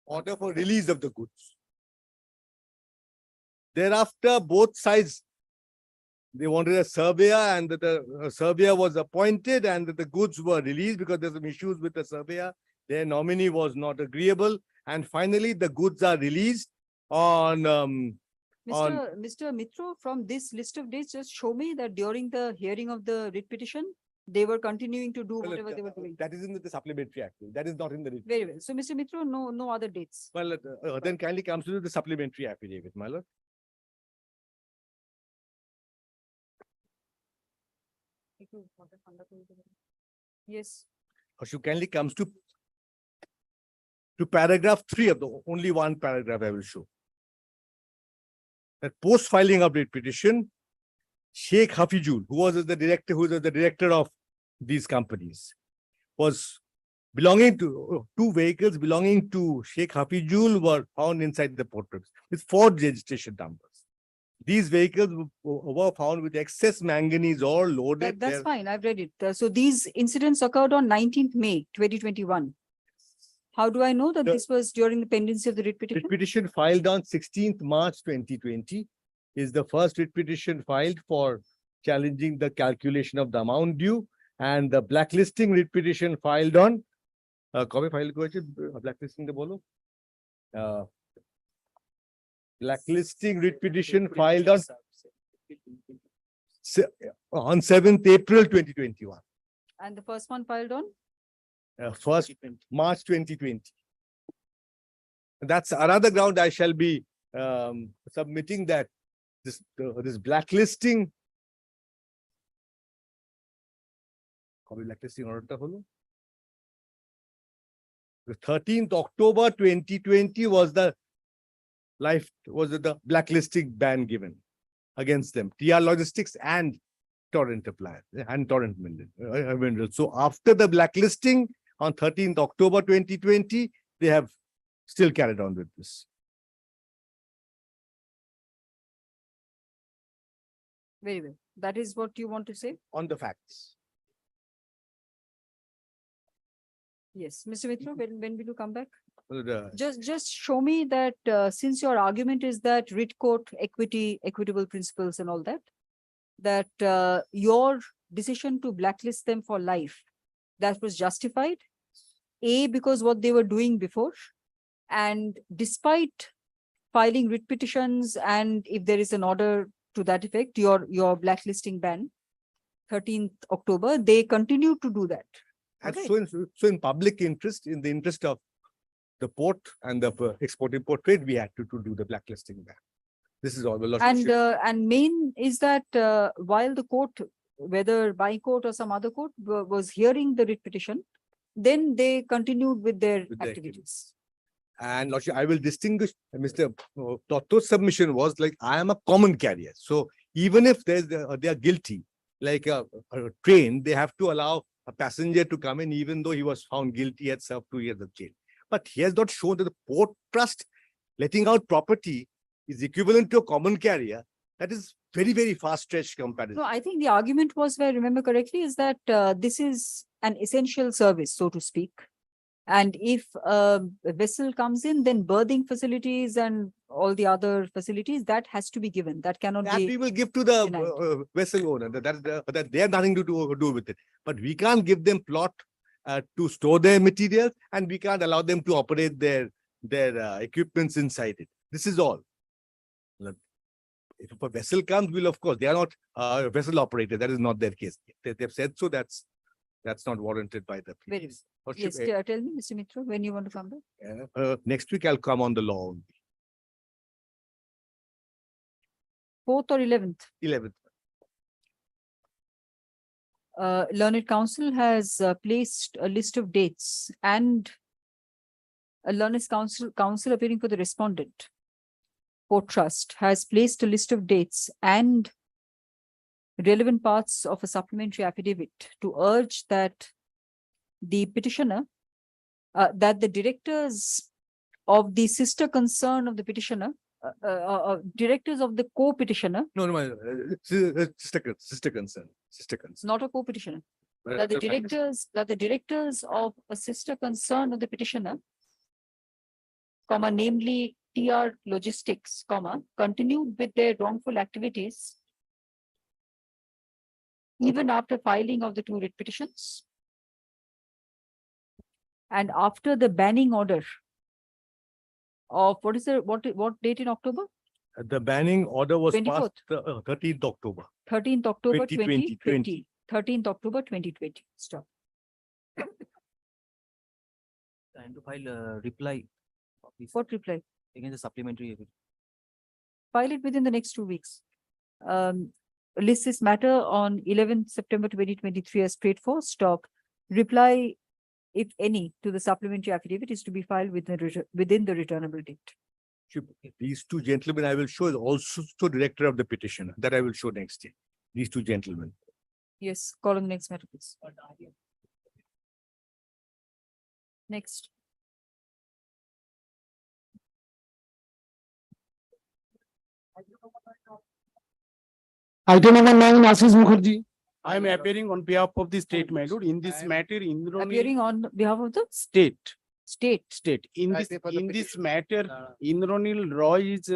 order for release of the goods. Thereafter, both sides, they wanted a surveyor, and the surveyor was appointed, and the goods were released because there's some issues with the surveyor. Their nominee was not agreeable, and finally the goods are released on Mr. Mitro, from this list of dates, just show me that during the hearing of the writ petition, they were continuing to do whatever they were doing. That is in the supplementary act. That is not in the writ. Very well. So, Mr. Mitro, no other dates. Well, then kindly comes to the supplementary affidavit, my lord. Yes. Ashu kindly comes to paragraph 3 of the only one paragraph I will show. That post filing of writ petition, Sheikh Hafizul, who was the director of these companies, was belonging to two vehicles belonging to Sheikh Hafizul were found inside the port with 4 registration numbers. These vehicles were found with excess manganese ore loaded. That's fine. I've read it. So these incidents occurred on 19th May 2021. How do I know that this was during the pendency of the writ petition? Writ petition filed on 16th March 2020 is the first writ petition filed for challenging the calculation of the amount due, and the blacklisting writ petition filed on blacklisting the bolo. Blacklisting writ petition filed on 7th April 2021. And the first one filed on? 1st March 2020. That's another ground I shall be submitting, that this blacklisting. Blacklisting order holo. The 13th October 2020 was the blacklisting ban given against them, TR Logistics and Torrent Appliance and Torrent Minerals. So after the blacklisting on 13th October 2020, they have still carried on with this. Very well. That is what you want to say? On the facts. Yes. Mr. Mitra, when will you come back? Well, Just show me that since your argument is that writ court equitable principles and all that, that your decision to blacklist them for life, that was justified, A, because what they were doing before, and despite filing writ petitions, and if there is an order to that effect, your blacklisting ban, 13th October, they continue to do that. and Okay. so in public interest, in the interest of the port and the export-import trade, we had to do the blacklisting ban. This is all the And main is that while the court, whether by court or some other court, was hearing the writ petition, then they continued with their activities. And Lordship, I will distinguish. Mr. Totto's submission was like, I am a common carrier. So even if they are guilty, like a train, they have to allow a passenger to come in, even though he was found guilty, had served 2 years of jail. But he has not shown that the port trust letting out property is equivalent to a common carrier. That is very, very far-stretched comparison. No, I think the argument was, if I remember correctly, is that this is an essential service, so to speak. And if a vessel comes in, then berthing facilities and all the other facilities, that has to be given. That cannot That be. we will give to the vessel owner. That they have nothing to do with it. But we can't give them plot to store their materials, and we can't allow them to operate their equipments inside it. This is all. If a vessel comes, will of course they are not vessel operators. That is not their case. They've said so. That's not warranted by the. Very well. Or Yes, should- tell me, Mr. Mitra, when you want to come back? Next week I'll come on the law only. 4th or 11th? 11th. Learned Counsel has placed a list of dates, and a Learned Counsel appearing for the respondent, Port Trust, has placed a list of dates and relevant parts of a supplementary affidavit to urge that the petitioner, that the directors of the sister concern of the petitioner, directors of the co-petitioner, No, no, sister concern, not a co-petitioner, Well, that the directors of a sister concern of the petitioner, comma, namely TR Logistics, comma, continued with their wrongful activities even after filing of the two writ petitions and after the banning order of what date in October? The banning order was 24th. passed 13th October. 13th October 2020. 2020. 13th October 2020. Stop. And to file a reply. of this What reply? Against the supplementary evidence. File it within the next 2 weeks. List this matter on 11th September 2023 as straight for stop. Reply, if any, to the supplementary affidavit is to be filed within the returnable date. These two gentlemen, I will show is also director of the petitioner that I will show next year. These two gentlemen. Yes, call on the next matter, please. Next. Item number 9, Ashish Mukherjee. I am appearing on behalf of the state, my lord. In this matter, Appearing on behalf of the state. state. In this matter, Indranil Roy is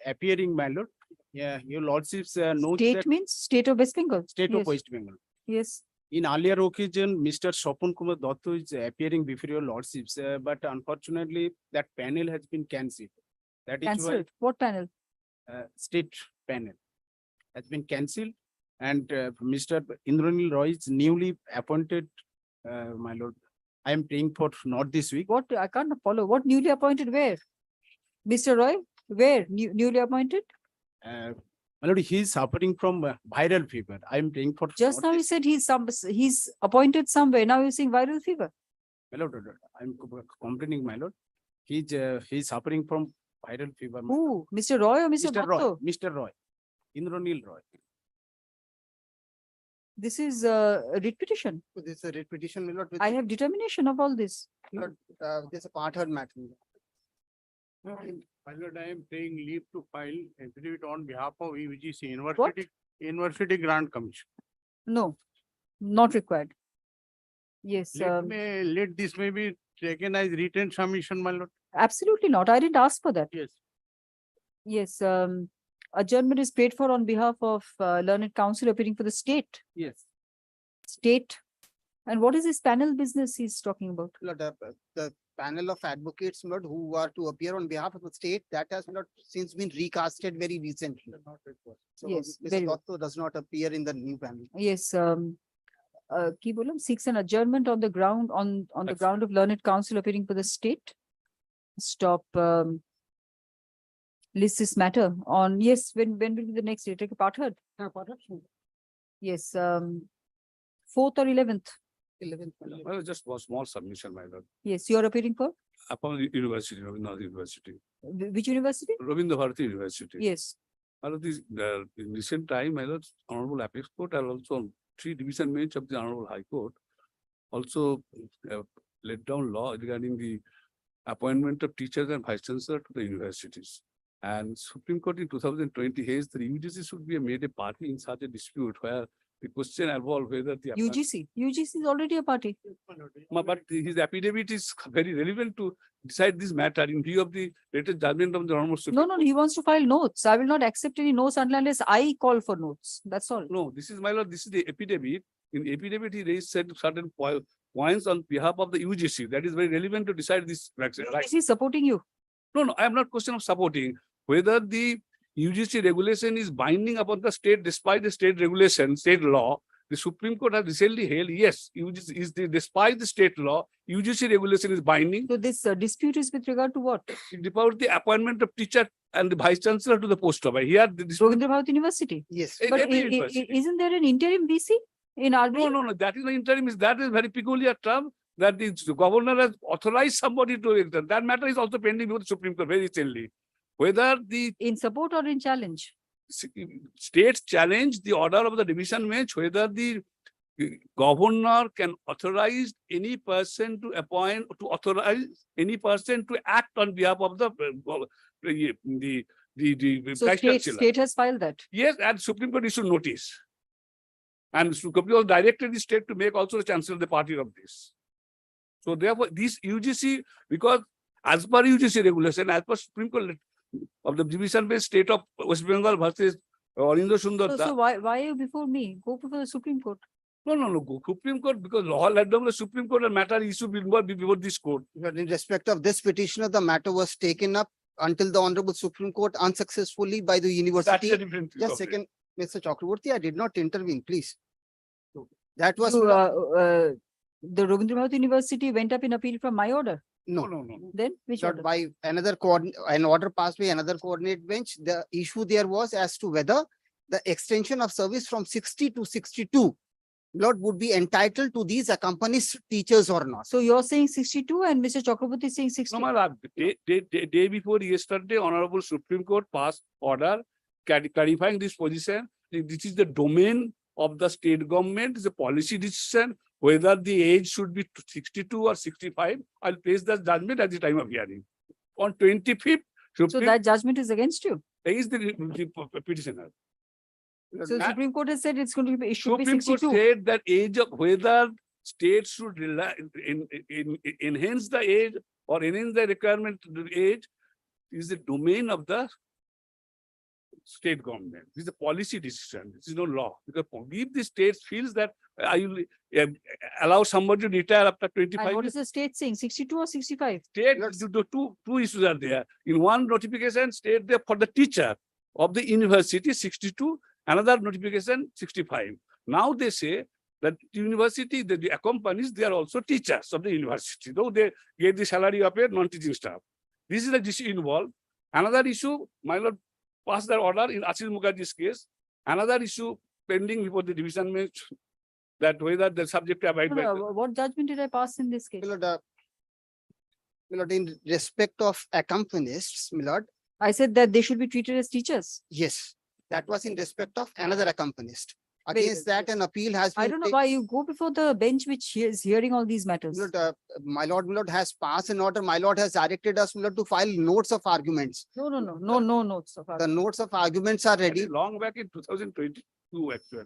appearing, my lord. Yeah, your lordships knows State that means state of West Bengal. state of Yes. West Bengal. Yes. In earlier occasion, Mr. Sopon Kumar Dotto is appearing before your lordships, but unfortunately, that panel has been cancelled. That is why Cancelled. What panel? state panel has been cancelled, and Mr. Indranil Roy is newly appointed, my lord. I am praying for not this week. What? I can't follow. What newly appointed where? Mr. Roy, where? Newly appointed? My lord, he is suffering from viral fever. I am praying for. Just not now you this- said he's appointed somewhere. Now you're saying viral fever. My lord, I'm complaining, my lord. He's suffering from viral fever. my Who? Mr. Roy or Mr. Mr. Roy, Dotto? Mr. Roy, Indranil Roy. This is a writ petition. This is a writ petition, my lord. I have determination of all this. There's a part heard matter. My lord, I am praying leave to file affidavit on behalf of UGC University Grant Commission. No, not required. Yes, Let this may be taken as written submission, my lord. absolutely not. I didn't ask for that. Yes. Yes, adjournment is paid for on behalf of learned counsel appearing for the state. Yes. State. And what is this panel business he's talking about? Lord, the panel of advocates, Lord, who are to appear on behalf of the state, that has not since been recasted very recently. So Yes, Mr. very well. Dotto does not appear in the new panel. Yes, Ki bolam, seeks an adjournment on the ground the ground of learned counsel appearing for the state. Stop. List this matter on, yes, when will be the next day? Take a part heard. Yes, 4th or 11th. 11th. Well, just one small submission, my lord. Yes, you are appearing for Upon University, Rabindranath University, which university? Rabindra Bharati University. Yes. My lord, in recent time, my lord, Honorable Apex Court and also 3 division bench of the Honorable High Court also laid down law regarding the appointment of teachers and vice chancellor to the universities. And Supreme Court in 2020 has the UGC should be made a party in such a dispute where the question involved whether the UGC is already a party. But his affidavit is very relevant to decide this matter in view of the latest judgment of the Honorable Supreme No, he wants to file notes. I will not accept any notes unless I call for notes. That's all. No, this is my lord, this is the affidavit. In affidavit, he raised certain points on behalf of the UGC that is very relevant to decide this. Right? Is he supporting you? No, I am not question of supporting. Whether the UGC regulation is binding upon the state despite the state regulation, state law, the Supreme Court has recently held, yes, UGC is despite the state law, UGC regulation is binding. So this dispute is with regard to what? About the appointment of teacher and the vice chancellor to the post of here. Rabindra Bharati University. Yes. But Every university. isn't there an interim VC in RBI? No, that is the interim, that is very peculiar term that the governor has authorized somebody to extend. That matter is also pending before the Supreme Court very recently. Whether the in support or in challenge? states challenge the order of the division bench, whether the governor can authorize any person to appoint, to authorize any person to act on behalf of the So vice state, chancellor. state has filed that. Yes, and Supreme Court issued notice. And Supreme Court directed the state to make also the chancellor the party of this. So therefore, this UGC, because as per UGC regulation, as per Supreme Court of the division-based state of West Bengal versus Arindo Sundar. So why are you before me? Go before the Supreme Court. No, go Supreme Court, because law led down the Supreme Court and matter issue before this court. But in respect of this petitioner, the matter was taken up until the Honorable Supreme Court unsuccessfully by the university. That's a different. Just second, Mr. Chakraborty, I did not intervene, please. That was. So, the Rabindranath University went up in appeal from my order. No, Then which not order? by another an order passed by another coordinate bench. The issue there was as to whether the extension of service from 60 to 62 Lord would be entitled to these accompanist teachers or not. So you're saying 62 and Mr. Chakraborty is saying 60. No, my lord, day before yesterday, Honorable Supreme Court passed order clarifying this position. This is the domain of the state government, is a policy decision, whether the age should be 62 or 65. I'll place the judgment at the time of hearing. On 25th, So that judgment is against you. is the petitioner. So Supreme Court has said it's going to be, it should be Supreme Court 62. said that age of whether states should enhance the age or enhance the requirement to the age is the domain of the state government. This is a policy decision. This is no law. Because if the state feels that I will allow somebody to retire after 25 And what years, is the state saying? 62 or 65? state, two issues are there. In one notification, state there for the teacher of the university 62, another notification 65. Now they say that university, the accompanies, they are also teachers of the university, though they get the salary of a non-teaching staff. This is the issue involved. Another issue, my lord passed the order in Ashish Mukherjee's case. Another issue pending before the division bench, that whether the subject to abide by. What judgment did I pass in this case? Milord, in respect of accompanists, Milord, I said that they should be treated as teachers. yes, that was in respect of another accompanist. Very Against well. that, an appeal has been. I don't know why you go before the bench which is hearing all these matters. My lord has passed an order. My lord has directed us, Milord, to file notes of arguments. No notes of The notes of arguments are ready. Long back in 2022, actually.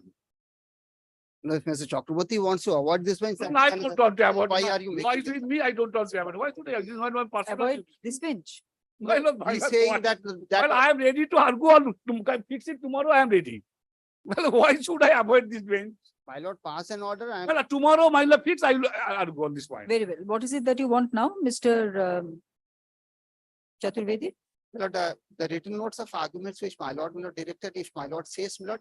No, if Mr. Chakraborty wants to avoid this bench. No, I don't talk to about. Why are you Why making with me? I don't talk to about. Why should I? This is not my personal. Avoid this bench. Why not? He's saying that. Well, I am ready to argue on to fix it tomorrow. I am ready. Well, why should I avoid this bench? My lord passed an order. Well, tomorrow, my lord fix. I will argue on this point. Very well. What is it that you want now, Mr. Chaturvedi? Lord, the written notes of arguments which my lord directed, if my lord says, my lord,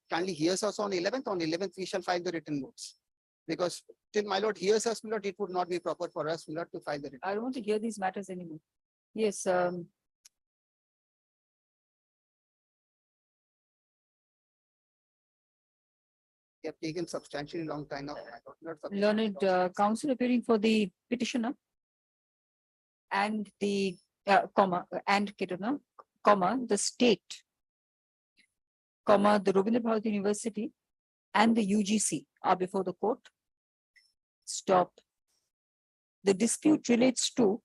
kindly hears us on 11th. On 11th, we shall file the written notes. Because till my lord hears us, my lord, it would not be proper for us, my lord, to file the written. I don't want to hear these matters anymore. Yes. We have taken substantially long time now. Learned counsel appearing for the petitioner and the the state, the Rabindranath Bharati University and the UGC are before the court. Stop. The dispute relates to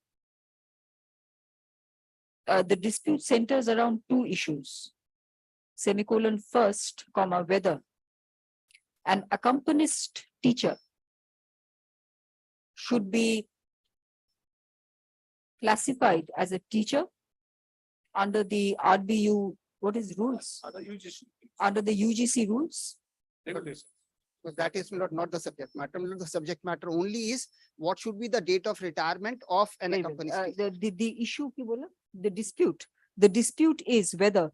the dispute centers around two issues. Semicolon first, whether an accompanist teacher should be classified as a teacher under the RBU, what is rules? Under the UGC rules. But that is not the subject matter. The subject matter only is what should be the date of retirement of an accompanist. The issue, the dispute. The dispute is whether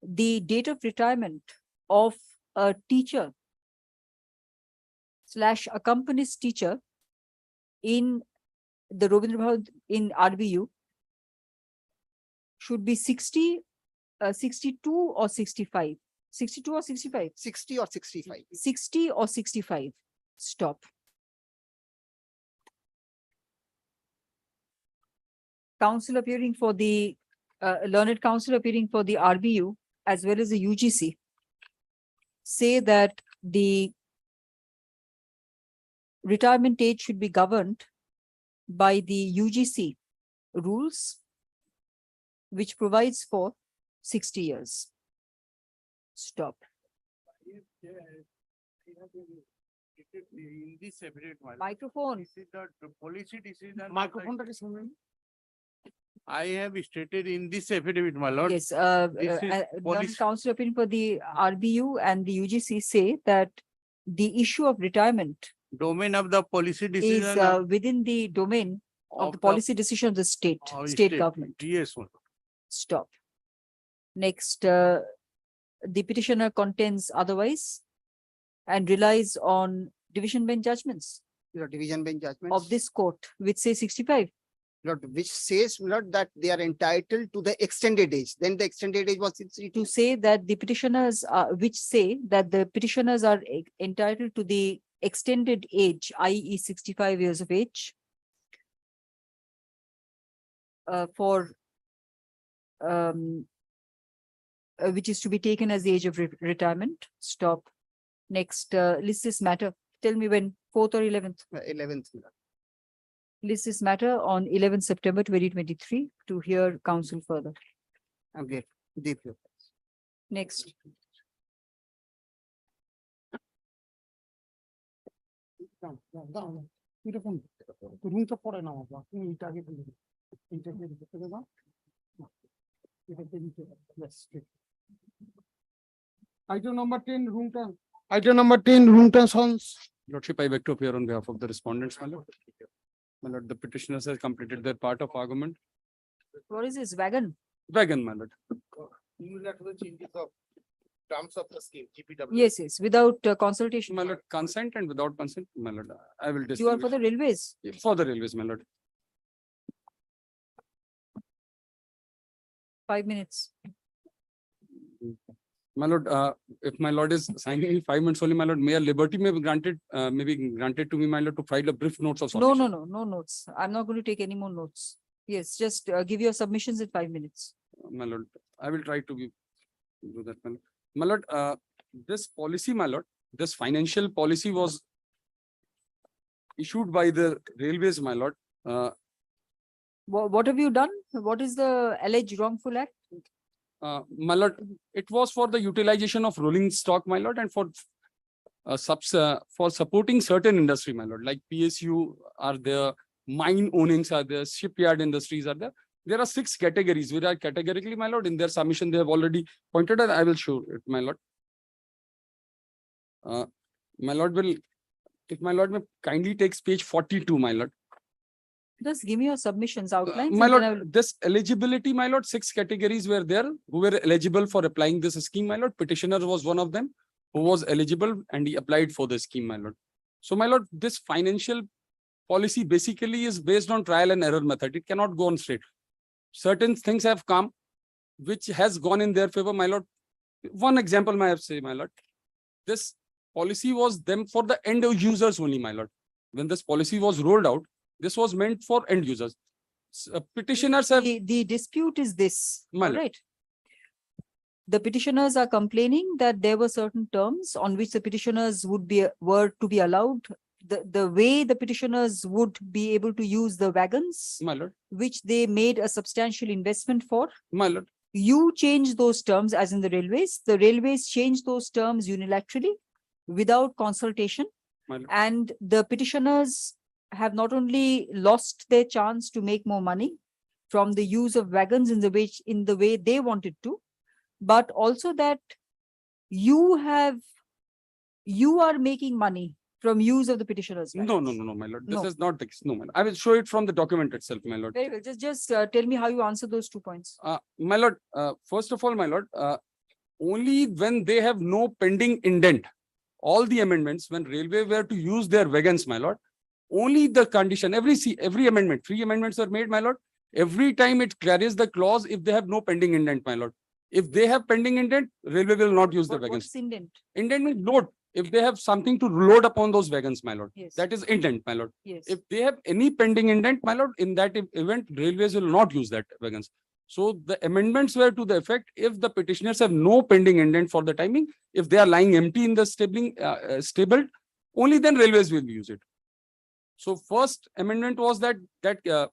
the date of retirement of a teacher / accompanist teacher in the Rabindranath in RBU should be 60, 62 or 65. 62 or 65? 60 or 65. 60 or 65. Stop. Counsel appearing for the learned counsel appearing for the RBU as well as the UGC say that the retirement age should be governed by the UGC rules, which provides for 60 years. Stop. In this affidavit, my lord, Microphone. this is the policy decision. Microphone টাকে সামনে নিন। I have stated in this affidavit, my lord. Yes, This is policy. council opinion for the RBU and the UGC say that the issue of retirement Domain of the policy is decision within the domain of the policy decision of the state government. Yes, my lord. Stop. Next, the petitioner contends otherwise and relies on division bench judgments Your division bench judgments. of this court, which say 65. Lord, which says, Lord, that they are entitled to the extended age. Then the extended age was 62. To say that the petitioners, which say that the petitioners are entitled to the extended age, i.e. 65 years of age, for which is to be taken as the age of retirement. Stop. Next, list this matter. Tell me when, 4th or 11th? 11th. Lord. List this matter on 11th September 2023 to hear counsel further. I'm great. Deep. Next. রুমটা পরে নাও বাবা, তুমি এইটা আগে বলে দাও। এইটা আগে দেখতে দেবা। Item number 10, room turn. Item number 10, room turn sons. Lordship, I beg to appear on behalf of the respondents, my lord. My lord, the petitioners have completed their part of argument. What is this wagon? Wagon, my lord. Unilateral changes of terms of the scheme, GPW. Yes, yes, without consultation. My lord, consent and without consent, my lord, I will You are for the railways. For the railways, my lord. 5 minutes. My lord, if my lord is signing in 5 minutes only, my lord, may a liberty may be granted, to me, my lord, to file a brief notes of No, submission. no notes. I'm not going to take any more notes. Yes, just give your submissions in 5 minutes. My lord, I will try to do that, my lord. My lord, this policy, my lord, this financial policy was issued by the railways, my lord. What have you done? What is the alleged wrongful act? My lord, it was for the utilization of rolling stock, my lord, and for supporting certain industry, my lord, like PSU are there, mine ownings are there, shipyard industries are there. There are 6 categories, which are categorically, my lord, in their submission, they have already pointed out. I will show it, my lord. My lord will, if my lord may kindly takes page 42, my lord. Just give me your submissions outlines. My and then I lord, will- this eligibility, my lord, 6 categories were there who were eligible for applying this scheme, my lord. Petitioner was one of them who was eligible and he applied for the scheme, my lord. So, my lord, this financial policy basically is based on trial and error method. It cannot go on straight. Certain things have come which has gone in their favor, my lord. One example, may I say, my lord. This policy was them for the end users only, my lord. When this policy was rolled out, this was meant for end users. Petitioners have. The dispute is this, My lord. right? The petitioners are complaining that there were certain terms on which the petitioners were to be allowed. The way the petitioners would be able to use the wagons, My lord, which they made a substantial investment for. my lord, You changed those terms as in the railways. The railways changed those terms unilaterally without consultation. my lord. And the petitioners have not only lost their chance to make more money from the use of wagons in the way they wanted to, but also that you are making money from use of the petitioners. No, my lord. This No. is not the case. No, my lord. I will show it from the document itself, my lord. Very well. Just tell me how you answer those 2 points. My lord, first of all, my lord, only when they have no pending indent, all the amendments, when railway were to use their wagons, my lord, only the condition, every amendment, 3 amendments are made, my lord. Every time it carries the clause if they have no pending indent, my lord. If they have pending indent, railway will not use the What wagons. is indent? Indent means load. If they have something to load upon those wagons, my lord, Yes. that is indent, my lord. Yes. If they have any pending indent, my lord, in that event, railways will not use that wagons. So the amendments were to the effect, if the petitioners have no pending indent for the timing, if they are lying empty in the stabled, only then railways will use it. So first amendment was that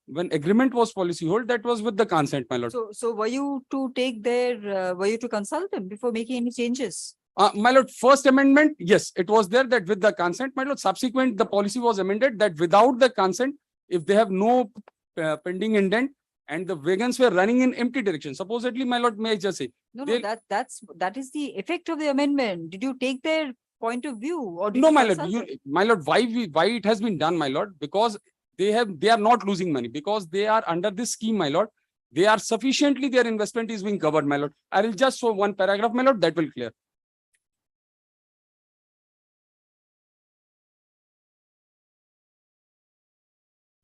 when agreement was policy hold, that was with the consent, my lord. So were you to take their, were you to consult them before making any changes? My lord, first amendment, yes, it was there that with the consent, my lord. Subsequent, the policy was amended that without the consent, if they have no pending indent and the wagons were running in empty direction, supposedly, my lord, may I just say? No, they'll- that is the effect of the amendment. Did you take their point of view or did No, you my lord, consult them? my lord, why it has been done, my lord? Because they are not losing money because they are under this scheme, my lord. They are sufficiently, their investment is being covered, my lord. I will just show one paragraph, my lord, that will clear.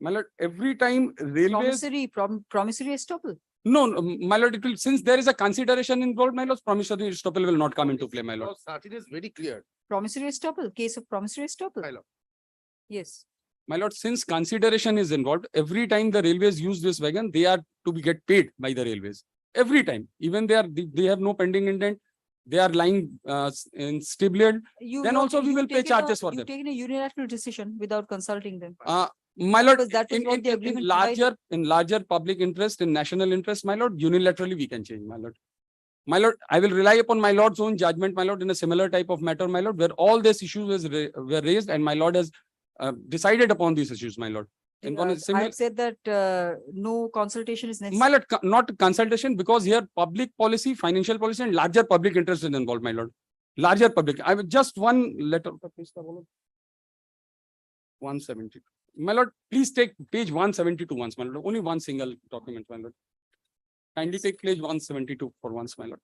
My lord, every time railways, Promissory estoppel. no, my lord, it will, since there is a consideration involved, my lord, promissory estoppel will not come into play, my lord. Clause 13 is very clear. Promissory estoppel, case of promissory estoppel. My lord. Yes. My lord, since consideration is involved, every time the railways use this wagon, they are to be get paid by the railways. Every time, even they have no pending indent, they are lying in stabled, then also we will pay charges for them. You've taken a unilateral decision without consulting them. My lord, Because that was what the agreement provided. in larger public interest, in national interest, my lord, unilaterally we can change, my lord. My lord, I will rely upon my lord's own judgment, my lord, in a similar type of matter, my lord, where all these issues were raised and my lord has decided upon these issues, my lord. In one is I similar, have said that no consultation is necessary. my lord, not consultation, because here public policy, financial policy and larger public interest is involved, my lord. Larger public, I will just one letter. 170. My lord, please take page 172 once, my lord. Only one single document, my lord. Kindly take page 172 for once, my lord.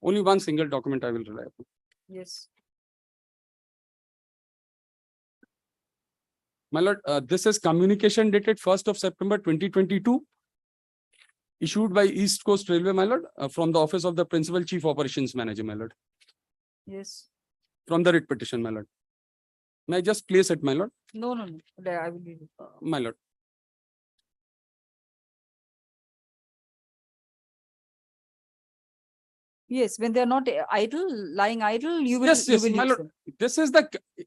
Only one single document I will rely upon. Yes. My lord, this is communication dated 1st of September 2022. Issued by East Coast Railway, my lord, from the office of the Principal Chief Operations Manager, my lord. Yes. From the writ petition, my lord. May I just place it, my lord? No. I will read it. My lord. Yes, when they are not lying idle, you will. Yes, you will my use lord. them. This is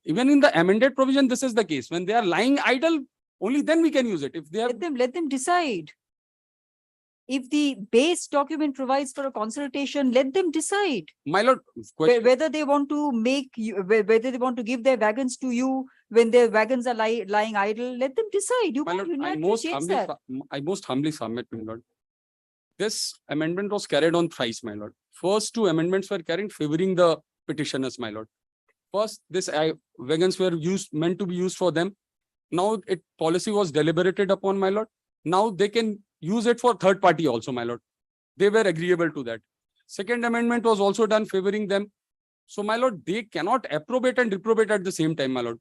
even in the amended provision, this is the case. When they are lying idle, only then we can use it. If they have, Let them decide. If the base document provides for a consultation, let them decide my lord, question, whether they want to whether they want to give their wagons to you when their wagons are lying idle. Let them decide. You my can't lord, unilaterally change that. I most humbly submit, my lord. This amendment was carried on thrice, my lord. First two amendments were carried favoring the petitioners, my lord. First, wagons were meant to be used for them. Now policy was deliberated upon, my lord. Now they can use it for third party also, my lord. They were agreeable to that. Second amendment was also done favoring them. So, my lord, they cannot approbate and reprobate at the same time, my lord.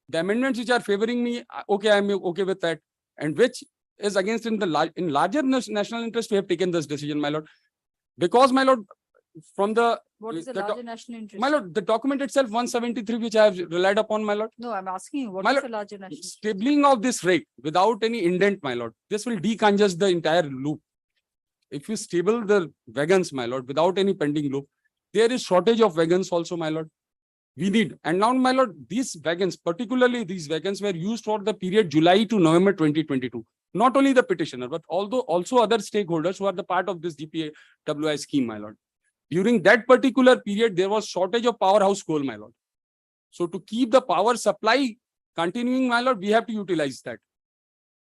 The amendments which are favoring me, okay, I'm okay with that. And which is against in larger national interest, we have taken this decision, my lord. Because, my lord, from What is the larger national interest? my lord, the document itself 173, which I have relied upon, my lord. No, I'm asking you, what My is lord, the larger national interest? Stabling of this rate without any indent, my lord, this will decongest the entire loop. If you stable the wagons, my lord, without any pending loop, there is shortage of wagons also, my lord. We need. And now, my lord, these wagons, particularly these wagons, were used for the period July to November 2022. Not only the petitioner, but also other stakeholders who are the part of this GPAWI scheme, my lord. During that particular period, there was shortage of powerhouse coal, my lord. So to keep the power supply continuing, my lord, we have to utilize that.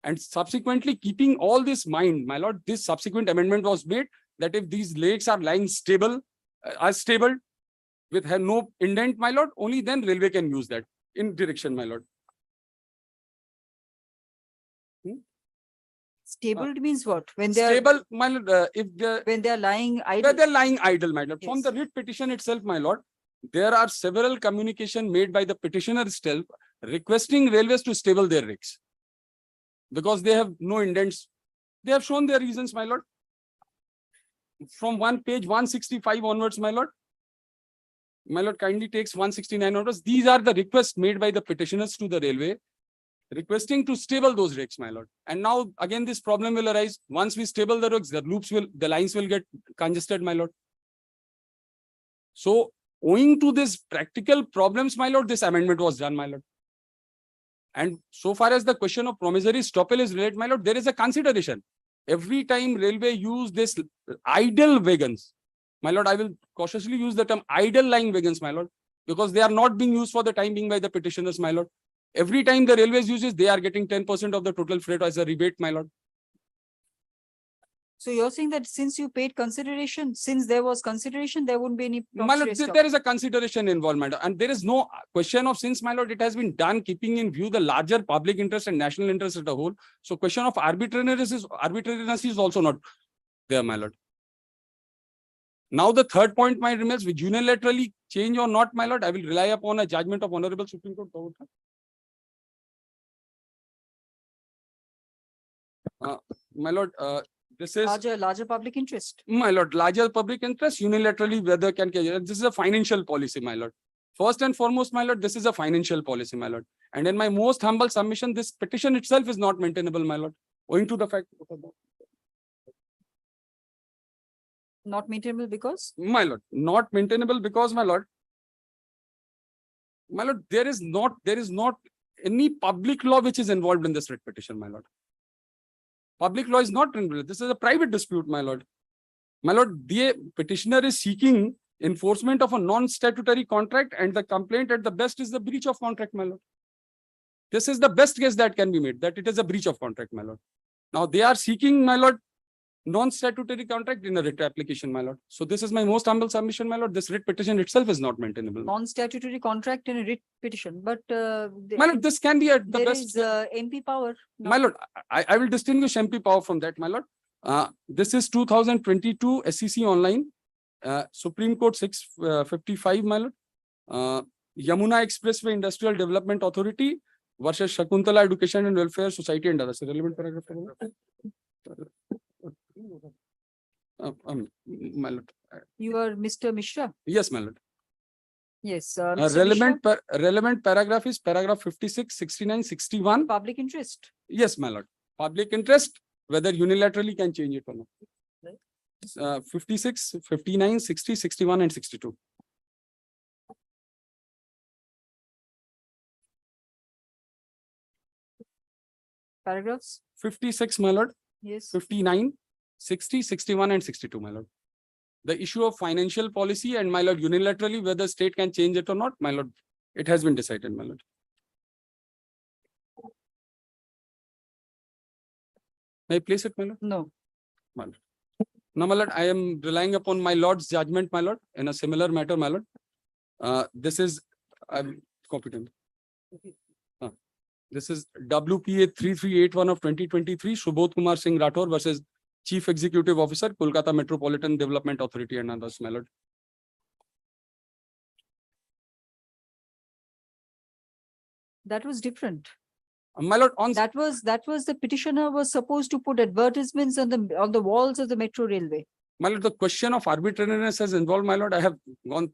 And subsequently, keeping all this in mind, my lord, this subsequent amendment was made that if these lakes are lying stable, with no indent, my lord, only then railway can use that in direction, my lord. Stabled means what? When they are Stable, my lord, when they are lying idle. When they're lying idle, my lord. Yes. From the writ petition itself, my lord, there are several communication made by the petitioner itself requesting railways to stable their rigs. Because they have no indents. They have shown their reasons, my lord. From page 165 onwards, my lord. My lord kindly takes 169 onwards. These are the requests made by the petitioners to the railway requesting to stable those rakes, my lord. And now again, this problem will arise. Once we stable the rakes, the lines will get congested, my lord. So owing to this practical problems, my lord, this amendment was done, my lord. And so far as the question of promissory estoppel is related, my lord, there is a consideration. Every time railway use this idle wagons, my lord, I will cautiously use the term idle lying wagons, my lord, because they are not being used for the time being by the petitioners, my lord. Every time the railways uses, they are getting 10% of the total freight as a rebate, my lord. So you're saying that since you paid consideration, since there was consideration, there wouldn't be any. My lord, promissory there is a consideration involved, my lord, and there is no question of, since, my lord, it has been done keeping in view the larger public interest and national interest as a whole. So question of arbitrariness is also not there, my lord. Now the third point, my remains, which unilaterally change or not, my lord, I will rely upon a judgment of Honorable Supreme Court. My lord, this is larger public interest. my lord, larger public interest unilaterally whether can. This is a financial policy, my lord. First and foremost, my lord, this is a financial policy, my lord. And in my most humble submission, this petition itself is not maintainable, my lord, owing to the fact. Not maintainable because? My lord, not maintainable because, my lord, there is not any public law which is involved in this writ petition, my lord. Public law is not involved. This is a private dispute, my lord. My lord, the petitioner is seeking enforcement of a non-statutory contract, and the complaint at the best is the breach of contract, my lord. This is the best case that can be made, that it is a breach of contract, my lord. Now they are seeking, my lord, non-statutory contract in a writ application, my lord. So this is my most humble submission, my lord. This writ petition itself is not maintainable. Non-statutory contract in a writ petition, but My lord, this can be at the there best. is MP power. My lord, I will distinguish MP power from that, my lord. This is 2022 SEC online, Supreme Court 655, my lord. Yamuna Expressway Industrial Development Authority versus Shakuntala Education and Welfare Society and others. Relevant paragraph. My lord. You are Mr. Mishra? Yes, my lord. Yes. Mr. Relevant paragraph is paragraph 56, 69, 61. Public interest. Yes, my lord. Public interest, whether unilaterally can change it or not. 56, 59, 60, 61, and 62. Paragraphs? 56, my lord. Yes. 59, 60, 61, and 62, my lord. The issue of financial policy and, my lord, unilaterally whether state can change it or not, my lord, it has been decided, my lord. May I place it, my lord? No. My lord. Now, my lord, I am relying upon my lord's judgment, my lord, in a similar matter, my lord. This is competent. This is WPA 3381 of 2023, Subodh Kumar Singh Rathore versus Chief Executive Officer, Kolkata Metropolitan Development Authority and others, my lord. That was different. My lord, on that was the petitioner was supposed to put advertisements on the walls of the metro railway. My lord, the question of arbitrariness has involved, my lord. I have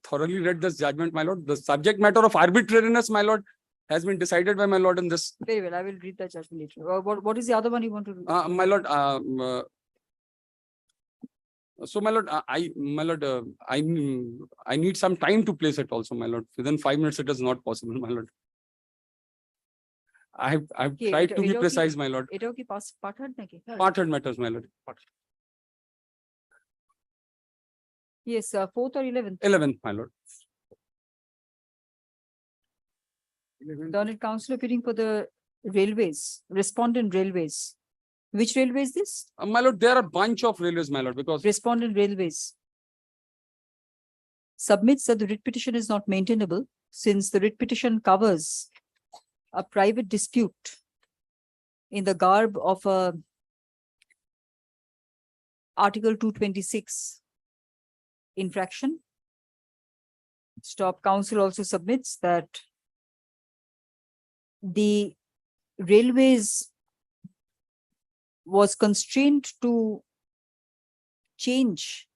thoroughly read this judgment, my lord. The subject matter of arbitrariness, my lord, has been decided by my lord in this. Very well, I will read the judgment later. What is the other one you want to read? My lord, so my lord, I need some time to place it also, my lord. Within 5 minutes, it is not possible, my lord. I've tried to be precise, my lord. Part matters, my lord. Yes, 4th or 11th? 11th, my lord. Learned counsel appearing for the railways, respondent railways. Which railway is this? My lord, there are a bunch of railways, my lord, because respondent railways submits that the writ petition is not maintainable since the writ petition covers a private dispute in the garb of a Article 226 infraction. Stop counsel also submits that the railways was constrained to change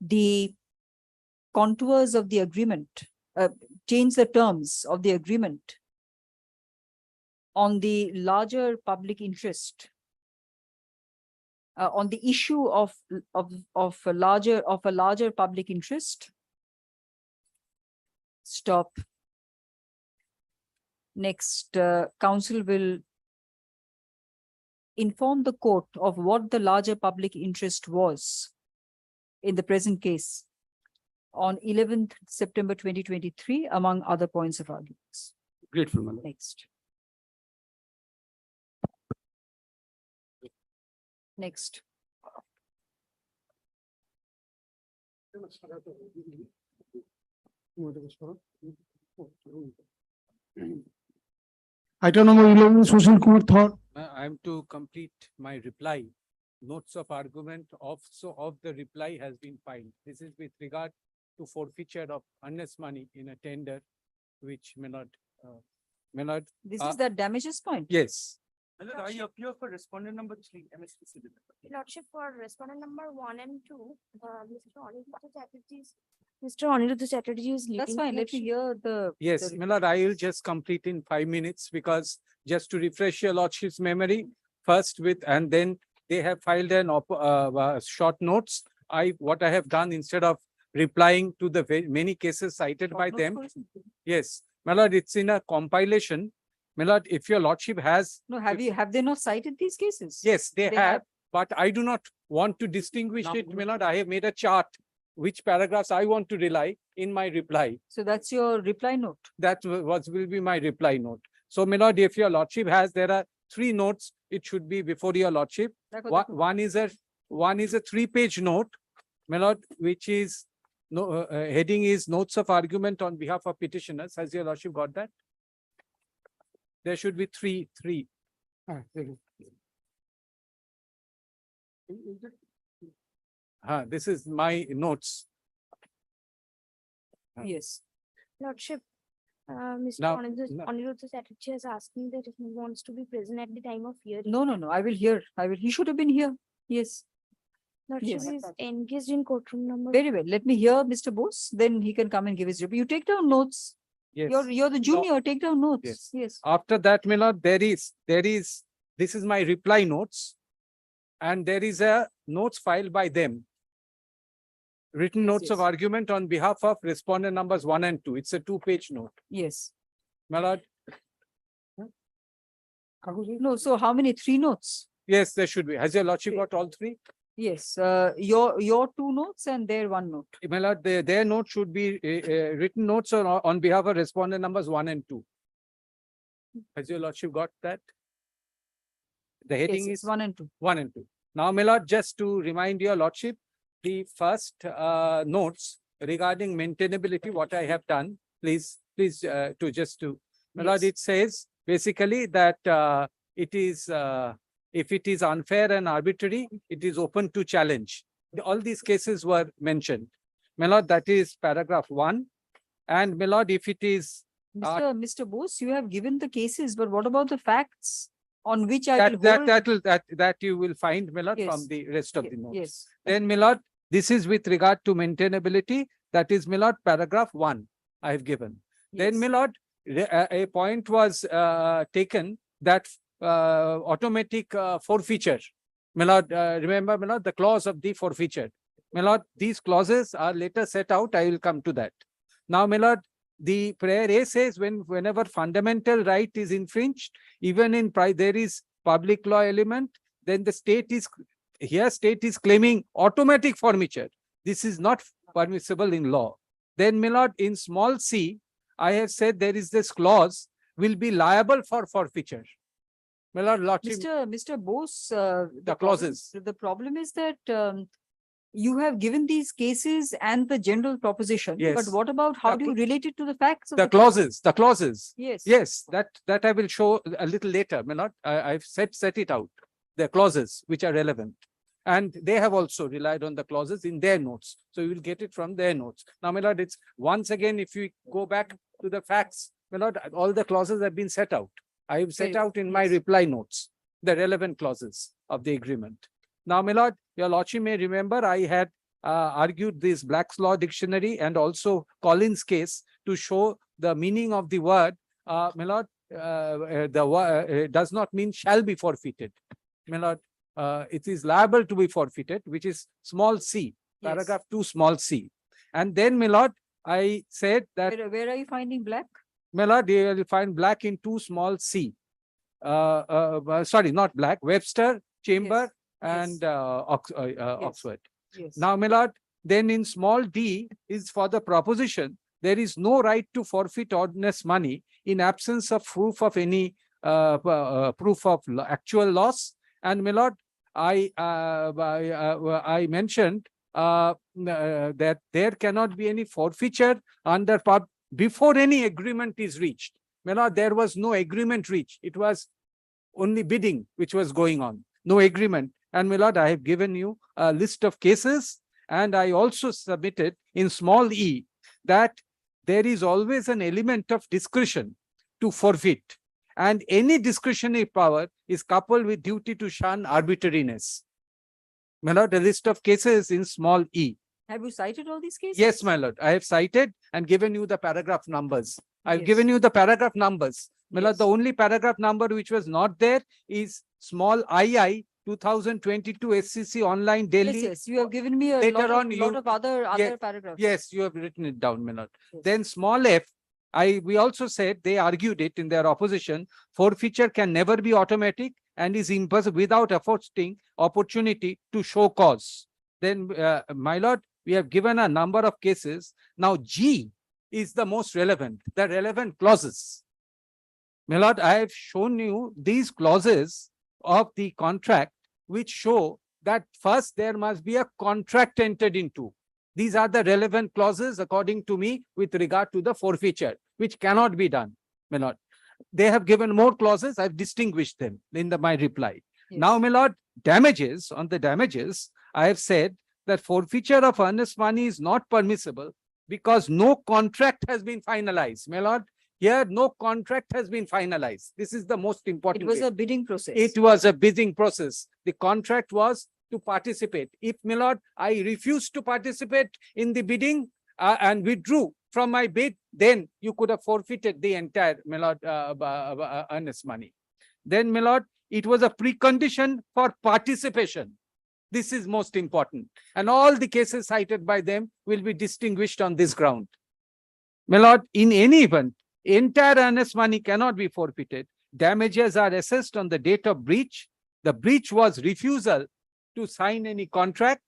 the contours of the agreement, change the terms of the agreement on the larger public interest, on the issue of a larger public interest. Stop. Next, council will inform the court of what the larger public interest was in the present case on 11th September 2023, among other points of arguments. Grateful, my lord. Next. Next. Item number 11, Sushil Kumar Thor. I'm to complete my reply. Notes of argument of the reply has been filed. This is with regard to forfeiture of earnest money in a tender, which may not. This is the damages point. Yes. I appear for respondent number 3, MSPC. Lordship, for respondent number 1 and 2, Mr. Aniruddha Chatterjee is leading. That's fine. Let me hear the. Yes, the- my lord, I will just complete in 5 minutes because just to refresh your lordship's memory, first and then they have filed an short notes. What I have done instead of replying to the many cases cited by them. Yes, my lord, it's in a compilation. My lord, if your lordship has. No, have they not cited these cases? Yes, they They have, have. but I do not want to distinguish it, my lord. I have made a chart, which paragraphs I want to rely in my reply. So that's your reply note. That will be my reply note. So, my lord, if your lordship has, there are 3 notes, it should be before your lordship. One is a 3-page note, my lord, which is heading is notes of argument on behalf of petitioners. Has your lordship got that? There should be three. This is my notes. Yes. Lordship, Mr. Now- Aniruddha Chatterjee is asking that if he wants to be present at the time of hearing. No. I will hear. He should have been here. Yes. Lordship Yes. is engaged in courtroom number. Very well. Let me hear Mr. Bose. Then he can come and give his report. You take down notes. Yes. You're the junior. Take down notes. Yes. Yes. After that, my lord, this is my reply notes. And there is a notes filed by them. Written notes of yes. argument on behalf of respondent numbers 1 and 2. It's a 2-page note. Yes. My lord, No. So how many? 3 notes? yes, there should be. Has your lordship got all 3? Yes. Your 2 notes and their 1 note. My lord, their note should be written notes on behalf of respondent numbers 1 and 2. Has your lordship got that? The heading Yes, is 1 and 2. 1 and 2. Now, my lord, just to remind your lordship, the first notes regarding maintainability, what I have done, please, my lord, it says basically that if it is unfair and arbitrary, it is open to challenge. All these cases were mentioned. My lord, that is paragraph 1. And my lord, if it is Mr. Bose, you have given the cases, but what about the facts on which I will hold? that you will find, my lord, Yes. from the rest of the notes. Yes. Then, my lord, this is with regard to maintainability. That is, my lord, paragraph 1 I have given. Then, my lord, a point was taken that automatic forfeiture. My lord, remember, my lord, the clause of the forfeiture. My lord, these clauses are later set out. I will come to that. Now, my lord, the prayer A says whenever fundamental right is infringed, even in there is public law element, then the state is claiming automatic forfeiture. This is not permissible in law. Then, my lord, in small c, I have said there is this clause will be liable for forfeiture. My lord, lordship, Mr. Bose, the clauses. The problem is that you have given these cases and the general proposition. Yes. But what about how do you relate it to the facts? Of The clauses. Yes. Yes, that I will show a little later. My lord, I've set it out. The clauses which are relevant. And they have also relied on the clauses in their notes. So you will get it from their notes. Now, my lord, it's once again, if you go back to the facts, my lord, all the clauses have been set out. I have set out in my reply notes, the relevant clauses of the agreement. Now, my lord, your lordship may remember I had argued this Black's Law Dictionary and also Collins case to show the meaning of the word. My lord, does not mean shall be forfeited. My lord, it is liable to be forfeited, which is small c, paragraph 2 small c. And then, my lord, I said that, Where are you finding black? my lord, you will find black in 2 small c. Sorry, not black, Webster, Chamber, and Oxford. Yes. Now, my lord, then in small d is for the proposition, there is no right to forfeit honest money in absence of proof of any proof of actual loss. And my lord, I mentioned that there cannot be any forfeiture under before any agreement is reached. My lord, there was no agreement reached. It was only bidding which was going on, no agreement. And my lord, I have given you a list of cases, and I also submitted in small e that there is always an element of discretion to forfeit, and any discretionary power is coupled with duty to shun arbitrariness. My lord, a list of cases in small e. Have you cited all these cases? Yes, my lord, I have cited and given you the paragraph numbers. I've Yes. given you the paragraph numbers. My lord, Yes. the only paragraph number which was not there is small II 2022 SCC online Yes, Delhi. yes, you have given me a Later lot on, of other Ye- paragraphs. Yes, you have written it down, my lord. Yes. Then small f, we also said, they argued it in their opposition, forfeiture can never be automatic and is impossible without affording opportunity to show cause. Then, my lord, we have given a number of cases. Now G is the most relevant, the relevant clauses. My lord, I have shown you these clauses of the contract which show that first there must be a contract entered into. These are the relevant clauses according to me with regard to the forfeiture, which cannot be done, my lord. They have given more clauses, I've distinguished them in my reply. Yes. Now, my lord, damages, on the damages, I have said that forfeiture of earnest money is not permissible because no contract has been finalized. My lord, here no contract has been finalized. This is the most important. It was bit. a bidding process. It was a bidding process. The contract was to participate. If, my lord, I refused to participate in the bidding and withdrew from my bid, then you could have forfeited the entire, my lord, earnest money. Then, my lord, it was a precondition for participation. This is most important. And all the cases cited by them will be distinguished on this ground. My lord, in any event, entire earnest money cannot be forfeited. Damages are assessed on the date of breach. The breach was refusal to sign any contract.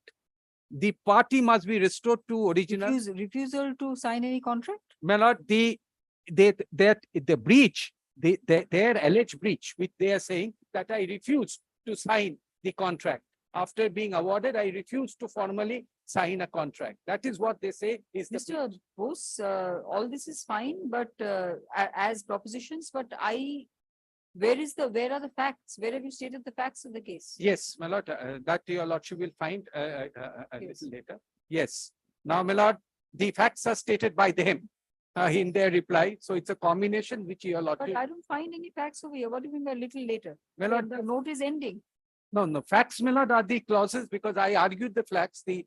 The party must be restored to original. Refusal to sign any contract? My lord, the breach, their alleged breach, which they are saying that I refused to sign the contract. After being awarded, I refused to formally sign a contract. That is what they say is the Mr. Bose, all this is fine, but as propositions, but where are the facts? Where have you stated the facts of the case? Yes, my lord, that your lordship will find a little later. Yes. Now, my lord, the facts are stated by them in their reply. So it's a combination which your lordship. But I don't find any facts over here. What do you mean by little later? My lord, The note is ending. No, facts, my lord, are the clauses because I argued the facts. The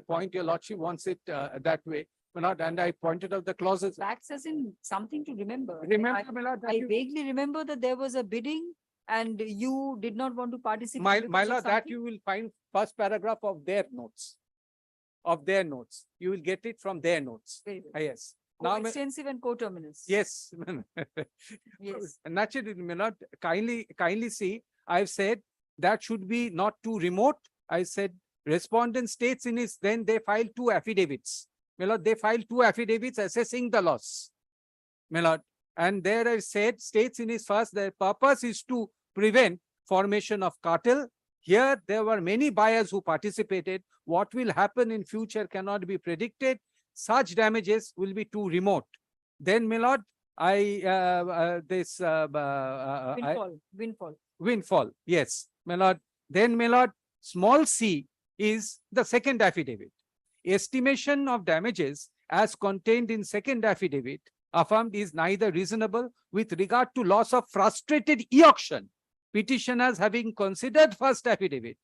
point your lordship wants it that way. My lord, and I pointed out the clauses. Facts as in something to remember. Remember, my lord, that I you- vaguely remember that there was a bidding and you did not want to participate. My because of lord, that something. you will find first paragraph of their notes. You will get it from their notes. Very good. Yes. Now, Extensive and coterminous. yes. Yes. Naturally, my lord, kindly see, I've said that should be not too remote. I said respondent states in his, then they file 2 affidavits. My lord, they file 2 affidavits assessing the loss. My lord, and there I said states in his first, the purpose is to prevent formation of cartel. Here, there were many buyers who participated. What will happen in future cannot be predicted. Such damages will be too remote. Then, my lord, windfall, yes, my lord. Then, my lord, small c is the second affidavit. Estimation of damages as contained in second affidavit affirmed is neither reasonable with regard to loss of frustrated e-auction. Petitioners having considered first affidavit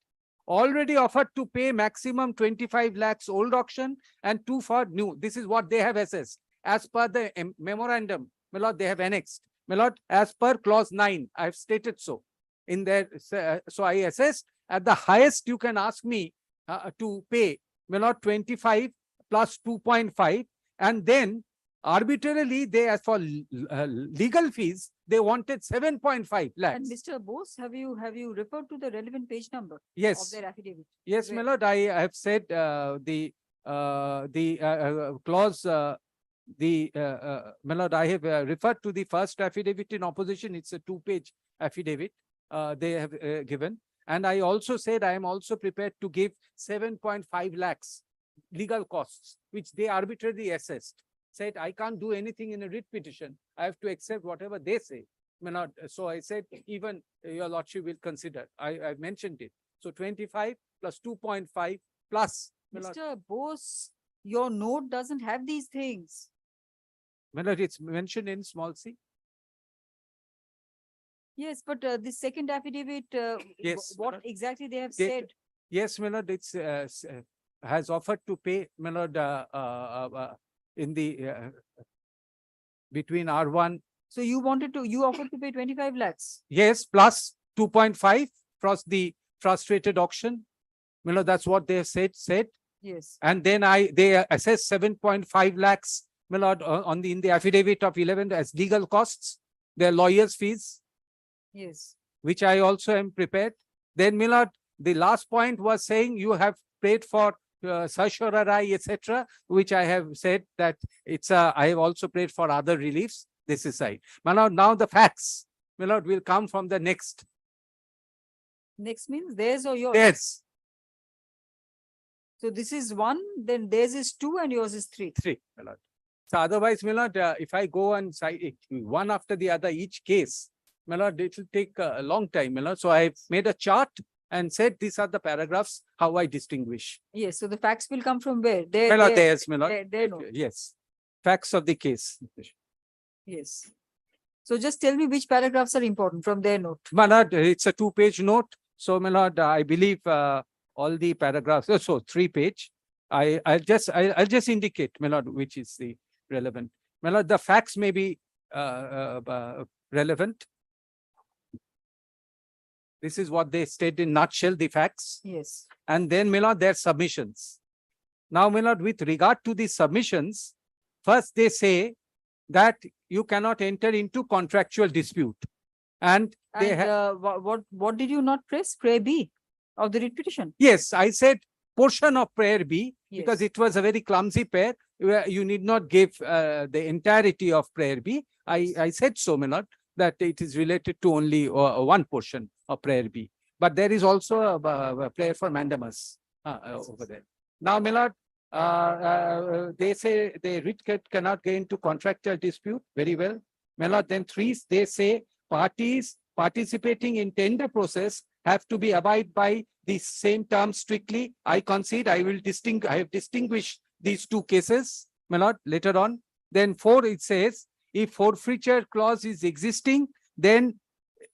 already offered to pay maximum 25 lakhs old auction and 2 for new. This is what they have assessed as per the memorandum, my lord, they have annexed. my lord, as per clause 9, I have stated so. In there, so I assessed at the highest you can ask me to pay, my lord, 25 plus 2.5, and then arbitrarily they, as for legal fees, they wanted 7.5 And lakhs. Mr. Bose, have you referred to the relevant page number of Yes, their affidavit? yes, my Where- lord, I have said clause, my lord, I have referred to the first affidavit in opposition. It's a 2-page affidavit they have given. And I also said I am also prepared to give 7.5 lakhs legal costs, which they arbitrarily assessed. Said I can't do anything in a writ petition. I have to accept whatever they say. My lord, so I said even your lordship will consider. I mentioned it. So 25 plus 2.5 plus. My lord, Mr. Bose, your note doesn't have these things. my lord, it's mentioned in small c. Yes, but the second affidavit, Yes, what madam. exactly they have They- said? Yes, my lord, it's has offered to pay, my lord, in the between R1, So you offered to pay 25 lakhs. yes, plus 2.5 plus the frustrated auction. My lord, that's what they have said. Yes. And then they assessed 7.5 lakhs, my lord, in the affidavit of 11 as legal costs, their lawyers' fees, Yes. which I also am prepared. Then, my lord, the last point was saying you have paid for certiorari, etc., which I have said that I have also paid for other reliefs. This is right. My lord, now the facts, my lord, will come from the next. Next means theirs or yours? Yes, So this is 1, then theirs is 2 and yours is 3. 3, my lord. So otherwise, my lord, if I go and cite it one after the other, each case, my lord, it will take a long time, my lord. So I made a chart and said these are the paragraphs, how I distinguish. Yes, so the facts will come from where? My lord, theirs, my lord. Their note. Yes, facts of the case. Yes. So just tell me which paragraphs are important from their note. My lord, it's a 2-page note. So, my lord, I believe all the paragraphs, so 3-page. I'll just indicate, my lord, which is the relevant. My lord, the facts may be relevant. This is what they state in nutshell, the facts. Yes. And then, my lord, their submissions. Now, my lord, with regard to the submissions, first they say that you cannot enter into contractual dispute. And they And what did you not press? Prayer B of the writ petition? yes, I said portion of prayer B, because Yes. it was a very clumsy prayer. Where you need not give the entirety of prayer B. I said so, my lord, that it is related to only one portion of prayer B. But there is also a prayer for mandamus over there. Now, my lord, they say the writ cannot get into contractual dispute. Very well. My lord, then 3, they say parties participating in tender process have to be abide by the same terms strictly. I concede I have distinguished these 2 cases, my lord, later on. Then 4, it says, if forfeiture clause is existing, then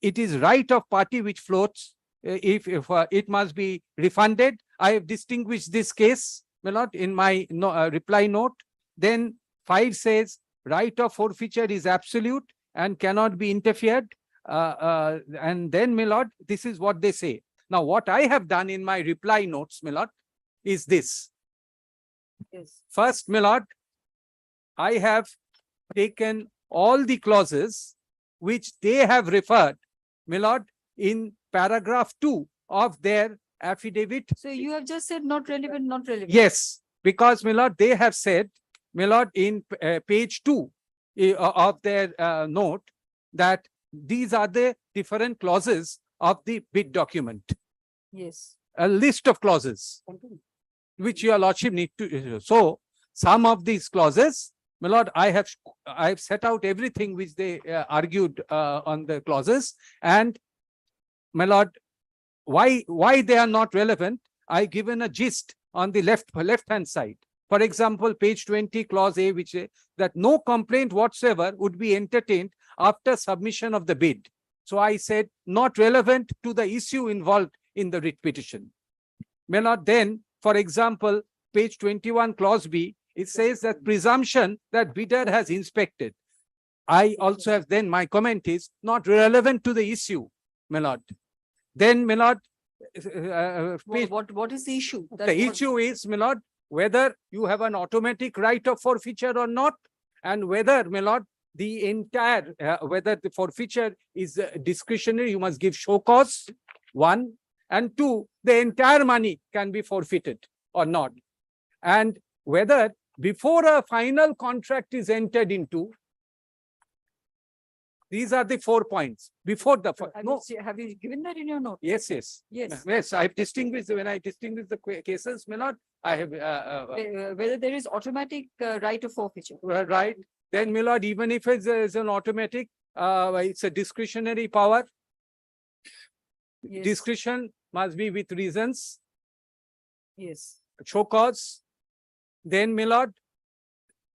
it is right of party which floats. If it must be refunded. I have distinguished this case, my lord, in my reply note. Then 5 says, right of forfeiture is absolute and cannot be interfered. And then, my lord, this is what they say. Now, what I have done in my reply notes, my lord, is this. Yes. First, my lord, I have taken all the clauses which they have referred, my lord, in paragraph 2 of their affidavit. So you have just said not relevant, not relevant. Yes, because, my lord, they have said, my lord, in page 2 of their note, that these are the different clauses of the bid document. Yes. A list of clauses which your lordship need to. So some of these clauses, my lord, I have set out everything which they argued on the clauses, and my lord, why they are not relevant, I given a gist on the left hand side. For example, page 20, clause A, which say that no complaint whatsoever would be entertained after submission of the bid. So I said not relevant to the issue involved in the writ petition. May not then, for example, page 21, clause B, it says that presumption that bidder has inspected. I also have, then my comment is not relevant to the issue, my lord. Then, my lord, What is the issue? the issue is, my lord, whether you have an automatic right of forfeiture or not, and whether, my lord, the entire, whether the forfeiture is discretionary, you must give show cause, one, and two, the entire money can be forfeited or not. And whether before a final contract is entered into, these are the 4 points. Before the, Have you given that in your note? yes, yes. Yes. Yes, I've distinguished, when I distinguish the cases, my lord, I have, Whether there is automatic right of forfeiture. right, then, my lord, even if it's an automatic, it's a discretionary power. Yes. Discretion must be with reasons, Yes. show cause. Then, my lord,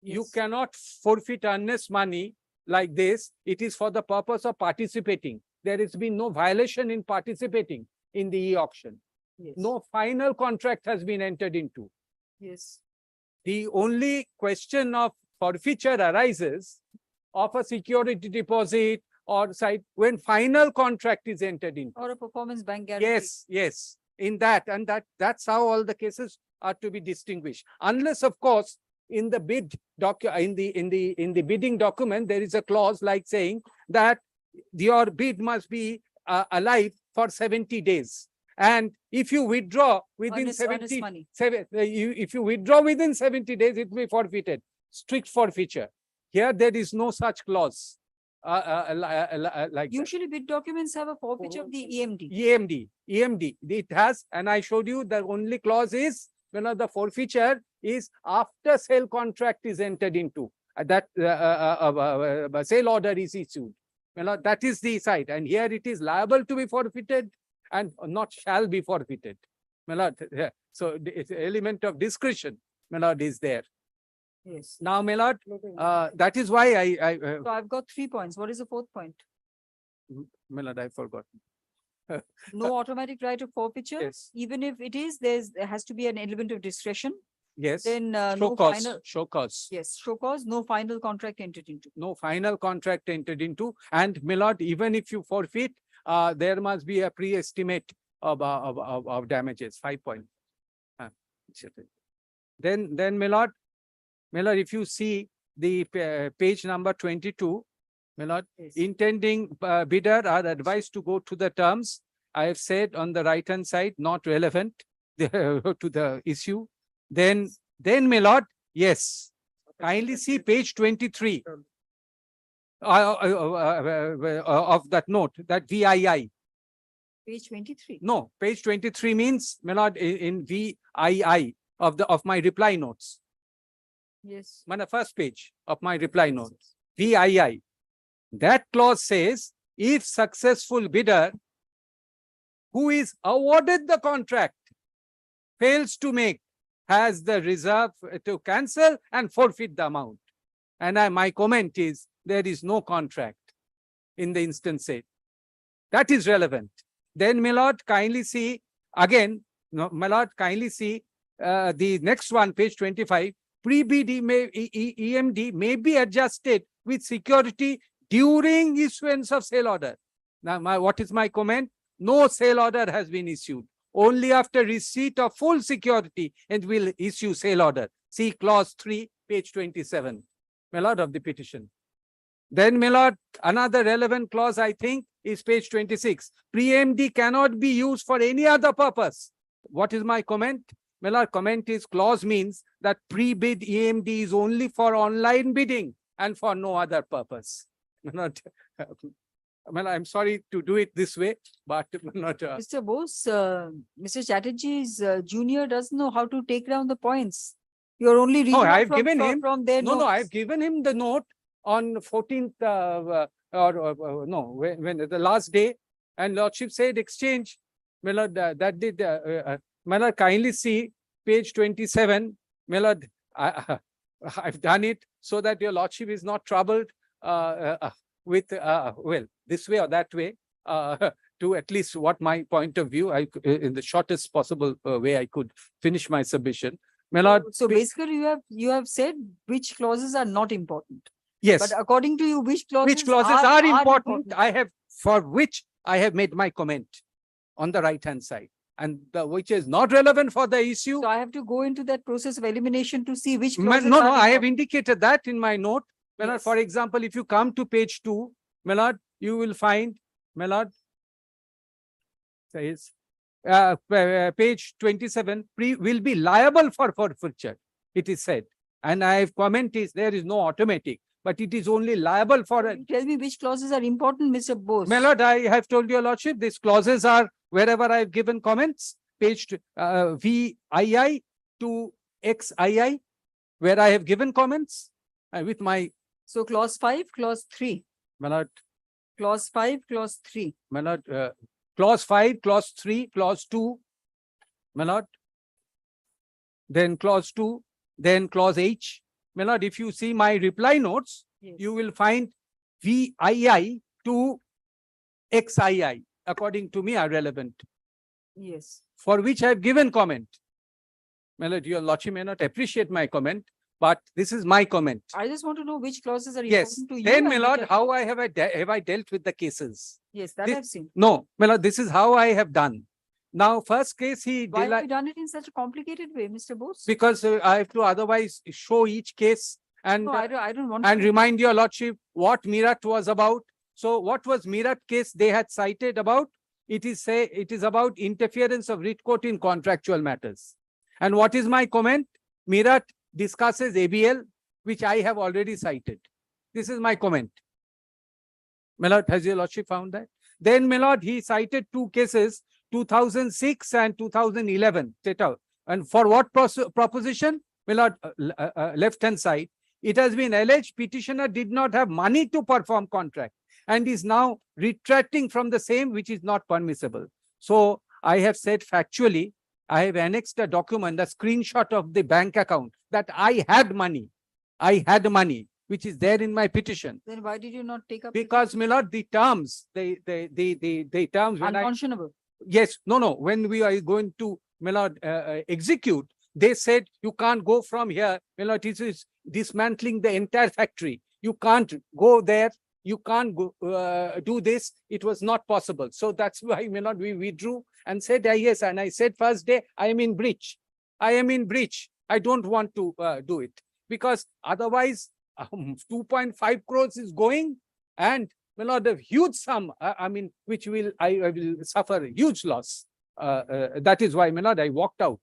you Yes. cannot forfeit earnest money like this. It is for the purpose of participating. There has been no violation in participating in the e-auction. Yes. No final contract has been entered into. Yes. The only question of forfeiture arises of a security deposit or site when final contract is entered into. Or a performance bank guarantee. Yes, yes, in that, and that's how all the cases are to be distinguished. Unless, of course, in the bid in the bidding document, there is a clause like saying that your bid must be alive for 70 days. And if you withdraw within Earnest 70, money. if you withdraw within 70 days, it will be forfeited. Strict forfeiture. Here, there is no such clause. Like that. Usually bid documents have a forfeiture of the EMD. EMD. It has, and I showed you the only clause is, the forfeiture is after sale contract is entered into. That sale order is issued. That is the site, and here it is liable to be forfeited and not shall be forfeited. So the element of discretion, is there. Yes. Now, that is why So I've got 3 points. What is the 4th point? I forgot. No automatic right of forfeiture. Yes. Even if it is, there has to be an element of discretion. Yes. Then Show no cause. final. Show cause. Yes, show cause, no final contract entered into. No final contract entered into, and even if you forfeit, there must be a pre-estimate of damages. 5 points. Then, if you see the page number 22, Yes. intending bidder are advised to go to the terms. I have said on the right-hand side, not relevant to the issue. Then, yes, kindly see page 23 of that note, that VII. Page 23. No, page 23 means, in VII of my reply notes. Yes. First page of my reply note, VII. That clause says, if successful bidder who is awarded the contract fails to make, has the reserve to cancel and forfeit the amount. And my comment is, there is no contract in the instance said. That is relevant. Then, kindly see again, kindly see the next one, page 25. Pre-bid EMD may be adjusted with security during issuance of sale order. Now, what is my comment? No sale order has been issued. Only after receipt of full security and will issue sale order. See clause 3, page 27, of the petition. Then, another relevant clause, I think, is page 26. Pre-MD cannot be used for any other purpose. What is my comment? Comment is clause means that pre-bid EMD is only for online bidding and for no other purpose. I'm sorry to do it this way, but not. Mr. Bose, Mr. Chatterjee's junior doesn't know how to take down the points. You're only reading No, out I've from, given from, him. from their No, notes. I've given him the note on 14th, when the last day, and Lordship said exchange. That did. Kindly see page 27. I've done it so that your Lordship is not troubled with well, this way or that way, to at least what my point of view, in the shortest possible way I could finish my submission. So basically, you have said which clauses are not important. Yes. But according to you, which clauses? Which clauses are important? I have, for which I have made my comment on the right hand side, and which is not relevant for the issue. So I have to go into that process of elimination to see which No, clauses. no, are I have important. indicated that in my note. My lord, Yes. for example, if you come to page 2, my lord, you will find, my lord, says, page 27, will be liable for forfeiture, it is said. And I have comment is there is no automatic, but it is only liable for a. Tell me which clauses are important, Mr. Bose. My lord, I have told your lordship, these clauses are wherever I have given comments, page VII to XII, where I have given comments with my. So clause 5, clause 3, My lord, clause 5, clause 3. my lord, clause 5, clause 3, clause 2, my lord. Then clause 2, then clause H. My lord, if you see my reply notes, Yes. you will find VII to XII, according to me, are relevant, Yes. for which I have given comment. My lord, your lordship may not appreciate my comment, but this is my comment. I just want to know which clauses are Yes. important to you. Then, my and lord, which are- how I have I dealt with the cases? Yes, that This- I've seen. No, my lord, this is how I have done. Now, first case, Why have you done it in such a complicated way, Mr. Bose? because I have to otherwise show each case and No, I don't want. and to. remind your lordship what Meerut was about. So what was Meerut case they had cited about? It is about interference of writ court in contractual matters. And what is my comment? Meerut discusses ABL, which I have already cited. This is my comment. My lord, has your lordship found that? Then, my lord, he cited 2 cases, 2006 and 2011. Set out. And for what proposition? My lord, left-hand side. It has been alleged petitioner did not have money to perform contract and is now retracting from the same, which is not permissible. So I have said factually, I have annexed a document, a screenshot of the bank account that I had money. I had money, which is there in my petition. Then why did you not take up? the Because, my lord, the terms, the terms when I. Unconscionable. Yes, no, when we are going to, my lord, execute, they said you can't go from here, my lord, it is dismantling the entire factory. You can't go there, you can't go, do this. It was not possible. So that's why, my lord, we withdrew and said, yes, and I said first day, I am in breach. I am in breach. I don't want to do it because otherwise 2.5 crores is going and, my lord, a huge sum, I mean, which I will suffer a huge loss. That is why, my lord, I walked out.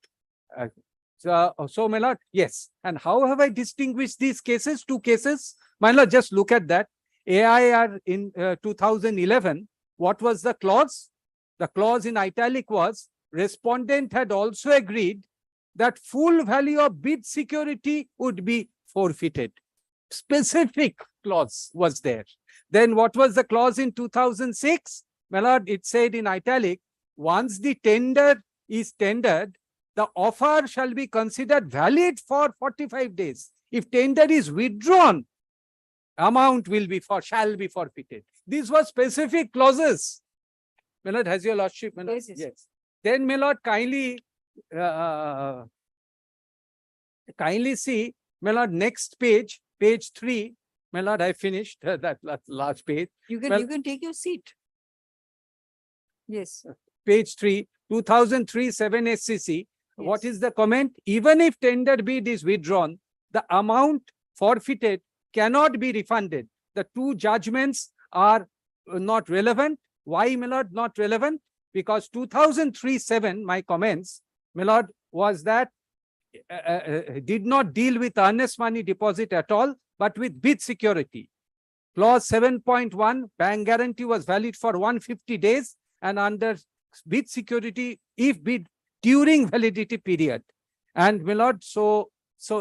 So, my lord, yes. And how have I distinguished these cases? 2 cases. My lord, just look at that. AIR in 2011, what was the clause? The clause in italic was, respondent had also agreed that full value of bid security would be forfeited. Specific clause was there. Then what was the clause in 2006? My lord, it said in italic, once the tender is tendered, the offer shall be considered valid for 45 days. If tender is withdrawn, amount shall be forfeited. These were specific clauses. My lord, has your lordship? My lord? Yes. Then, my lord, kindly see, my lord, next page, page 3. My lord, I finished that last page. You can, Well- you can take your seat. Yes. Page 3, 2003 7 SCC. What is the comment? Even if tender bid is withdrawn, the amount forfeited cannot be refunded. The 2 judgments are not relevant. Why, my lord, not relevant? Because 2003 7, my comments, my lord, was that did not deal with earnest money deposit at all, but with bid security. Clause 7.1, bank guarantee was valid for 150 days and under bid security, if bid during validity period. And, my lord, so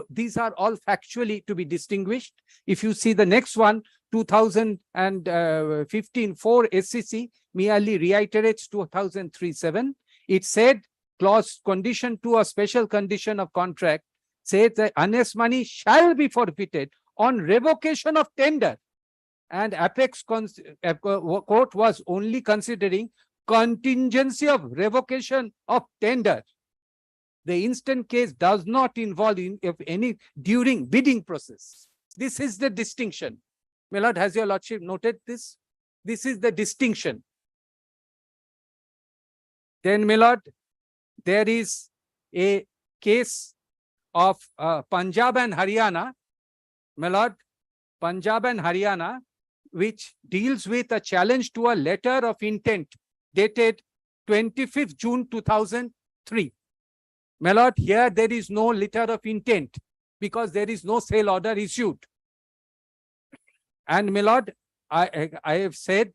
these are all factually to be distinguished. If you see the next one, 2015 4 SCC merely reiterates 2003 7. It said, clause condition 2, a special condition of contract, says that earnest money shall be forfeited on revocation of tender. And apex court was only considering contingency of revocation of tender. The instant case does not involve any during bidding process. This is the distinction. My lord, has your lordship noted this? This is the distinction. Then, my lord, there is a case of Punjab and Haryana, my lord, Punjab and Haryana, which deals with a challenge to a letter of intent dated 25th June 2003. My lord, here there is no letter of intent because there is no sale order issued. And my lord, I have said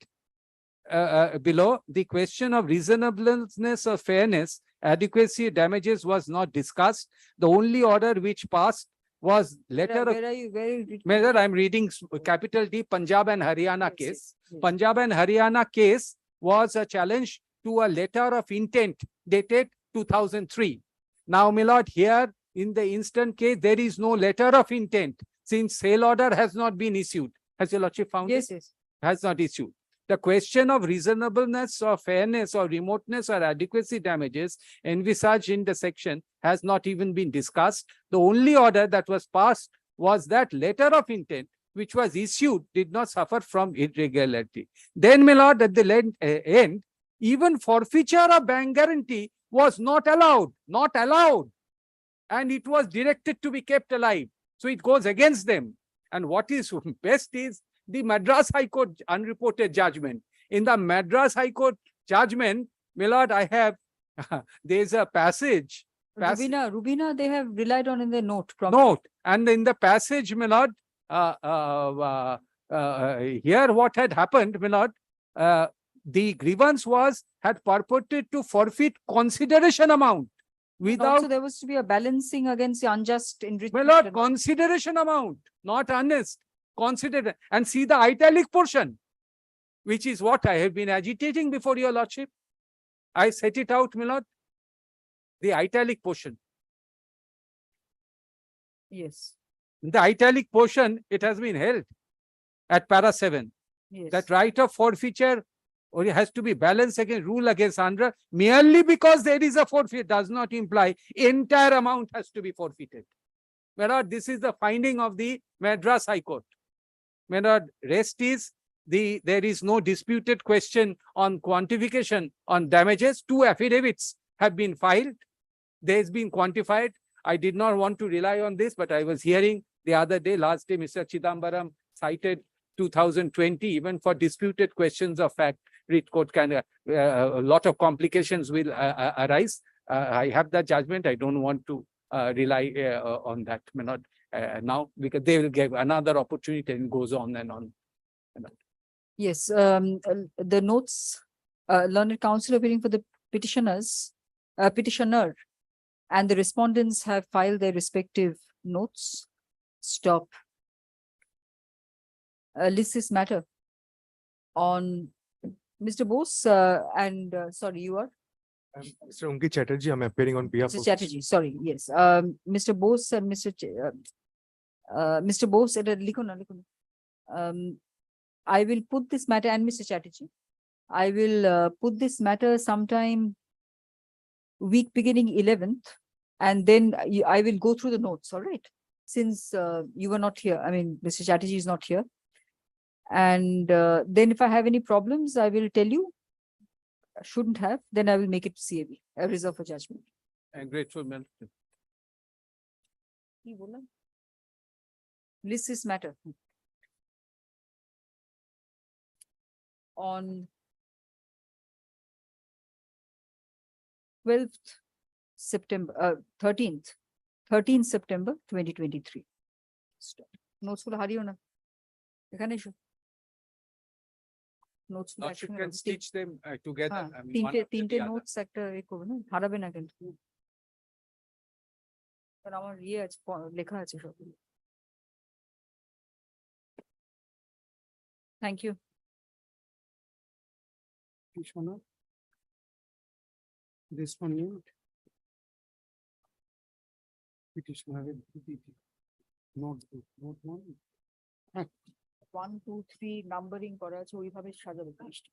below, the question of reasonableness or fairness, adequacy, damages was not discussed. The only order which passed was letter of. Where are you? Where are you reading? My lord, I'm reading capital D, Punjab and Haryana case. Punjab and Haryana case was a challenge to a letter of intent dated 2003. Now, my lord, here in the instant case, there is no letter of intent since sale order has not been issued. Has your lordship found it? Yes, yes. Has not issued. The question of reasonableness or fairness or remoteness or adequacy damages envisaged in the section has not even been discussed. The only order that was passed was that letter of intent which was issued did not suffer from irregularity. Then, my lord, at the end, even forfeiture of bank guarantee was not allowed, and it was directed to be kept alive. So it goes against them. And what is best is the Madras High Court unreported judgment. In the Madras High Court judgment, my lord, I have, there's a passage. Rubina, they have relied on in the note. Note. And in the passage, my lord, here what had happened, my lord, the grievance had purported to forfeit consideration amount. Without, also, there was to be a balancing against the unjust enrichment. my lord, consideration amount, not honest. Consider and see the italic portion, which is what I have been agitating before your lordship. I set it out, my lord. The italic portion. Yes. The italic portion, it has been held at para 7. Yes. That right of forfeiture or it has to be balanced against rule against under merely because there is a forfeit does not imply entire amount has to be forfeited. My lord, this is the finding of the Madras High Court. My lord, rest is there is no disputed question on quantification on damages. 2 affidavits have been filed. There's been quantified. I did not want to rely on this, but I was hearing the other day, last day, Mr. Chidambaram cited 2020, even for disputed questions of fact, writ court can, a lot of complications will arise. I have that judgment. I don't want to rely on that. Not now, because they will give another opportunity and goes on and on. Yes, the notes, learned counsel appearing for the petitioner and the respondents have filed their respective notes. Stop. List this matter on Mr. Bose and sorry, you are? Mr. Unki Chatterjee, I'm appearing on behalf Mr. of. Chatterjee, sorry, yes. Mr. Bose and Mr. Bose, I will put this matter and Mr. Chatterjee. I will put this matter sometime week beginning 11th, and then I will go through the notes, all right? Since you were not here, I mean, Mr. Chatterjee is not here. And then if I have any problems, I will tell you. Shouldn't have, then I will make it CAB, a reserve for judgment. I'm grateful, ma'am. List this matter. On 12th September, 13th September 2023. Stop. Notes for Hariona. Notes You can stitch them together. I mean, one after তিনটে the other. Notes একটা করবে না হারাবে না কিন্তু কারণ আমার আছে লেখা আছে সব thank you This one, petitioner, note 1, 2, 3 numbering করা আছে ওইভাবে সাজাবে জিনিসটা